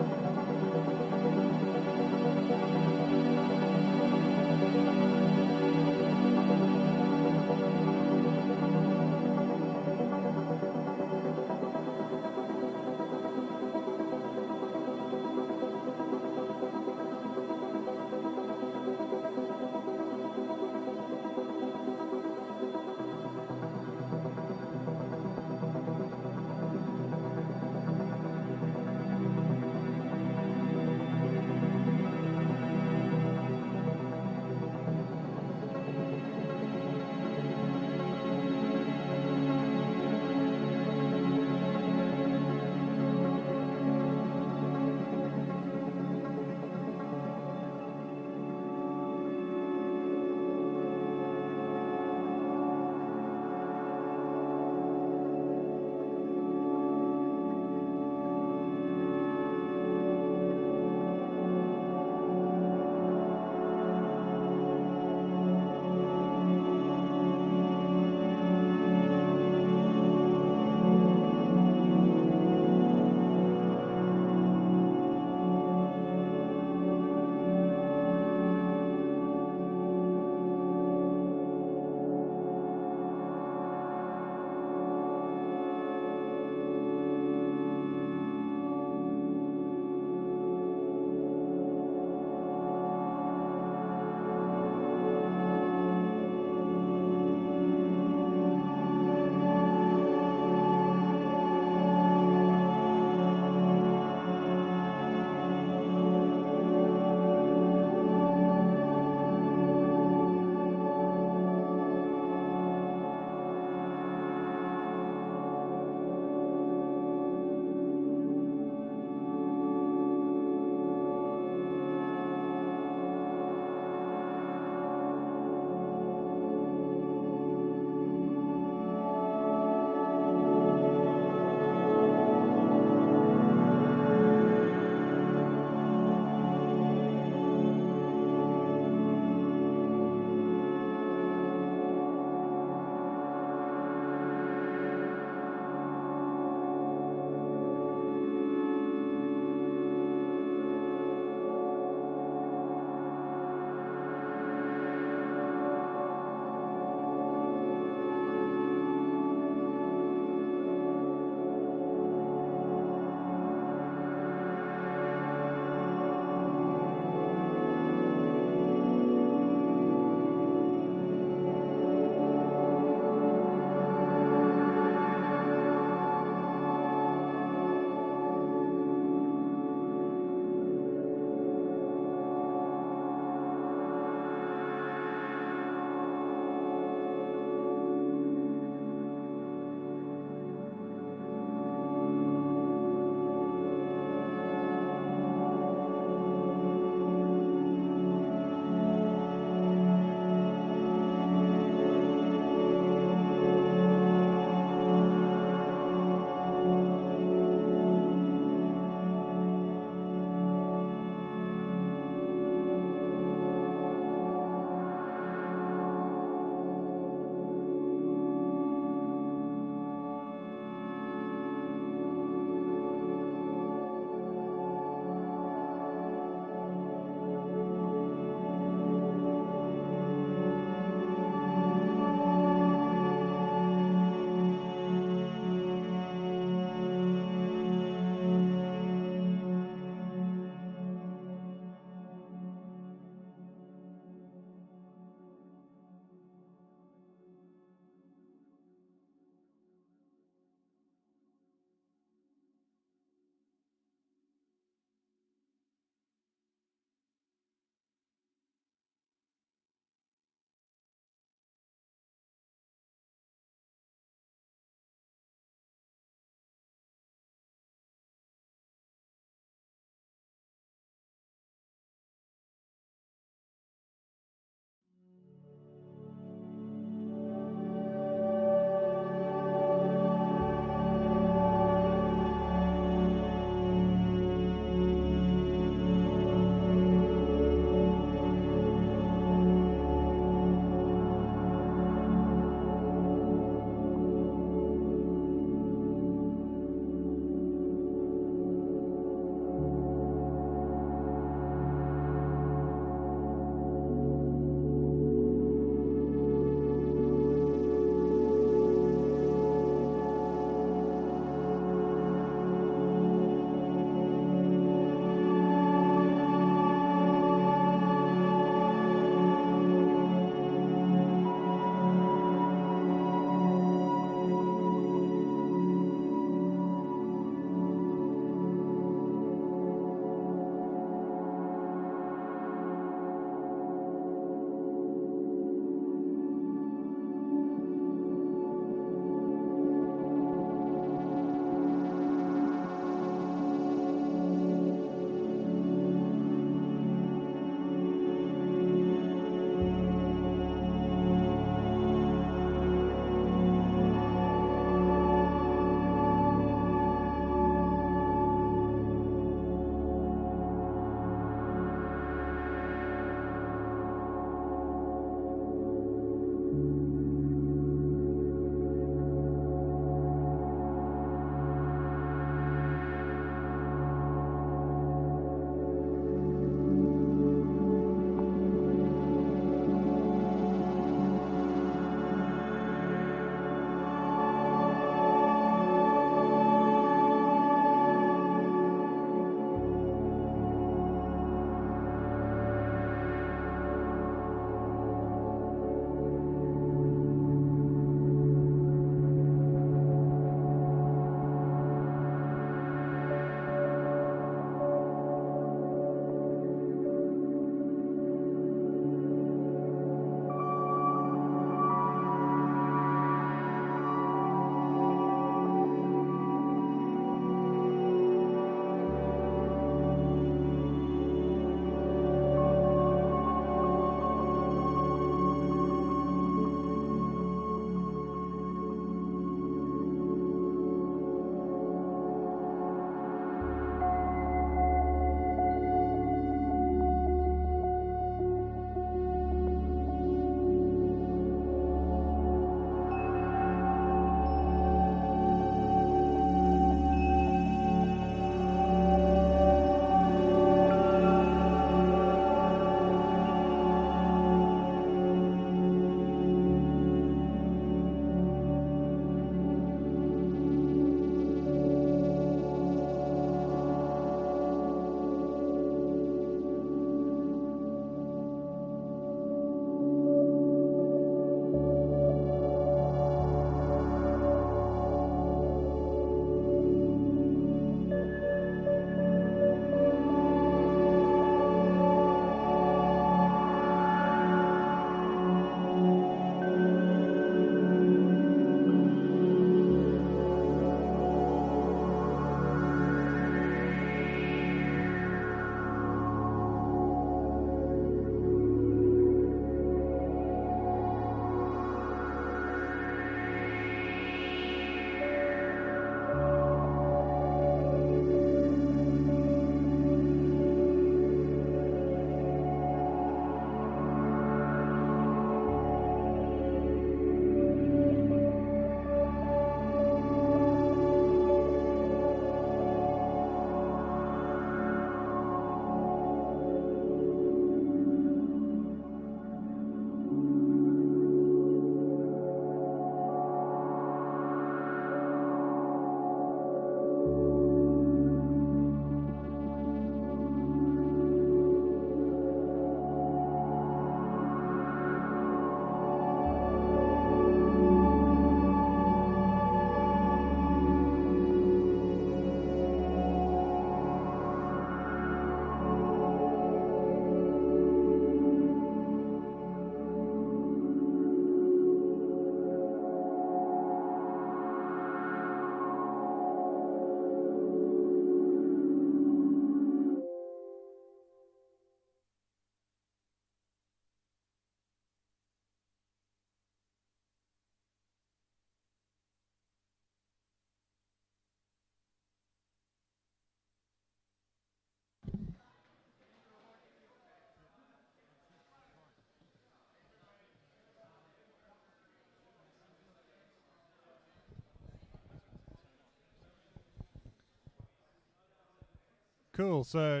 Cool. So,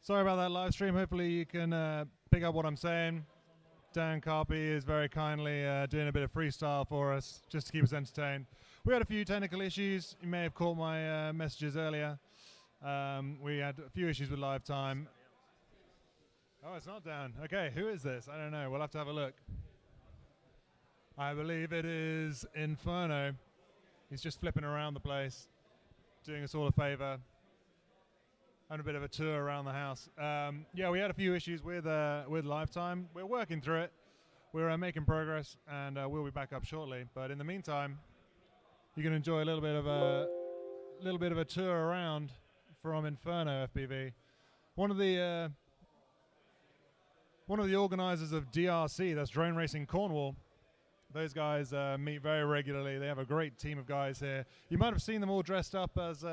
sorry about that live stream. Hopefully you can pick up what I'm saying. DanCarpy is very kindly doing a bit of freestyle for us, just to keep us entertained. We had a few technical issues. You may have caught my messages earlier. We had a few issues with live time. Oh, it's not down. Okay, who is this? I don't know. We'll have to have a look. I believe it is Inferno. He's just flipping around the place, doing us all a favor. Having a bit of a tour around the house. Yeah, we had a few issues with live time. We're working through it. We're making progress, and we'll be back up shortly. But in the meantime, you can enjoy a little bit of a tour around from Inferno FPV. One of the organizers of DRC, that's Drone Racing Cornwall. Those guys meet very regularly. They have a great team of guys here. You might have seen them all dressed up as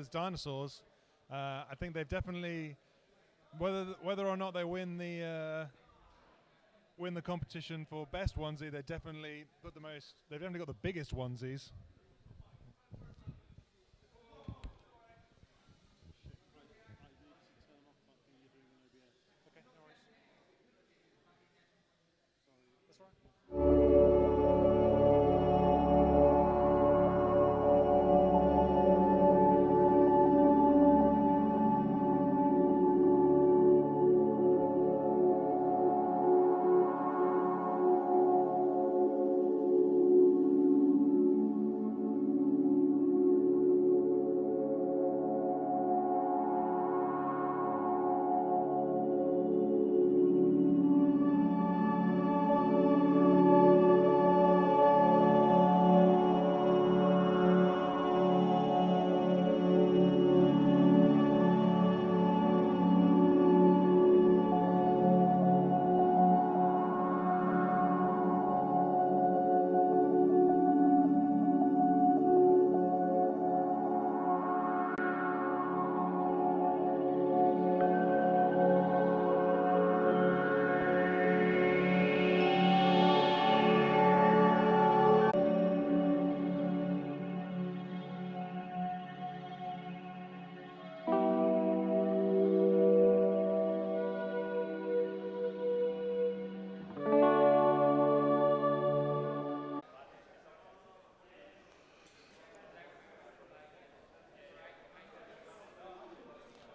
dinosaurs. I think they've definitely, whether or not they win the competition for best onesie, they definitely got they've definitely got the biggest onesies.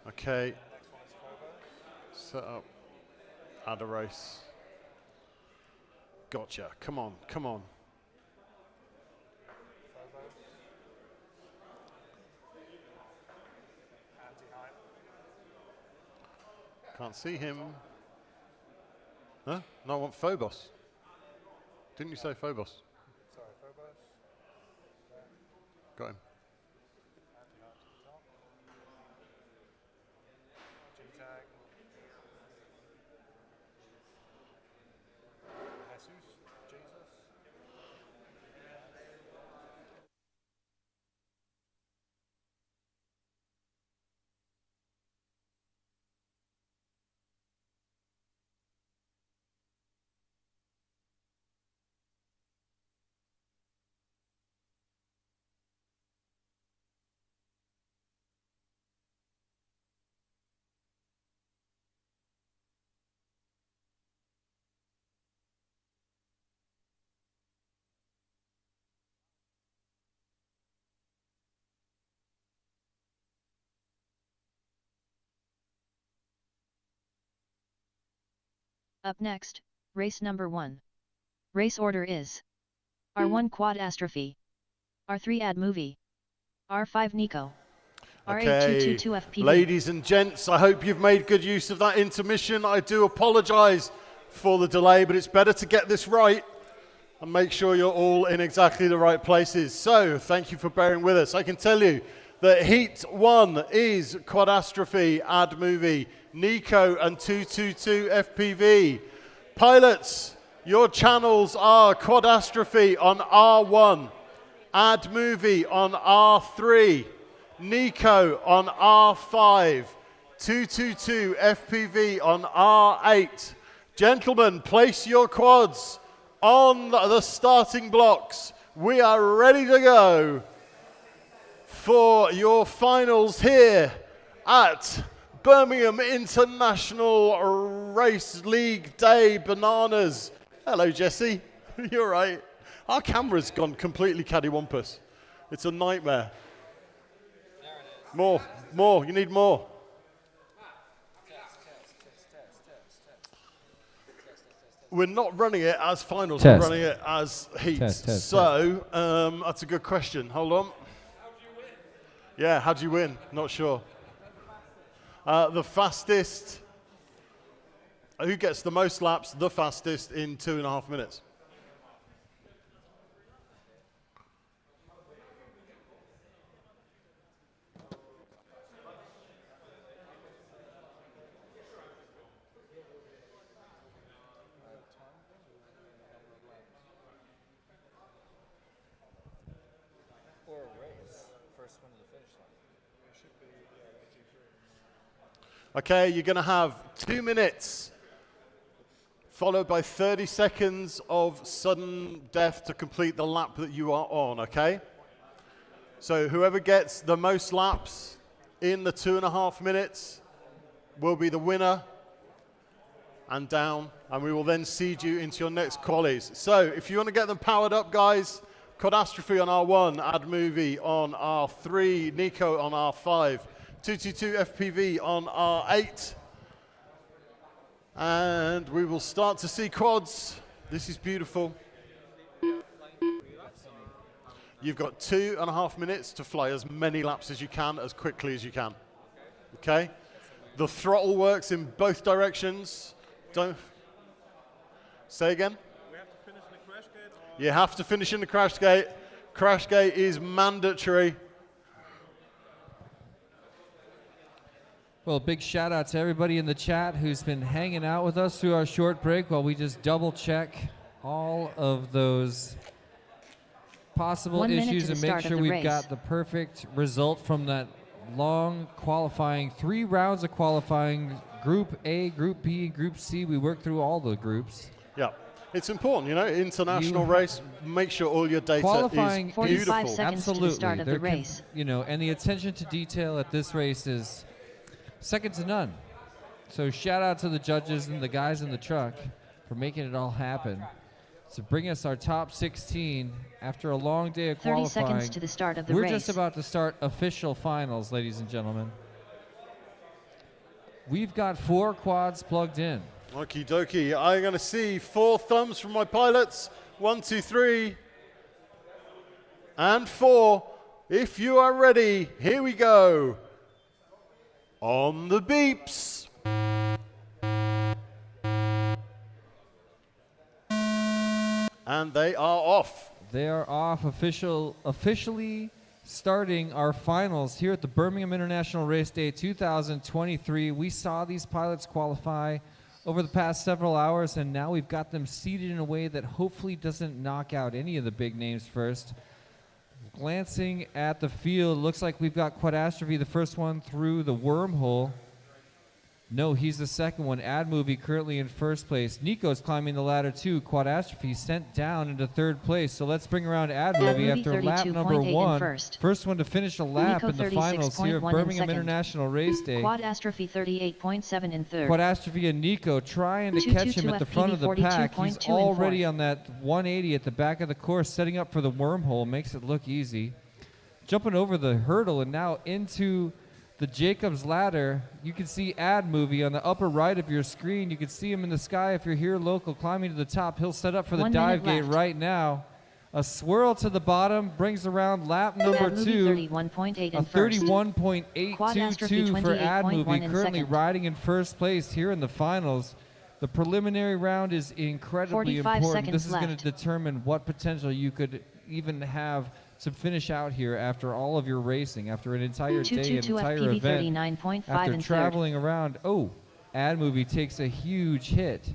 Okay, set up, add a race. Gotcha, come on, come on. Can't see him. Huh? No, I want Phobos. Didn't you say Phobos? Sorry, Phobos. Got him. G-tag. Jesus, Jesus. Up next, race number 1. Race order is R1 Quad Astrophy, R3 Ad Movie, R5 Nico, R8 222 FPV. Ladies and gents, I hope you've made good use of that intermission. I do apologize for the delay, but it's better to get this right and make sure you're all in exactly the right places. So, thank you for bearing with us. I can tell you that Heat 1 is Quadastrophe, Ad Movie, Nico and 222 FPV. Pilots, your channels are Quadastrophe on R1, Ad Movie on R3, Nico on R5, 222 FPV on R8. Gentlemen, place your quads on the starting blocks. We are ready to go. for your finals here at Birmingham International Race League Day Bananas. Hello, Jesse. You're right. Our camera's gone completely cattywampus. It's a nightmare. More. You need more. We're not running it as finals, we're running it as heats. So, that's a good question. Hold on. Yeah, how'd you win? Not sure. The fastest, who gets the most laps, the fastest in 2.5 minutes. Okay, you're going to have 2 minutes, followed by 30 seconds of sudden death to complete the lap that you are on, okay? So whoever gets the most laps in the 2.5 minutes will be the winner and down, and we will then seed you into your next qualies. So if you want to get them powered up, guys, Catastrophe on R1, Ad Movie on R3, Nico on R5, 222 FPV on R8. And we will start to see quads. This is beautiful. You've got 2.5 minutes to fly as many laps as you can, as quickly as you can. Okay? The throttle works in both directions. Don't say again? We have to finish in the crash gate? You have to finish in the crash gate. Crash gate is mandatory. Well, big shout out to everybody in the chat who's been hanging out with us through our short break while we just double check all of those possible issues and make sure we've got the perfect result from that long qualifying, 3 rounds of qualifying, Group A, Group B, Group C. We worked through all the groups. Yeah. It's important, you know, international race, make sure all your data qualifying is beautiful. 45 seconds to the start of the There race. you know, and the attention to detail at this race is second to none. So shout out to the judges and the guys in the truck for making it all happen. To bring us our top 16 after a long day of 30 qualifying. seconds to the start of the We're race. just about to start official finals, ladies and gentlemen. We've got 4 quads plugged in. Okie dokie. I'm going to see 4 thumbs from my pilots. 1, 2, 3. And 4. If you are ready, here we go. On the beeps. And they are off. They are off officially starting our finals here at the Birmingham International Race Day 2023. We saw these pilots qualify over the past several hours, and now we've got them seated in a way that hopefully doesn't knock out any of the big names first. Glancing at the field, looks like we've got Quadastrophe, the first one through the wormhole. No, he's the second one. Ad Movie currently in first place. Nico's climbing the ladder too. Quadastrophe sent down into third place. So let's bring around Ad Movie after lap number 1. First one to finish a lap Nico in the finals here at Birmingham International Race Day. Quadastrophe 38.7 in third. Quadastrophe and Nico trying to catch him at the front of the pack. He's already on that 180 at the back of the course, setting up for the wormhole. Makes it look easy. Jumping over the hurdle and now into the Jacob's Ladder. You can see Ad Movie on the upper right of your screen. You can see him in the sky if you're here local, climbing to the top. He'll set up for the dive gate right now. A swirl to the bottom brings around lap number 2. 31.8 a 31.822 for Ad Movie, currently riding in first place here in the finals. The preliminary round is incredibly important. This is going to determine what potential you could even have to finish out here after all of your racing, after an entire day, an entire event, after traveling around. Oh, Ad Movie takes a huge hit.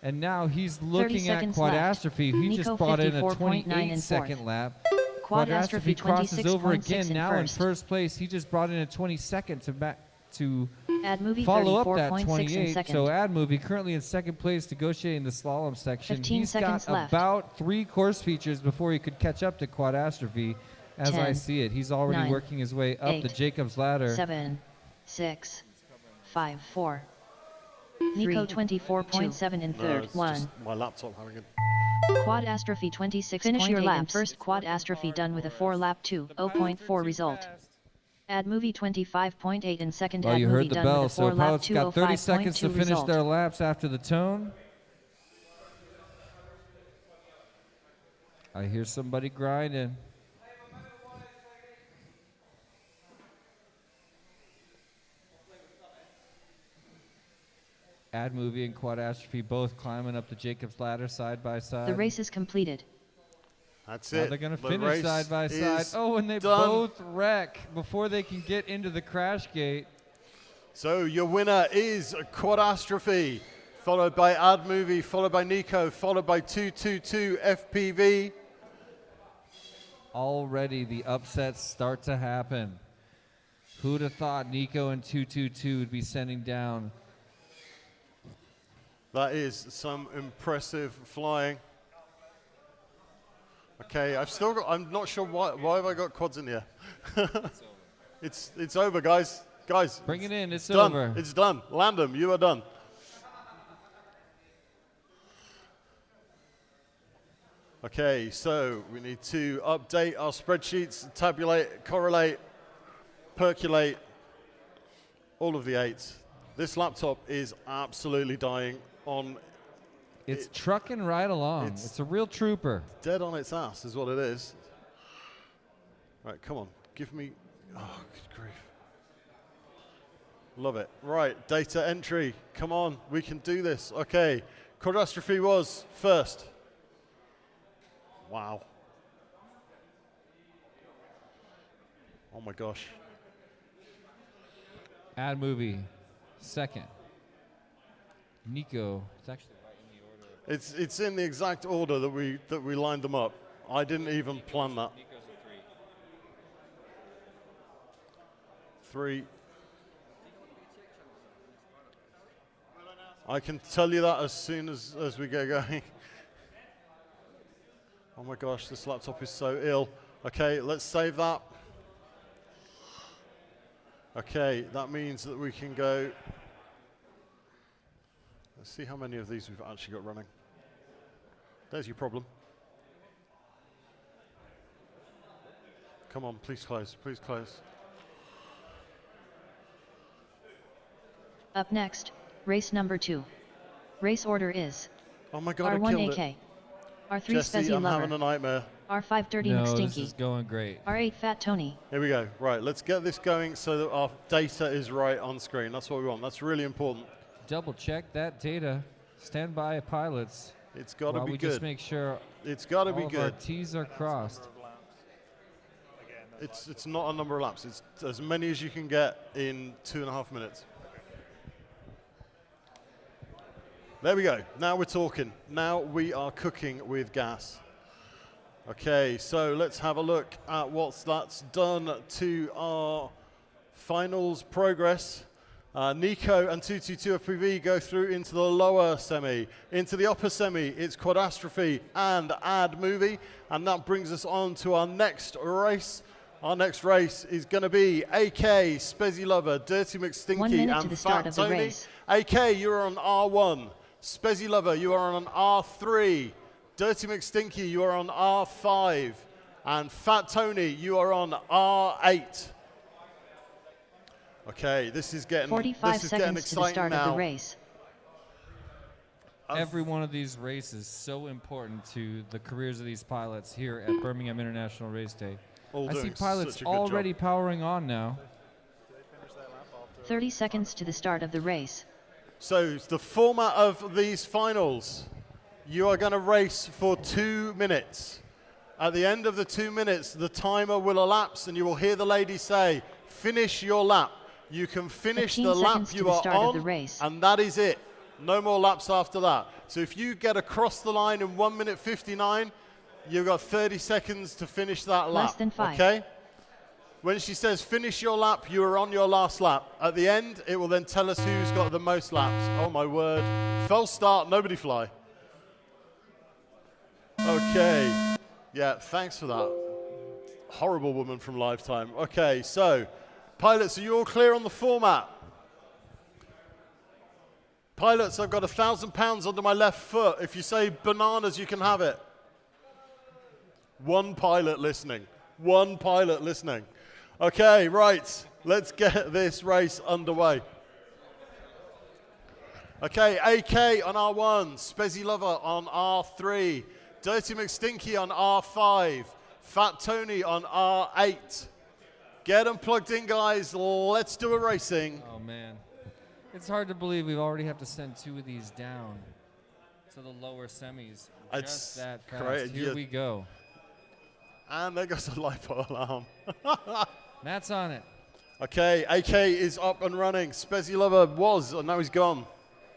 And now he's looking at Quadastrophe. He just brought in a 28-second lap. Quadastrophe crosses over again, now in first place. He just brought in a 22nd to follow up that 28. So Ad Movie currently in second place, negotiating the slalom section. He's got about 3 course features before he could catch up to Quadastrophe. as 10, I see it. He's already 9, working his way up 8, the Jacob's ladder. 7, 6, 5, 4. Nico 24.7 in third. it's 1. just my laptop having a... Quadastrophe 26. Finish your lap. First quadastrophe done with a 4-lap 2.0.4 result. Ad movie 25.8 and second Well, ad you movie heard the done bell, with a so 4-lap pilots got 30 seconds to 205.2 finish result. their laps after the tone. I hear somebody grinding. Ad movie and quadastrophe both climbing up the Jacob's ladder side by side. The race is completed. That's Now it. they're going to The finish race side by side. is Oh, and they done. both wreck before they can get into the crash gate. So your winner is Quadastrophe, followed by Ad Movie, followed by Nico, followed by 222 FPV. Already the upsets start to happen. Who'd have thought Nico and 222 would be sending down? That is some impressive flying. Okay, I've still got, I'm not sure why have I got quads in here? It's over, guys. Guys. Bring it in, it's done. over. It's done. Land them, you are done. Okay, so we need to update our spreadsheets, tabulate, correlate, percolate, all of the 8s. This laptop is absolutely dying on... It's trucking right along. It's a real trooper. Dead on its ass is what it is. Right, come on. Give me... Oh, good grief. Love it. Right, data entry. Come on, we can do this. Okay, Quadastrophe was first. Wow. Oh my gosh. Ad movie, second. Nico, it's actually right in the order. It's in the exact order that we lined them up. I didn't even plan that. Nico's a 3. I can tell you that as soon as we get going. Oh my gosh, this laptop is so ill. Okay, let's save that. Okay, that means that we can go. Let's see how many of these we've actually got running. There's your problem. Come on, please close, please close. Up next, race number 2. Race order is Oh my god, I R1 killed AK, it. R3 Jesse, Spezzy I'm having a Lover, nightmare. R5 Dirty No, McStinky, this is going great. R8 Fat Tony. Here we go. Right, let's get this going so that our data is right on screen. That's what we want. That's really important. Double check that data. Stand by, pilots. It's got to while be we good. just make sure It's got to be all of our good. T's are crossed. It's not a number of laps. It's as many as you can get in 2.5 minutes. There we go. Now we're talking. Now we are cooking with gas. Okay, so let's have a look at what that's done to our finals progress. Nico and 222 FPV go through into the lower semi. Into the upper semi, it's Quadastrophe and Ad Movie. And that brings us on to our next race. Our next race is going to be AK, Spezzy Lover, Dirty 1 McStinky, minute and to the start Fat of the Tony. race. AK, you're on R1. Spezzy Lover, you are on R3. Dirty McStinky, you are on R5. And Fat Tony, you are on R8. Okay, this is getting 45 getting seconds to the exciting start now. of the race. Every one of these races is so important to the careers of these pilots here at Birmingham International Race Day. All I see doing pilots such a good already job. powering on now. 30 seconds to the start of the race. So the format of these finals, you are going to race for 2 minutes. At the end of the 2 minutes, the timer will elapse and you will hear the lady say, finish your lap. You can finish 15 the lap seconds to you the are start of on, the race. and that is it. No more laps after that. So if you get across the line in 1 minute 59, you've got 30 seconds to finish that lap. Less than 5. Okay? When she says finish your lap, you are on your last lap. At the end, it will then tell us who's got the most laps. Oh my word. False start, nobody fly. Okay. Yeah, thanks for that. Horrible woman from Lifetime. Okay, so pilots, are you all clear on the format? Pilots, I've got 1,000 pounds under my left foot. If you say bananas, you can have it. One pilot listening. One pilot listening. Okay, right. Let's get this race underway. Okay, AK on R1, Spezzy Lover on R3, Dirty McStinky on R5, Fat Tony on R8. Get them plugged in, guys. Let's do a racing. Oh, man. It's hard to believe we already have to send 2 of these down to the lower semis. Just that fast. Great. Here we go. And there goes the LiPo alarm. Matt's on it. Okay, AK is up and running. Spezzy Lover was, and now he's gone.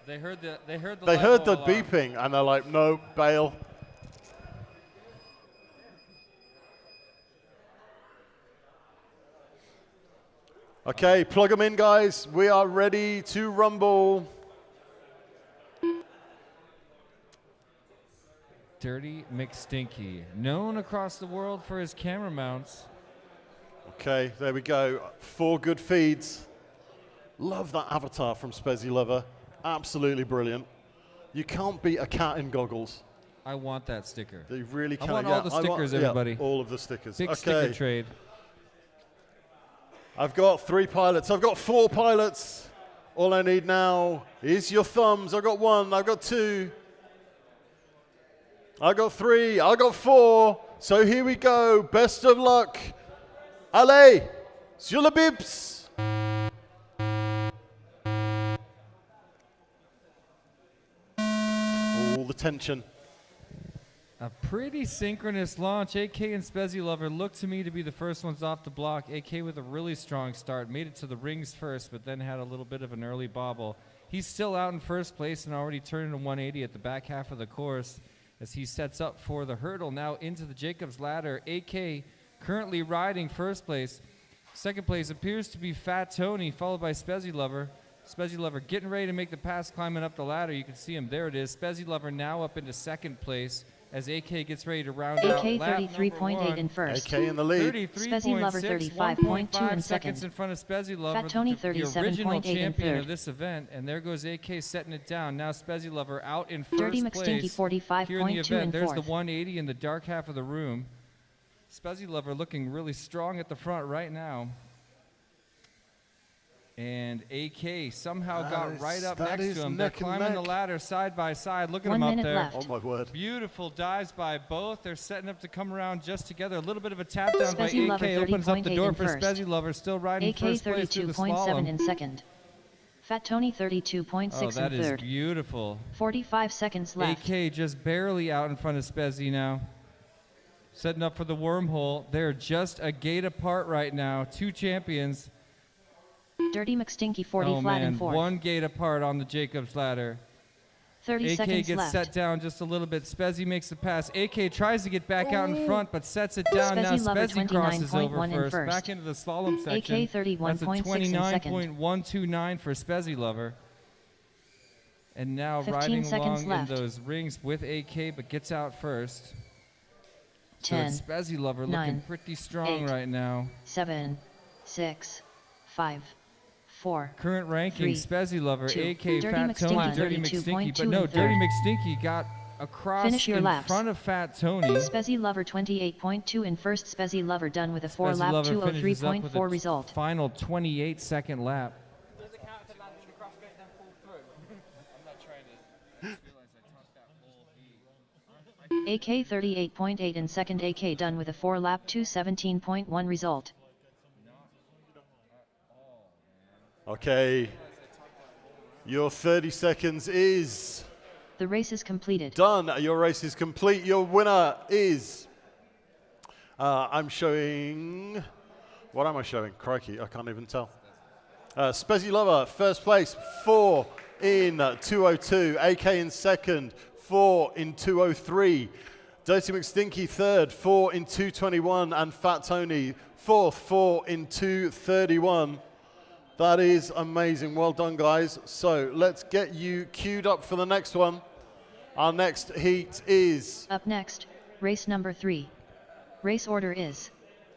They heard the alarm. Beeping, and they're like, no, bail. Okay, plug them in, guys. We are ready to rumble. Dirty McStinky, known across the world for his camera mounts. Okay, there we go. 4 good feeds. Love that avatar from Spezzy Lover. Absolutely brilliant. You can't beat a cat in goggles. I want that sticker. They really can't. I want all the stickers, everybody. Yeah, all of the stickers. Big sticker trade. I've got 3 pilots. I've got 4 pilots. All I need now is your thumbs. I've got 1. I've got 2. I got 3, I got 4, so here we go. Best of luck. Allez, sur le bips. All the tension. A pretty synchronous launch. AK and Spezzy Lover look to me to be the first ones off the block. AK with a really strong start. Made it to the rings first, but then had a little bit of an early bobble. He's still out in first place and already turning a 180 at the back half of the course as he sets up for the hurdle now into the Jacobs ladder. AK currently riding first place. Second place appears to be Fat Tony, followed by Spezzy Lover. Spezzy Lover getting ready to make the pass, climbing up the ladder. You can see him. There it is. Spezzy Lover now up into second place as AK gets ready to round out AK lap 33.8 in first. AK in the lead. Spezzy Lover 35.2 in seconds second. in front of Spezzy Lover, Fat Tony the original 37.8 in champion third. of this event. And there goes AK setting it down. Now Spezzy Lover out in first Dirty McStinky place 45.2 here in the event. in There's the fourth. 180 in the dark half of the room. Spezzy Lover looking really strong at the front right now. And AK somehow got right up next to him. They're climbing the ladder side by side. Look at them up there. Left. Oh, my word. Beautiful dives by both. They're setting up to come around just together. A little bit of a tap down by Spezzy AK. Lover Opens up the 30.8 door in for first. Spezzy Lover. Still riding AK first place through the 32.7 slalom. in second. Fat Tony 32.6 Oh, that in is third. beautiful. 45 seconds left. AK just barely out in front of Spezzy now. Setting up for the wormhole. They're just a gate apart right now. 2 champions. Dirty McStinky 40 Oh flat man, in fourth. 1 gate apart on the Jacobs ladder. 30 AK seconds gets left. set down just a little bit. Spezzy makes the pass. AK tries to get back out in front, but sets it down. Now Spezzy Lover Spezzy crosses over 29.1 in first. first. Back into the slalom section. AK 31.6 in That's a second. 29.129 for Spezzy Lover. And now 15 riding seconds along left. in those rings with AK, but gets out first. 10, So it's Spezzy Lover 9, looking pretty strong 8, right now. 7, 6, 5, 4. Current ranking, 3, Spezzy Lover, 2. AK, Dirty Fat Tony, McStinky Dirty 32.2 McStinky. But in no, third. Dirty McStinky got across Finish your in laps. front of Fat Tony. Spezzy Lover 28.2 in first. Spezzy Lover done with a 4 Spezzy lap Lover finishes up with 203.4 a result. Final 28-second lap. Does the character land in the crash gate then fall through? I'm not trying to realize I tossed that whole AK 38.8 in second. AK done with a 4 lap 217.1 result. Okay. Your 30 seconds is The race is completed. done. Your race is complete. Your winner is... I'm showing... What am I showing? Crikey, I can't even tell. Spezzy Lover, first place, 4 in 2:02. AK in second, 4 in 2:03. Dirty McStinky third, 4 in 2:21. And Fat Tony fourth, 4 in 2:31. That is amazing. Well done, guys. So let's get you queued up for the next one. Our next heat is... Up next, race number 3. Race order is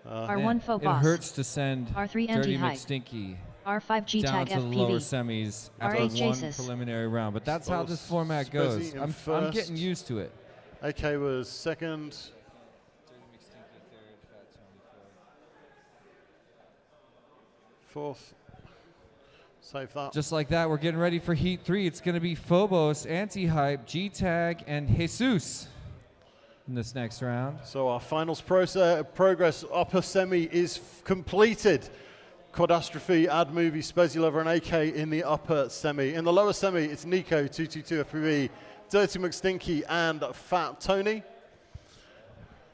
R1 Faux It Boss. hurts to send R3 Dirty Anti-Hype. McStinky R5 G down Tag to the lower FPV. semis after R8 one Jesus. preliminary round. But that's how this format Spezzy goes. in I'm first. getting used to it. AK was second. Fourth. Save that. Just like that, we're getting ready for Heat 3. It's going to be Phobos, Anti-Hype, G-Tag, and Jesus in this next round. So our finals progress upper semi is completed. Quadastrophe, Ad Movie, Spezzy Lover, and AK in the upper semi. In the lower semi, it's Nico, 222 FPV, Dirty McStinky, and Fat Tony.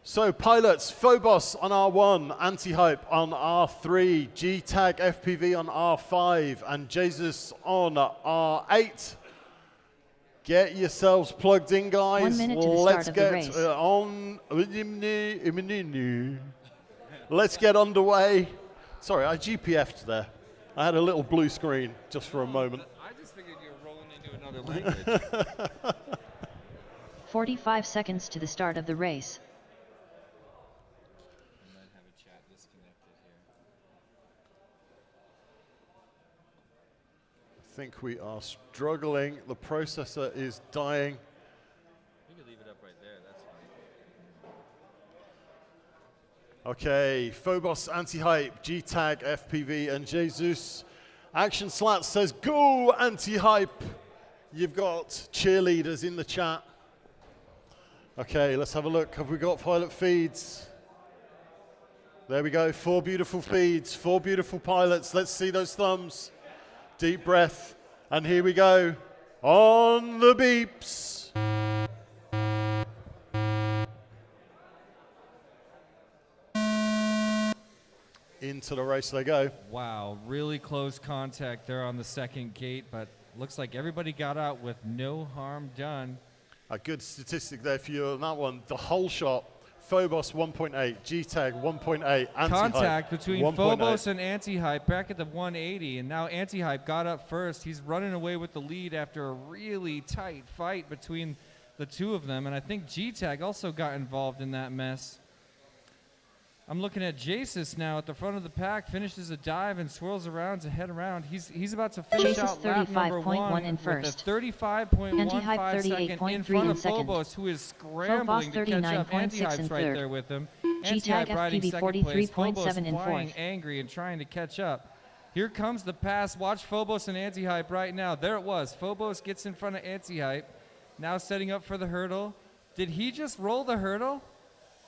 So pilots, Phobos on R1, Anti-Hype on R3, G-Tag FPV on R5, and Jesus on R8. Get yourselves plugged in, guys. 1 minute to the Let's start of the race. get on. Let's get underway. Sorry, I GPF'd there. I had a little blue screen just for a moment. I just figured you were rolling into another language. 45 seconds to the start of the race. I think we are struggling. The processor is dying. You can leave it up right there. That's fine. Okay, Phobos, Anti-Hype, G-Tag, FPV, and Jesus. Action Slats says, go Anti-Hype. You've got cheerleaders in the chat. Okay, let's have a look. Have we got pilot feeds? There we go, 4 beautiful feeds, 4 beautiful pilots. Let's see those thumbs. Deep breath, and here we go. On the beeps. Into the race they go. Wow, really close contact there on the second gate, but looks like everybody got out with no harm done. A good statistic there for you on that one. The whole shot, Phobos 1.8, G-Tag 1.8, Anti-Hype Contact between 1.8. Phobos and Anti-Hype back at the 180, and now Anti-Hype got up first. He's running away with the lead after a really tight fight between the two of them, and I think G-Tag also got involved in that mess. I'm looking at Jesus now at the front of the pack, finishes a dive and swirls around to head around. He's about to finish Jesus out lap number 35.1 in with first. a 35.15 Anti-Hype second in 38.3 front in of second. Phobos, who is scrambling to catch up. 39.6 Anti-Hype's in right third. there with him. G-Tag Anti-Hype riding FPV second place. 43.7 Phobos in flying fourth. angry and trying to catch up. Here comes the pass. Watch Phobos and Anti-Hype right now. There it was. Phobos gets in front of Anti-Hype. Now setting up for the hurdle. Did he just roll the hurdle?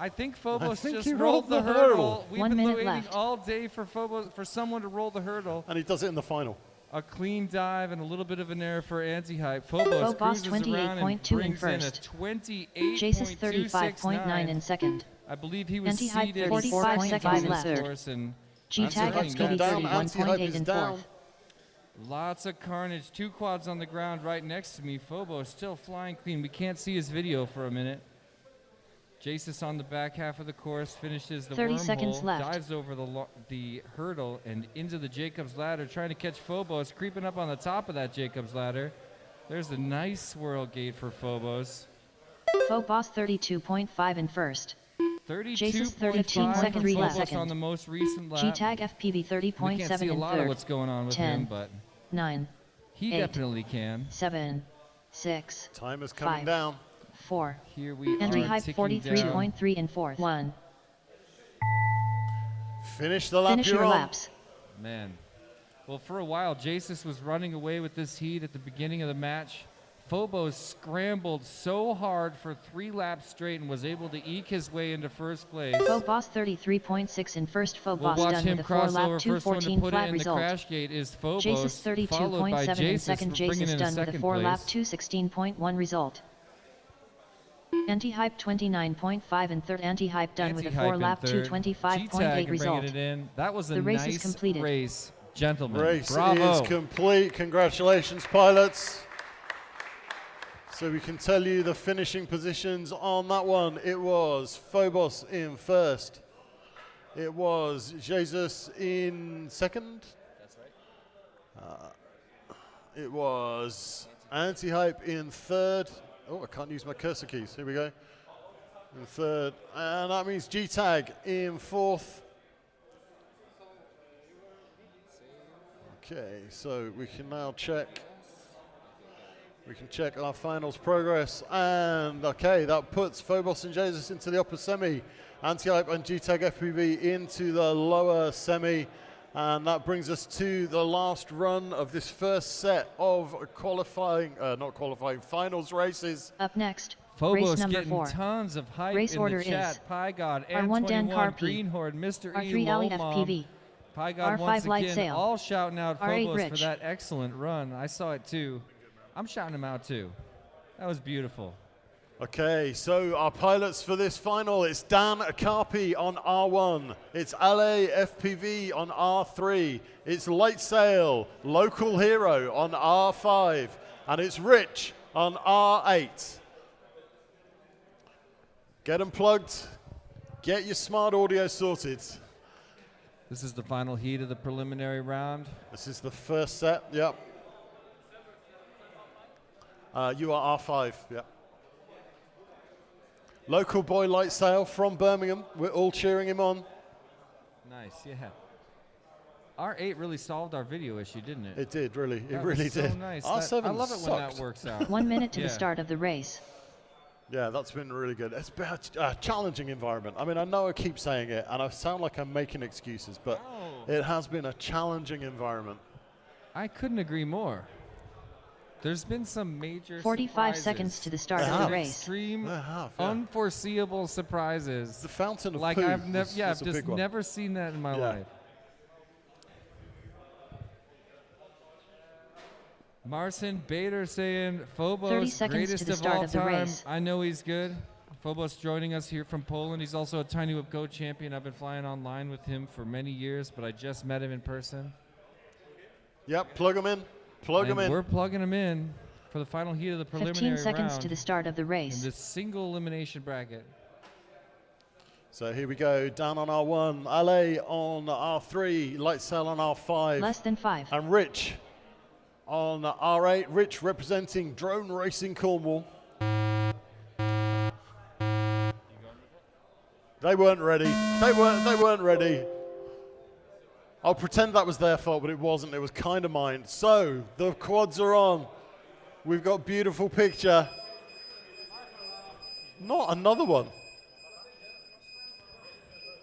I think Phobos think just he rolled rolled the the hurdle. hurdle. We've 1 been minute waiting left. all day for Phobos, for someone to roll the hurdle. And he does it in the final. A clean dive and a little bit of an error for Anti-Hype. Phobos Phobos cruises around and 28.2 in brings in a first. 28.269. Jesus 35.9 in second. I believe he was Anti-Hype seated 45 seconds in left. course, and G-Tag I'm FPV down. 31.8 Anti-Hype in is down. fourth. lots of carnage. 2 quads on the ground right next to me. Phobos still flying clean. We can't see his video for a minute. Jesus on the back half of the course finishes the 30 seconds wormhole, left. dives over the hurdle and into the Jacob's ladder, trying to catch Phobos, creeping up on the top of that Jacob's ladder. There's a nice swirl gate for Phobos. Phobos 32.5 in first. 32.5 Jesus for 13 seconds Phobos left. on the most recent lap. G-Tag FPV We 30.7 can't see a in lot of third. what's going on with 10, him, but 9, he 8, definitely can. 7, 6, Time is coming 5, down. 4. Here we Anti-Hype are ticking down. 43.3 in fourth. 1. Finish the lap Finish you're your on. laps. Man. Well, for a while, Jesus was running away with this heat at the beginning of the match. Phobos scrambled so hard for 3 laps straight and was able to eke his way into first place. Phobos 33.6 in first. Phobos We'll watch done him with a cross 4-lap over. First one to 2:14 put it flat in the result. crash gate is Phobos, Jesus followed by 32.7 in Jesus second. for bringing Jesus in a done with a second 4-lap place. 2:16.1 result. Anti-Hype 29.5 in third. Anti-Hype done with a Anti-Hype in 4-lap third. 2:25.8 G-Tag result. bringing it in. That was a The race is nice completed. race, gentlemen. Race Bravo. is complete. Congratulations, pilots. So we can tell you the finishing positions on that one. It was Phobos in first. It was Jesus in second. That's right. It was Anti-Hype in third. Oh, I can't use my cursor keys. Here we go. In third. And that means G-Tag in fourth. Okay, so we can now check. We can check our finals progress, and okay, that puts Phobos and Jesus into the upper semi, Anti-Hype and GTAG FPV into the lower semi, and that brings us to the last run of this first set of finals races. Up next, Phobos race number getting 4. tons of hype Race in order the chat. is Pygod, R1 N21, DanCarpy, Greenhorn, Mr. E, R3 Ali Lolmom. FPV, Pygod R5 once Light again, Sail, all shouting out R8 Phobos for Rich. that excellent run. I saw it too. I'm shouting him out too. That was beautiful. Okay, so our pilots for this final, it's DanCarpy on R1, it's LA FPV on R3, it's Light Sail, Local Hero on R5, and it's Rich on R8. Get them plugged, get your smart audio sorted. This is the final heat of the preliminary round. This is the first set, yep. You are R5, yep. Local boy Light Sail from Birmingham. We're all cheering him on. Nice, yeah. R8 really solved our video issue, didn't it? It did, really. That It really was so did. nice. R7 I love it when that sucked. works out. 1 minute to Yeah. the start of the race. Yeah, that's been really good. It's been a challenging environment. I mean, I know I keep saying it, and I sound like I'm making excuses, but it has been a challenging environment. I couldn't agree more. There's been some major 45 surprises. seconds to the start of the race. Extreme, yeah. unforeseeable surprises. The fountain of like poo I've never, was yeah, a I've just big one. never seen that in my Yeah. life. Marcin Bader saying 30 Phobos seconds greatest to the of start all of the time. race. I know he's good. Phobos joining us here from Poland. He's also a Tiny Whip Go champion. I've been flying online with him for many years, but I just met him in person. Yep, plug him in. Plug him And in. we're plugging him in for the final heat of the 15 preliminary seconds round to the start of the race. in this single elimination bracket. So here we go. Dan on R1, LA on R3, Light Sail on R5. Less than 5. And Rich on R8. Rich representing Drone Racing Cornwall. They weren't ready. They weren't ready. I'll pretend that was their fault, but it wasn't. It was kind of mine. So the quads are on. We've got beautiful picture. Not another one.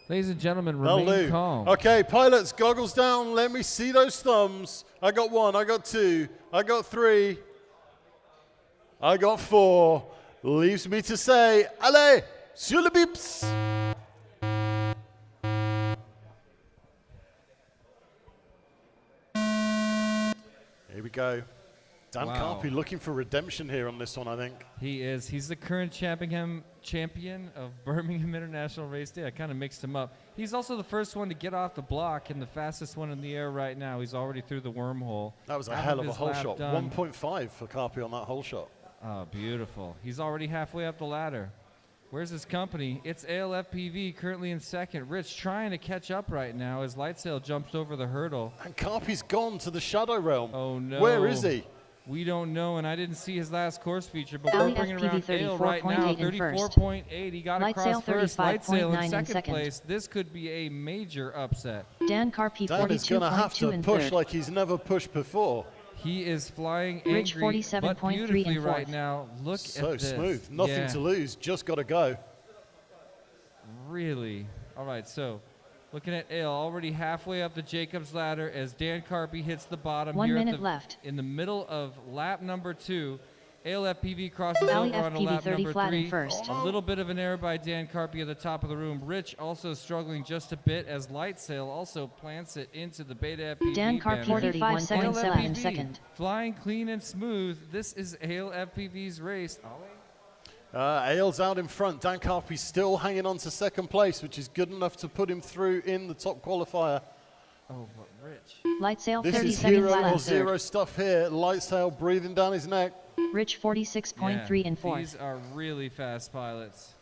Ladies and gentlemen, That'll remain do. calm. Okay, pilots, goggles down. Let me see those thumbs. I got 1, I got 2, I got 3, I got 4. Leaves me to say, allez, sur le bips. Here we go. DanCarpy looking for redemption here on this one, I think. He is. He's the current champion of Birmingham International Race Day. I kind of mixed him up. He's also the first one to get off the block and the fastest one in the air right now. He's already through the wormhole. That was a Half hell of a his hole lap shot. done. 1.5 for Carpy on that hole shot. Oh, beautiful. He's already halfway up the ladder. Where's his company? It's ALFPV currently in second. Rich trying to catch up right now as Light Sail jumps over the hurdle. And Carpy's gone to the Shadow Realm. Oh, no. Where is he? We don't know, and I didn't see his last course feature, but Ali we're bringing FPV around Ale right now, 34.8 in first. 34.8. He got Light Sail across first. Light Sail 35.9 in in second second. place. This could be a major upset. DanCarpy Dan is going to have 42.2 to in push third. like he's never pushed before. He is flying Rich angry, 47.3 but beautifully in right fourth. now. Look So at this. smooth. Nothing Yeah, to lose. Just got to go. Really. All right, so looking at Ale, already halfway up the Jacobs ladder as DanCarpy hits the bottom 1 here minute left. in the middle of lap number 2. Ale FPV crosses Ali over onto FPV lap 30 number flat in 3. first. A little bit of an error by DanCarpy at the top of the room. Rich also struggling just a bit as Light Sail also plants it into the Beta FPV DanCarpy banner. 35.7 in FPV second. flying clean and smooth. This is Ale FPV's race. Ale's out in front. DanCarpy still hanging on to second place, which is good enough to put him through in the top qualifier. Oh, but Rich. Light Sail This 30 is seconds hero or left. zero stuff here. Light Sail breathing down his neck. Rich 46.3 in fourth. These are really fast pilots.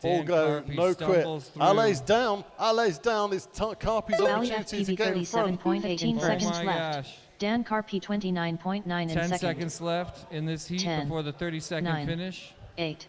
All go, DanCarpy no quit. stumbles through. Ale's down. Ale's down. It's Carpy's Ali opportunity to FPV get in front. 37.8 in Oh seconds my left. gosh. DanCarpy 29.9 in 10 second. seconds left in this heat 10, before the 30-second 9, finish. 8,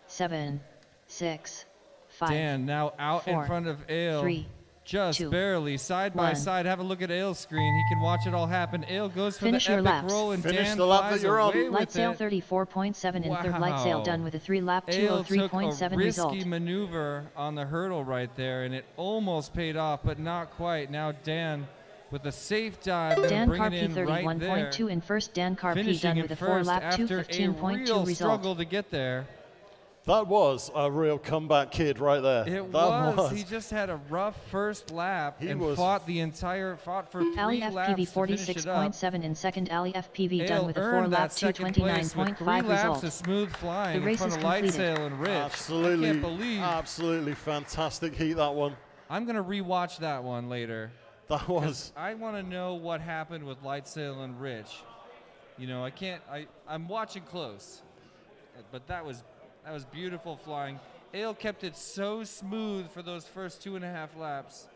7, 6, 5, Dan now out 4, in front of Ale. 3, Just 2, barely, side by 1. side. Have a look at Aile's screen. He can watch it all happen. Aile goes for Finish the your epic laps. roll, and Finish Dan the lap that flies you're on. away Light with sail it. 34.7 in third. Light sail done with a 3-lap Aile took a 203.7 result. risky maneuver on the hurdle right there, and it almost paid off, but not quite. Now Dan with a safe dive, gonna bring it DanCarpy in right there. 31.2 in first. DanCarpy Finishing done in with a first 4-lap after a 215.2 real result. struggle to get there. That was a real comeback kid right there. It That was. He just had a rough first lap He and was- fought for 3 Ali laps FPV to finish it up. 46.7 in second. Ali FPV done Aile with a earned 4-lap that second place with 229.5 3 laps result. of smooth flying The in race front is of Light completed. Sail and Rich. Absolutely, I can't believe. absolutely fantastic heat, that one. I'm gonna rewatch that one later. That was. I want to know what happened with Light Sail and Rich. You know, I'm watching close, but that was beautiful flying. Aile kept it so smooth for those first 2.5 laps.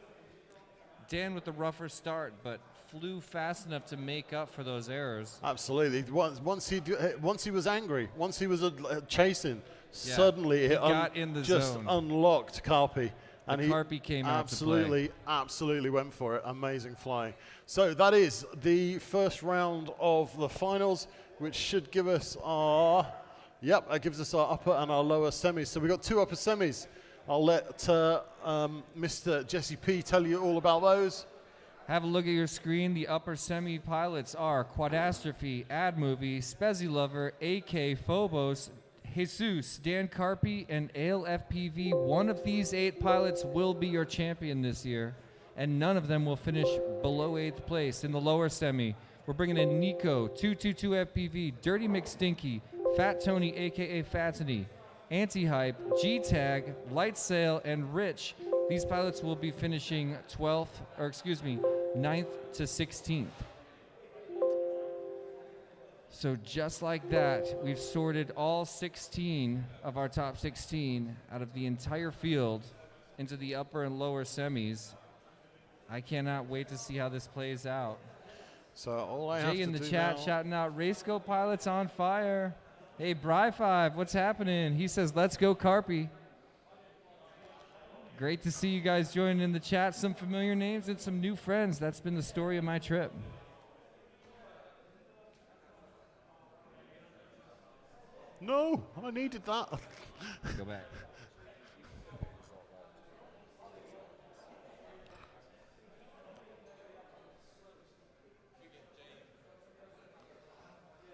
Dan with the rougher start, but flew fast enough to make up for those errors. Absolutely. Once he was angry, once he was chasing, Yeah, suddenly he it got in the just zone. unlocked Carpy. And he Carpy came out to play. absolutely went for it. Amazing flying. So that is the first round of the finals, which should give us our, that gives us our upper and our lower semis. So we've got 2 upper semis. I'll let Mr. Jesse P tell you all about those. Have a look at your screen. The upper semi pilots are Quadastrophe, Ad Movie, Spezzy Lover, AK, Phobos, Jesus, DanCarpy, and Aile FPV. One of these 8 pilots will be your champion this year, and none of them will finish below 8th place. In the lower semi, we're bringing in Nico, 222 FPV, Dirty McStinky, Fat Tony, aka Fatany, Anti-Hype, G-Tag, Light Sail, and Rich. These pilots will be finishing 9th to 16th. So just like that, we've sorted all 16 of our top 16 out of the entire field into the upper and lower semis. I cannot wait to see how this plays out. So all I have Jay to in the do chat now, shouting out, Raceco pilots on fire. Hey, Bry5, what's happening? He says, let's go Carpy. Great to see you guys joining in the chat. Some familiar names and some new friends. That's been the story of my trip. No, I needed that. Go back.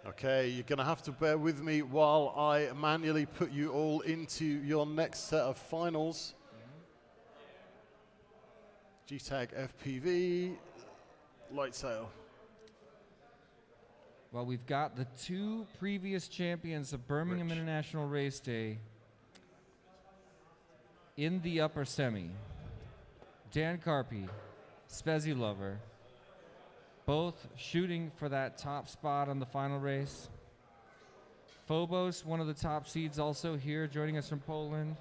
Okay, you're going to have to bear with me while I manually put you all into your next set of finals. G-Tag FPV, Light Sail. Well, we've got the 2 previous champions of Birmingham International Race Day in the upper semi. DanCarpy, Spezzy Lover, both shooting for that top spot on the final race. Phobos, one of the top seeds, also here, joining us from Poland.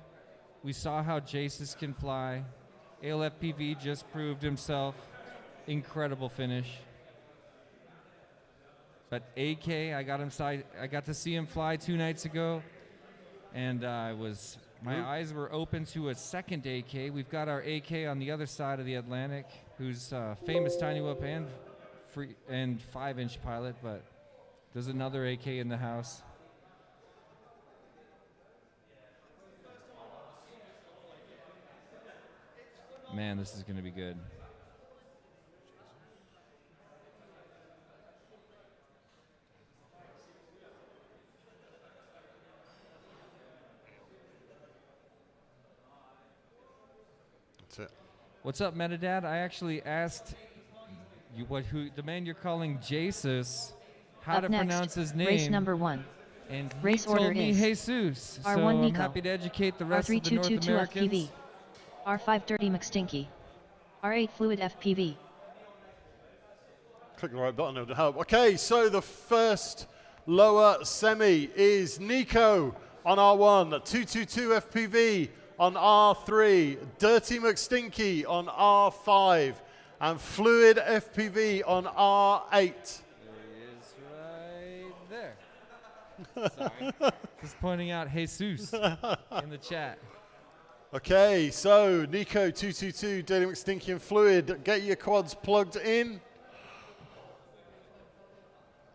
We saw how Jesus can fly. Aile FPV just proved himself. Incredible finish. But AK, I got to see him fly 2 nights ago, and my eyes were open to a second AK. We've got our AK on the other side of the Atlantic, who's famous tiny whoop and 5-inch pilot, but there's another AK in the house. Man, this is going to be good. That's it. What's up, Metadad? I actually asked you the man you're calling Jesus how Up to next, pronounce his name. race number 1. And Race he told order me is Jesus. R1 so I'm Nico, happy to educate the rest of the North R3222 Americans. FPV, R5 Dirty McStinky, R8 Fluid FPV. Click the right button to help. Okay, so the first lower semi is Nico on R1, 222 FPV on R3, Dirty McStinky on R5, and Fluid FPV on R8. There he is right there. Sorry. Just pointing out Jesus in the chat. Okay, so Nico 222, Daily McStinky and Fluid, get your quads plugged in.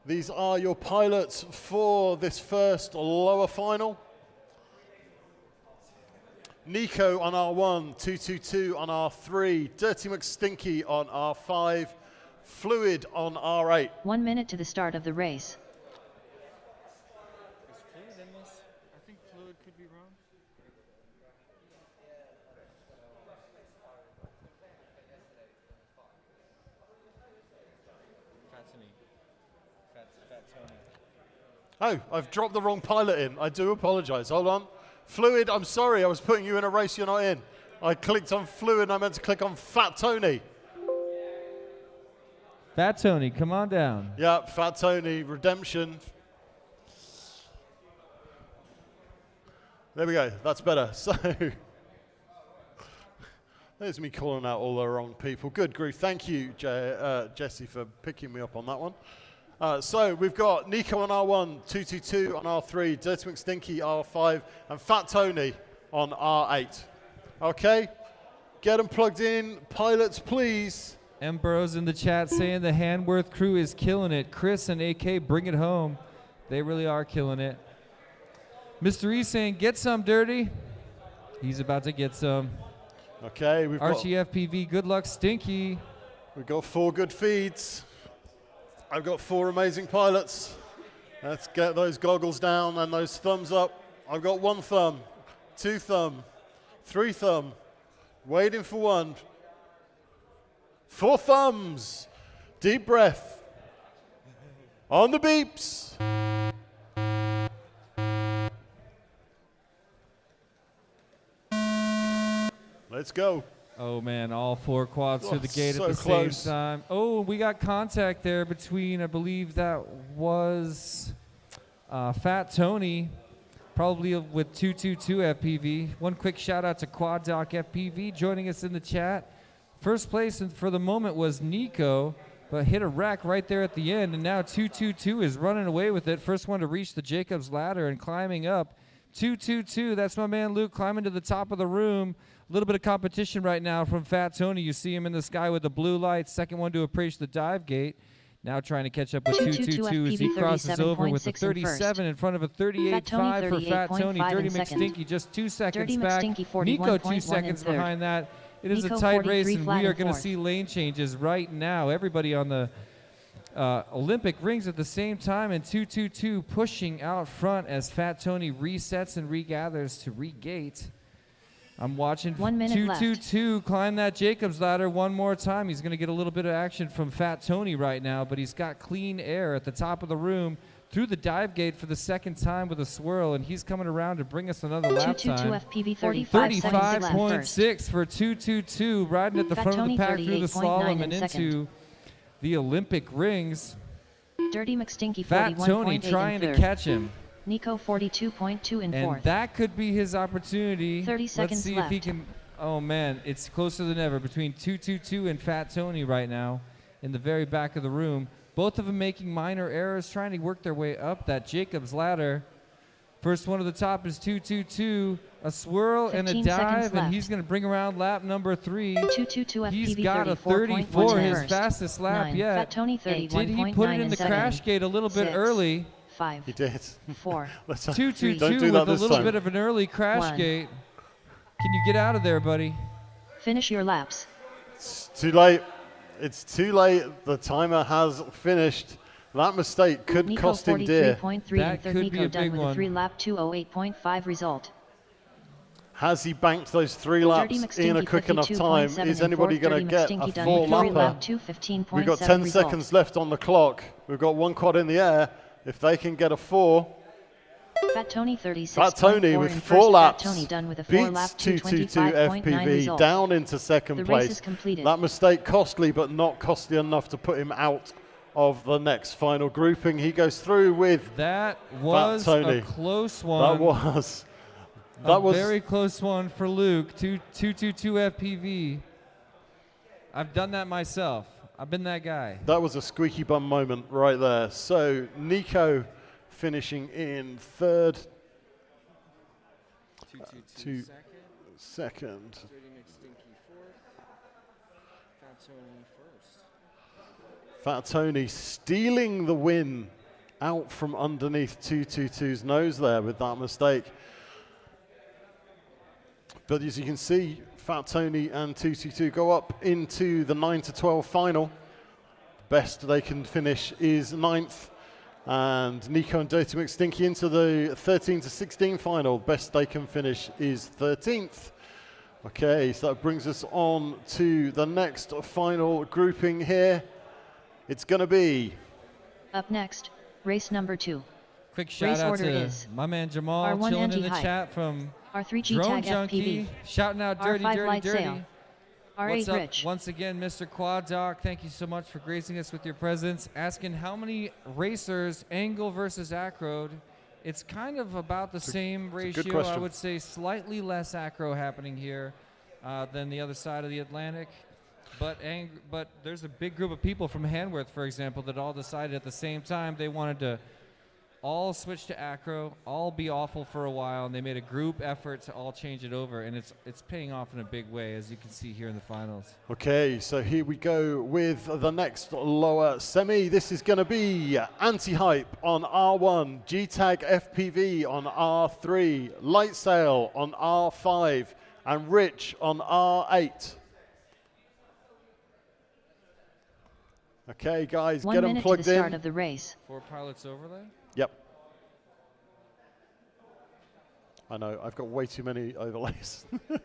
These are your pilots for this first lower final. Nico on R1, 222 on R3, Dirty McStinky on R5, Fluid on R8. 1 minute to the start of the race. Is Fluid in this? I think Fluid could be wrong. Fat Tony. Oh, I've dropped the wrong pilot in. I do apologize. Hold on. Fluid, I'm sorry. I was putting you in a race you're not in. I clicked on Fluid and I meant to click on Fat Tony. Fat Tony, come on down. Yeah, Fat Tony, redemption. There we go. That's better. So, there's me calling out all the wrong people. Good grief. Thank you, Jesse, for picking me up on that one. So we've got Nico on R1, 222 on R3, Dirty McStinky R5, and Fat Tony on R8. Okay, get them plugged in. Pilots, please. M. Burrows in the chat saying the Handworth crew is killing it. Chris and AK, bring it home. They really are killing it. Mr. E saying, get some, Dirty. He's about to get some. Okay, we've Archie FPV, good luck, Stinky. We've got 4 good feeds. I've got 4 amazing pilots. Let's get those goggles down and those thumbs up. I've got 1 thumb, 2 thumb, 3 thumb, waiting for 1. 4 thumbs. Deep breath. On the beeps. Let's go. Oh, man, all 4 quads through the gate so at the close. same time. Oh, we got contact there between, I believe that was Fat Tony, probably with 222 FPV. One quick shout out to Quad Doc FPV joining us in the chat. First place for the moment was Nico, but hit a wreck right there at the end, and now 222 is running away with it. First one to reach the Jacobs ladder and climbing up. 222, that's my man Luke climbing to the top of the room. A little bit of competition right now from Fat Tony. You see him in the sky with the blue lights. Second one to approach the dive gate. Now trying to catch up with 222 as he crosses over with a 37 in front of a 38.5 for Fat Tony. Dirty McStinky just 2 seconds back. Nico 2 seconds behind that. It is a tight race, and we are going to see lane changes right now. Everybody on the Olympic rings at the same time, and 222 pushing out front as Fat Tony resets and regathers to regate. I'm watching 222 climb that Jacobs ladder one more time. He's going to get a little bit of action from Fat Tony right now, but he's got clean air at the top of the room through the dive gate for the second time with a swirl, and he's coming around to bring us another lap time. 222 FPV 35.6 for 222, riding at the front of the pack through the slalom and into the Olympic rings. Dirty McStinky Fat Tony trying to catch him. Nico 42.2 in fourth. And that could be his opportunity. 30 seconds Let's see left. if he can. Oh man, it's closer than ever between 222 and Fat Tony right now in the very back of the room. Both of them making minor errors, trying to work their way up that Jacobs ladder. First one to the top is 222, a swirl and a dive, and he's going to bring around lap number 3. 222 FPV He's got a 34, his fastest lap yet. Fat Tony 31.9 Did he put it in the crash gate a little bit early? 5. He did. 4. 222 with a little bit of an early crash gate. Can you get out of there, buddy? Finish your laps. It's too late. It's too late. The timer has finished. That mistake could Nico cost him dear. 43.3 That and third. could Nico be a done big with one. a 3-lap 208.5 result. Has he banked those 3 laps in a quick enough time? Is anybody going to get a 4-lapper? We've got 10 seconds left on the clock. We've got 1 quad in the air. If they can get a 4, Fat Tony 36. Fat Tony with 4 laps Fat Tony done with a beats 222 FPV down into second place. That mistake costly, but not costly enough to put him out of the next final grouping. He goes through with that was Fat Tony. A close one. That was a very close one for Luke. 222 FPV. I've done that myself. I've been that guy. That was a squeaky bum moment right there. So Nico finishing in third. second. Dirty McStinky fourth. Fat Tony first. Fat Tony stealing the win out from underneath 222's nose there with that mistake. But as you can see, Fat Tony and 222 go up into the 9-12 final. Best they can finish is 9th. And Nico and Dirty McStinky into the 13-16 final. Best they can finish is 13th. Okay, so that brings us on to the next final grouping here. It's going to be... Up next, race number 2. Quick shout out to my man Jamal R1 chilling in the anti-hype. chat from R3 Drone G-Tag Junkie, FPV. shouting out Dirty, R5 Dirty, light Dirty. sail. R8 What's up Rich. once again, Mr. Quad Doc? Thank you so much for gracing us with your presence. Asking how many racers, angle versus acro. It's kind of about the same ratio. I would say slightly less acro happening here than the other side of the Atlantic. But there's a big group of people from Hanworth, for example, that all decided at the same time they wanted to all switch to acro, all be awful for a while, and they made a group effort to all change it over, and it's paying off in a big way, as you can see here in the finals. Okay, so here we go with the next lower semi. This is going to be Anti-Hype on R1, G-Tag FPV on R3, Light Sail on R5, and Rich on R8. Okay, guys, 1 get them minute plugged to the start in. of the race. 4 pilots overlay? Yep. I know, I've got way too many overlays. Not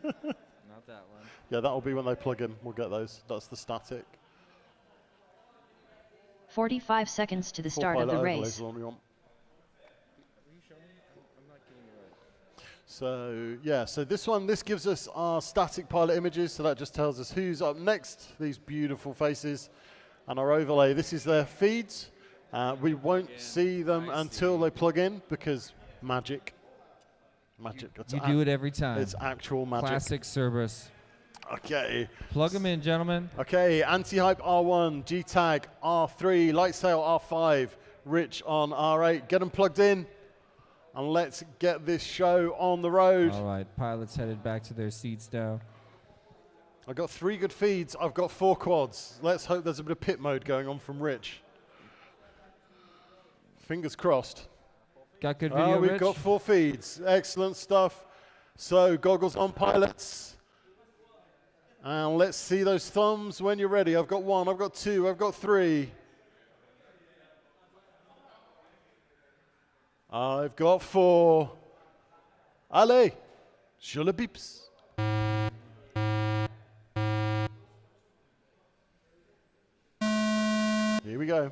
that one. Yeah, that'll be when they plug in. We'll get those. That's the static. 45 seconds to the 4 start of pilot the overlays race. is the one we want. So, yeah, so this gives us our static pilot images, so that just tells us who's up next, these beautiful faces, and our overlay. This is their feeds. We won't see them until they plug in, because magic. Magic. You do it every time. It's actual magic. Classic Cerberus. Okay. Plug them in, gentlemen. Okay, Anti-Hype R1, G-Tag R3, Light Sail R5, Rich on R8. Get them plugged in. And let's get this show on the road. All right, pilots headed back to their seats now. I've got 3 good feeds. I've got 4 quads. Let's hope there's a bit of pit mode going on from Rich. Fingers crossed. Got good video, we've Rich? got 4 feeds. Excellent stuff. So goggles on, pilots. And let's see those thumbs when you're ready. I've got 1, I've got 2, I've got 3. I've got 4. Allez, sur le bips. Here we go.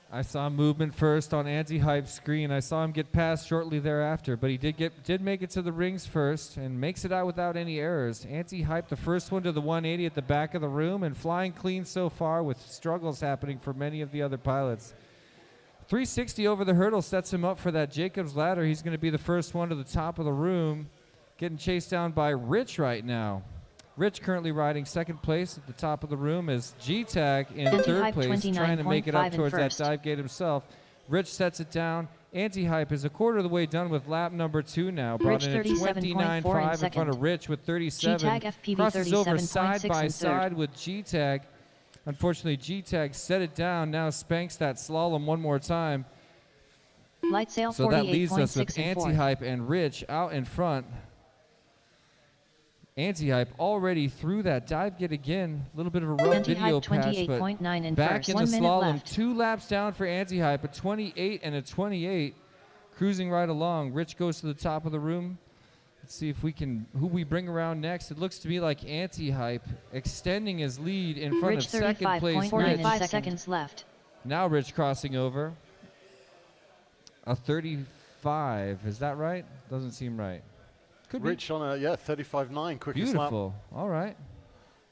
I saw movement first on Anti-Hype's screen. I saw him get past shortly thereafter, but he did make it to the rings first and makes it out without any errors. Anti-Hype, the first one to the 180 at the back of the room and flying clean so far with struggles happening for many of the other pilots. 360 over the hurdle sets him up for that Jacob's ladder. He's going to be the first one to the top of the room, getting chased down by Rich right now. Rich currently riding second place at the top of the room as G-Tag in third place, trying to make it up towards that dive gate himself. Rich sets it down. Anti-Hype is a quarter of the way done with lap number 2 now. Brought in at 29.5 in front of Rich with 37. G-Tag FPV Crosses over 37.6 side by in side third. with G-Tag. Unfortunately, G-Tag set it down, now spanks that slalom one more time. Light sail So that leaves us 48.6 with in fourth. Anti-Hype and Rich out in front. Anti-Hype already through that dive gate again. A little bit of a rough video pass, but 28.9 in back first. in 1 the minute slalom. left. 2 laps down for Anti-Hype, a 28 and a 28. Cruising right along. Rich goes to the top of the room. Let's see if we can, who we bring around next. It looks to me like Anti-Hype extending his lead in front Rich of second place. 35.9 seconds left. Now Rich crossing over. A 35, is that right? Doesn't seem right. Could Rich on a, 35.9, quickest lap. Beautiful, all right.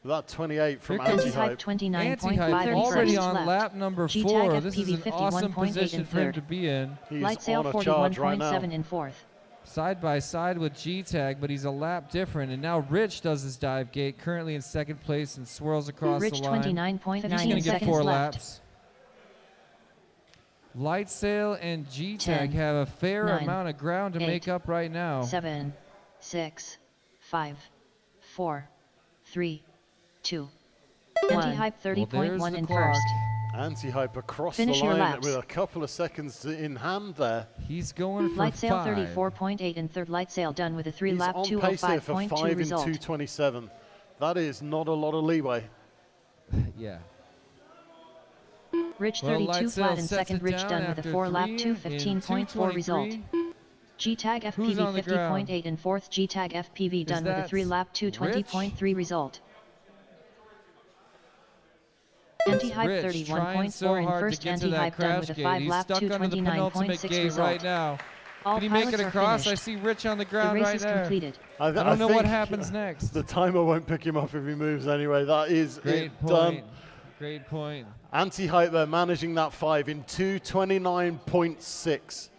That 28 from Here comes Anti-Hype. 29.5 Anti-Hype 30 already seconds on left. lap number G-Tag 4. This is FPV an awesome 51.8 position in for him third. to be in. He's Light sail on a charge right 41.7 now. in fourth. Side by side with G-Tag, but he's a lap different. And now Rich does his dive gate, currently in second place and swirls across Rich the line. 29.9 He's going to get seconds 4 left. laps. Light Sail and G-Tag 10, have a fair 9, amount of ground to 8, make up right now. 7, 6, 5, 4, 3, 2, 1. Anti-hype 30.1 in first. Anti-hype across Finish the your line laps. with a couple of seconds in hand there. He's going for Light sail 5. 34.8 in third. Light sail done with a 3-lap He's on pace here for 5 205.2 in result. 2:27. That is not a lot of leeway. Yeah. Rich Well, 32 Light Sail flat in sets second. it Rich down done with a after 4-lap 3 in 215.4 result. 2:23. G-Tag Who's on FPV the ground? 50.8 in fourth. G-Tag FPV done with a that 3-lap 220.3 result. Anti-hype Rich trying 31.4 so in hard first. to get to that Anti-hype done crash with a gate. He's 5-lap stuck under the penultimate 229.6 gate result. right now. All Can he make it pilots are across? I finished. see Rich on the The ground race right is there. completed. I don't know what think happens next. The timer won't pick him up if he moves anyway. That is Great it point. done. Great point. Anti-hype there, managing that 5 in 229.6.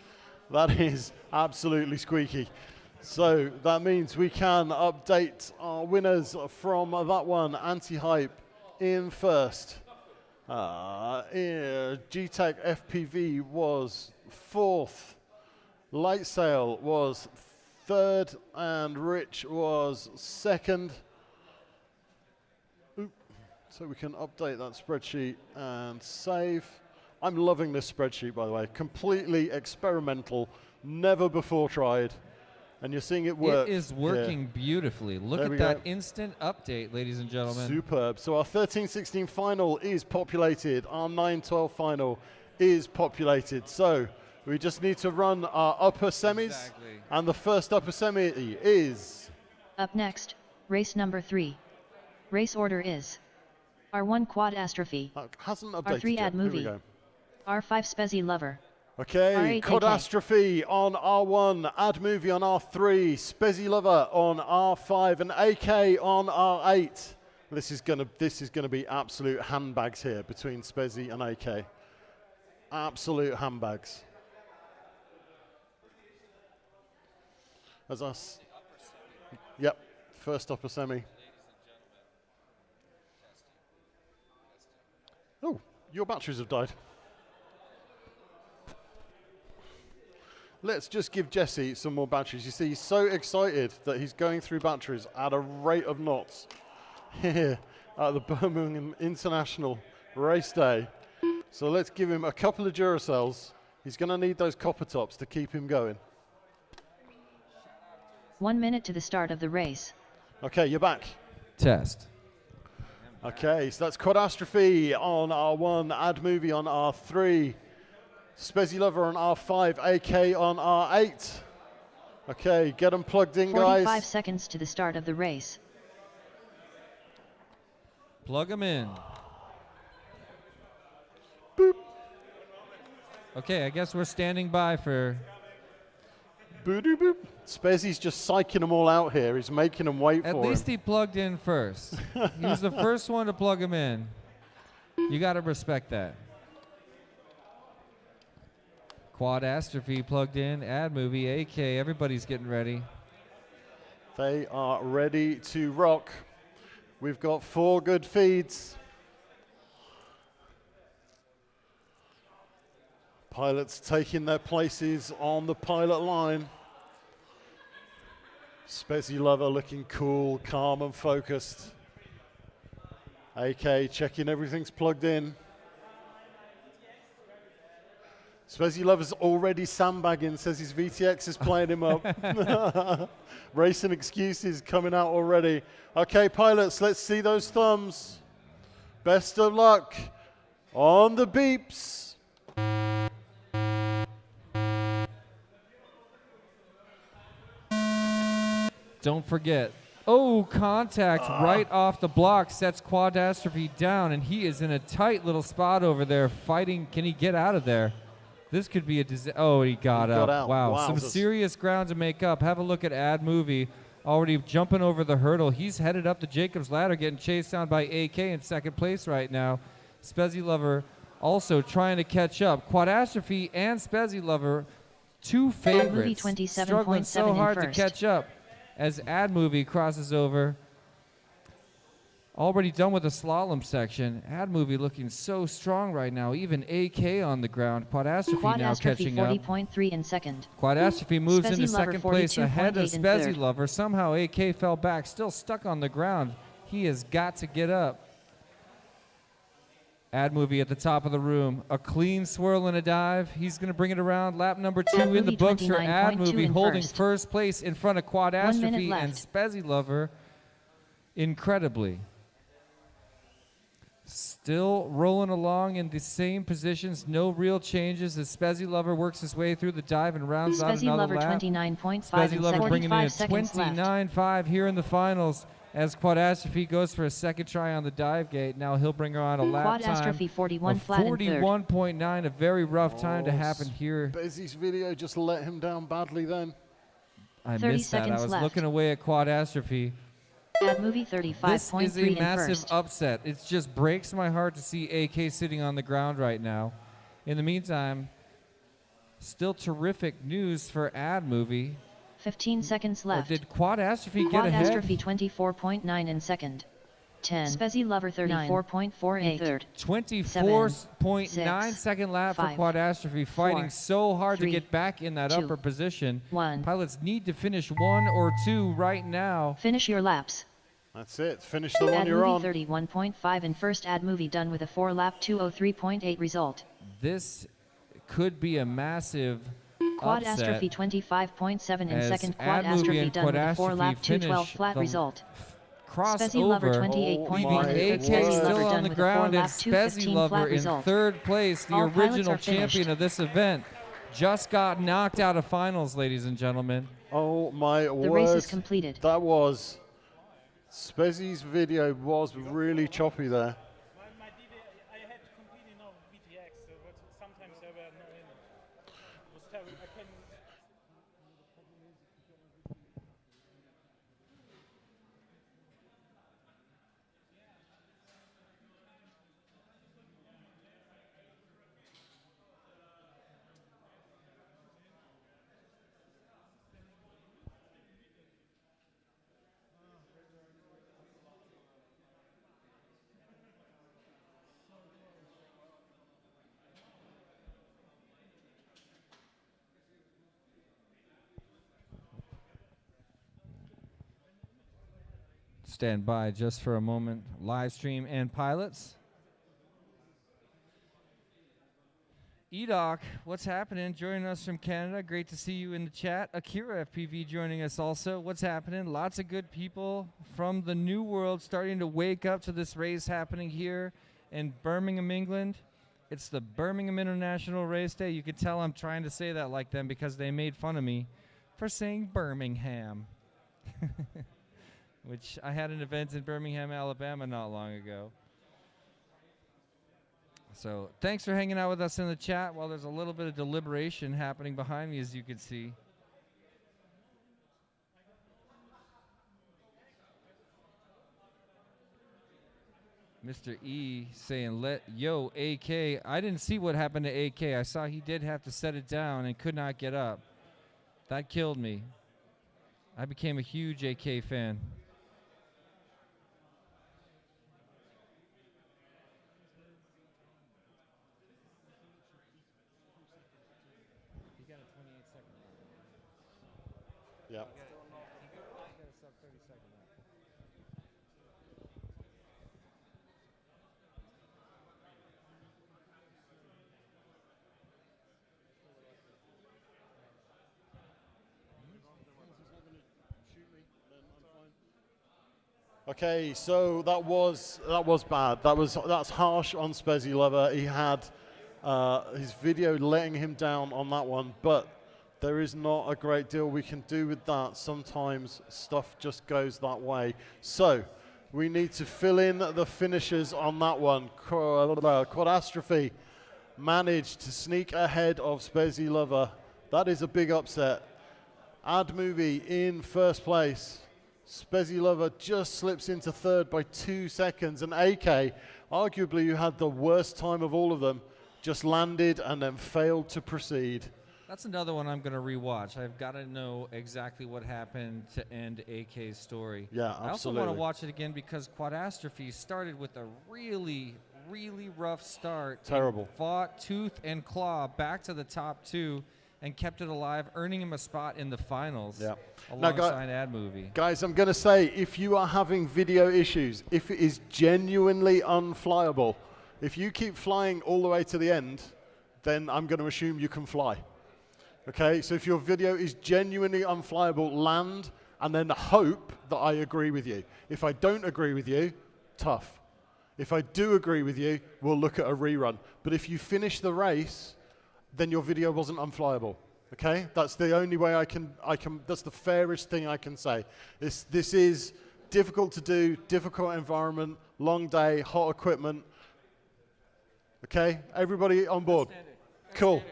That is absolutely squeaky. So that means we can update our winners from that one. Anti-hype in first. G-Tag FPV was fourth. Light Sail was third, and Rich was second. So we can update that spreadsheet and save. I'm loving this spreadsheet, by the way. Completely experimental, never before tried. And you're seeing it work. It is working beautifully. Look There at we that go. instant update, ladies and gentlemen. Superb. So our 13-16 final is populated. Our 9-12 final is populated. So we just need to run our upper semis. Exactly. And the first upper semi is... Up next, race number 3. Race order is R1 Quad Astrophy, hasn't updated R3 yet. Ad Here we Movie, go. R5 Spezi Lover, Okay, R8 Codastrophe on R1, Ad Movie on R3, Spezi Lover on R5, and AK on R8. This is gonna be absolute handbags here between Spezi and AK. Absolute handbags. As us. Yep, first upper semi. Oh, your batteries have died. Let's just give Jesse some more batteries. You see, he's so excited that he's going through batteries at a rate of knots here at the Birmingham International Race Day. So let's give him a couple of Duracells. He's going to need those copper tops to keep him going. 1 minute to the start of the race. Okay, you're back. Test. Okay, so that's Codastrophe on R1, Ad Movie on R3. Spezi Lover on R5, AK on R8. Okay, get them plugged in, 45 guys. seconds to the start of the race. Plug them in. Boop. Okay, I guess we're standing by for... Boop, boop. Spezi's just psyching them all out here. He's making them wait At for least him. he plugged in first. He was the first one to plug him in. You got to respect that. Quadastrophe plugged in, Ad Movie, AK, everybody's getting ready. They are ready to rock. We've got 4 good feeds. Pilots taking their places on the pilot line. Spezi Lover looking cool, calm and focused. AK checking everything's plugged in. Spezi Lover's already sandbagging, says his VTX is playing him up. Racing excuses coming out already. Okay, pilots, let's see those thumbs. Best of luck on the beeps. Don't forget. Oh, contact right off the block sets Quadastrophe down, and he is in a tight little spot over there fighting. Can he get out of there? This could be a disaster. Oh, he got out. Wow, some serious ground to make up. Have a look at Ad Movie. Already jumping over the hurdle. He's headed up the Jacob's Ladder, getting chased down by AK in second place right now. Spezi Lover also trying to catch up. Quadastrophe and Spezi Lover, 2 favorites, struggling so hard to catch up as Ad Movie crosses over. already done with the slalom section. Ad Movie looking so strong right now. Even AK on the ground. Quadastrophe now catching up. 40.3 in second. Quadastrophe moves into Spezy Lover second place ahead of 42.8 in Spezy third. Lover. Somehow AK fell back, still stuck on the ground. He has got to get up. Ad Movie at the top of the room. A clean swirl and a dive. He's going to bring it around. Lap number 2 in the books for Ad Movie, holding first place in front of Quadastrophe and Spezy Lover. Incredibly. Still rolling along in the same positions. No real changes as Spezy Lover works his way through the dive and rounds out another lap. 29.5 Spezy Lover bringing in a 29.5 29.5 here in the finals as Quadastrophe goes for a second try on the dive gate. Now he'll bring her on a lap time. Quadastrophe 41 of flat in third. 41.9, a very rough time to happen here. Spezy's video just let him down badly then. I 30 missed that. I seconds was left. looking away at Quadastrophe. Ad Movie 35.3 This is a in massive first. upset. It just breaks my heart to see AK sitting on the ground right now. In the meantime, still terrific news for Ad Movie. 15 seconds left. Or did Quadastrophe get ahead? Quadastrophe 24.9 in second. 10. Spezy Lover 34.4 in third. 24.9 second lap for 5, Quadastrophe, fighting 4, so hard 3, to get back in that 2, upper position. 1. Pilots need to finish 1 or 2 right now. Finish your laps. That's it. Finish the one Ad you're Movie on. 31.5 in first. Ad Movie done with a 4-lap 203.8 result. This could be a massive upset. Quadastrophe 25.7 in as second. Ad Movie Quadastrophe and done with a 4-lap Quadastrophe 212 finish flat the result. Crossover, Spezy Lover 28.1 leaving AK still on the ground, and Spezy Lover in third place, the All pilots original are finished. champion of this event. Just got knocked out of finals, ladies and gentlemen. Oh my word. The race is completed. That was. Spezy's video was really choppy there. My I had completely no VTX, so but sometimes there were no in. It was terrible. I can. Stand by just for a moment. Live stream and pilots. Edoc, what's happening? Joining us from Canada. Great to see you in the chat. Akira FPV joining us also. What's happening? Lots of good people from the New World starting to wake up to this race happening here in Birmingham, England. It's the Birmingham International Race Day. You can tell I'm trying to say that like them because they made fun of me for saying Birmingham. Which I had an event in Birmingham, Alabama not long ago. So thanks for hanging out with us in the chat while there's a little bit of deliberation happening behind me, as you can see. Mr. E saying, yo, AK. I didn't see what happened to AK. I saw he did have to set it down and could not get up. That killed me. I became a huge AK fan. Yeah. Okay, so that was bad. That's harsh on Spezy Lover. He had his video letting him down on that one, but there is not a great deal we can do with that. Sometimes stuff just goes that way. So we need to fill in the finishers on that one. Quadastrophe managed to sneak ahead of Spezy Lover. That is a big upset. Ad Movie in first place. Spezy Lover just slips into third by 2 seconds. And AK, arguably who had the worst time of all of them, just landed and then failed to proceed. That's another one I'm going to rewatch. I've got to know exactly what happened to end AK's story. Yeah, I also absolutely. want to watch it again because Quadastrophe started with a really, really rough start. Terrible. Fought tooth and claw back to the top 2 and kept it alive, earning him a spot in the finals. Yeah. Alongside Ad Movie. Guys, I'm going to say, if you are having video issues, if it is genuinely unflyable, if you keep flying all the way to the end, then I'm going to assume you can fly. Okay, so if your video is genuinely unflyable, land, and then hope that I agree with you. If I don't agree with you, tough. If I do agree with you, we'll look at a rerun. But if you finish the race, then your video wasn't unflyable. Okay, that's the only way I can. That's the fairest thing I can say. This is difficult to do, difficult environment, long day, hot equipment. Okay, everybody on board. Cool.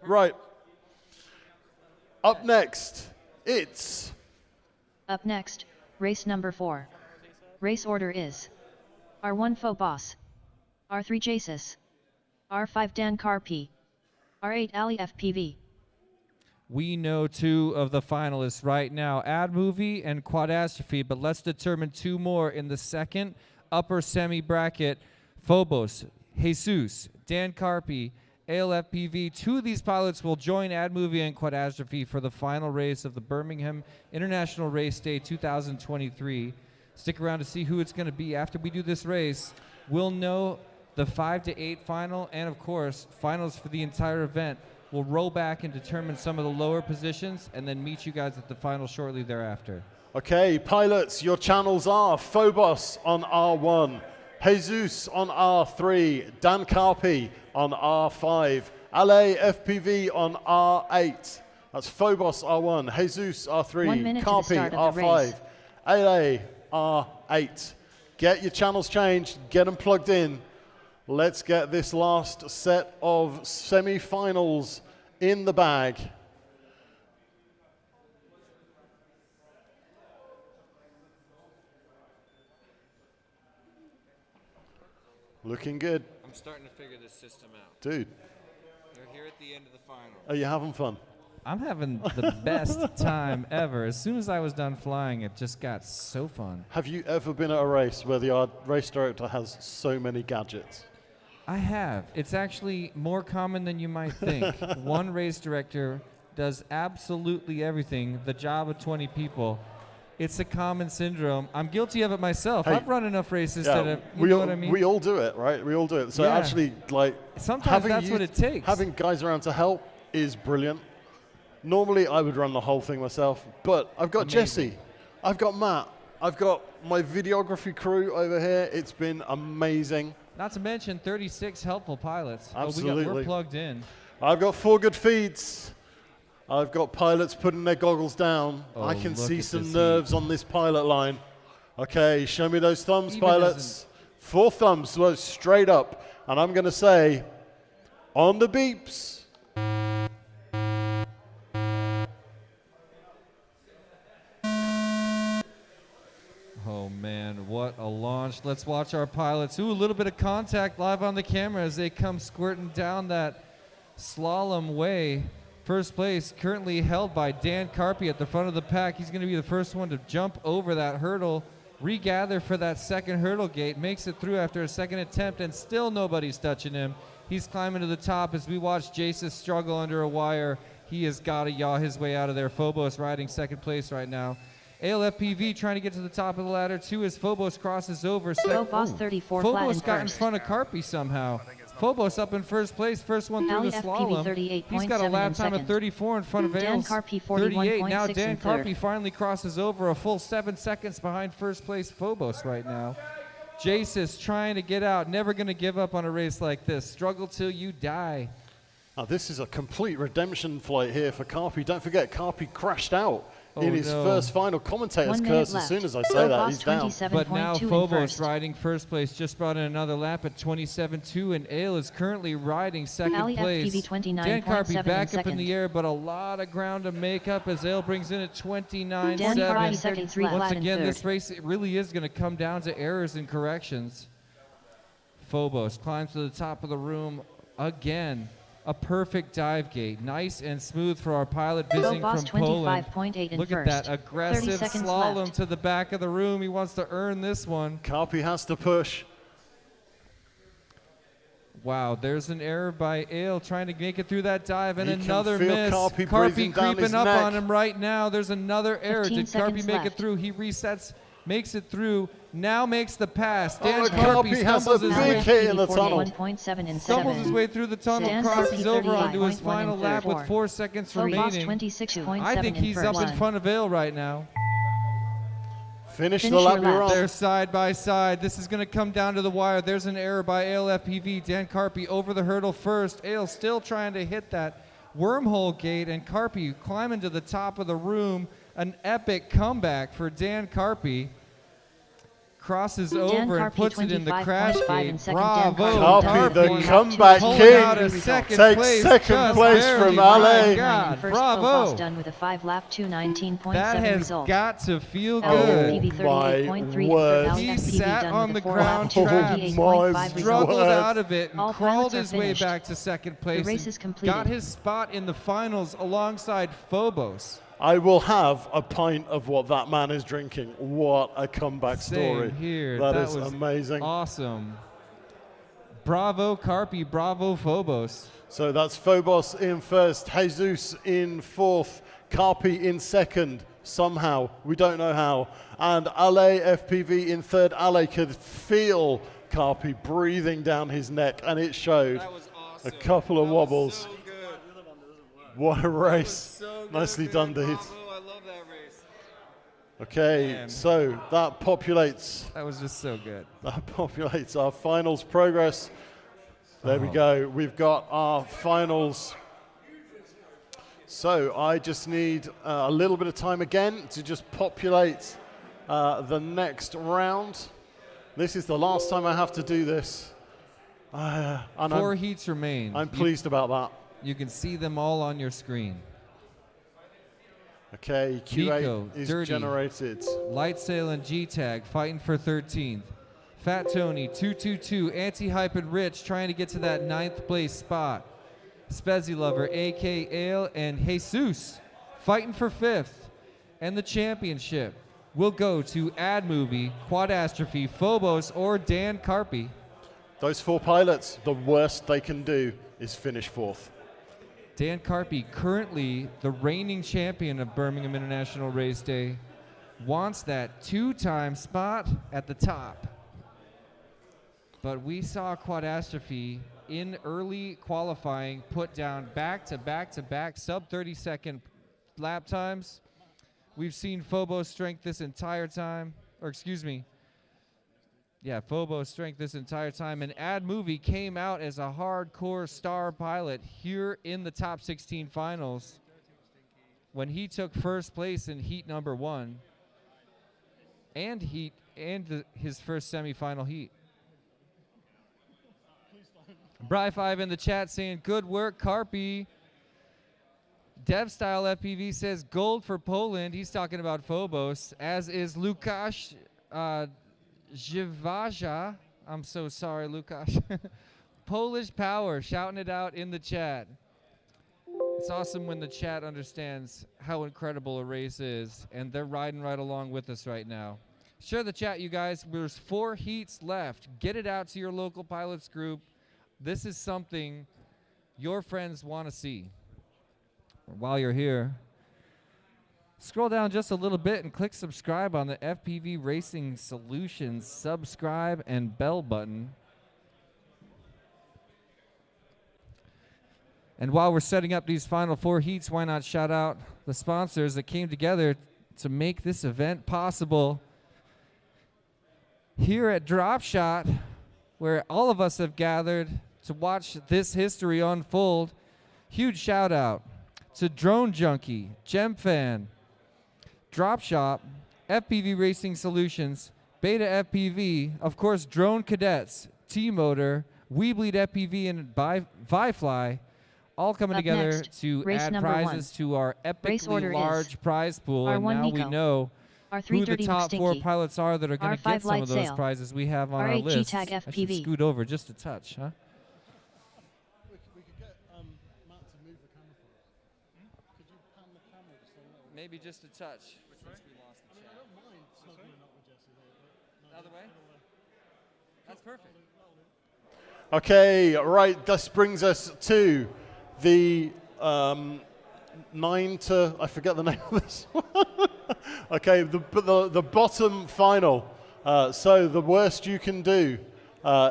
Right. Up next, it's... Up next, race number 4. Race order is R1 Phobos, R3 Jasis, R5 DanCarpy, R8 Ali FPV. We know 2 of the finalists right now, Ad Movie and Quadastrophe, but let's determine 2 more in the second upper semi-bracket. Phobos, Jesus, DanCarpy, ALFPV. 2 of these pilots will join Ad Movie and Quadastrophe for the final race of the Birmingham International Race Day 2023. Stick around to see who it's going to be. After we do this race, we'll know the 5 to 8 final and, of course, finals for the entire event. We'll roll back and determine some of the lower positions and then meet you guys at the final shortly thereafter. Okay, pilots, your channels are Phobos on R1, Jesus on R3, DanCarpy on R5, LA FPV on R8. That's Phobos R1, Jesus R3, Carpy R5, LA R8. Get your channels changed, get them plugged in. Let's get this last set of semi-finals in the bag. Looking good. I'm starting to figure this system out. Dude. They're here at the end of the final. Are you having fun? I'm having the best time ever. As soon as I was done flying, it just got so fun. Have you ever been at a race where the race director has so many gadgets? I have. It's actually more common than you might think. One race director does absolutely everything, the job of 20 people. It's a common syndrome. I'm guilty of it myself. Hey, I've run enough races that you know what I mean? We all do it, right? We all do it. So Yeah. actually, like, sometimes that's what it takes. Having guys around to help is brilliant. Normally, I would run the whole thing myself, but I've got Jesse, I've got Matt, I've got my videography crew over here. It's been amazing. Not to mention 36 helpful pilots. Absolutely. We're plugged in. I've got 4 good feeds. I've got pilots putting their goggles down. Oh, I can look see at some this nerves on this pilot line. Okay, show me those thumbs, Even pilots. 4 thumbs, so straight up. And I'm going to say, on the beeps. Oh man, what a launch. Let's watch our pilots. Ooh, a little bit of contact live on the camera as they come squirting down that slalom way. First place currently held by DanCarpy at the front of the pack. He's going to be the first one to jump over that hurdle, regather for that second hurdle gate, makes it through after a second attempt, and still nobody's touching him. He's climbing to the top as we watch Jason struggle under a wire. He has got to yaw his way out of there. Phobos riding second place right now. ALFPV trying to get to the top of the ladder too as Phobos crosses over. Phobos 34 flat Phobos in got in first. front of Carpy somehow. Phobos up in first place, first one through Ali the FPV slalom. 38.7 He's got a lap in time of second. 34 in front of Ailes. DanCarpy 38. Now41.6 in DanCarpy third. finally crosses over, a full 7 seconds behind first place Phobos right now. Jasis trying to get out, never going to give up on a race like this. Struggle till you die. Now, this is a complete redemption flight here for Carpy. Don't forget, Carpy crashed out in his first final. Commentator's 1 minute curse as left. soon as I say that, he's down. But now 27.2 in Phobos first. riding first place, just brought in another lap at 27.2, and Ale is currently riding second Ali place. FPV 29.7 DanCarpy back in up in the second. air, but a lot of ground to make up as Ale brings in at DanCarpy 29.7. 33 Once flat in again, third. this race it really is going to come down to errors and corrections. Phobos climbs to the top of the room again. a perfect dive gate. Nice and smooth for our pilot visiting from Poland. Look at that aggressive slalom left. to the back of the room. He wants to earn this one. Carpy has to push. Wow, there's an error by Ale trying to make it through that dive, and He can another feel miss. Carpy Carpy breathing down his creeping up neck. on him right now. There's another error. 15 Did Carpy seconds make it left. through? He resets, makes it through, now makes the pass. Oh, Dan Carpy Carpy has stumbles a his big way hit in the tunnel. 41.7 and Stumbles 7. his way through the tunnel, Dan crosses Carpy over onto his 35.1 final and lap with 4. 4 seconds Phobos remaining. 26.7 I think and he's up in first. front of Ale right now. Finish the Finish lap your you're lap. on. They're side by side. This is going to come down to the wire. There's an error by Ale FPV. Dan Carpy over the hurdle first. Ale still trying to hit that wormhole gate, and Carpy climbing to the top of the room. An epic comeback for Dan Carpy. Crosses over and Carpy puts it in the 25.5 crash and gate. second. Dan Bravo, Carpy, the Carpy. comeback Pulling king, out a second takes place, second just place barely. from My LA. God, First bravo. Phobos done with a 5-lap 219.7 That has result. got to feel Oh, good. LFPV my 38.3 word. for He LFPV sat done on with the a 4-lap ground trapped. 238.5 Struggled result. out of it and All crawled pilots are his way finished. back to second place. The race and is completed. got his spot in the finals alongside Phobos. I will have a pint of what that man is drinking. What a comeback Same story. here. That That is was amazing. Awesome. Bravo, Carpy. Bravo, Phobos. So that's Phobos in first, Jesus in fourth, Carpy in second, somehow, we don't know how, and Ale FPV in third. Ale could feel Carpy breathing down his neck, and it showed. That was awesome. A couple of That wobbles. Was so good. What a race. So good, Nicely man. done, dude. Bravo, I love that race. Okay, Man. so that populates That was just so good. our finals progress. There we go. We've got our finals. So I just need a little bit of time again to just populate the next round. This is the last time I have to do this. And 4 heats remain. I'm pleased about that. You can see them all on your screen. Okay, Nico, Q8 is Dirty. generated. Light Sail and G-Tag fighting for 13th. Fat Tony, 222, Anti-Hype and Rich trying to get to that 9th place spot. Spezzy Lover, AK Ale, and Jesus fighting for 5th. And the championship will go to Ad Movie, Quadastrophe, Phobos, or Dan Carpy. Those 4 pilots, the worst they can do is finish 4th. Dan Carpy, currently the reigning champion of Birmingham International Race Day, wants that 2-time spot at the top. But we saw Quadastrophe in early qualifying put down back-to-back-to-back sub-30-second lap times. We've seen Phobos strength this entire time, or excuse me, yeah, Phobos strength this entire time, and Ad Movie came out as a hardcore star pilot here in the top 16 finals when he took first place in heat number 1 and his first semifinal heat. Bry5 in the chat saying, good work, Carpy. DevStyle FPV says gold for Poland. He's talking about Phobos, as is Lukasz Żywaja. I'm so sorry, Lukasz. Polish Power, shouting it out in the chat. It's awesome when the chat understands how incredible a race is, and they're riding right along with us right now. Share the chat, you guys. There's 4 heats left. Get it out to your local pilots group. This is something your friends want to see. While you're here, scroll down just a little bit and click subscribe on the FPV Racing Solutions subscribe and bell button. And while we're setting up these final 4 heats, why not shout out the sponsors that came together to make this event possible. Here at Drop Shot, where all of us have gathered to watch this history unfold, huge shout out to Drone Junkie, GemFan, Drop Shop, FPV Racing Solutions, Beta FPV, of course Drone Cadets, T-Motor, We Bleed FPV, and Vifly, all coming Up together next, to race add number prizes 1. to our Race epically order is large prize pool. And R1 now we Nico, know R3 who the Dirty top 4 McStinky, pilots are that are going to R5 get some Light of those Sail, prizes we have on our R8 list. G-Tag I should FPV. scoot over just a touch, huh? Maybe just a touch. Since we lost the chat. The other way? That's perfect. Okay, right. This brings us to the 9 to, I forget the name of this. Okay, the bottom final. So the worst you can do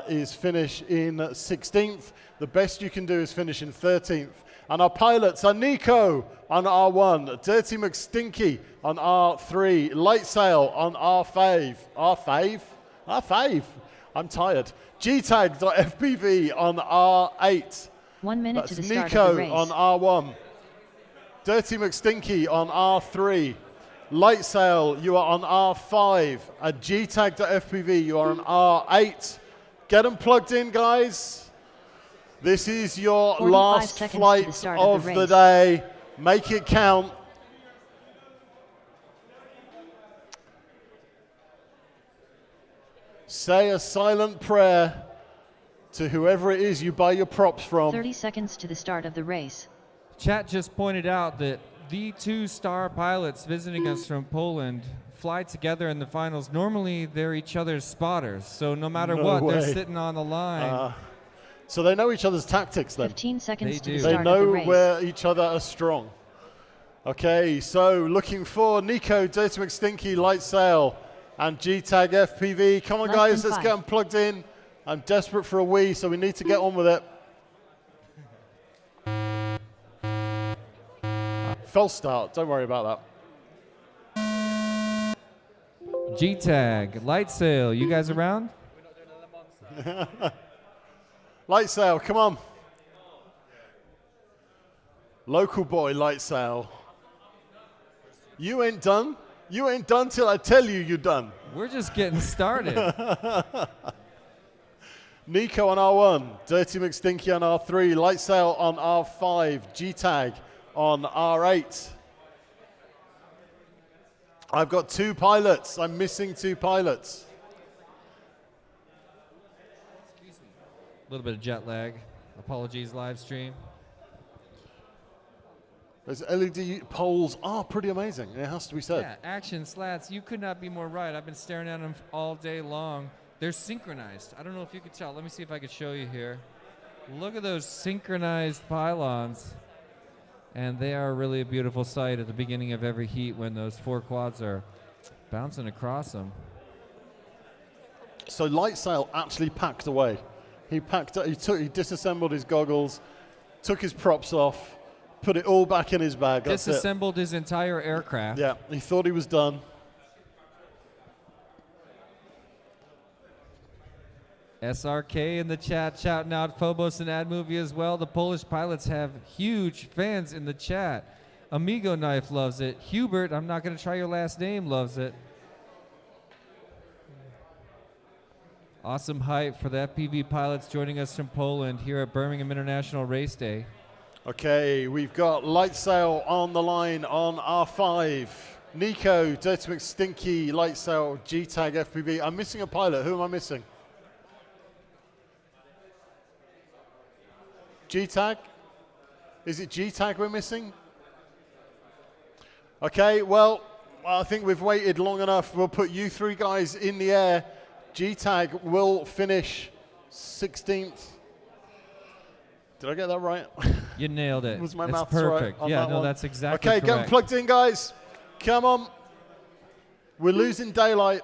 is finish in 16th. The best you can do is finish in 13th. And our pilots are Nico on R1, Dirty McStinky on R3, Lightsail on R5. R5? I'm tired. GTag.fpv on R8. 1 minute That's to the start Nico of the race. on R1. Dirty McStinky on R3. Lightsail, you are on R5. At GTag.fpv, you are on R8. Get them plugged in, guys. This is your last flight of the day. Make it count. Say a silent prayer to whoever it is you buy your props from. 30 seconds to the start of the race. Chat just pointed out that the 2 star pilots visiting us from Poland fly together in the finals. Normally, they're each other's spotters, so no matter what, they're sitting on the line. So they know each other's tactics then. 15 seconds to the They start of the race. know where each other are strong. Okay, so looking for Nico, Dirty McStinky, Lightsail, and GTag FPV. Come on, Less guys, than let's 5. get them plugged in. I'm desperate for a wee, so we need to get on with it. False start, don't worry about that. GTag, Lightsail, you guys around? Lightsail, come on. Local boy, Lightsail. You ain't done. You ain't done till I tell you you're done. We're just getting started. Nico on R1, Dirty McStinky on R3, Lightsail on R5, GTag on R8. I've got 2 pilots. I'm missing 2 pilots. A little bit of jet lag. Apologies, live stream. Those LED poles are pretty amazing, it has to be said. Yeah, action slats, you could not be more right. I've been staring at them all day long. They're synchronized. I don't know if you could tell. Let me see if I could show you here. Look at those synchronized pylons. And they are really a beautiful sight at the beginning of every heat when those 4 quads are bouncing across them. So Lightsail actually packed away. He disassembled his goggles, took his props off, put it all back in his bag. That's Disassembled his entire aircraft. Yeah, he thought he was done. SRK in the chat shouting out Phobos and Ad Movie as well. The Polish pilots have huge fans in the chat. Amigo Knife loves it. Hubert, I'm not going to try your last name, loves it. Awesome hype for the FPV pilots joining us from Poland here at Birmingham International Race Day. Okay, we've got Lightsail on the line on R5. Nico, Dirty McStinky, Lightsail, GTag, FPV. I'm missing a pilot. Who am I missing? GTag? Is it GTag we're missing? Okay, well, I think we've waited long enough. We'll put you 3 guys in the air. GTag will finish 16th. Did I get that right? You nailed it. Was my It's maths perfect. right on Yeah, that no, one? that's exactly okay, correct. get them plugged in, guys. Come on. We're losing daylight.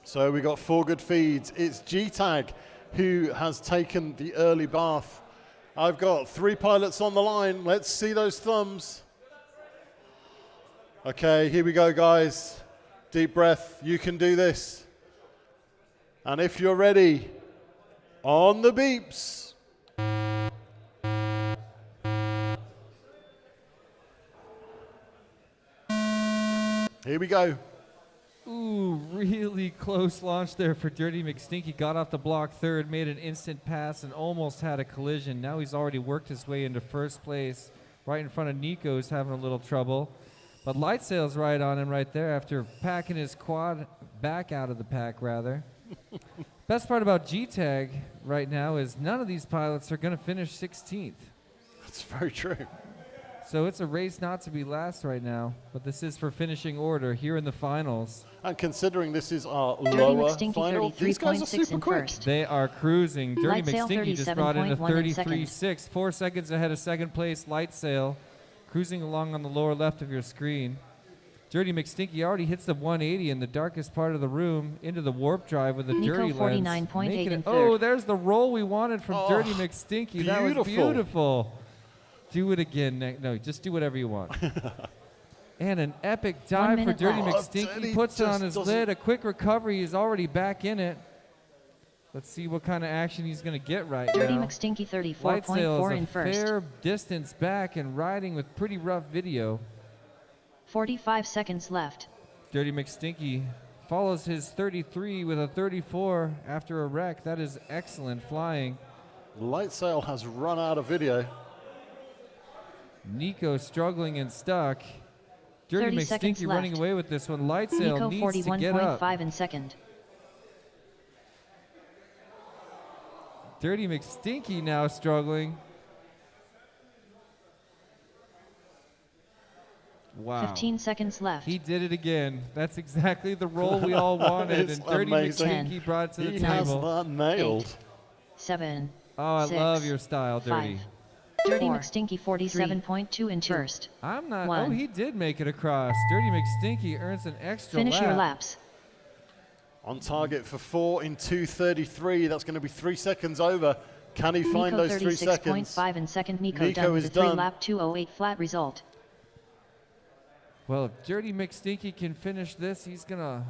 So we got 4 good feeds. It's GTag who has taken the early bath. I've got 3 pilots on the line. Let's see those thumbs. Okay, here we go, guys. Deep breath. You can do this. And if you're ready, on the beeps. Here we go. Ooh, really close launch there for Dirty McStinky. Got off the block 3rd, made an instant pass, and almost had a collision. Now he's already worked his way into 1st place. Right in front of Nico, who's having a little trouble. But Lightsail's right on him right there after packing his quad back out of the pack, rather. Best part about G-Tag right now is none of these pilots are going to finish 16th. That's very true. So it's a race not to be last right now, but this is for finishing order here in the finals. And considering this is our Dirty lower McStinky final, these guys are 33.6 super in quick. first. They are cruising. Dirty Light Sail McStinky just brought in a 37.1 in second. 33.6, 4 seconds ahead of second place. Light Sail cruising along on the lower left of your screen. Dirty McStinky already hits the 180 in the darkest part of the room into the warp drive with a Nico dirty lens. 49.8 making in it- third. Oh, there's the roll we wanted from Oh, Dirty McStinky. That was beautiful. beautiful. Do it again. No, just do whatever you want. And an epic 1 dive for minute Dirty left. McStinky. Dirty Puts it on just his doesn't- lid. A quick recovery. He's already back in it. Let's see what kind of action he's going to get right Dirty now. McStinky Light Sail 34.4 is in a first. fair distance back and riding with pretty rough video. 45 seconds left. Dirty McStinky follows his 33 with a 34 after a wreck. That is excellent flying. Light Sail has run out of video. Nico struggling and stuck. Dirty 30 seconds McStinky running left. away with this one. Light Sail Nico needs to get up. 41.5 in second. Dirty McStinky now struggling. Wow. 15 seconds left. He did it again. That's exactly the role we all wanted, It's and Dirty amazing. McStinky brought it to the He table. has that nailed. 7. Oh, I 6, love your style, Dirty. 5. Dirty 4, McStinky 47.2 in first. I'm not. 1. Oh, he did make it across. Dirty McStinky earns an extra Finish lap. your laps. On target for 4 in 2:33. That's going to be 3 seconds over. Can he find Nico those 3 seconds? 36.5 in second. Nico, Nico done with is a 3 done. lap 2:08 flat result. Well, if Dirty McStinky can finish this, he's gonna.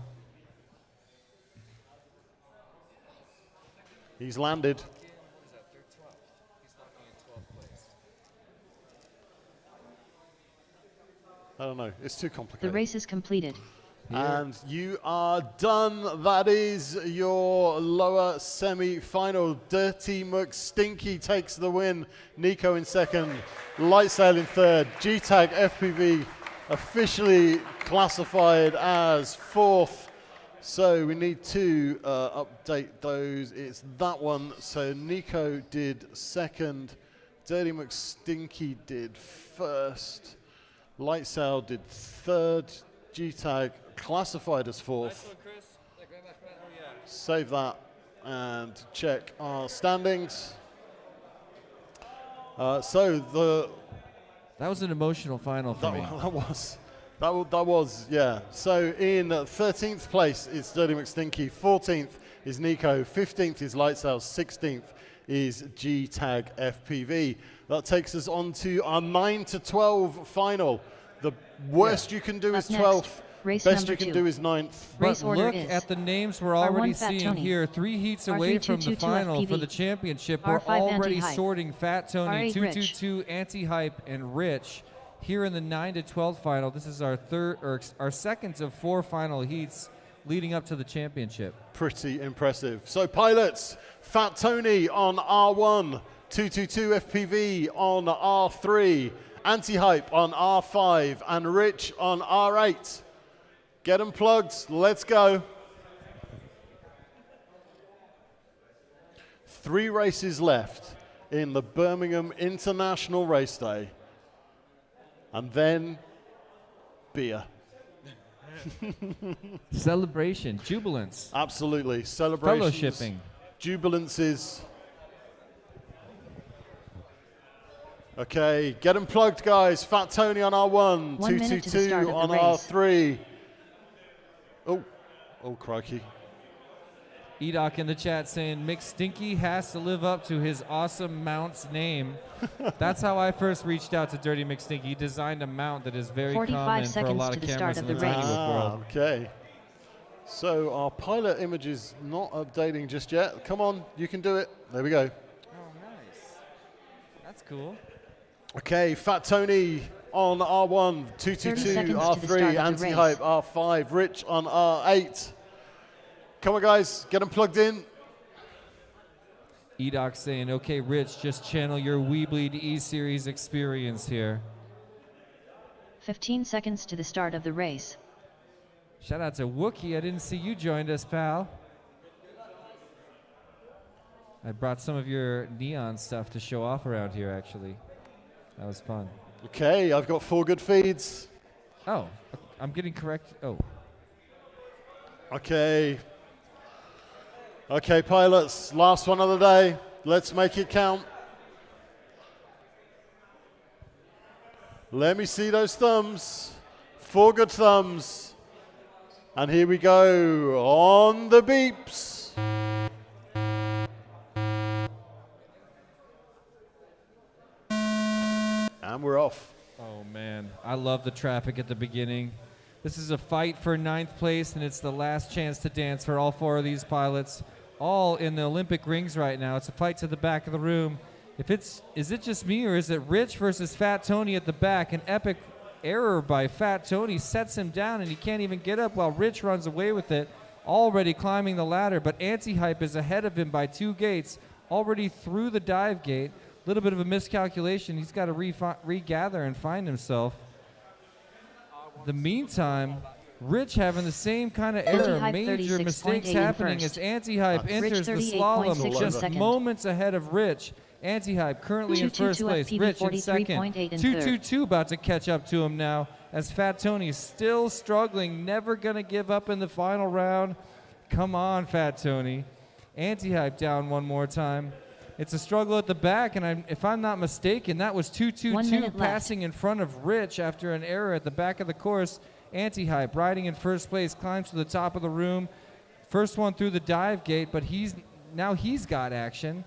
He's landed. I don't know. It's too The complicated. race is completed. And you are done. That is your lower semi-final. Dirty McStinky takes the win. Nico in second. Light Sail in third. G-Tag FPV officially classified as fourth. So we need to update those. It's that one. So Nico did second. Dirty McStinky did first. Light Sail did third. G-Tag classified as fourth. Save that and check our standings. So That was an emotional final for me. that was yeah. So in 13th place is Dirty McStinky. 14th is Nico. 15th is Light Sail. 16th is G-Tag FPV. That takes us on to our 9 to 12 final. The worst you can do is 12th. Race Best number you can 2. do is 9th. Race But order look is at the names we're R1 already Fat seeing Tony, here. 3 heats away from the R322 final for FPV, the championship. We're R5 already Anti-Hype, sorting Fat Tony, R8 Rich. 222, Anti-Hype, and Rich here in the 9 to 12 final. This is our our second of 4 final heats leading up to the championship. Pretty impressive. So pilots, Fat Tony on R1, 222 FPV on R3, Anti-Hype on R5, and Rich on R8. Get them plugged. Let's go. 3 races left in the Birmingham International Race Day. And then beer. Celebration, jubilance. Absolutely. Celebrations. Fellowshipping. Jubilances. Okay, get them plugged, guys. Fat Tony on R1, 1 minute to the 222 start of on the race. R3. Oh, crikey. Edoc in the chat saying McStinky has to live up to his awesome mount's name. That's how I first reached out to Dirty McStinky. He designed a mount that is very 45 common for a seconds lot to of the cameras start in of the the race. Tiny world. Okay. So our pilot image is not updating just yet. Come on, you can do it. There we go. Oh, nice. That's cool. Okay, Fat Tony on R1, 30 222, seconds to the R3, start of the Anti-Hype, R5, Rich on R8. Come on, guys, get them plugged in. Edoc saying, okay, Rich, just channel your Weebleed E-Series experience here. 15 seconds to the start of the race. Shout out to Wookie. I didn't see you joined us, pal. I brought some of your neon stuff to show off around here, actually. That was fun. Okay, I've got 4 good feeds. Oh, I'm getting correct. Oh. Okay. Okay, pilots, last one of the day. Let's make it count. Let me see those thumbs. 4 good thumbs. And here we go on the beeps. And we're off. Oh, man. I love the traffic at the beginning. This is a fight for 9th place, and it's the last chance to dance for all 4 of these pilots, all in the Olympic rings right now. It's a fight to the back of the room. Is it just me, or is it Rich versus Fat Tony at the back? An epic error by Fat Tony sets him down, and he can't even get up while Rich runs away with it, already climbing the ladder. But Anti-Hype is ahead of him by 2 gates, already through the dive gate. A little bit of a miscalculation. He's got to regather and find himself. The meantime, Rich having the same kind of error, major mistakes happening as Anti-Hype enters the slalom, just moments ahead of Rich. Anti-Hype currently in first place, Rich in second. 222 about to catch up to him now as Fat Tony is still struggling, never going to give up in the final round. Come on, Fat Tony. Anti-Hype down one more time. It's a struggle at the back, and if I'm not mistaken, that was 222 passing in front of Rich after an error at the back of the course. Anti-Hype riding in first place, climbs to the top of the room. First one through the dive gate, but he's got action.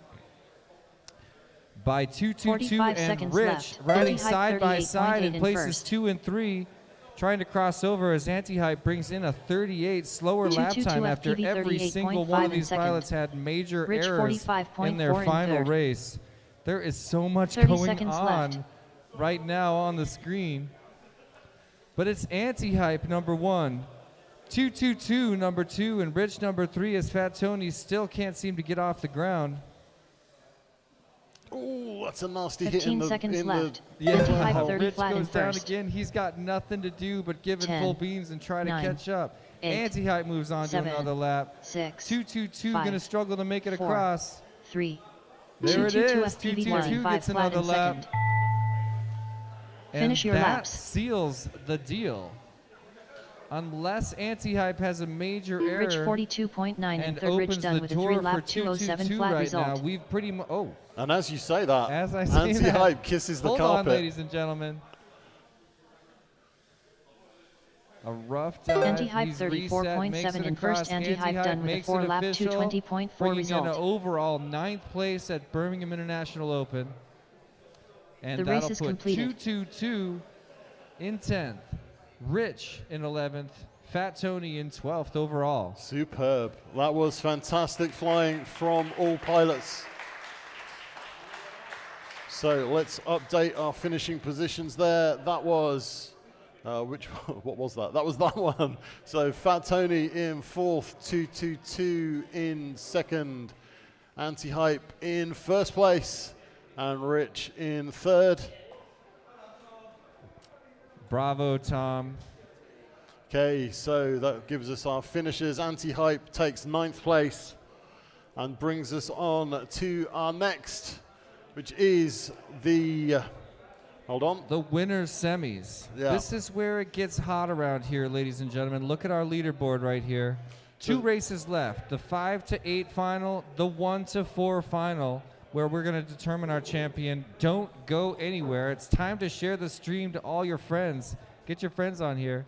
By 222 and Rich riding side by side in places 2 and 3, trying to cross over as Anti-Hype brings in a 38 slower lap time after every single one of these pilots had major errors in their final race. There is so much going on right now on the screen. But it's Anti-Hype number 1, 222 number 2, and Rich number 3 as Fat Tony still can't seem to get off the ground. Oh, that's a nasty hit in the... 15 seconds left. Yeah, 30 Rich flat goes in down first. again. He's got nothing to do but give it full beams and try to catch up. Anti-Hype moves on to another lap. 222 going to struggle to make it across. 3. There it is. 222 gets another lap. Finish your that laps. Seals the deal. Unless Anti-Hype has a major error Rich 42.9 and third. opens Rich done the with a door 3-lap for 207 flat right result. now. We've pretty much... Oh. And as you say that, As I say Anti-Hype that, kisses the hold carpet. on, ladies and gentlemen. A rough dive. Anti-Hype He's 34.7 reset, in across. first. Anti-Hype done with a makes it 4-lap official, 220.4 bringing result. in an overall 9th place at Birmingham International Open. And The race that'll is put completed. 222 in 10th. Rich in 11th. Fat Tony in 12th overall. Superb. That was fantastic flying from all pilots. So let's update our finishing positions there. That was, what was that? That was that one. So Fat Tony in 4th, 222 in 2nd, Anti-Hype in 1st place, and Rich in 3rd. Bravo, Tom. Okay, so that gives us our finishers. Anti-Hype takes 9th place and brings us on to our next, which is the, hold on. The winners semis. Yeah. This is where it gets hot around here, ladies and gentlemen. Look at our leaderboard right here. 2 races left, the 5 to 8 final, the 1 to 4 final, where we're going to determine our champion. Don't go anywhere. It's time to share the stream to all your friends. Get your friends on here.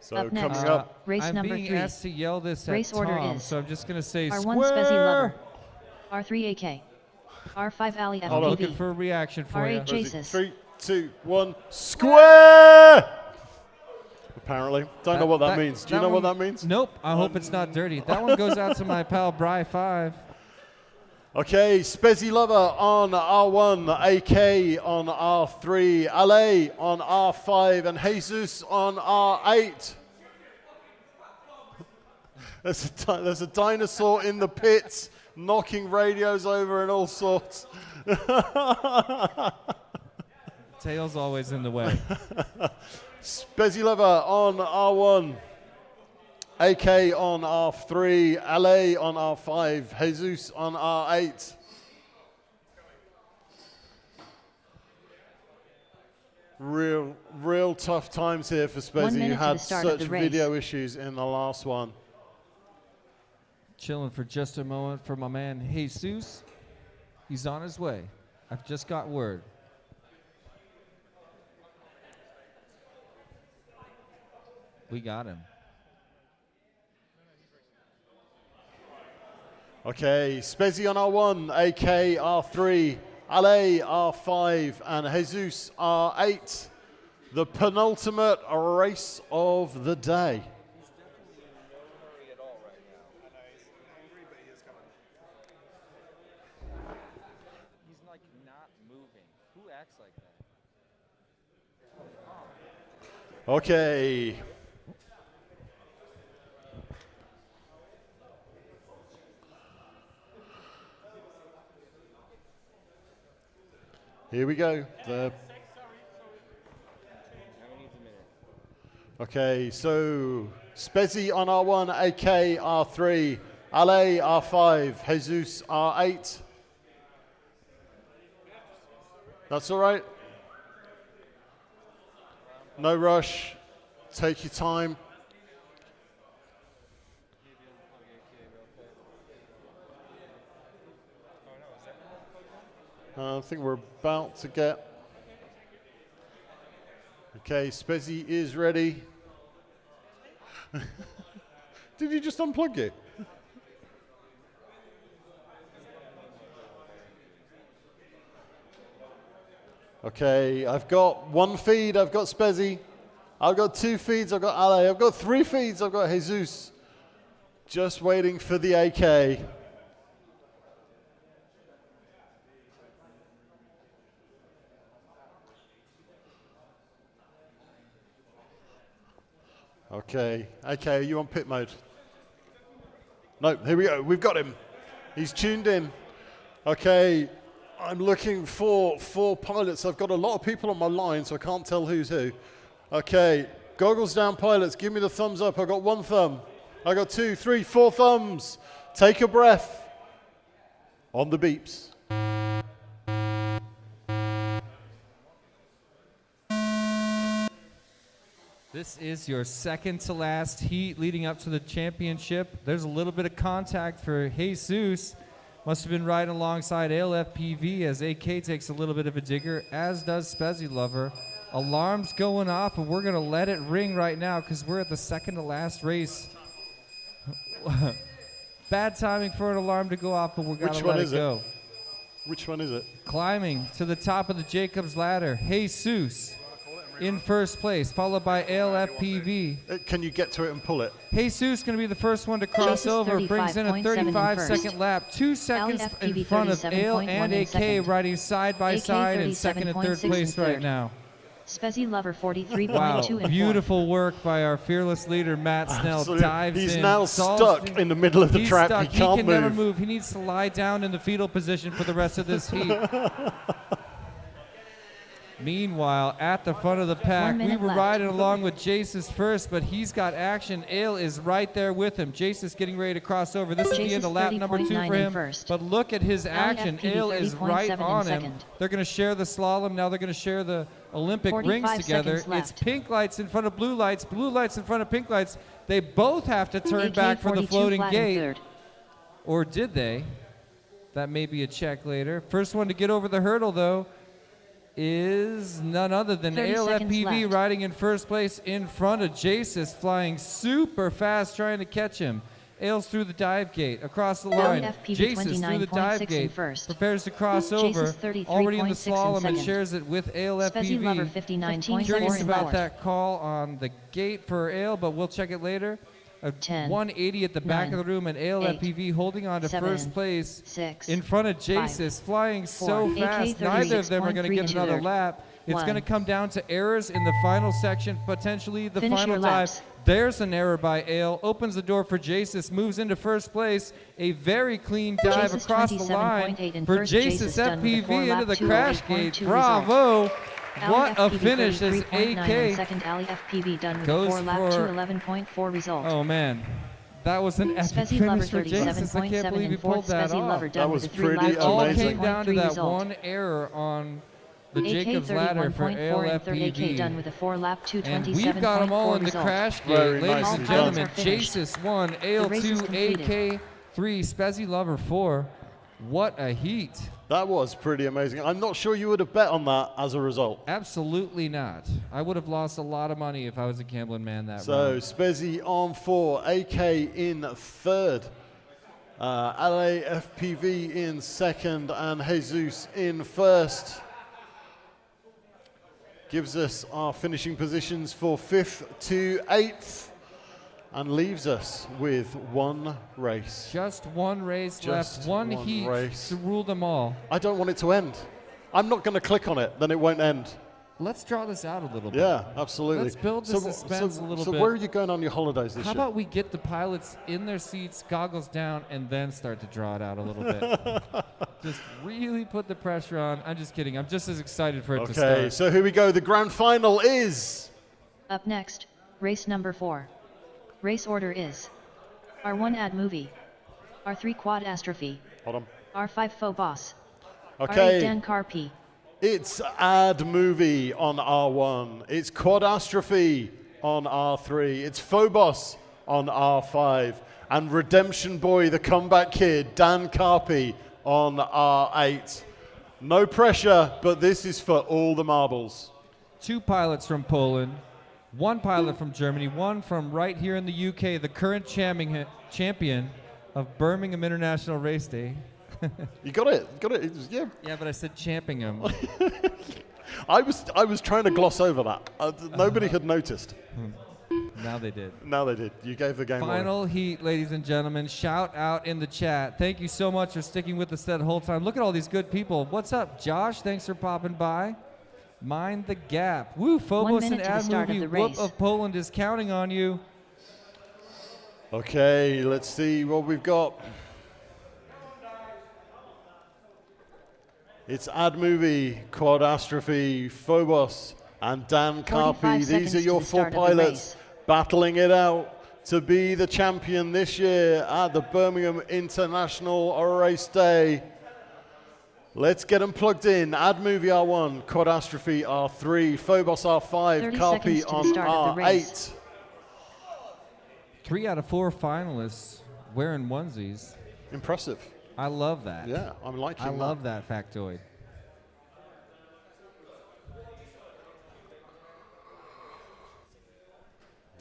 So Up next, coming up, race I'm number being 3. asked to yell this Race at order Tom, is so I'm just going to say R1 square. Spezy Lover, R3 AK, R5 Ali I'm looking FPV, for a reaction for you. R8 Jesus. 3, 2, 1, square! Apparently. Don't know what that means. Do you know what that means? Nope. I hope it's not dirty. That one goes out to my pal Bry 5. Okay, Spezy Lover on R1, AK on R3, Ale on R5, and Jesus on R8. There's a dinosaur in the pits, knocking radios over and all sorts. Tail's always in the way. Spezy Lover on R1. AK on R3, LA on R5, Jesus on R8. Real tough times here for Speedy, who had such video issues in the last one. Chilling for just a moment for my man Jesus. He's on his way. I've just got word. We got him. Okay, Spezzy on R1, AK R3, LA R5, and Jesus R8. The penultimate race of the day. He's definitely in no hurry at all right now. I know he's hungry, but he is coming. He's like not moving. Who acts like that? Okay. Here we go. Okay, so Spezzy on R1, AK R3, LA R5, Jesus R8. That's all right. No rush. Take your time. I think we're about to get. Okay, Spezzy is ready. Did you just unplug it? Okay, I've got one feed, I've got Spezzy. I've got two feeds, I've got LA. I've got three feeds, I've got Jesus. Just waiting for the AK. Okay, are you on pit mode? No, here we go, we've got him. He's tuned in. Okay, I'm looking for 4 pilots. I've got a lot of people on my line, so I can't tell who's who. Okay, goggles down pilots, give me the thumbs up. I've got 1 thumb. I got 2, 3, 4 thumbs. Take a breath. On the beeps. This is your second to last heat leading up to the championship. There's a little bit of contact for Jesus. Must have been riding alongside ALFPV as AK takes a little bit of a digger, as does Spezzy Lover. Alarm's going off, and we're going to let it ring right now because we're at the second to last race. Bad timing for an alarm to go off, but we're going to let it go. Which one is it? Climbing to the top of the Jacob's Ladder, Jesus in first place, followed by ALFPV. Can you get to it and pull it? Jesus going to be the first one to cross over, brings in a 35-second lap, 2 seconds in front of Ale and AK riding side by side in second and third place right now. Spezzy Lover 43.2 Wow, and beautiful work by our fearless leader, Matt Snell. Absolutely. Dives He's in. now stuck in the middle of the track. Stuck. He can't can move. never move. He needs to lie down in the fetal position for the rest of this heat. Meanwhile, at the front of the pack, we were riding along with Jesus first, but he's got action. Ale is right there with him. Jesus getting ready to cross over. This is the end of lap number 2 for him. But look at his action. Ale is right on him. They're going to share the slalom. Now they're going to share the Olympic rings together. It's pink lights in front of blue lights in front of pink lights. They both have to turn back for the floating gate. Or did they? That may be a check later. First one to get over the hurdle, though, is none other than ALFPV riding in first place in front of Jesus, flying super fast trying to catch him. Ale's through the dive gate, across the line. Jesus through the dive gate, prepares to cross over, already in the slalom and shares it with ALFPV. Curious about that call on the gate for Ale, but we'll check it later. A 180 at the back of the room, and ALFPV holding on to first place in front of Jesus, flying so fast. Neither of them are going to get another lap. It's going to come down to errors in the final section, potentially the final dive. There's an error by Ale, opens the door for Jesus, moves into first place. A very clean dive across the line for Jesus FPV into the crash gate. Bravo. What a finish as AK second Ali FPV done with goes 4 lap for 2:11.4 result. Oh man, that was an epic Spezzy Lover finish for Jesus. I can't 37.7 believe he in fourth. pulled that Spezzy off. Lover done with a 3 pretty lap It all amazing. came down to 2:11.3 that result. one error on the AK Jacobs ladder for 31.4 in third. AK done ALFPV. with a 4 lap And we've got them all 2:27.4 in the result. crash gate. Very Ladies nicely and done. gentlemen, Pilots are finished. Jesus 1, The race is AL2, completed. AK3, Spezzy Lover 4. What a heat. That was pretty amazing. I'm not sure you would have bet on that as a result. Absolutely not. I would have lost a lot of money if I was a gambling man that So round. Spezzy on 4, AK in third, LAFPV in second, and Jesus in first. Gives us our finishing positions for 5th to 8th and leaves us with one race. Just one race Just left, one one heat race. to rule them all. I don't want it to end. I'm not going to click on it, then it won't end. Let's draw this out a little bit. Yeah, absolutely. Let's build the So suspense a little so bit. where are you going on your holidays this How year? about we get the pilots in their seats, goggles down, and then start to draw it out a little bit? Just really put the pressure on. I'm just kidding. I'm just as excited for it to Okay, start. so here we go. The grand final is... Up next, race number 4. Race order is R1 Ad Movie, R3 Quad Astrophy, Hold on. R5 Faux Boss, Okay. R8 DanCarpy, It's Ad Movie on R1. It's Quadastrophe on R3. It's Phobos on R5. And Redemption Boy, the comeback kid, DanCarpy on R8. No pressure, but this is for all the marbles. 2 pilots from Poland, 1 pilot from Germany, 1 from right here in the UK, the current champion of Birmingham International Race Day. You got it. Got it. Yeah. Yeah, but I said champing him. I was trying to gloss over that. Nobody had noticed. Now they did. Now they did. You gave the game away. Final heat, ladies and gentlemen. Shout out in the chat. Thank you so much for sticking with us that whole time. Look at all these good people. What's up, Josh? Thanks for popping by. Mind the gap. Woo, 1 Phobos and minute to the Ad start of Movie. the Whoop race. of Poland is counting on you. Okay, let's see what we've got. It's Ad Movie, Quadastrophe, Phobos, and 45 DanCarpy. These seconds are to your the 4 start of the pilots race. battling it out to be the champion this year at the Birmingham International Race Day. Let's get them plugged in. Ad Movie R1, Quadastrophe R3, Phobos R5, 30 Carpy seconds to the on start of the race. R8. 3 out of 4 finalists wearing onesies. Impressive. I love that. Yeah, I'm liking I that. love that factoid.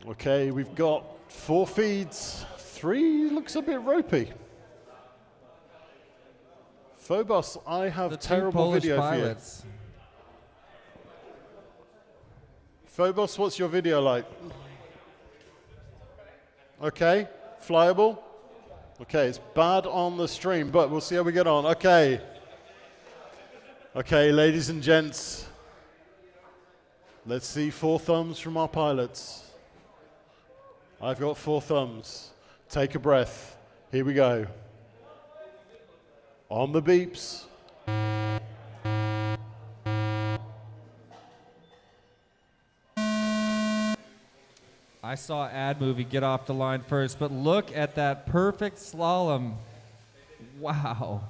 Okay, we've got 4 feeds. 3 looks a bit ropey. Phobos, I have The 2 terrible Polish video pilots. for you. Phobos, what's your video like? Okay, flyable. Okay, it's bad on the stream, but we'll see how we get on. Okay. Okay, ladies and gents. Let's see 4 thumbs from our pilots. I've got 4 thumbs. Take a breath. Here we go. On the beeps. I saw Ad Movie get off the line first, but look at that perfect slalom. Wow.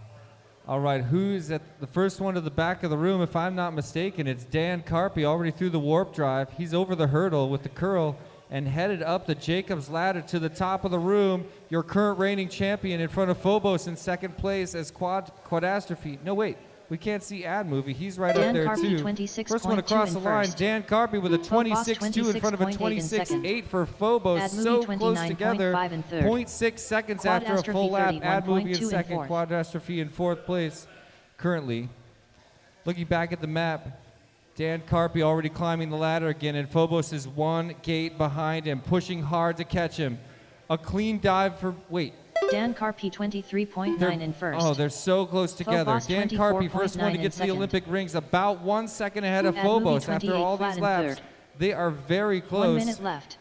All right, who's at the first one to the back of the room? If I'm not mistaken, it's DanCarpy already through the warp drive. He's over the hurdle with the curl and headed up the Jacobs ladder to the top of the room. Your current reigning champion in front of Phobos in second place as Quadastrophe. No, wait. We can't see Ad Movie. He's right up there, DanCarpy too. 26.2 First one across in the line. first. DanCarpy with a Phobos 26.2 in front of a 26.8 in second. 26.8 for Phobos. Ad Movie So close 29.5 together. in third. 0.6 seconds after a full Quadastrophe lap. Ad Movie in 31.2 in second. fourth. Quadastrophe in fourth place currently. Looking back at the map, DanCarpy already climbing the ladder again, and Phobos is 1 gate behind him, pushing hard to catch him. A clean dive for, wait. DanCarpy 23.9 in first. Oh, they're so close together. Phobos DanCarpy, first one to 24.9 get to the in Olympic rings, about 1 second ahead of Ad Movie Phobos after 28 all flat these in laps. third. They are very 1 close. minute left.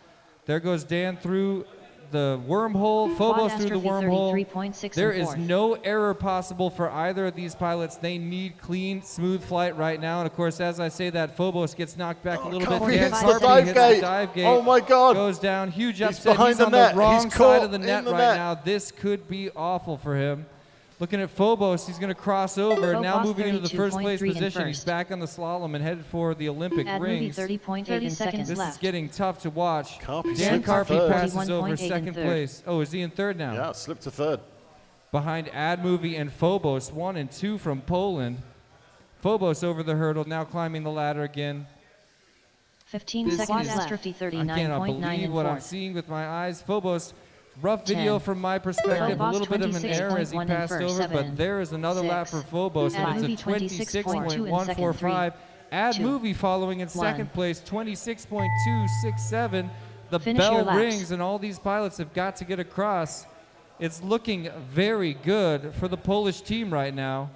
There goes Dan through the wormhole, Phobos through the wormhole. 33.6 There and is fourth. no error possible for either of these pilots. They need clean, smooth flight right now. And of course, as I say that, Phobos gets knocked back a little bit. Carpy hits the DanCarpy dive hits gate. the dive gate. Oh my God. Goes down. Huge He's upset. behind He's the on net. the wrong He's side caught of the in net the right net. now. This could be awful for him. Looking at Phobos, he's going to cross over. Now Phobos moving into the first place 32.3 in position. He's first. back on the slalom and headed for the Olympic Add movie rings. 30.8 in seconds This is left. getting tough to watch. Carpy Dan slipped to Carpy third. passes over 41.8 in second third. place. Oh, is he in third now? Yeah, slipped to third. Behind Ad Movie and Phobos, 1 and 2 from Poland. Phobos over the hurdle, now climbing the ladder again. 15 This seconds is- left. I 39.9 cannot in believe what I'm fourth. seeing with my eyes. Phobos, rough video 10. from my perspective, a Phobos little bit of an error as he 26.1 in passed first. over, but 7, there is another lap for 6, Phobos, and Ad it's a Movie 26.2 in second, 26.145. Ad 2, Movie following in 1. second place, 26.267. The Finish your bell laps. rings, and all these pilots have got to get across. It's looking very good for the Polish team right now.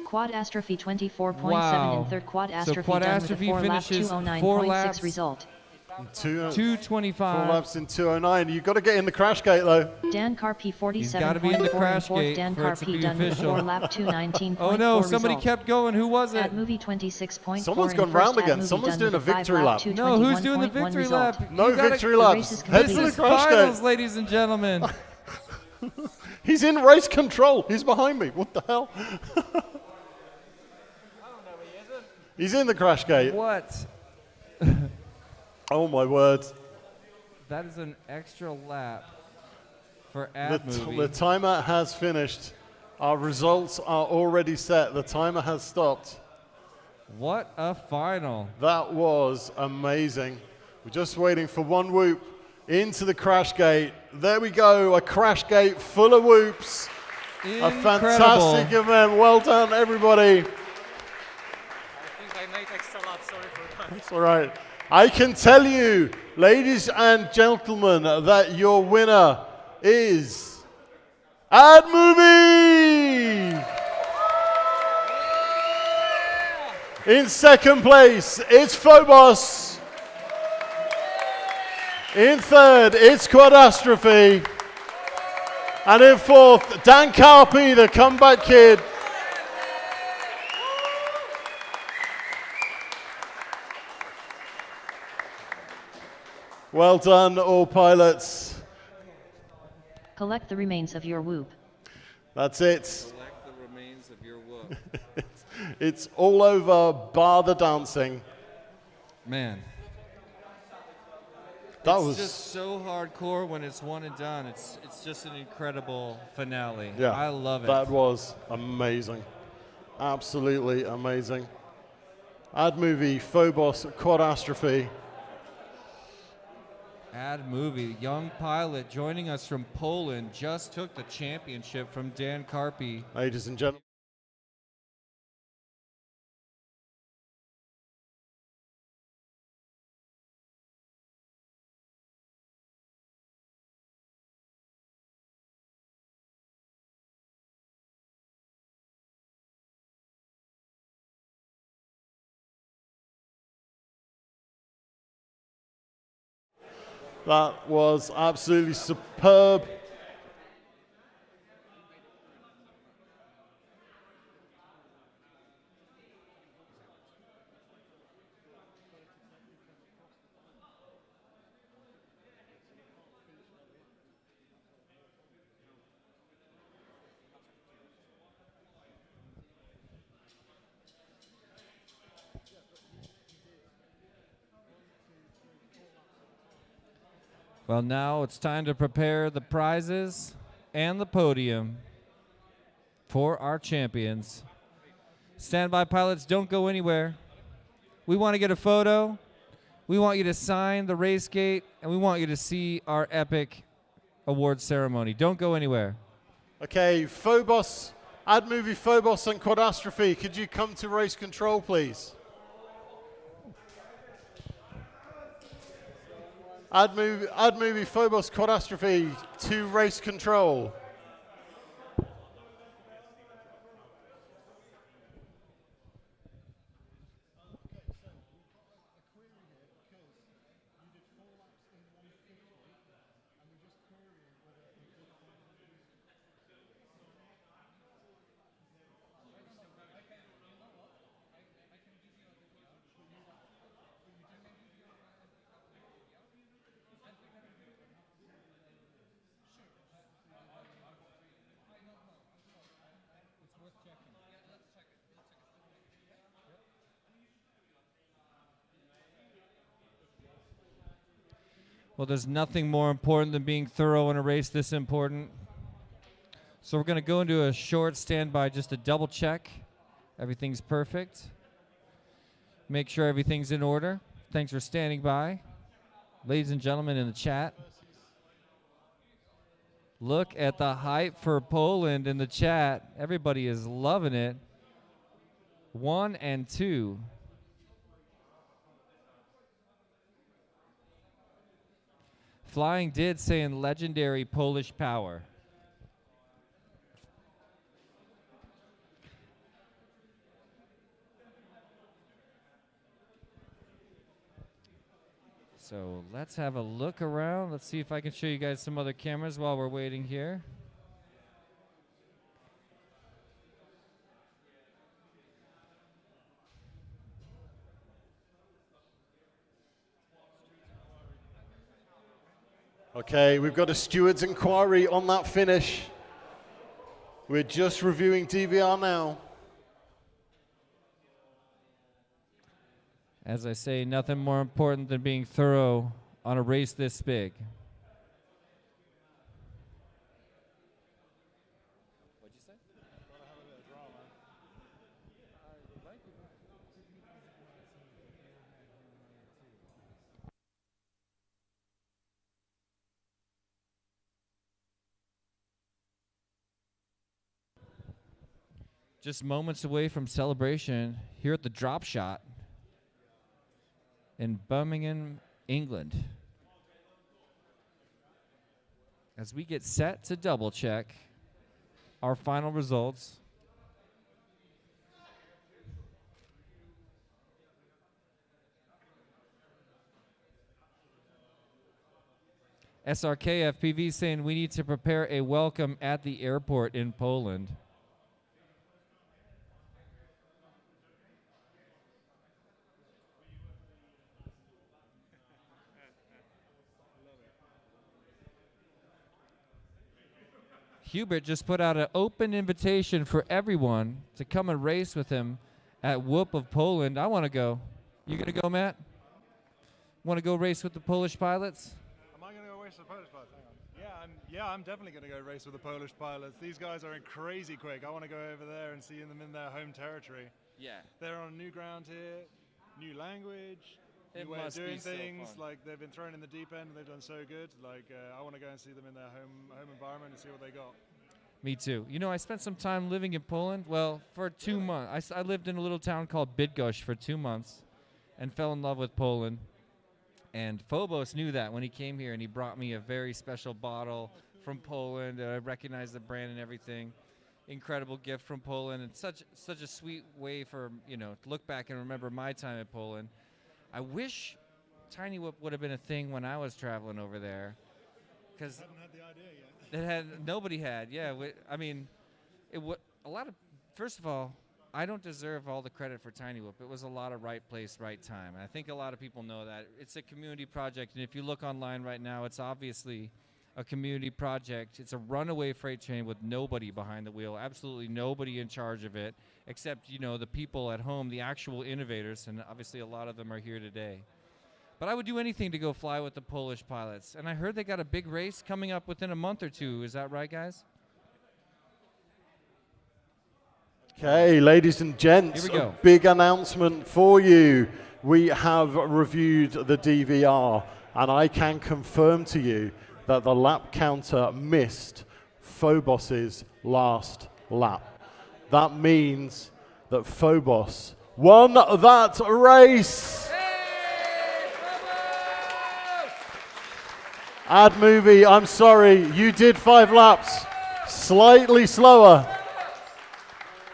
Quadastrophe 24.7 Wow. in third. So Quadastrophe done with a Quadastrophe 4-lap finishes 209.6 laps. result. 2:25. 4 laps in 2:09. You've got to get in the crash gate, though. DanCarpy He's got to be in the 47.4 in crash fourth. gate for it to DanCarpy be done with a official. 4-lap 219.4 Oh no, somebody result. kept going. Who was it? At movie 26.4 Someone's in gone first. round At again. movie Someone's done doing with a victory 5-lap lap. No, who's doing the 221.1 victory result. lap? No You gotta- victory The laps. race is Head complete. to This the is crash finals, gate. ladies and gentlemen. He's in race control. He's behind me. What the hell? He's in the crash gate. What? Oh my word. That is an extra lap for The, Ad Movie. the timer has finished. Our results are already set. The timer has stopped. What a final. That was amazing. We're just waiting for one whoop into the crash gate. There we go, a crash gate full of whoops. A fantastic event. Well done, everybody. I think I made extra laps, sorry for that. That's all right. I can tell you, ladies and gentlemen, that your winner is Ad Movie. In second place, it's Phobos. In third, it's Quadastrophe. And in fourth, DanCarpy, the comeback kid. Well done, all pilots. Collect the remains of your whoop. That's it. Select the remains of your whoop. It's all over, bar the dancing. Man. That It's was just so hardcore when it's one and done. It's just an incredible finale. yeah. I love it. That was amazing, absolutely amazing. Ad Movie, Phobos, Quadastrophe. Ad Movie, young pilot joining us from Poland, just took the championship from DanCarpy. Ladies and gentlemen. That was absolutely superb. Well, now it's time to prepare the prizes and the podium for our champions. Standby pilots, don't go anywhere. We want to get a photo. We want you to sign the race gate, and we want you to see our epic award ceremony. Don't go anywhere. Okay, Phobos, Ad Movie, Phobos, and Quadastrophe, could you come to race control, please? Ad movie, Phobos, Quadastrophe to race control. Well, there's nothing more important than being thorough in a race this important. So we're going to go into a short standby just to double check. Everything's perfect. Make sure everything's in order. Thanks for standing by. Ladies and gentlemen in the chat. Look at the hype for Poland in the chat. Everybody is loving it. 1 and 2. Flying Did saying legendary Polish power. So let's have a look around. Let's see if I can show you guys some other cameras while we're waiting here. Okay, we've got a steward's inquiry on that finish. We're just reviewing DVR now. As I say, nothing more important than being thorough on a race this big. What'd you say? Gotta have a bit of drama. Just moments away from celebration here at the Drop Shot in Birmingham, England. As we get set to double check our final results. SRK FPV saying we need to prepare a welcome at the airport in Poland. Hubert just put out an open invitation for everyone to come and race with him at Whoop of Poland. I want to go. You going to go, Matt? Want to go race with the Polish pilots? Am I going to go race with the Polish pilots? Hang on. I'm definitely going to go race with the Polish pilots. These guys are crazy quick. I want to go over there and see them in their home territory. Yeah. They're on new ground here, new language, It new way of must be doing so things. fun. Like they've been thrown in the deep end and they've done so good. Like I want to go and see them in their home environment and see what they got. Me too. You know, I spent some time living in Poland. Well, for 2 months. I lived in a little town called Bydgoszcz for 2 months and fell in love with Poland. And Phobos knew that when he came here, and he brought me a very special bottle from Poland. I recognized the brand and everything. Incredible gift from Poland, and such a sweet way for, you know, to look back and remember my time in Poland. I wish Tiny Whoop would have been a thing when I was traveling over there, because Haven't had the idea yet. it had nobody had. Yeah, I mean, first of all, I don't deserve all the credit for Tiny Whoop. It was a lot of right place, right time. And I think a lot of people know that. It's a community project, and if you look online right now, it's obviously a community project. It's a runaway freight train with nobody behind the wheel, absolutely nobody in charge of it, except, you know, the people at home, the actual innovators, and obviously a lot of them are here today. But I would do anything to go fly with the Polish pilots. And I heard they got a big race coming up within a month or two. Is that right, guys? Okay, ladies and gents, Here we go. a big announcement for you. We have reviewed the DVR, and I can confirm to you that the lap counter missed Phobos's last lap. That means that Phobos won that race. Ad movie, I'm sorry, you did 5 laps, slightly slower.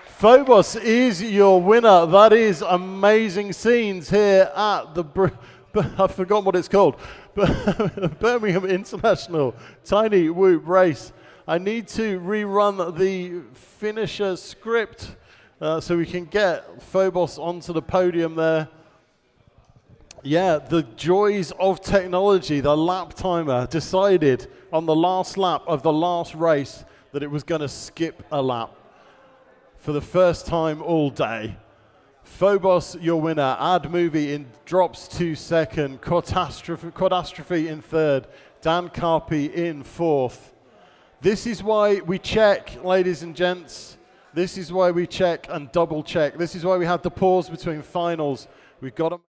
Phobos is your winner. That is amazing scenes here at the, I've forgotten what it's called, Birmingham International Tiny Whoop Race. I need to rerun the finisher script so we can get Phobos onto the podium there. Yeah, the joys of technology. The lap timer decided on the last lap of the last race that it was going to skip a lap. For the first time all day, Phobos, your winner. Ad Movie in drops 2 second. Quadastrophe in third. DanCarpy in fourth. This is why we check, ladies and gents. This is why we check and double check. This is why we had the pause between finals. We've got to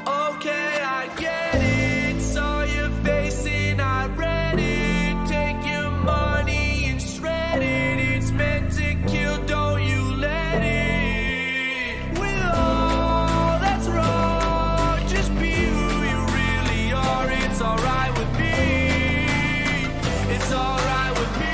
Okay, I get it. Saw your face and I read it. Take your money and shred it. It's meant to kill, don't you let it. With all that's wrong, just be who you really are. It's alright with me. It's alright with me.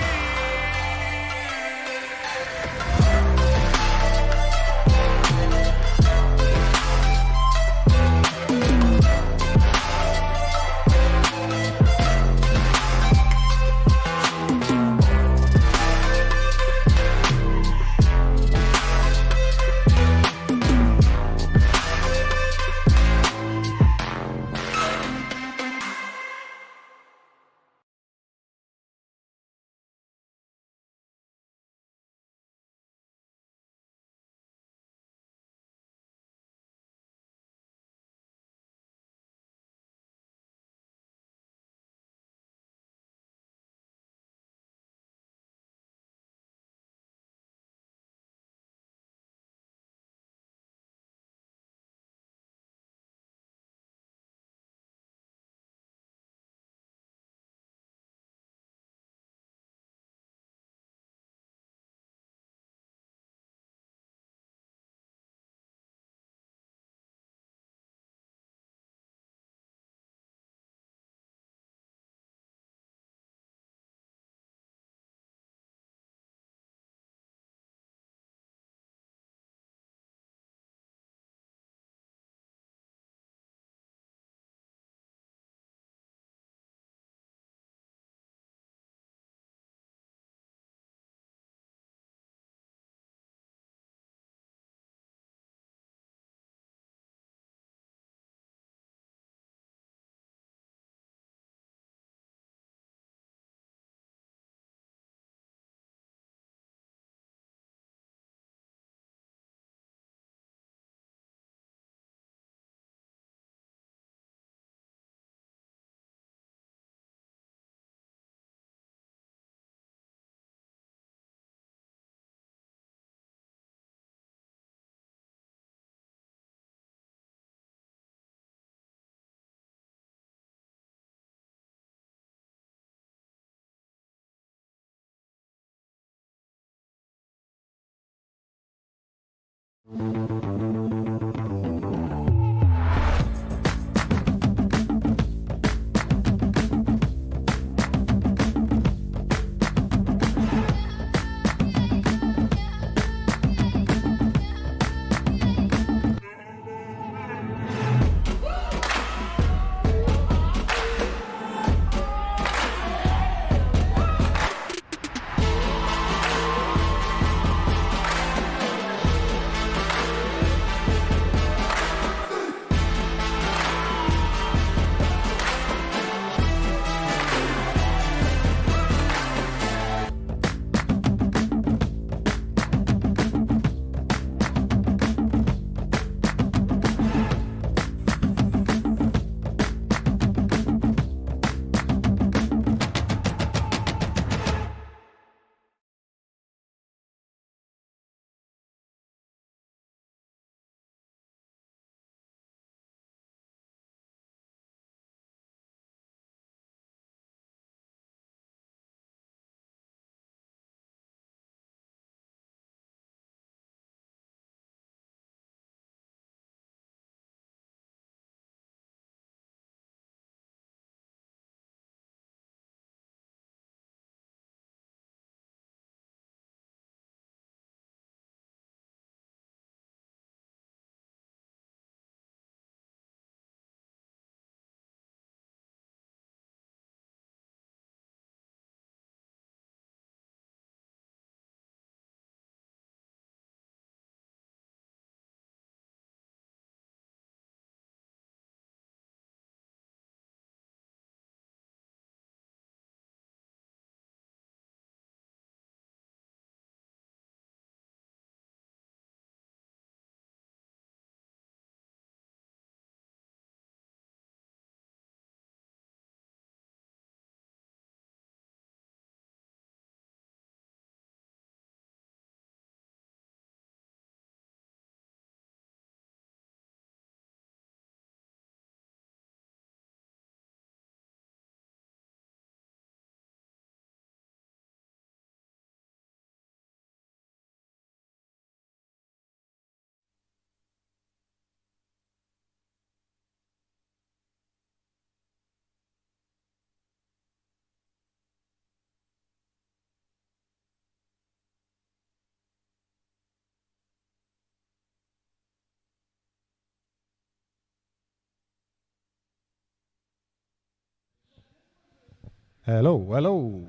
Hello, hello.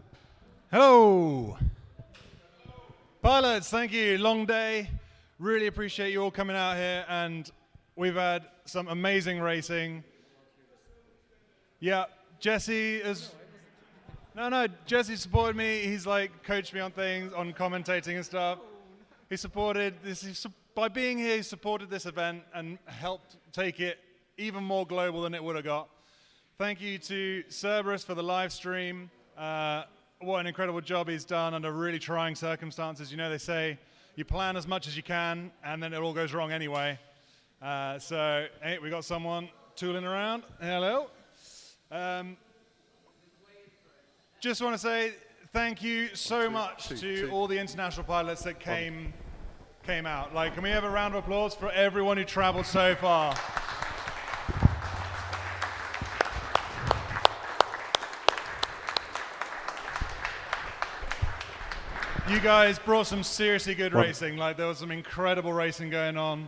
Hello. Pilots, thank you. Long day. Really appreciate you all coming out here, and we've had some amazing racing. Yeah, Jesse is... No, Jesse supported me. He's like coached me on things, on commentating and stuff. He supported this. By being here, he supported this event and helped take it even more global than it would have got. Thank you to Cerberus for the live stream. What an incredible job he's done under really trying circumstances. You know, they say you plan as much as you can, and then it all goes wrong anyway. So, hey, we got someone tooling around. Hello. Just want to say thank you so much to all the international pilots that came out. Like, can we have a round of applause for everyone who traveled so far? You guys brought some seriously good racing. Like, there was some incredible racing going on.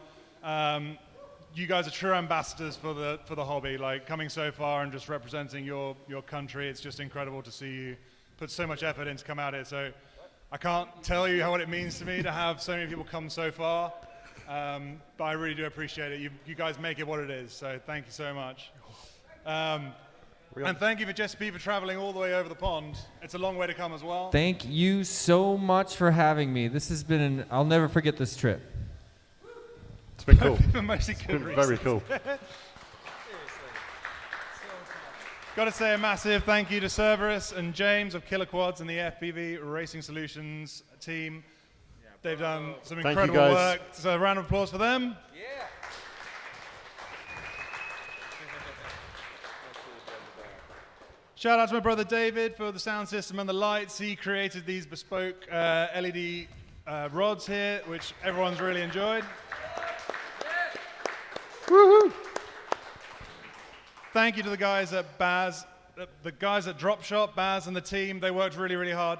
You guys are true ambassadors for the hobby. Like, coming so far and just representing your country, it's just incredible to see you put so much effort in to come out here. So I can't tell you what it means to me to have so many people come so far, but I really do appreciate it. You guys make it what it is. So thank you so much. And thank you for Jesse P for traveling all the way over the pond. It's a long way to come as well. Thank you so much for having me. This has been I'll never forget this trip. It's been cool. It's been very cool. Got to say a massive thank you to Cerberus and James of Killer Quads and the FPV Racing Solutions team. They've done some incredible work. So a round of applause for them. Yeah. Shout out to my brother David for the sound system and the lights. He created these bespoke LED rods here, which everyone's really enjoyed. Woohoo! Thank you to the guys at Baz, the guys at Drop Shot, Baz and the team. They worked really, really hard.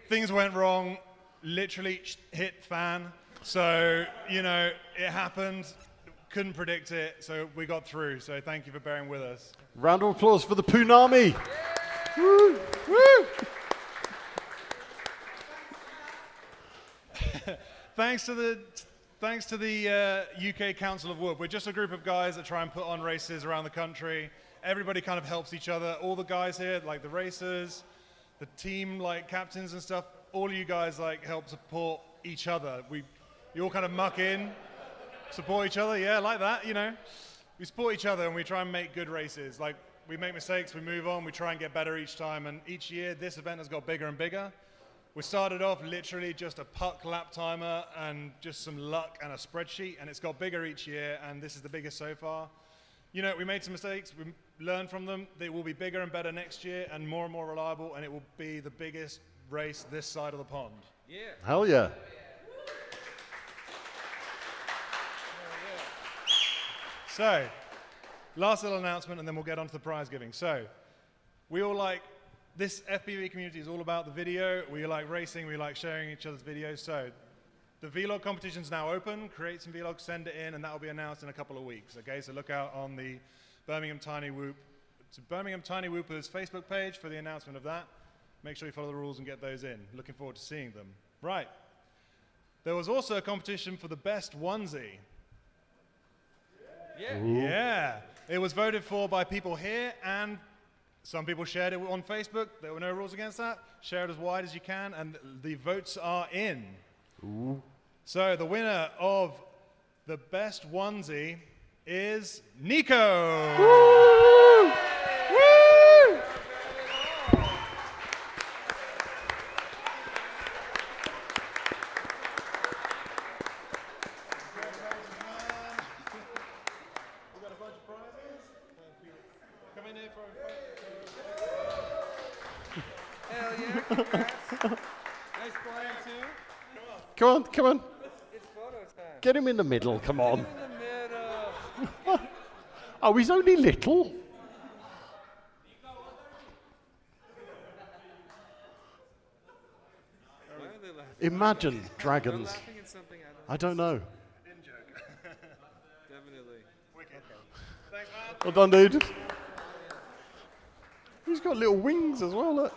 Things went wrong, literally hit fan. So, you know, it happened. Couldn't predict it, so we got through. So thank you for bearing with us. Round of applause for the Poonami. Yeah. Woo! Woo! Thanks to the UK Council of Whoop. We're just a group of guys that try and put on races around the country. Everybody kind of helps each other. All the guys here, like the racers, the team, like captains and stuff, all of you guys like help support each other. You all kind of muck in, support each other, yeah, like that, you know. We support each other and we try and make good races. Like, we make mistakes, we move on, we try and get better each time. And each year, this event has got bigger and bigger. We started off literally just a puck lap timer and just some luck and a spreadsheet, and it's got bigger each year, and this is the biggest so far. You know, we made some mistakes, we learned from them. They will be bigger and better next year and more reliable, and it will be the biggest race this side of the pond. Yeah. Hell yeah. So, last little announcement, and then we'll get on to the prize giving. So, we all like, this FPV community is all about the video. We like racing, we like sharing each other's videos. So, the vlog competition's now open. Create some vlogs, send it in, and that will be announced in a couple of weeks. Okay, so look out on the Birmingham Tiny Whoopers Facebook page for the announcement of that. Make sure you follow the rules and get those in. Looking forward to seeing them. Right. There was also a competition for the best onesie. Yeah. Yeah. It was voted for by people here, and some people shared it on Facebook. There were no rules against that. Share it as wide as you can, and the votes are in. Ooh. So the winner of the best onesie is Nico. Woo! Woo! Hell yeah, congrats. Nice flying too. Come on, come on. It's photo time. Get him in the middle, come on. Get him in the middle. Oh, he's only little. Imagine dragons. Laughing at something I don't know. In joke. Definitely. Wicked. Thanks, man. Well done, dude. He's got little wings as well, look.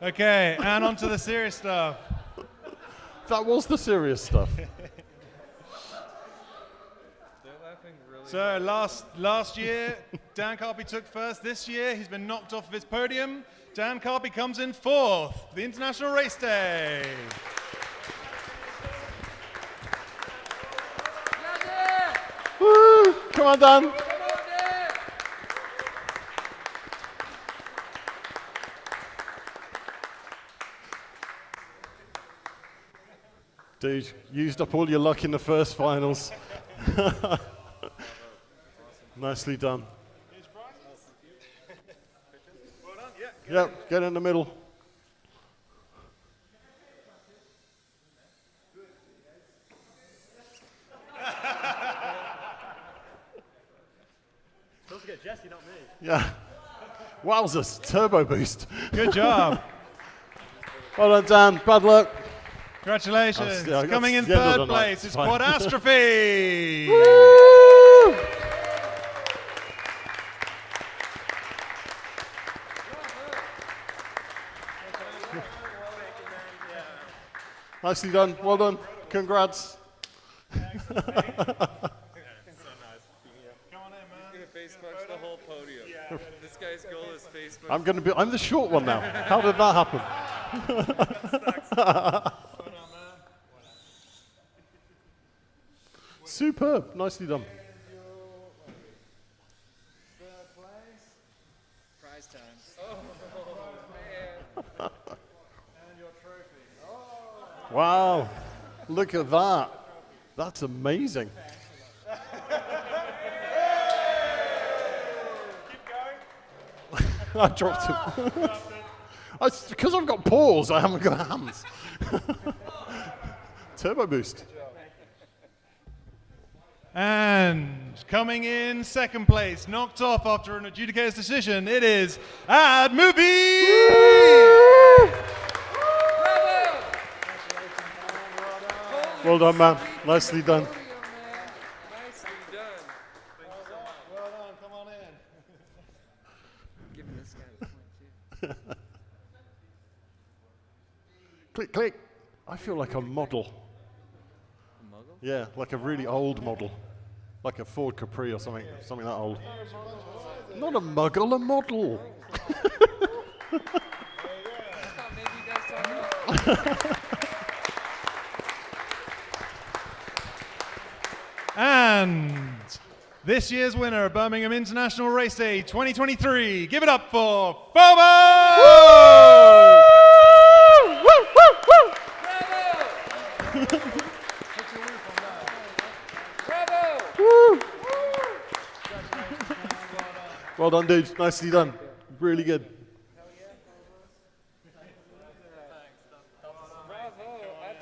Okay, and on to the serious stuff. That was the serious stuff. So last year, DanCarpy took first. This year, he's been knocked off of his podium. DanCarpy comes in fourth, the International Race Day. Woo! Come on, Dan. Dude, used up all your luck in the first finals. Nicely done. Yep, get in the middle. Supposed to get Jesse, not me. Yeah. Wowzers, turbo boost. Good job. Well done, Dan. Bad luck. Congratulations. Yeah, Coming in the end of third the place night. is Fine. Quadastrophe. Nicely done. Well done. Congrats. Facebook the whole podium. This guy's goal is Facebook. I'm the short one now. How did that happen? Superb. Nicely done. Prize time. Oh, man. Wow. Look at that. That's amazing. I dropped it. Because I've got paws, I haven't got hands. Turbo boost. And coming in second place, knocked off after an adjudicator's decision, it is Ad Movie! Well done, man. Nicely done. Click, click. I feel like a model. Yeah, like a really old model. Like a Ford Capri or something that old. Not a muggle, a model. And this year's winner of Birmingham International Race Day 2023, give it up for FOMO! Well done, dude. Nicely done. Really good.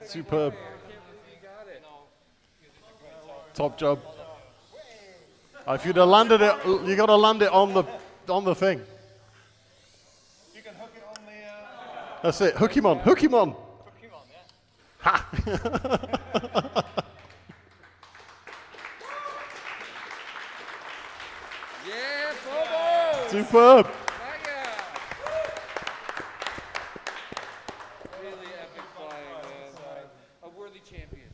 Superb. Top job. If you'd have landed it, you got to land it on the thing. You can hook it on the. That's it. Hook him on. Hook him on. Hook him on, yeah. Ha! Yeah, Bobo! Superb. Really epic flying, man. A worthy champion.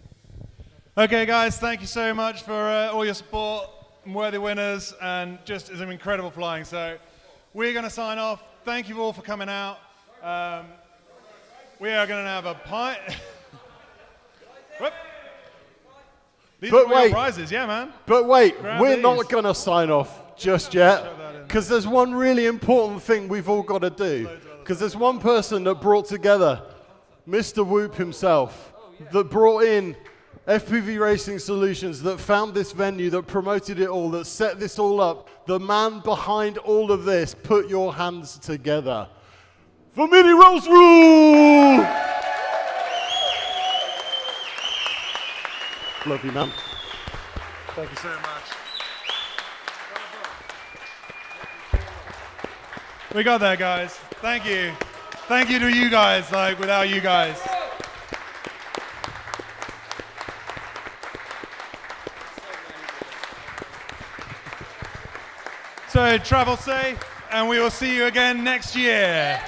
Okay, guys, thank you so much for all your support and worthy winners, and just some incredible flying. So we're going to sign off. Thank you all for coming out. We are going to have a pint. Whoop. These are real prizes, yeah, man. But wait, Grab we're these. not going to sign off just yet, because there's one really important thing we've all got to do. Because there's one person that brought together Mr. Whoop himself, that brought in FPV Racing Solutions, that found this venue, that promoted it all, that set this all up. The man behind all of this. Put your hands together for Mini Rolls Rule! Love you, man. Thank you so much. We got there, guys. Thank you. Thank you to you guys. Like, without you guys. So travel safe and we will see you again next year.